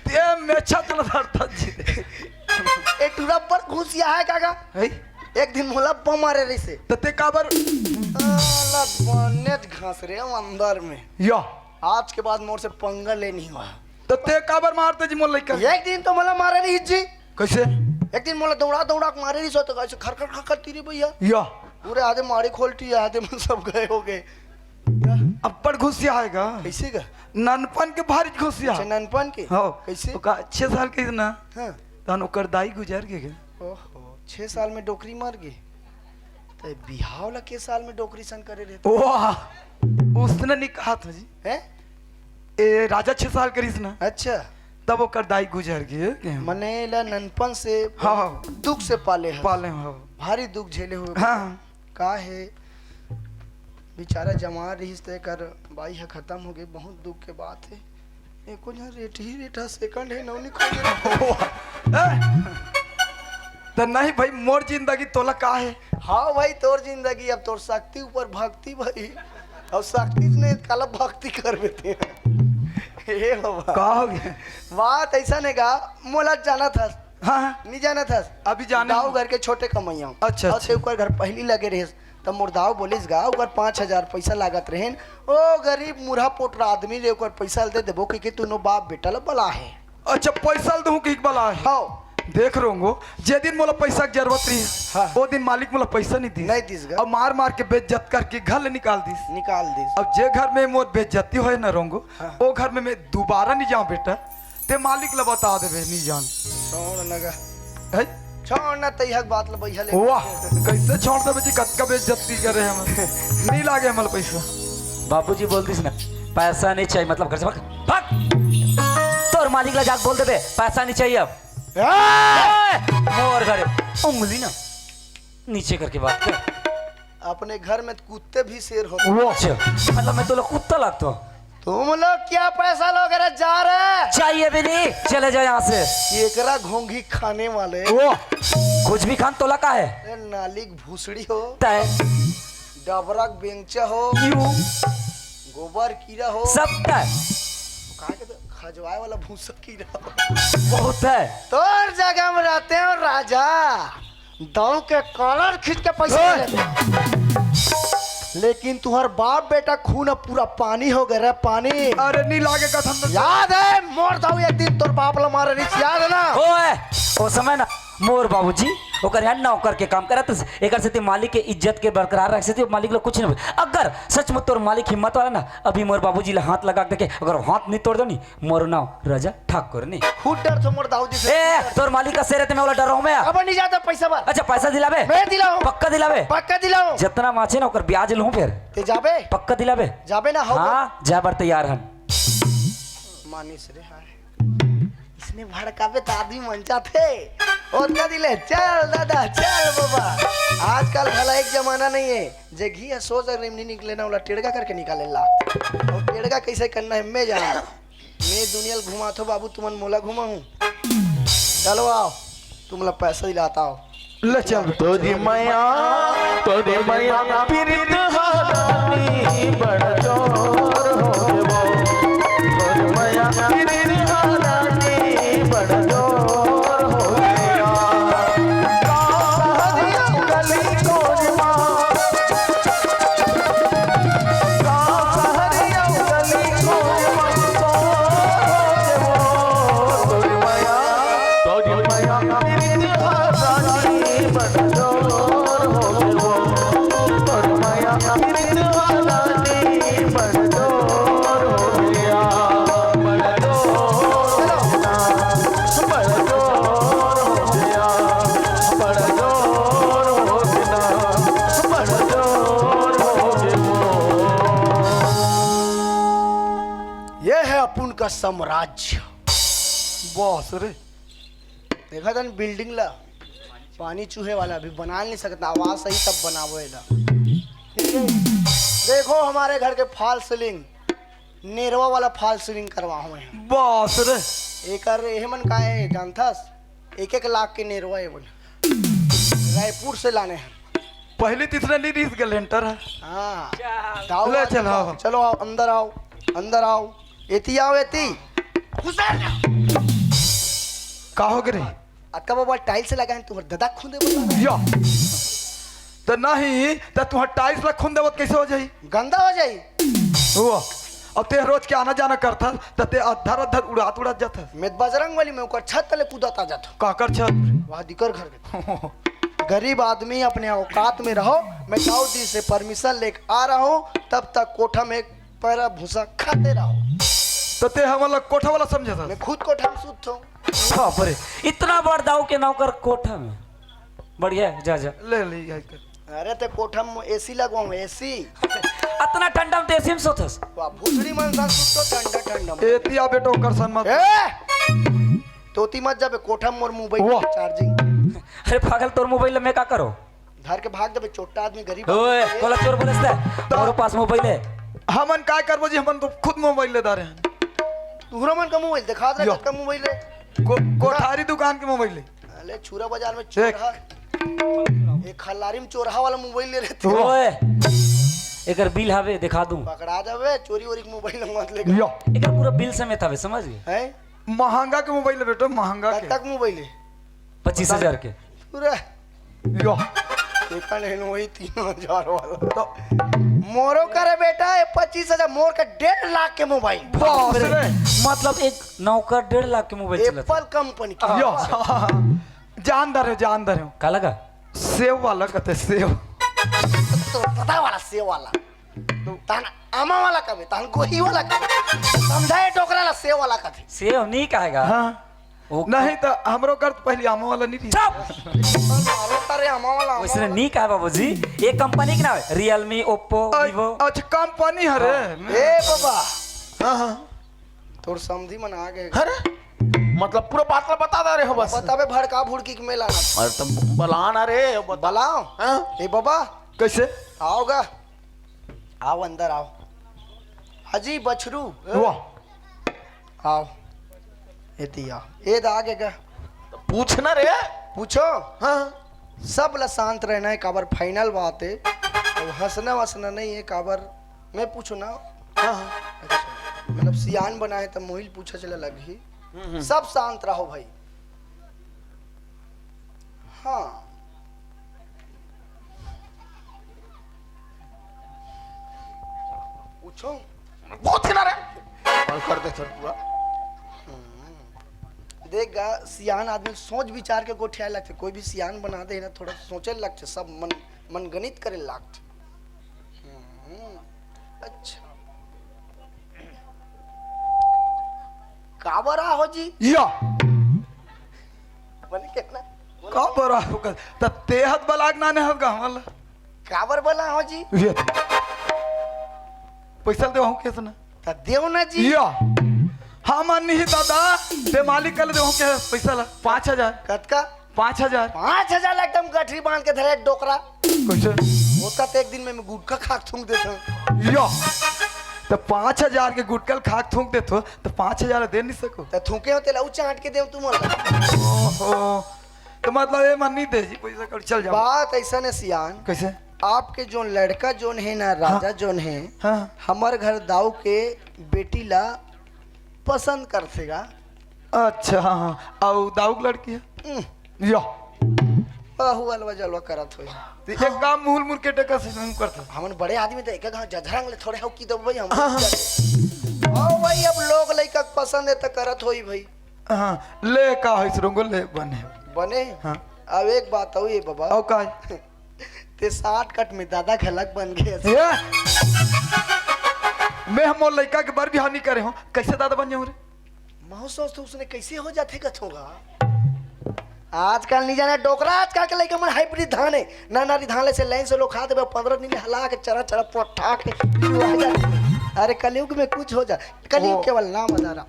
ते मेछा चला धरता जी ए टूरा पर घुसिया है काका। है एक दिन मोला मारे रही से तते काबर नेट घास रहे हम अंदर में। यो आज के बाद मोर से पंगा ले नहीं हुआ। तो ते काबर मारते जी मोल लइका एक दिन तो मला मारे रही जी, कैसे एक दिन मला दौड़ा दौड़ा के मारे रही सो तो ऐसे खर खर खर खर तीरी भैया या पूरे आधे मारे खोलती आधे में सब गए हो गए। अब्बड़ घुसिया आएगा कैसे का ननपन के भारी घुसिया ननपन के हो कैसे? ओका 6 साल के ना हाँ तहन ओकर दाई गुजर के गए। ओहो 6 साल में डोकरी मर गई तो बिहाव ला के साल में डोकरी सन करे रहते वाह उसने नहीं कहा था जी हैं? ए राजा 6 साल करीस ना अच्छा तब ओकर दाई गुजर गए मने ला ननपन से हाँ हाँ दुख से पाले हैं, पाले हो भारी दुख झेले हुए हाँ का है बेचारा जमा रही ते कर बाई है खत्म हो गई, बहुत दुख के बात है। एको यहाँ रेट ही रेटा सेकंड है नौनी खोज तो नहीं भाई मोर जिंदगी तोला का है हाँ भाई तोर जिंदगी अब तोर शक्ति ऊपर भक्ति भाई, अब शक्ति नहीं काला भक्ति कर देते हैं। हे बाबा का हो गया बात ऐसा नहीं का मोला जाना था हाँ हाँ नहीं जाना था अभी जाने दाऊ घर के छोटे कमैया अच्छा, और अच्छा। से ऊपर घर पहली लगे रहे तब मोर दाऊ बोलिस गा ऊपर 5,000 पैसा लागत रहेन ओ गरीब मुरहा पोटरा आदमी रे ऊपर पैसा दे देबो कि तूनो बाप बेटा ला बला है। अच्छा पैसा दूं कि बला है हाँ देख रहो जे दिन मोला पैसा की जरूरत रही हाँ। वो दिन मालिक मोला पैसा नहीं दी नहीं दिस गा अब मार मार के बेइज्जत करके घर ले निकाल दी निकाल दिस। अब जे घर में मोर बेइज्जती होए न रोंगो हाँ। वो घर में मैं दोबारा नहीं जाऊं बेटा ते मालिक ला बता देबे नहीं जान छोड़ नगा है छोड़ ना तैहक बात ल बैहा ले वाह कैसे छोड़ देबे जी कतका बेइज्जती करे हम नहीं लागे हमल पैसा बाबूजी बोल दिस ना पैसा नहीं चाहिए मतलब घर से भाग भाग तोर मालिक ला जाके बोल देबे पैसा नहीं चाहिए अब मोर घर उंगली ना नीचे करके बात कर। अपने घर में कुत्ते भी शेर होते। वो अच्छा मतलब मैं तो लोग कुत्ता लगता हूँ तुम लोग क्या पैसा लोग रे जा रहे चाहिए भी नहीं चले जाओ यहाँ से एकरा घोंघी खाने वाले वो कुछ भी खान तोला का है ए, नालिक भूसड़ी हो तय डबरक बेंचा हो क्यों गोबर कीड़ा हो सब तय कहा के तो खजवाए वाला भूसा कीड़ा हो। बहुत है तोर जगह में रहते हो राजा दाऊ के कॉलर खींच के पैसा ले लेते। लेकिन तुम्हार बाप बेटा खून अब पूरा पानी हो गया रे पानी। अरे नहीं लागे का हम याद है मोर दाऊ एक दिन तोर बाप ला मारे रही याद है ना ओ है ओ समय ना मोर बाबूजी ओकर यहाँ नौकर के काम करत एकर से ते मालिक के इज्जत के बरकरार रख से मालिक लोग कुछ नहीं अगर सचमुच तोर मालिक हिम्मत वाला ना अभी मोर बाबूजी ला हाथ लगा के अगर हाथ नहीं तोड़ दो नी मोर नाम राजा ठाकुर नहीं खूब डर थो मोर दाऊ जी से ए तोर मालिक का शेर है मैं वाला डर रहा हूं मैं अब नहीं जाता पैसा बार अच्छा पैसा दिलावे मैं दिलाऊं पक्का दिलावे पक्का दिलाऊं जितना माचे ना ओकर ब्याज लूं फिर ते जाबे पक्का दिलावे जाबे ना हो हाँ जा बर तैयार हन मानिस रे हाय इसने भड़कावे दादी मंचा थे और क्या दिले चल दादा चल बाबा आजकल भला एक जमाना नहीं है जे घी है सोच अगर नहीं निकले ना वाला टेड़गा करके निकाले ला और टेड़गा कैसे करना है मैं जाना मैं दुनिया घुमा थो बाबू तुमन मोला घुमा हूँ चलो आओ तुम लोग पैसा दिलाता हो ले चल तोरी मैया पीरित हालानी बड़ जोर हो गयो तोरी मैया पीरित हालानी बड़ जोर हो गया काहरिया गली तोरी माँ काहरिया गली तोरी माँ तोरी मैया पीरित हालानी बड़ जोर हो गयो तोरी मैया पीरित हालानी बड़ जोर हो गया बड़ जोर बड़ जोर हो गया बड़ जोर हो गया बड़ जोर हो गया। ये है अपन का साम्राज्य। बॉस रे देखा था बिल्डिंग ला पानी चूहे वाला अभी बना नहीं सकता आवाज सही तब बनावो है ठीक है देखो हमारे घर के फॉल सीलिंग नेरवा वाला फॉल सीलिंग करवा हुए हैं बॉस रे एक हेमन का है जानथस 1-1 लाख के नेरवा है बोले रायपुर से लाने हैं पहले तीसरा नहीं रिस गलेंटर है हाँ दाऊ ले आ चल, जाओ। हाँ। चलो आओ अंदर आओ एती आओ एती का हो गए अक्का बाबा टाइल से लगा है तुम्हारे दादा खुदे बोला या तो नहीं तो तुहार टाइल्स ला खून देवत कैसे हो जाई गंदा हो जाई हुआ अब ते रोज के आना जाना करता तो ते अधर अधर उड़ात उड़ात जाता मैं बजरंग वाली में ओकर छत तले कूदत आ जाता काकर छत वहाँ दिकर घर के गरीब आदमी अपने औकात में रहो। मैं दाऊ दी से परमिशन लेकर आ रहा हूँ, तब तक कोठा में पैरा भूसा खाते रहो। तो ते हमारा कोठा वाला समझा था मैं खुद कोठा में सूत हूँ। बाप रे, इतना बड़ दाऊ के नौकर कोठा में। बढ़िया है, जा जा। ले ले आई कर अरे ते कोठा में एसी लगवाऊँ, एसी। इतना ठंडा में तेसिम सोथस। वाह भूसड़ी मन सा सूत ठंडा ठंडा। एतिया बेटो कर सन मत ए तोती मत जाबे कोठा में मोर मोबाइल वाह। चार्जिंग अरे पागल, तोर मोबाइल में का करो? धर के भाग जाबे, छोटा आदमी गरीब ओए कोला चोर बोलस है, तोरे पास मोबाइल है? हमन काय करबो जी, हमन तो खुद मोबाइल ले दारे हैं। तूरा मन का मोबाइल दिखा दे, यो। किसका मोबाइल है? कोठारी दुकान के मोबाइल ले। अरे छुरा बाजार में चोरहा, एक खल्लारी में चोरहा वाला मोबाइल ले रहते हो। ओए एकर बिल हवे दिखा दूं। पकड़ा जाबे, चोरी वोरी के मोबाइल मत ले। यो एकर पूरा बिल समेत हवे, समझ गए? हैं महंगा के मोबाइल है बेटो, महंगा कब के। तक मोबाइल है? 25,000 के। पूरा यो देखा नहीं वही 3,000 वाला। तो मोरो करे बेटा, ये 25,000 मोर का 1.5 लाख के मोबाइल। बाप रे मतलब एक नौकर 1.5 लाख के मोबाइल चलता एप्पल कंपनी की। यो जानदार है, जानदार है। का लगा? सेव वाला कहते सेव। तो पता वाला सेव वाला तान आमा वाला कबे तान गोही वाला कबे समझाए टोकरा ला सेव वाला कथे। सेव नहीं कहेगा। हाँ ओ, नहीं तो हमरो कर पहले आमा वाला नहीं थी। चुप। मारो तारे आमा वाला वैसे नहीं कहा बाबूजी, ये कंपनी के नाम है रियलमी, ओप्पो, वीवो। अच्छा कंपनी है रे। ए बाबा हाँ हाँ तोर समझी मन आ गए। अरे मतलब पूरा बात ला बता दे रहे हो बस। बताबे भड़का भुड़की के मेला ना अरे तुम बलान अरे बता। बलाओ। हाँ? ए बाबा कैसे आओगा, आओ अंदर आओ। हाजी बछरू वाह आओ। एतिया ए दा आगे का पूछना रे। पूछो। हाँ सब ला शांत रहना है, काबर फाइनल बात है। अब हंसना वसना नहीं है, काबर मैं पूछू ना। हाँ हाँ अच्छा मतलब सियान बनाए तो मोहिल पूछा चला लगी। सब शांत रहो भाई। हाँ पूछो। पूछना रे। और कर दे सर पूरा। देखा सियान आदमी सोच विचार के गोठिया लगते। कोई भी सियान बना दे ना, थोड़ा सोचे लगते, सब मन गणित करे लगते। अच्छा काबरा हो जी या बने कितना का बरा होगा त तेहत बलाग ना ने होगा हमला। काबर बोला हो जी? ये पैसा दे हूं कितना त देव ना जी। या हम नहीं दादा ते मालिक कल दे हूं के पैसा ला 5,000 कतका 5,000 5,000 एकदम गठरी बांध के धरे डोकरा कैसे होता तो एक दिन में गुटखा खाक थूक देता हूँ। या तो 5,000 के गुटकल खाक थूक दे तो 5,000 दे नहीं सको। तो थूके होते लऊ चाट के देव तुम। ओहो तो मतलब ये मन नहीं दे जी पैसा कर चल जाओ। बात ऐसा ने सियान, कैसे आपके जोन लड़का जोन है ना राजा जोन है, हाँ हमार घर दाऊ के बेटी ला पसंद करतेगा। अच्छा हाँ हाँ और दाऊ की लड़की है या बहु अलवा जलवा करत होई। तो एक काम मूल मुर के टका से नहीं करता। हमन बड़े आदमी तो एक गांव जझरंग ले थोड़े हो की दो भाई हम। आओ भाई अब लोग लइका के पसंद है तो करत होई भाई। हाँ ले का है सुरंगो ले बने बने। हाँ अब एक बात हो ये बाबा, और का ते 60 कट में दादा खलक बन गए। ये मैं हम और लड़का के बार भी हानि करे हूँ कैसे दादा बन जाऊँ रे। महू सोचते उसने कैसे हो जाते कथोगा। आजकल नहीं जाना डोकरा, आजकल के लड़का मन हाइब्रिड धान है ना, नारी धान ले से लाइन से लोग खाते 15 दिन हला के चरा चरा पोठा के आ जाते। अरे कलयुग में कुछ हो जा, कलयुग केवल नाम अदारा।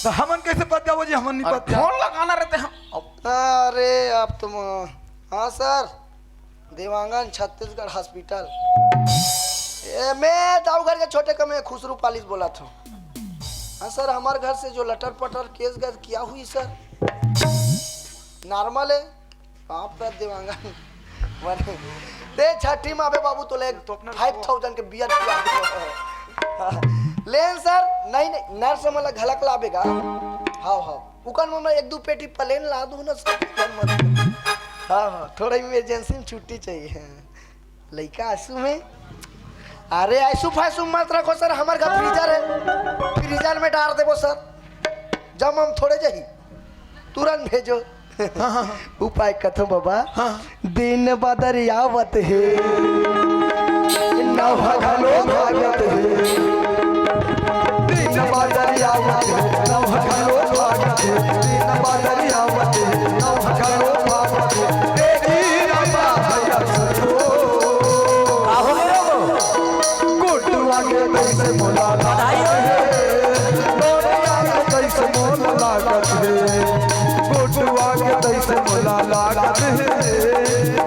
तो हमन कैसे पता वो जी हमन नहीं पता। फोन लगाना रहते हैं। अरे अब तुम हाँ सर देवांगन छत्तीसगढ़ हॉस्पिटल। मैं दाऊ घर के छोटे कमे खुसरू पालिस बोला था। हाँ सर हमारे घर से जो लटर पटर केस गैस किया हुई सर नॉर्मल है। आप पर देवांगन बने ते छठी माँ बाबू तो ले 5,000 के बियर पिया लेन सर। नहीं नहीं नर्स मला घलक लाबेगा। हाँ हाँ उकन में 1-2 पेटी प्लेन ला दूँ ना सर। हाँ हाँ थोड़ा इमरजेंसी में छुट्टी चाहिए लड़का आंसू में। अरे ऐसू फैसू मत रखो सर, हमारे घर फ्रीजर है, फ्रीजर में डाल देवो सर, जब हम थोड़े जाही तुरंत भेजो। उपाय कथो बाबा। दिन बदरियावत है नव घलो भागत है, दिन बदरियावत है नव घलो भागत है, दिन बदरियावत है नव घलो भागत है, तेरी रंबा भैया सतो गुड्डुआ के कैसे मोला लागत है, डोरिया के कैसे मोला लागत है, गुड्डुआ के कैसे मोला लागत है,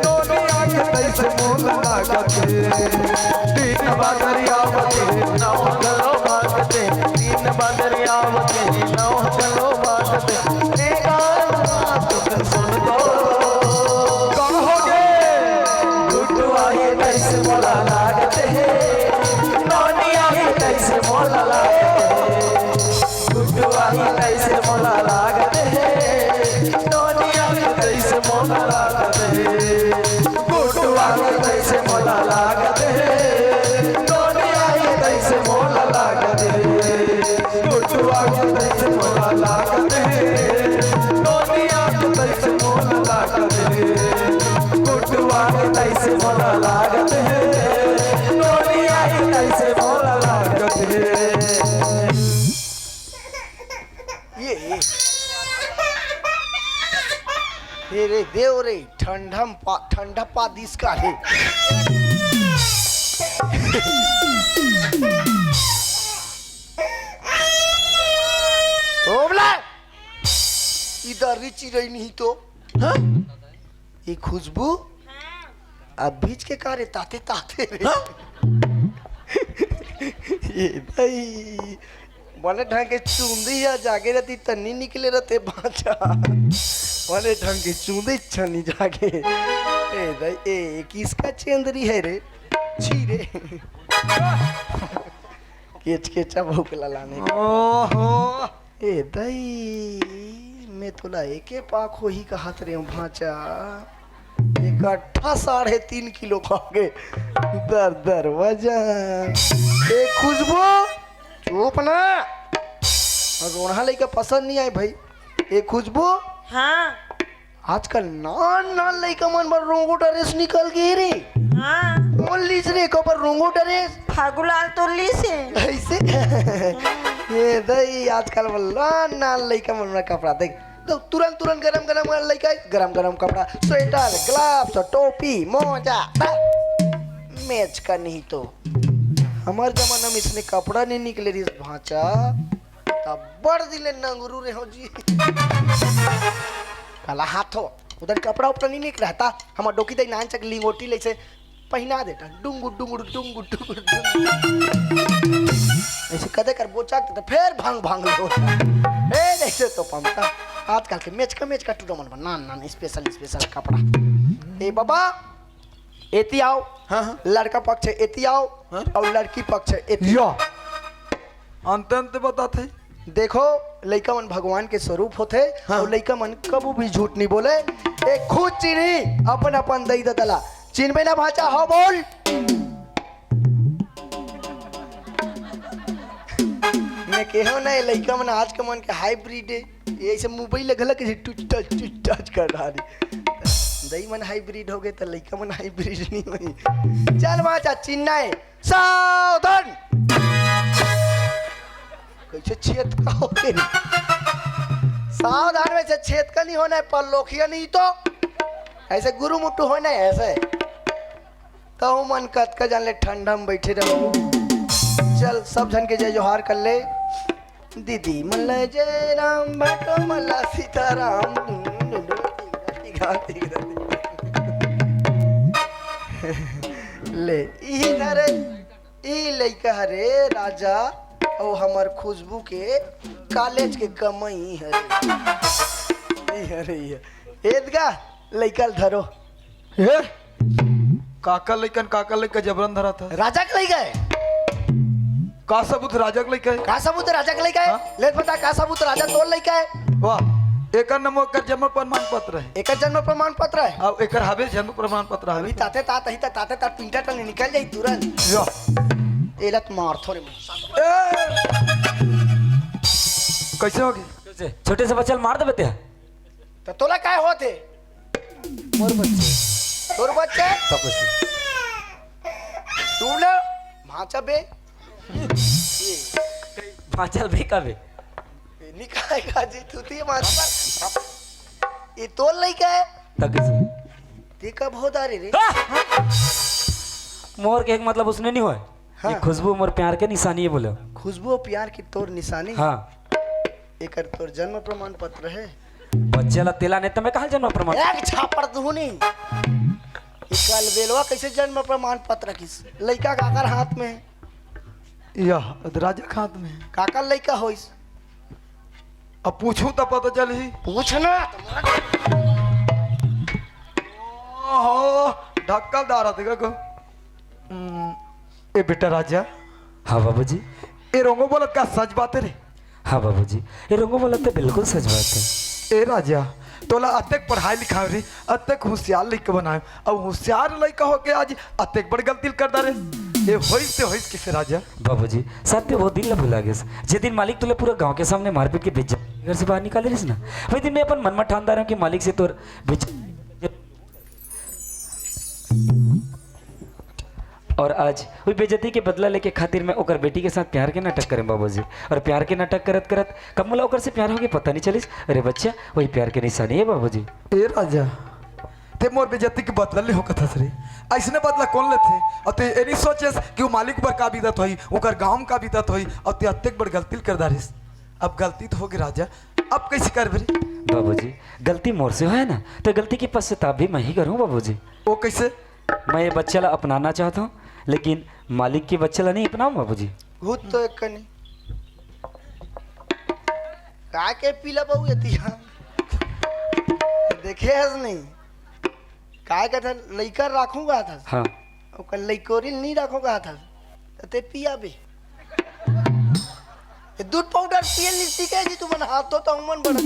डोरिया के कैसे मोला लागत है, दिन बदरियावत है नौ चलो भागते, तीन बदरियावते नौ चलो भागते, एक बात सुन दो कहोगे गुड्डुआ ये कैसे मोला लागत है, नौनिया ये कैसे मोला लागत है, गुड्डुआ ये कैसे मोला लागत है, नौनिया ये कैसे मोला लागत है, गुड्डुआ ये कैसे मोला लागत है, नौनिया ये कैसे मोला लागत है, गुड्डुआ ये कैसे मोला लागत है, नौनिया ये कैसे मोला लागत है, गुड्डुआ ये कैसे मोला लागत है, नौनिया ये कैसे मोला लागत है। ये रे देव रे ठंडा पादिस का है। ओबला इधर रिची रही नहीं तो हाँ? ये खुशबू अब बीच के कारे ताते ताते रे ये भाई बोले ढंग के चूंदी या जागे रहती तन्नी निकले रहते बाचा, बोले ढंग के चूंदी छनी जागे ए भाई ए किसका चेंदरी है रे छी रे केच केचा भूखला लाने ओहो ए दई मैं तोला एके पाक हो ही कहत रे भाचा, इकट्ठा 3.5 किलो खागे दर वजन ए खुशबू चुप ना, रोना लइका पसंद नहीं आए भाई। ए खुशबू हाँ आजकल नान लइका मन पर रोंगो ड्रेस निकल गई रे। हाँ कौन लीस रे कबर रोंगो ड्रेस फागुलाल तो ली से ऐसे ये दई आजकल नान लइका मन में कपड़ा देख तो तुरंत गरम लइका गरम कपड़ा स्वेटर ग्लव्स टोपी मोजा मैच का नहीं तो हमारे जमाना में इसने कपड़ा नहीं निकले रे भाचा तब बड़ दिले नंगरू रे हो जी काला हाथो उधर कपड़ा उपड़ा नहीं निकला था हमार डोकी दई नान चक लिंगोटी ले से पहना देता डुंगु ऐसे कदे कर बोचाक तो फिर भांग लो ए ऐसे तो पमता आजकल के मैच का टूर्नामेंट नान स्पेशल कपड़ा ए बाबा एती आओ हाँ? लड़का पक्ष है एती आओ हाँ? और लड़की पक्ष है एती या अंत बताते देखो लइका मन भगवान के स्वरूप होते हाँ? और लइका मन कबू भी झूठ नहीं बोले एक खुद चीनी अपन दई दला चीन में ना भाचा हो बोल मैं कहो ना लइका मन आज के मन के हाइब्रिड है ऐसे मोबाइल लगल के टच कर रहा दई मन हाइब्रिड हो गए तो लइका मन हाइब्रिड नहीं हुई चल भाचा चिन्ना है सावधान कैसे छेद का हो गए सावधान में से छेद का नहीं होना है पर लोखिया नहीं तो ऐसे गुरु मुट्टू होना है ऐसे तो मन कत का जान ले ठंडा में बैठे रहो चल सब जन के जय जोहार कर ले दीदी मल्ला जय राम भटो मल्ला सीताराम ले इधर ई लइका हरे राजा और हमार खुशबू के कॉलेज के कमई हरे एदगा लइका धरो ए काका लइका जबरन धरा था राजा के लइका है का सबूत राजा के लइका है का सबूत राजा के लइका है ले पता का सबूत राजा तोर लइका है वाह एकर नमो एकर जन्म प्रमाण पत्र है। एक जन्म प्रमाण पत्र है। अब एकर हवे जन्म प्रमाण पत्र अभी हवे। ताते तात ही ताते तात पिंटा टल निकल जाई तुरंत। यो एलत मार थोड़े कैसे होगी? कैसे? छोटे से बच्चा मार दे बेटे तो तोला काय होते? मोर बच्चे तोर बच्चे तो कैसे? तू ना भाचा बे पांचल भी कबे निकाय का जी तूती माचा ये तोल नहीं का है तो कैसे? ते कब हो दारे रे? मोर के एक मतलब उसने नहीं हुआ हाँ। ये खुशबू मोर प्यार के निशानी है बोलो। खुशबू और प्यार की तोर निशानी। हाँ एकर तोर जन्म प्रमाण पत्र है। बच्चे ला तेला ने तो मैं कहा जन्म प्रमाण एक छापर दुहनी कल बेलवा कैसे जन्म प्रमाण पत्र किस लड़का काकर हाथ में है? यह राजा खात में है। काकर लड़का होइस? अब पूछूं तो पता चली। पूछना ओहो ढक्कल दारा देखो को। ए बेटा राजा, हाँ बाबूजी। ए रोंगो बोलत का सच बात है रे? हाँ बाबूजी ये रंगो बोला तो बिल्कुल सच बात है। ए राजा तोला अतेक पढ़ाई लिखाई रे, अतेक होशियार लड़का बनाए, अब होशियार लड़का होके आज अतेक बड़ गलती कर दा रे। ये होइस से होइस किसे राजा? बाबूजी सत्य वो दिन ला भुला गए जे दिन मालिक तुले पूरा गांव के सामने मारपीट के बेच घर से बाहर निकाले रही ना, वही दिन मैं अपन मन में ठान रहा हूँ कि मालिक से तोर बेच। और आज वही बेइज्जती के बदला लेके खातिर मैं ओकर बेटी के साथ प्यार के नाटक करें बाबूजी। और प्यार के नाटक करत करत कब मोला ओकर से प्यार हो गया पता नहीं चलिस। अरे बच्चा वही प्यार के निशानी है बाबूजी। ए राजा ते मोर बेजती के बदला ले होकत हस रे। ऐसने बदला कौन लेथे? और ते एनी सोचेस कि वो मालिक पर का बिदत होई, ओकर गांव का बिदत होई, और ते अतेक बड़ गलती कर दारिस। अब गलती तो होगी राजा, अब कैसे करबे रे? बाबूजी गलती मोर से है ना, तो गलती की पश्चाताप भी मैं ही करूँ बाबूजी। वो कैसे? मैं ये बच्चा ला अपनाना चाहता हूँ लेकिन मालिक के बच्चे ला नहीं अपनाऊँ बाबूजी। भूत तो एक कनी का के पीला बहु एतिया देखे हस नहीं काय का था लइका राखूंगा था। हाँ ओकर लइकोरिल नहीं राखूंगा था ते पिया बे ये दूध पाउडर पिए लिट्टी के जी तू मन हाथ तो मन बड़ा।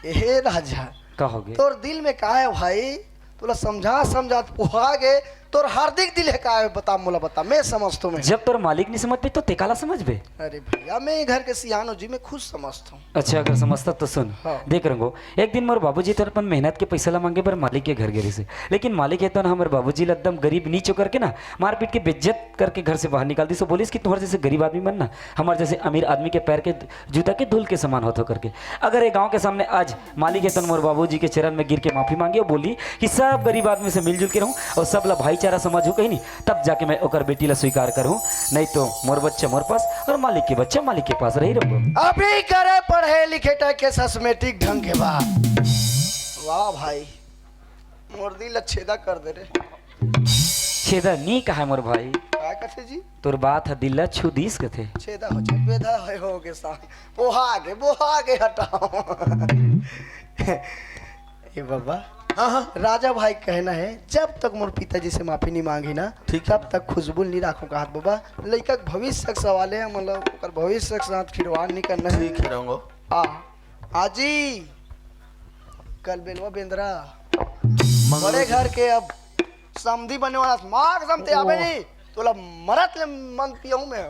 ए राजा का हो गया? तोर दिल में का है भाई? तोला समझा पुहा गे तोर हार्दिक दिल है का है? बता मोला बता, मैं समझता हूँ। जब तोर मालिक नहीं समझ पे तो तेकाला समझ बे। अरे भैया मैं घर के सियानो जी में खुद समझता हूँ। अच्छा अगर समझता तो सुन। हाँ। देख रंगो एक दिन मोर बाबूजी तो अपन मेहनत के पैसा ला मांगे पर मालिक के घर गिरी से, लेकिन मालिक है तो ना हमारे बाबूजी ला एकदम गरीब नीचो करके ना मारपीट के बेइज्जत करके घर से बाहर निकाल दी। सो बोलिस कि तुम्हारे जैसे गरीब आदमी बनना हमारे जैसे अमीर आदमी के पैर के जूता के धूल के समान होतो करके। अगर ये गाँव के सामने आज मालिक है तो मोर बाबूजी के चरण में गिर के माफी मांगी और बोली कि सब गरीब आदमी से मिलजुल के रहूँ और सब ला भाईचारा समझू कहीं नहीं, तब जाके मैं ओकर बेटी ला स्वीकार करूँ, नहीं तो मोर बच्चा मोर पास और मालिक के बच्चा मालिक के पास रही रहूँगा। अभी करे पढ़े लिखे के सस्मेटिक ढंग के बाद। वाह भाई मोर दिल छेदा कर दे रे। छेदा नहीं कहा मोर भाई, का कथे जी? तोर बात है दिल ला छू दीस कथे। छेदा हो छे बेदा हो के साथ बोहा आगे हटाओ। ए बाबा हाँ राजा भाई कहना है जब तक मोर पिताजी से माफी नहीं मांगी ना ठीक तब तक खुशबुल नहीं राखूंगा हाथ बाबा। लड़का के भविष्य के सवाल है, मतलब ओकर भविष्य के साथ खिलवाड़ नहीं करना है। ठीक है रहूँगा। आजी कल बेलवा बेंद्रा बड़े घर के अब समधी बने वाला मार समते आवे नहीं तोला मरत ले मन पियऊ में।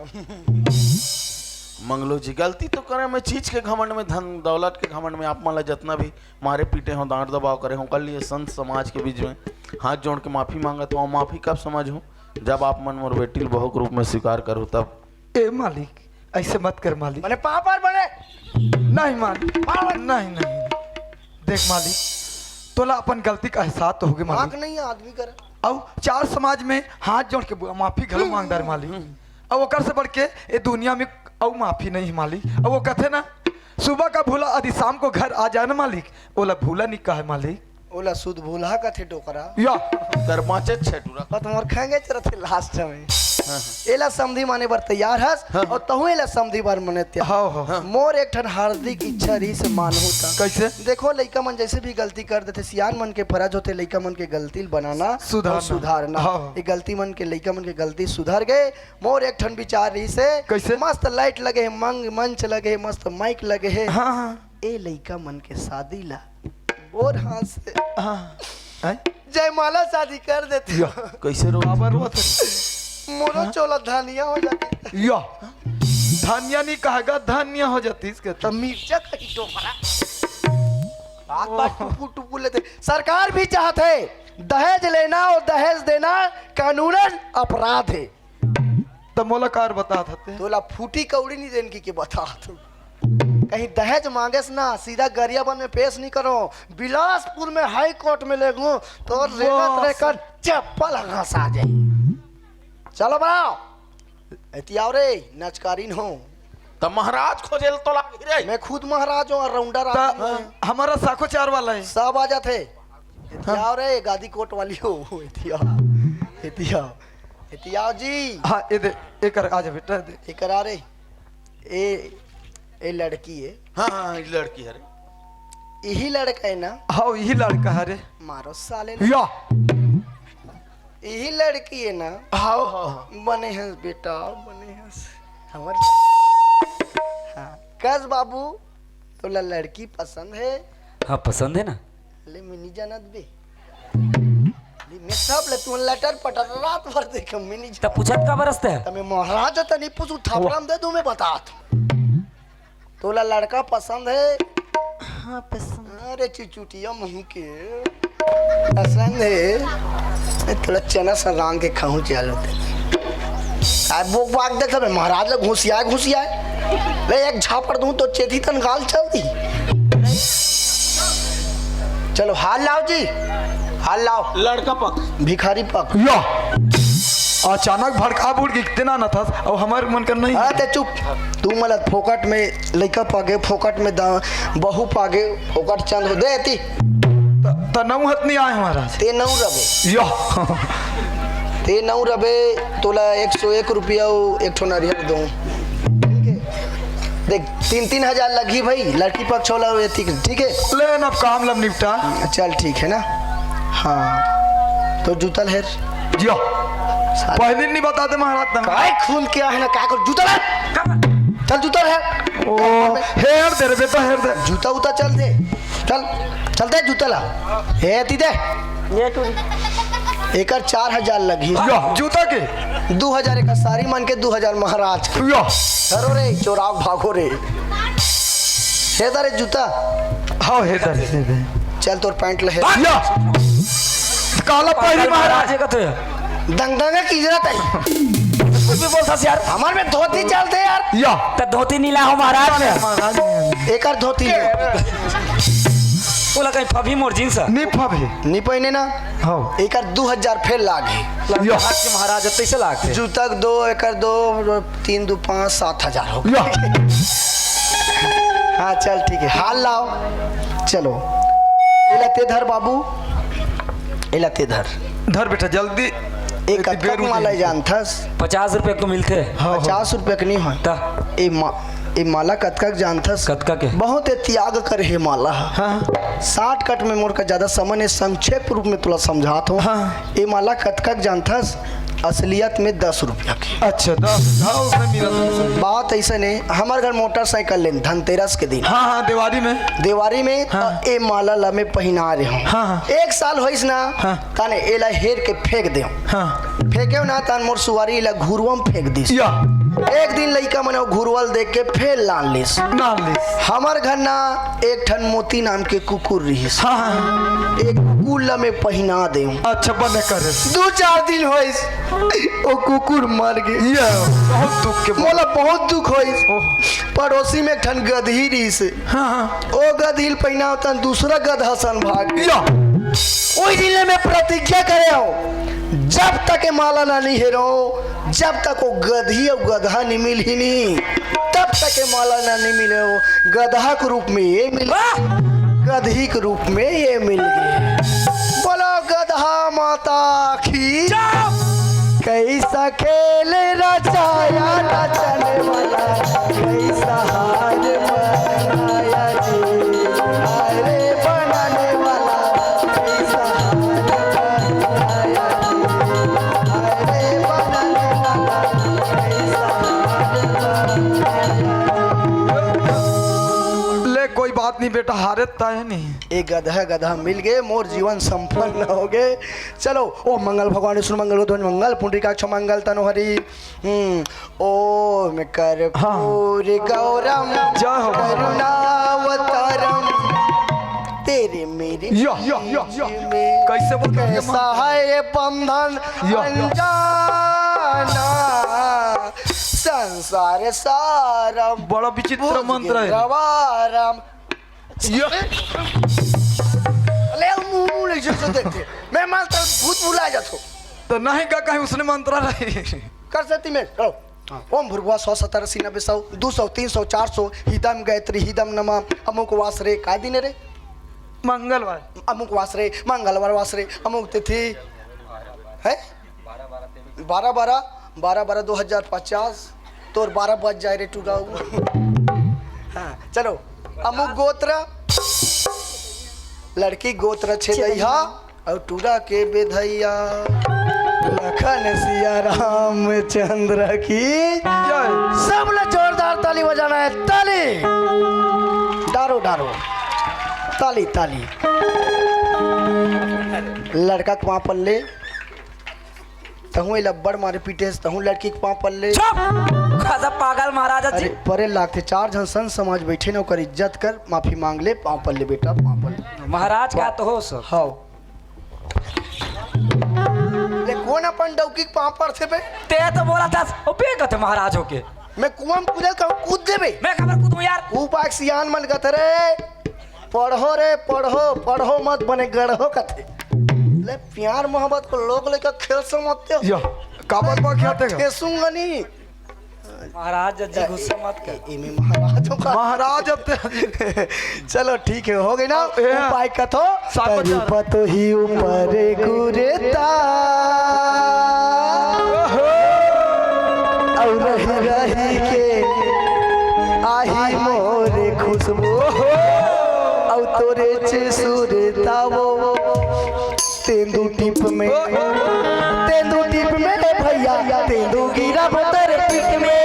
मंगलो जी गलती तो करे मैं चीज के घमंड में, धन दौलत के घमंड में आप माला जितना भी मारे पीटे हो डांट दबाव करे हो, कल ये संत समाज के बीच में हाथ जोड़ के माफी मांगा तो माफी कब समझूं? जब आप मन मोर बेटी बहु के रूप में स्वीकार करो तब। ए मालिक ऐसे मत कर मालिक। मैंने पापा बने नहीं मालिक, नहीं देख मालिक तोला अपन गलती का एहसास तो होगे आंख मालिक। नहीं आदमी करे अब चार समाज में हाथ जोड़ के माफी घलो मांगदार मालिक। अब ओकर से बढ़ के ये दुनिया में अब माफी नहीं है मालिक। अब वो कहते ना सुबह का भूला आदि शाम को घर आ जाए ना मालिक, ओला भूला नहीं कहा है मालिक। ओला सुध भूला का थे टोकरा या कर पाँचे छठुरा और तुम और खाएंगे चरते लास्ट में। एला समधी माने बर तैयार हस और तहु एला समधी बार मने तैयार हाँ हाँ मोर एक ठन हार्दिक इच्छा रही से मानहु ता कैसे देखो लइका मन जैसे भी गलती कर देते सियान मन के फर्ज होते लइका मन के गलती बनाना सुधारना। और सुधारना हाँ। ये गलती मन के लइका मन के गलती सुधर गए मोर एक ठन विचार रही से कैसे? मस्त लाइट लगे है मंच लगे है मस्त माइक लगे है हाँ हाँ ए लइका मन के शादी ला और हाथ से हाँ हैं? जयमाला शादी कर देती या कैसे रो बाबर हुआ था मोरो चोला धानिया हो जाती या धानिया नहीं कहेगा धानिया हो जाती इसके तो मिर्चा का ही टोकरा बात बात टुपू टुपू लेते सरकार भी चाहते है दहेज लेना और दहेज देना कानूनन अपराध है तो मोलाकार बता था तोला फूटी कौड़ी नहीं देने की बता तू कहीं दहेज मांगे ना सीधा गरियाबंद में पेश नहीं करो बिलासपुर में हाई कोर्ट में ले गूं तो रेगत रेकर चप्पल घास आ जाए चलो बनाओ एतियाव रे नचकारीन हो तो महाराज खोजेल तो लागी रे मैं खुद महाराज हूँ और राउंडर हमारा साखो चार वाला है सब आ जाते एतियाव रे गादी कोट वाली हो एतियाव एतियाव एतियाव जी हाँ ये दे एक आ जा बेटा दे ये करा रे ए लड़की है हाँ हाँ ये लड़की है रे यही लड़का है ना हाँ यही लड़का है रे मारो साले या यही लड़की है ना हाँ हाँ बने हैं बेटा बने हैं हमारे हाँ कस बाबू तो लड़की पसंद है हाँ पसंद है ना ले मिनी जानत बे मैं सब ले तू लेटर पटर रात भर देख मिनी तब पूछत का बरसते है तमे महाराज त नहीं पूछू थापराम दे दूं मैं बता तोला लड़का पसंद है हाँ पसंद अरे चिचुटिया मुंह के पसंद है थोड़ा चना सा रांग के खाऊं चलो आय बोक बाग देख मैं महाराज ले घुसिया ले एक झापड़ दूं तो चेती तन गाल चल दी चलो हाल लाओ जी हाल लाओ लड़का पक भिखारी पक या अचानक भड़का बुड़ कितना न था और हमारे मन कर नहीं अरे चुप तू मला फोकट में लइका पागे फोकट में बहू पागे फोकट चंद हो दे ती तनऊ हत नहीं आए हमारा ते नौ रबे या ते नौ रबे तोला 101 रुपया एक ठो नारियल दूं देख 3-3 हजार लगी भाई लड़की पक्ष वाला ठीक है लेकिन अब काम लब निपटा चल ठीक है ना हाँ तो जूतल है या पहले नहीं बताते महाराज तुम काय खून क्या है ना क्या कर जूतल है चल जूतल है ओ हेर दे रे बेटा हेर दे जूता उता चल दे चल चल दे जूता ला हे ती दे एक 4000 लगी या जूता के 2000 एक सारी मान के 2000 महाराज के या करो रे चोराव भागो रे हे रे जूता हाँ हेर दे चल तोर पैंट ले या काला पहले महाराज का तो दंगदंगा की जरूरत है कुछ भी बोलता यार हमारे में धोती चलते यार या तो धोती नीला हो महाराज महाराज एक और धोती बोला कहीं फभी मोर जींस नहीं फबे नहीं पहने ना हाँ एक और 2000 फेर लागे या हाथ के महाराज कैसे लागते जूता 2 एक और 2 3 2 5 7000 हो या हाँ चल ठीक है हाल लाओ चलो इलाते धर बाबू इलाते धर धर बेटा जल्दी एक कटक माला जानथस 50 रुपए को मिलते हैं 50 रुपये के नहीं हो ता ए माला कतकक जानथस कतका के बहुत त्याग कर हे माला हाँ 60 कट में मोर का ज्यादा समय ने संक्षेप रूप में तुला समझात हूँ हाँ। ये माला कतकक जानथस असलियत में 10 रुपया की अच्छा 10 हाँ उसने मिला बात ऐसा नहीं हमारे घर मोटरसाइकिल लेन धनतेरस के दिन हाँ हाँ दिवाली में दिवाली में हाँ। ए माला ला में पहना रहे हूँ हाँ, हाँ। 1 साल होइस ना हाँ। ताने एला हेर के फेंक दे हाँ फेंके ना तान मोर सुवारी ला घुरवम फेंक दिस या एक दिन लइका मने घुरवल देख के फेर लान लिस नाम ले हमार घर ना एक ठन मोती नाम के कुकुर रहीस हाँ हाँ एक कुकुर ला में पहना दे अच्छा बने करे 2-4 दिन होइस ओ कुकुर मर गए ये बहुत दुख के मोला बहुत दुख होइस पड़ोसी में एक ठन गधी रहीस हाँ हाँ ओ गधील पहना होता दूसरा गधा सन भाग गया या ओई दिन में प्रतिज्ञा करे हो जब तक माला ना नहीं हेरो जब तक वो गधी और गधा नहीं मिल ही नहीं तब तक माला ना नहीं मिले हो गधा के रूप में ये मिल गधी के रूप में ये मिल गए बोलो गधा माता की कैसा खेल रचाया नचने वाला, कैसा हार बनाया जी, अरे बनाने वाला कैसा हार बनाया जी, अरे बनाने वाला कैसा हार बनाया। ले कोई बात नहीं बेटा, हारे तय नहीं। एक गधा गधा मिल गए, मोर जीवन संपन्न हो गए। चलो ओ मंगल भगवान विष्णु मंगल ध्वनि मंगल पुंडरीकाक्ष मंगल तनोहरि। ओम कर्पूर गौरम जय हो। करुणावतारम, तेरे मेरे या में कैसे बोल रही है कैसा है ये बंधन अनजाना, संसार सारम बड़ा विचित्र मंत्र है। रवारम। ले मुंह ले जो देखते मैं मंत्र भूत भुला जातो तो नहीं का कहीं उसने मंत्र रही कर सकती मैं करो। ओम भूर्भुवः 170 90 100 200 300 400 हिदम गायत्री हिदम नमः अमुक वासरे का दिन रे मंगलवार अमुक वासरे मंगलवार वासरे अमुक तिथि है 12 2050 तोर 12 बज जाए रे टू गाँव। हाँ चलो अमुक गोत्र लड़की गोत्र छेदैया और टूरा के बेधैया, लखन सिया रामचंद्र की सब लोग जोरदार ताली बजाना है। ताली डारो डारो ताली ताली। लड़का के वहां पर ले तहु लब्बड़ मारे पीटे तहु लड़की के पाँव पल्ले। खासा पागल महाराजा जी। अरे परे लागते 4 जन संत समाज बैठे न ओकर इज्जत कर, माफी मांग ले, पाँव पल्ले बेटा पाँव पल्ले। महाराज का तो हो सब। हाँ ले कौन अपन डौकी के पाँव पर थे बे? ते तो बोला था ओ बे कहते महाराज हो के मैं कुआं में कूदल कहूँ कूद दे बे। मैं खबर कूदूं यार। ऊ पाक सियान मन गत रे पढ़ो रे पढ़ो पढ़ो मत बने गढ़ो कथे। ले प्यार मोहब्बत को लोग लेकर खेल समझते हो। या काबत बा क्या तेगा खेसूंगा नहीं महाराज जी गुस्सा मत कर। इमे महाराजों का महाराज अब चलो ठीक है हो गई ना उपाय कथो सात पतो ही ऊपर गुरेता और रही रही के आही मोरे खुशबू और तोरे चे सुरता वो तेंदू टिप में भैया तेंदू गिरा तेरे पीठ में।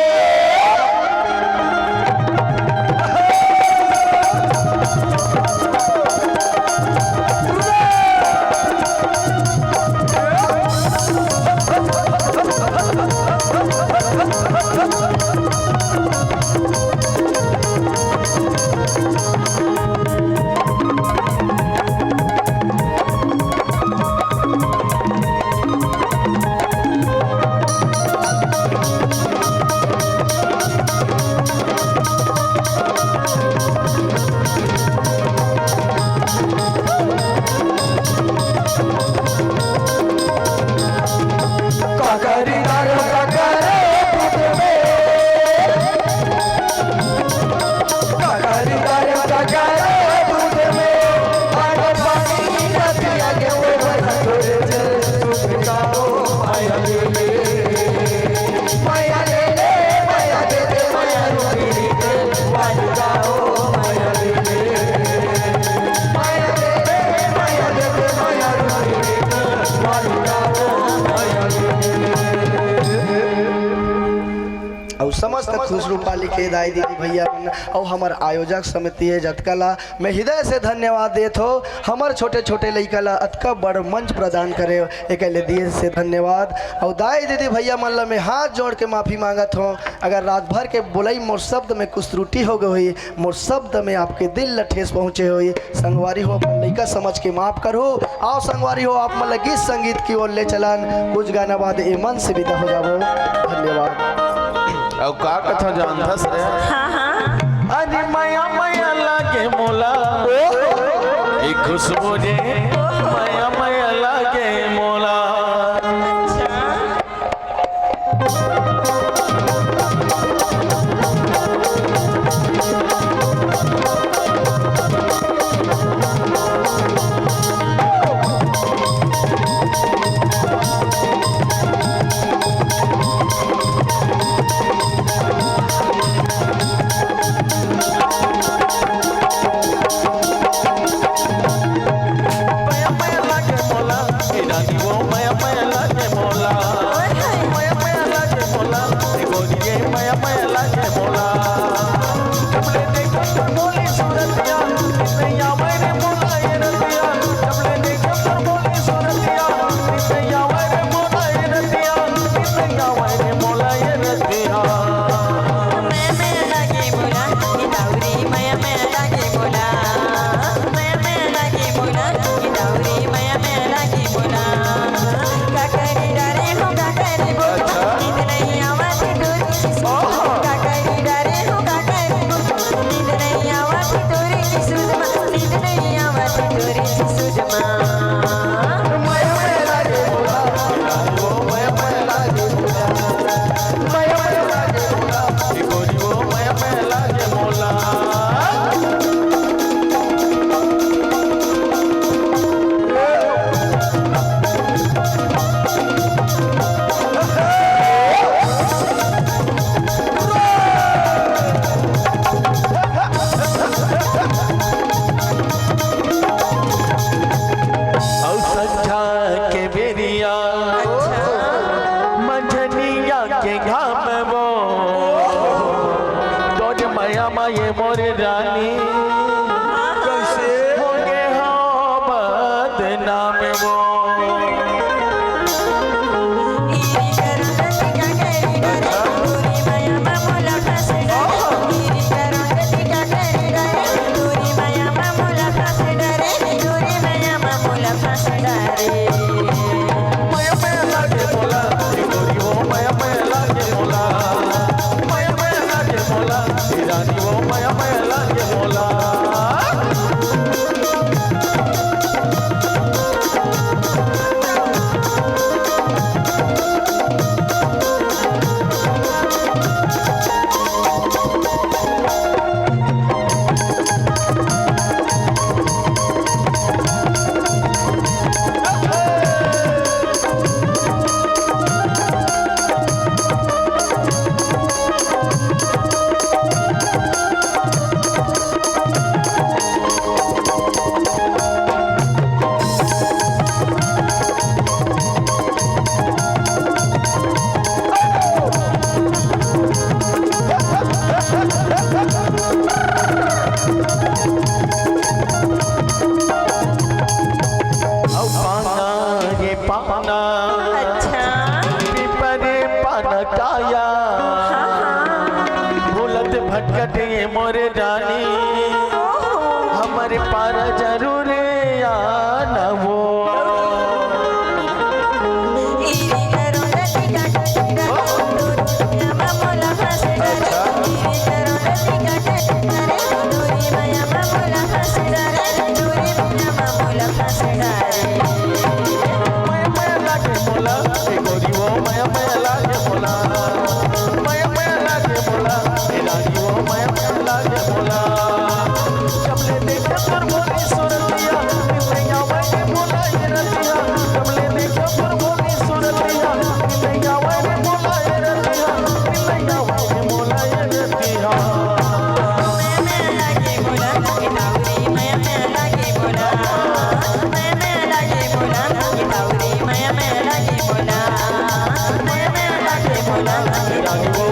समस्त खुश रूपाली के दाई दीदी भैया और हमार आयोजक समिति है जतकला मैं हृदय से धन्यवाद देत हो। हमार छोटे छोटे लइका ला अतका बड़ मंच प्रदान करे एक दिए से धन्यवाद। और दाई दीदी भैया मन ला मैं हाथ जोड़ के माफ़ी मांगत हो। अगर रात भर के बोलाई मोर शब्द में कुछ त्रुटि हो गई हुई, मोर शब्द में आपके दिल ठेस पहुँचे हुई, संगवारी हो अपन लइका समझ के माफ़ करो। आओ संगवारी हो आप मन गीत संगीत की ओर ले चलन, कुछ गाना बाद ए मन से विदा हो जाओ। धन्यवाद। अब का कथा जानथस रे? हाँ हाँ अरे माया माया लागे मोला एक खुशबू जे माया माया लागे मोला। के घाम वो तोज माया माये मोर रानी कैसे हो गे हो बदनाम वो माया माया लागे मोला ए गोरी वो माया माया लागे मोला माया माया लागे मोला ए रानी वो माया माया लागे मोला औ पाना ये पाना अच्छा पिपरे पाना काया भूलत भटकट ये मोर रानी हमारे पारा जरूर आना वो माया माया लागे मोला ए गोरी वो माया माया लागे मोला माया माया लागे मोला ए रानी वो माया माया लागे मोला कमले देखा पर मोरी सुरतिया नितैया वाले मोला ये रतिया कमले देखा पर मोरी सुरतिया नितैया वाले मोला ये रतिया नितैया वाले मोला ये रतिया रानी वो